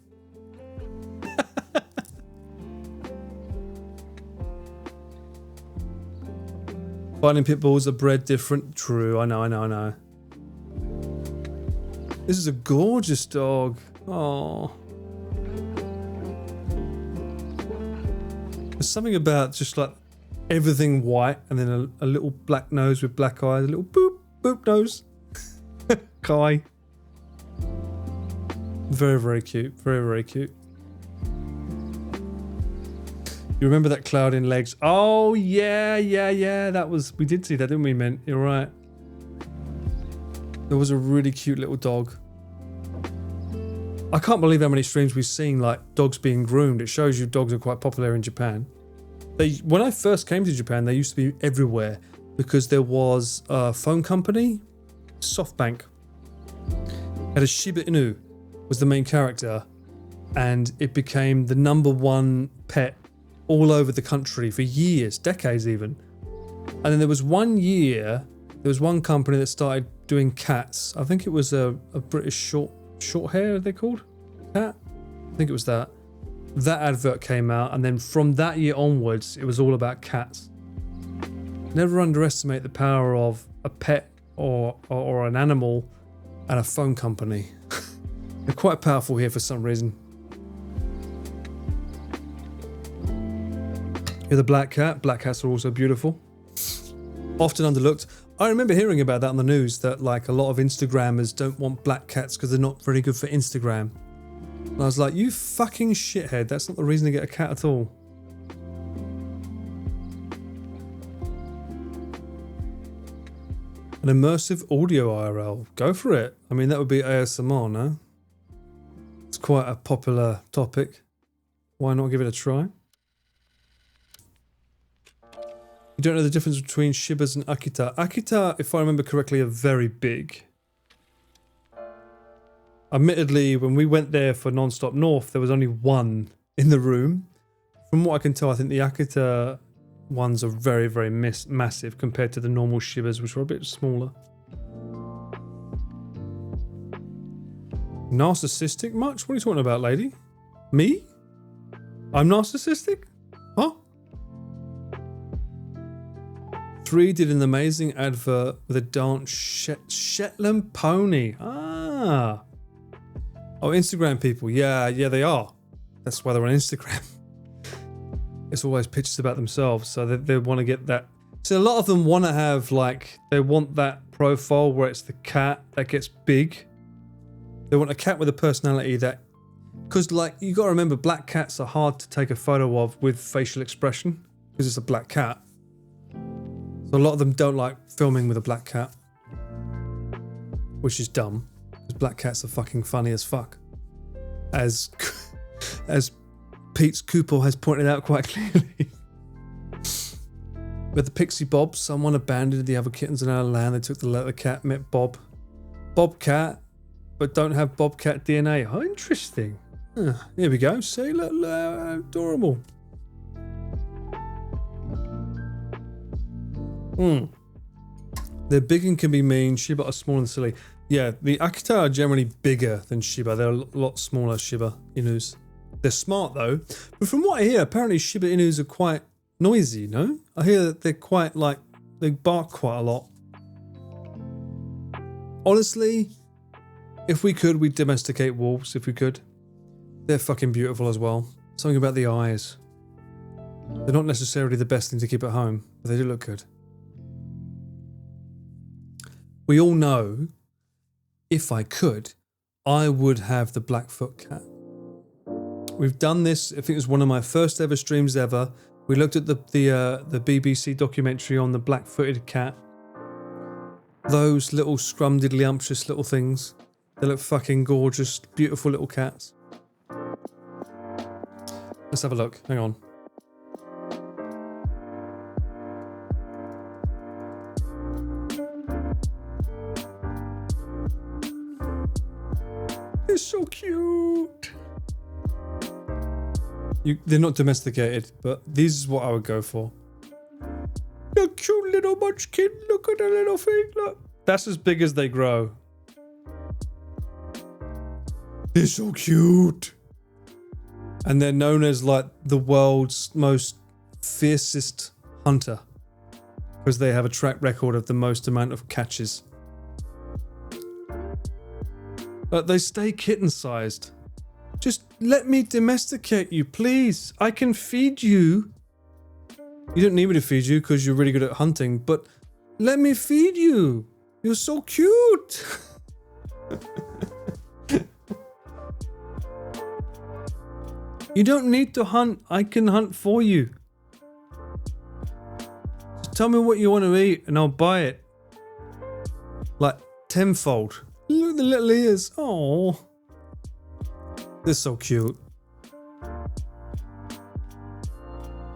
Fighting pit bulls are bred different. True, I know. This is a gorgeous dog. Oh. There's something about just like everything white and then a little black nose with black eyes, a little boop nose. Kai. Very cute. Very cute. You remember that cloud in legs? Oh yeah. That was, we did see that, didn't we, Mint? You're right. There was a really cute little dog. I can't believe how many streams we've seen like dogs being groomed. It shows you dogs are quite popular in Japan. When I first came to Japan, they used to be everywhere because there was a phone company, SoftBank, had a Shiba Inu was the main character, and it became the #1 pet all over the country for years, decades even. And then there was one year, there was one company that started doing cats. I think it was a British short hair, are they called? Cat? I think it was that. That advert came out, and then from that year onwards, it was all about cats. Never underestimate the power of a pet or an animal and a phone company. They're quite powerful here for some reason. You're the black cat. Black cats are also beautiful. Often underlooked. I remember hearing about that on the news, that like a lot of Instagrammers don't want black cats because they're not very good for Instagram. And I was like, you fucking shithead, that's not the reason to get a cat at all. An immersive audio IRL. Go for it. I mean, that would be ASMR, no? It's quite a popular topic. Why not give it a try? You don't know the difference between Shibas and Akita. Akita, if I remember correctly, are very big. Admittedly, when we went there for Non-Stop North, there was only one in the room. From what I can tell, I think the Akita ones are very massive compared to the normal Shibas, which are a bit smaller. Narcissistic much? What are you talking about, lady? Me? I'm narcissistic? Huh? 3 did an amazing advert with a dance Shetland pony. Ah. Oh, Instagram people. Yeah, they are. That's why they're on Instagram. It's always pictures about themselves, so they want to get that. So a lot of them want to have, like, they want that profile where it's the cat that gets big. They want a cat with a personality that, because, like, you got to remember, black cats are hard to take a photo of with facial expression because it's a black cat. So a lot of them don't like filming with a black cat, which is dumb, because black cats are fucking funny as fuck. As Pete's Cooper has pointed out quite clearly. With the Pixie Bob, someone abandoned the other kittens in our land. They took the cat, met Bobcat, but don't have Bobcat DNA. Oh, interesting. Here we go. See, look, adorable. They're big and can be mean. Shiba are small and silly. Yeah, the Akita are generally bigger than Shiba. They're a lot smaller Shiba Inus. They're smart though. But from what I hear, apparently Shiba Inus are quite noisy, no? I hear that they're quite like, they bark quite a lot. Honestly, if we could, we'd domesticate wolves if we could. They're fucking beautiful as well. Something about the eyes. They're not necessarily the best thing to keep at home, but they do look good. We all know, if I could, I would have the Blackfoot cat. We've done this, I think it was one of my first ever streams ever. We looked at the BBC documentary on the black-footed cat. Those little scrumdiddlyumptious little things. They look fucking gorgeous, beautiful little cats. Let's have a look, hang on. They're so cute. They're not domesticated, but this is what I would go for. The cute little munchkin. Look at the little feet. Look, that's as big as they grow. They're so cute, and they're known as like the world's most fiercest hunter because they have a track record of the most amount of catches. But they stay kitten-sized. Just let me domesticate you, please. I can feed you. You don't need me to feed you because you're really good at hunting, but let me feed you. You're so cute. You don't need to hunt. I can hunt for you. Just tell me what you want to eat and I'll buy it. Like tenfold. Look at the little ears. Oh. They're so cute.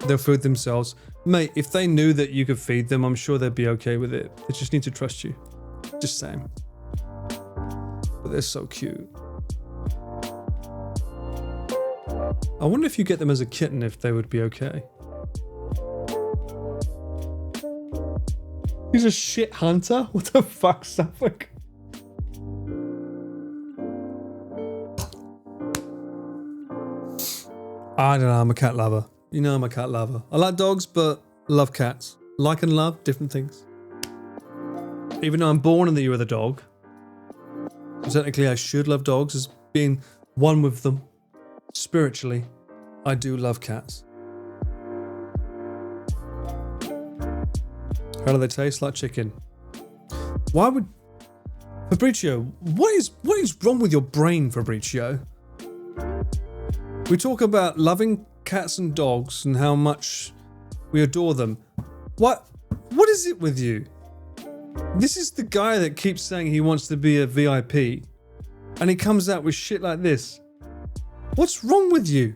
They'll feed themselves. Mate, if they knew that you could feed them, I'm sure they'd be okay with it. They just need to trust you. Just saying. But they're so cute. I wonder if you get them as a kitten, if they would be okay. He's a shit hunter? What the fuck, Suffolk? I don't know, I'm a cat lover. You know I'm a cat lover. I like dogs, but love cats. Like and love, different things. Even though I'm born in the year of the dog, so technically I should love dogs as being one with them. Spiritually, I do love cats. How do they taste? Like chicken. Why would... Fabrizio, what is wrong with your brain, Fabrizio? We talk about loving cats and dogs and how much we adore them. What is it with you? This is the guy that keeps saying he wants to be a VIP, and he comes out with shit like this. What's wrong with you?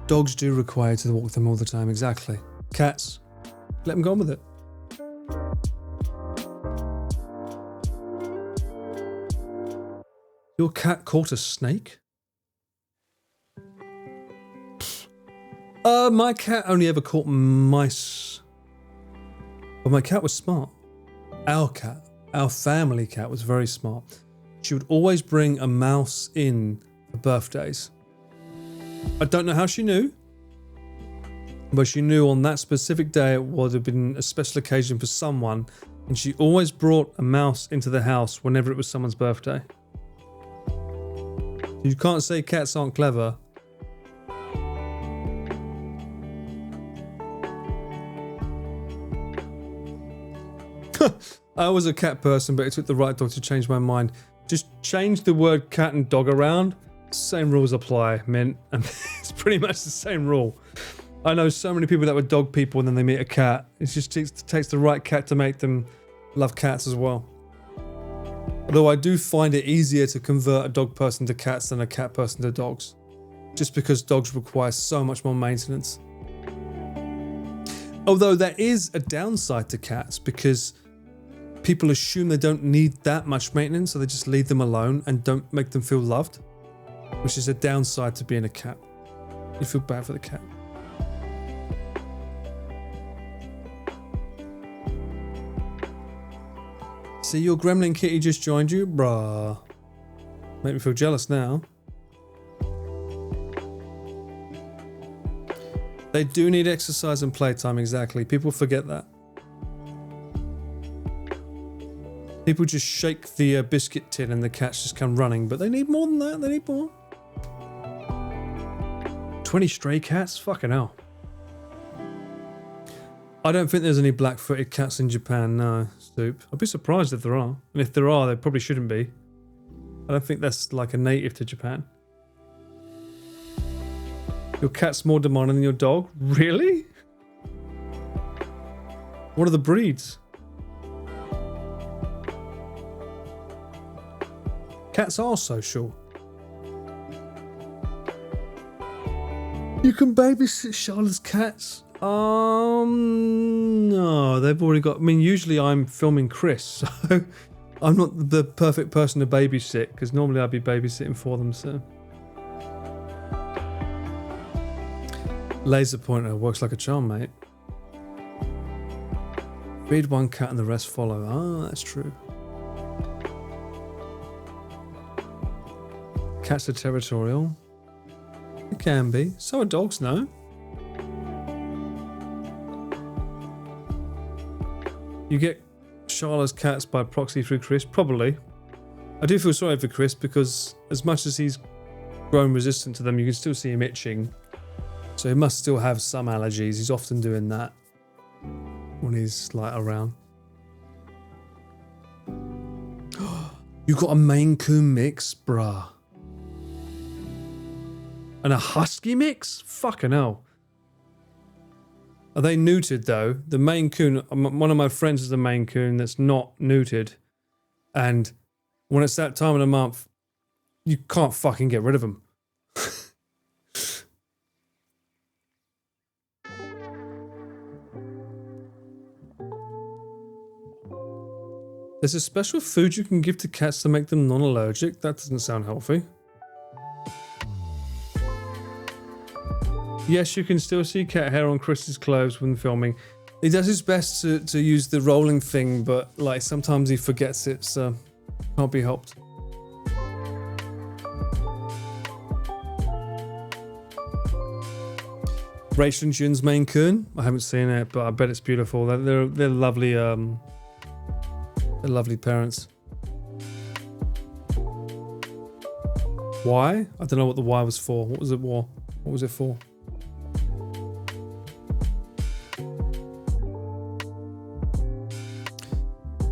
Dogs do require you to walk them all the time, exactly. Cats, let them go on with it. Your cat caught a snake? My cat only ever caught mice. But my cat was smart. Our cat, our family cat, was very smart. She would always bring a mouse in for birthdays. I don't know how she knew, but she knew on that specific day it would have been a special occasion for someone, and she always brought a mouse into the house whenever it was someone's birthday. You can't say cats aren't clever. I was a cat person, but it took the right dog to change my mind. Just change the word cat and dog around. Same rules apply, Mint. And it's pretty much the same rule. I know so many people that were dog people and then they meet a cat. It just takes the right cat to make them love cats as well. Although I do find it easier to convert a dog person to cats than a cat person to dogs. Just because dogs require so much more maintenance. Although there is a downside to cats because people assume they don't need that much maintenance, so they just leave them alone and don't make them feel loved. Which is a downside to being a cat. You feel bad for the cat. See, your gremlin kitty just joined you? Bruh. Make me feel jealous now. They do need exercise and playtime, exactly. People forget that. People just shake the biscuit tin and the cats just come running, but they need more than that. They need more. 20 stray cats? Fucking hell. I don't think there's any black-footed cats in Japan, no, Stoop. I'd be surprised if there are. And if there are, they probably shouldn't be. I don't think that's like a native to Japan. Your cat's more demanding than your dog? Really? What are the breeds? Cats are social. You can babysit Charlotte's cats? No, they've already got... I mean, usually I'm filming Chris, so I'm not the perfect person to babysit, because normally I'd be babysitting for them, so... Laser pointer works like a charm, mate. Feed one cat and the rest follow. Ah, that's true. Cats are territorial. It can be. So are dogs, no? You get Charlotte's cats by proxy through Chris? Probably. I do feel sorry for Chris because as much as he's grown resistant to them, you can still see him itching. So he must still have some allergies. He's often doing that when he's like around. You got a Maine Coon mix? Bruh. And a Husky mix? Fucking hell. Are they neutered though? The Maine Coon, one of my friends is a Maine Coon that's not neutered. And when it's that time of the month, you can't fucking get rid of them. There's a special food you can give to cats to make them non-allergic. That doesn't sound healthy. Yes, you can still see cat hair on Chris's clothes when filming. He does his best to use the rolling thing, but like sometimes he forgets it, so can't be helped. Rachel and Jun's Maine Coon. I haven't seen it, but I bet it's beautiful. They're lovely. They're lovely parents. Why? I don't know what the Y was for. What was it for? What was it for?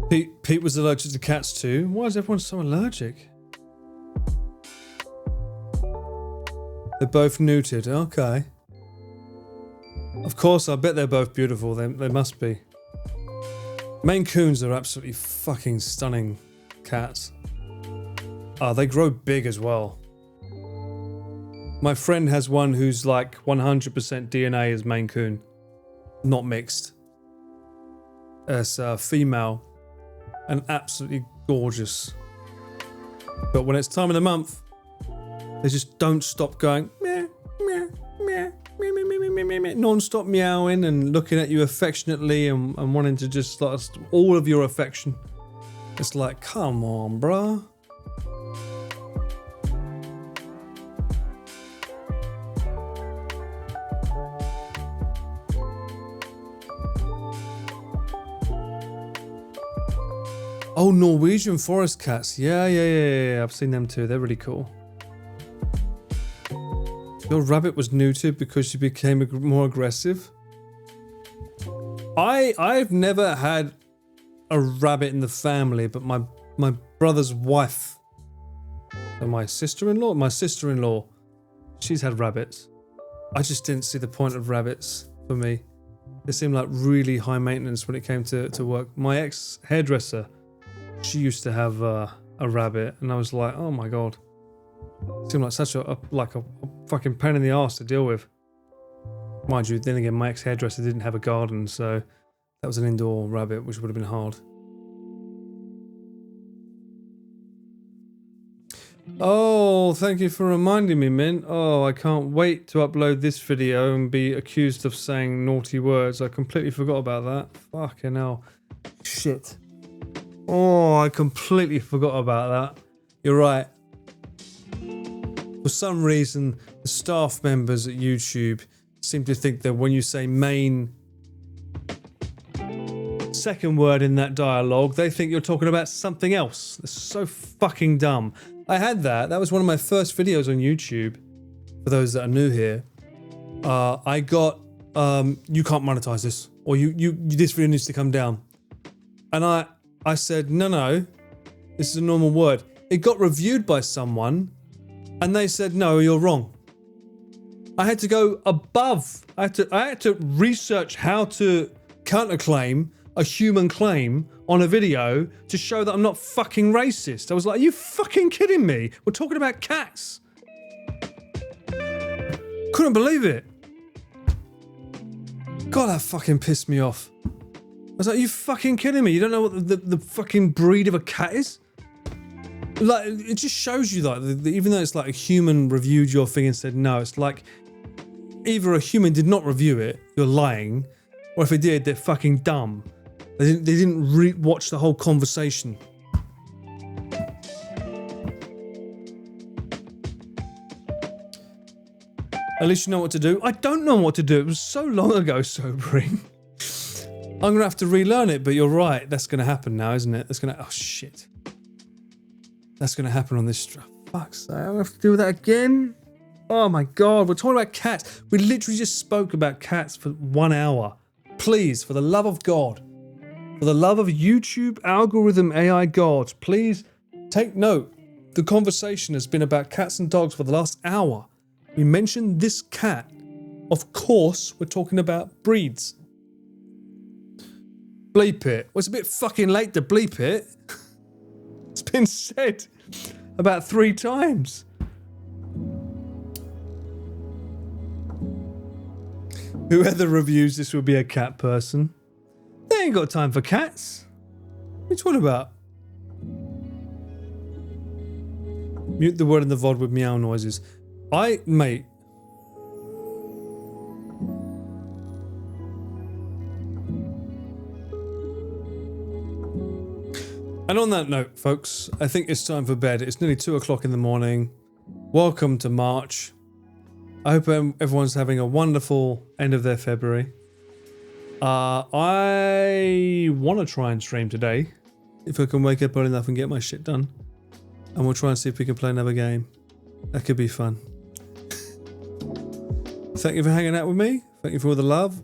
Pete was allergic to cats too. Why is everyone so allergic? They're both neutered. Okay. Of course, I bet they're both beautiful. They must be. Maine Coons are absolutely fucking stunning cats. They grow big as well. My friend has one who's like 100% DNA is Maine Coon. Not mixed. It's a female. And absolutely gorgeous. But when it's time of the month, they just don't stop going meh, meh, meh, meh, meh, meh, meh, meh, meh, non-stop meowing and looking at you affectionately and wanting to just like all of your affection. It's like, come on, bruh. Oh, Norwegian forest cats. Yeah. I've seen them too. They're really cool. Your rabbit was neutered because she became more aggressive. I've never had a rabbit in the family, but my brother's wife So my sister-in-law, she's had rabbits. I just didn't see the point of rabbits for me. They seemed like really high maintenance when it came to work. My ex-hairdresser, she used to have a rabbit, and I was like, oh my god. It seemed like such a fucking pain in the arse to deal with. Mind you, then again, my ex-hairdresser didn't have a garden, so that was an indoor rabbit, which would have been hard. Oh, thank you for reminding me, Mint. Oh, I can't wait to upload this video and be accused of saying naughty words. I completely forgot about that. Fucking hell. Shit. Oh, I completely forgot about that. You're right. For some reason, the staff members at YouTube seem to think that when you say main second word in that dialogue, they think you're talking about something else. It's so fucking dumb. I had that. That was one of my first videos on YouTube. For those that are new here, I got you can't monetize this, or you this video needs to come down. And I said no, this is a normal word. It got reviewed by someone, and they said no, you're wrong. I had to go above. I had to research how to counterclaim a human claim on a video to show that I'm not fucking racist. I was like, are you fucking kidding me? We're talking about cats. Couldn't believe it. God, that fucking pissed me off. I was like, are you fucking kidding me? You don't know what the fucking breed of a cat is? Like, it just shows you that even though it's like a human reviewed your thing and said no, it's like either a human did not review it, you're lying, or if they did, they're fucking dumb. They didn't watch the whole conversation. At least you know what to do. I don't know what to do. It was so long ago, Sobering. I'm going to have to relearn it, but you're right. That's going to happen now, isn't it? That's going to... Oh, shit. That's going to happen on this... Fuck's sake. I'm going to have to do that again? Oh, my God. We're talking about cats. We literally just spoke about cats for 1 hour. Please, for the love of God, for the love of YouTube algorithm AI gods, please take note. The conversation has been about cats and dogs for the last hour. We mentioned this cat. Of course, we're talking about breeds. Bleep it. Well, it's a bit fucking late to bleep it. It's been said about 3 times. Whoever reviews this will be a cat person. They ain't got time for cats. What are you talking about? Mute the word in the VOD with meow noises. Mate. And on that note, folks, I think it's time for bed. It's nearly 2 o'clock in the morning. Welcome to March. I hope everyone's having a wonderful end of their February. I want to try and stream today. If I can wake up early enough and get my shit done. And we'll try and see if we can play another game. That could be fun. Thank you for hanging out with me. Thank you for all the love.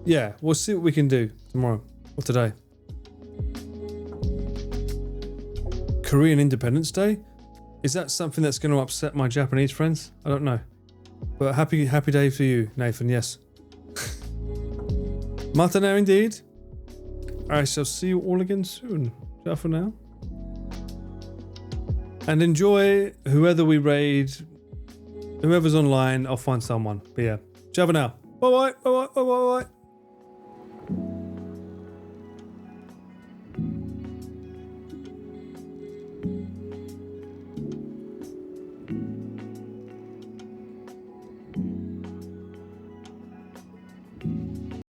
Yeah, we'll see what we can do tomorrow or today. Korean Independence Day? Is that something that's going to upset my Japanese friends? I don't know. But happy day for you, Nathan, yes. Matane indeed. I shall see you all again soon. Ciao for now. And enjoy whoever we raid. Whoever's online, I'll find someone. But yeah. Ciao for now. Bye bye. Bye bye. Bye bye. Bye.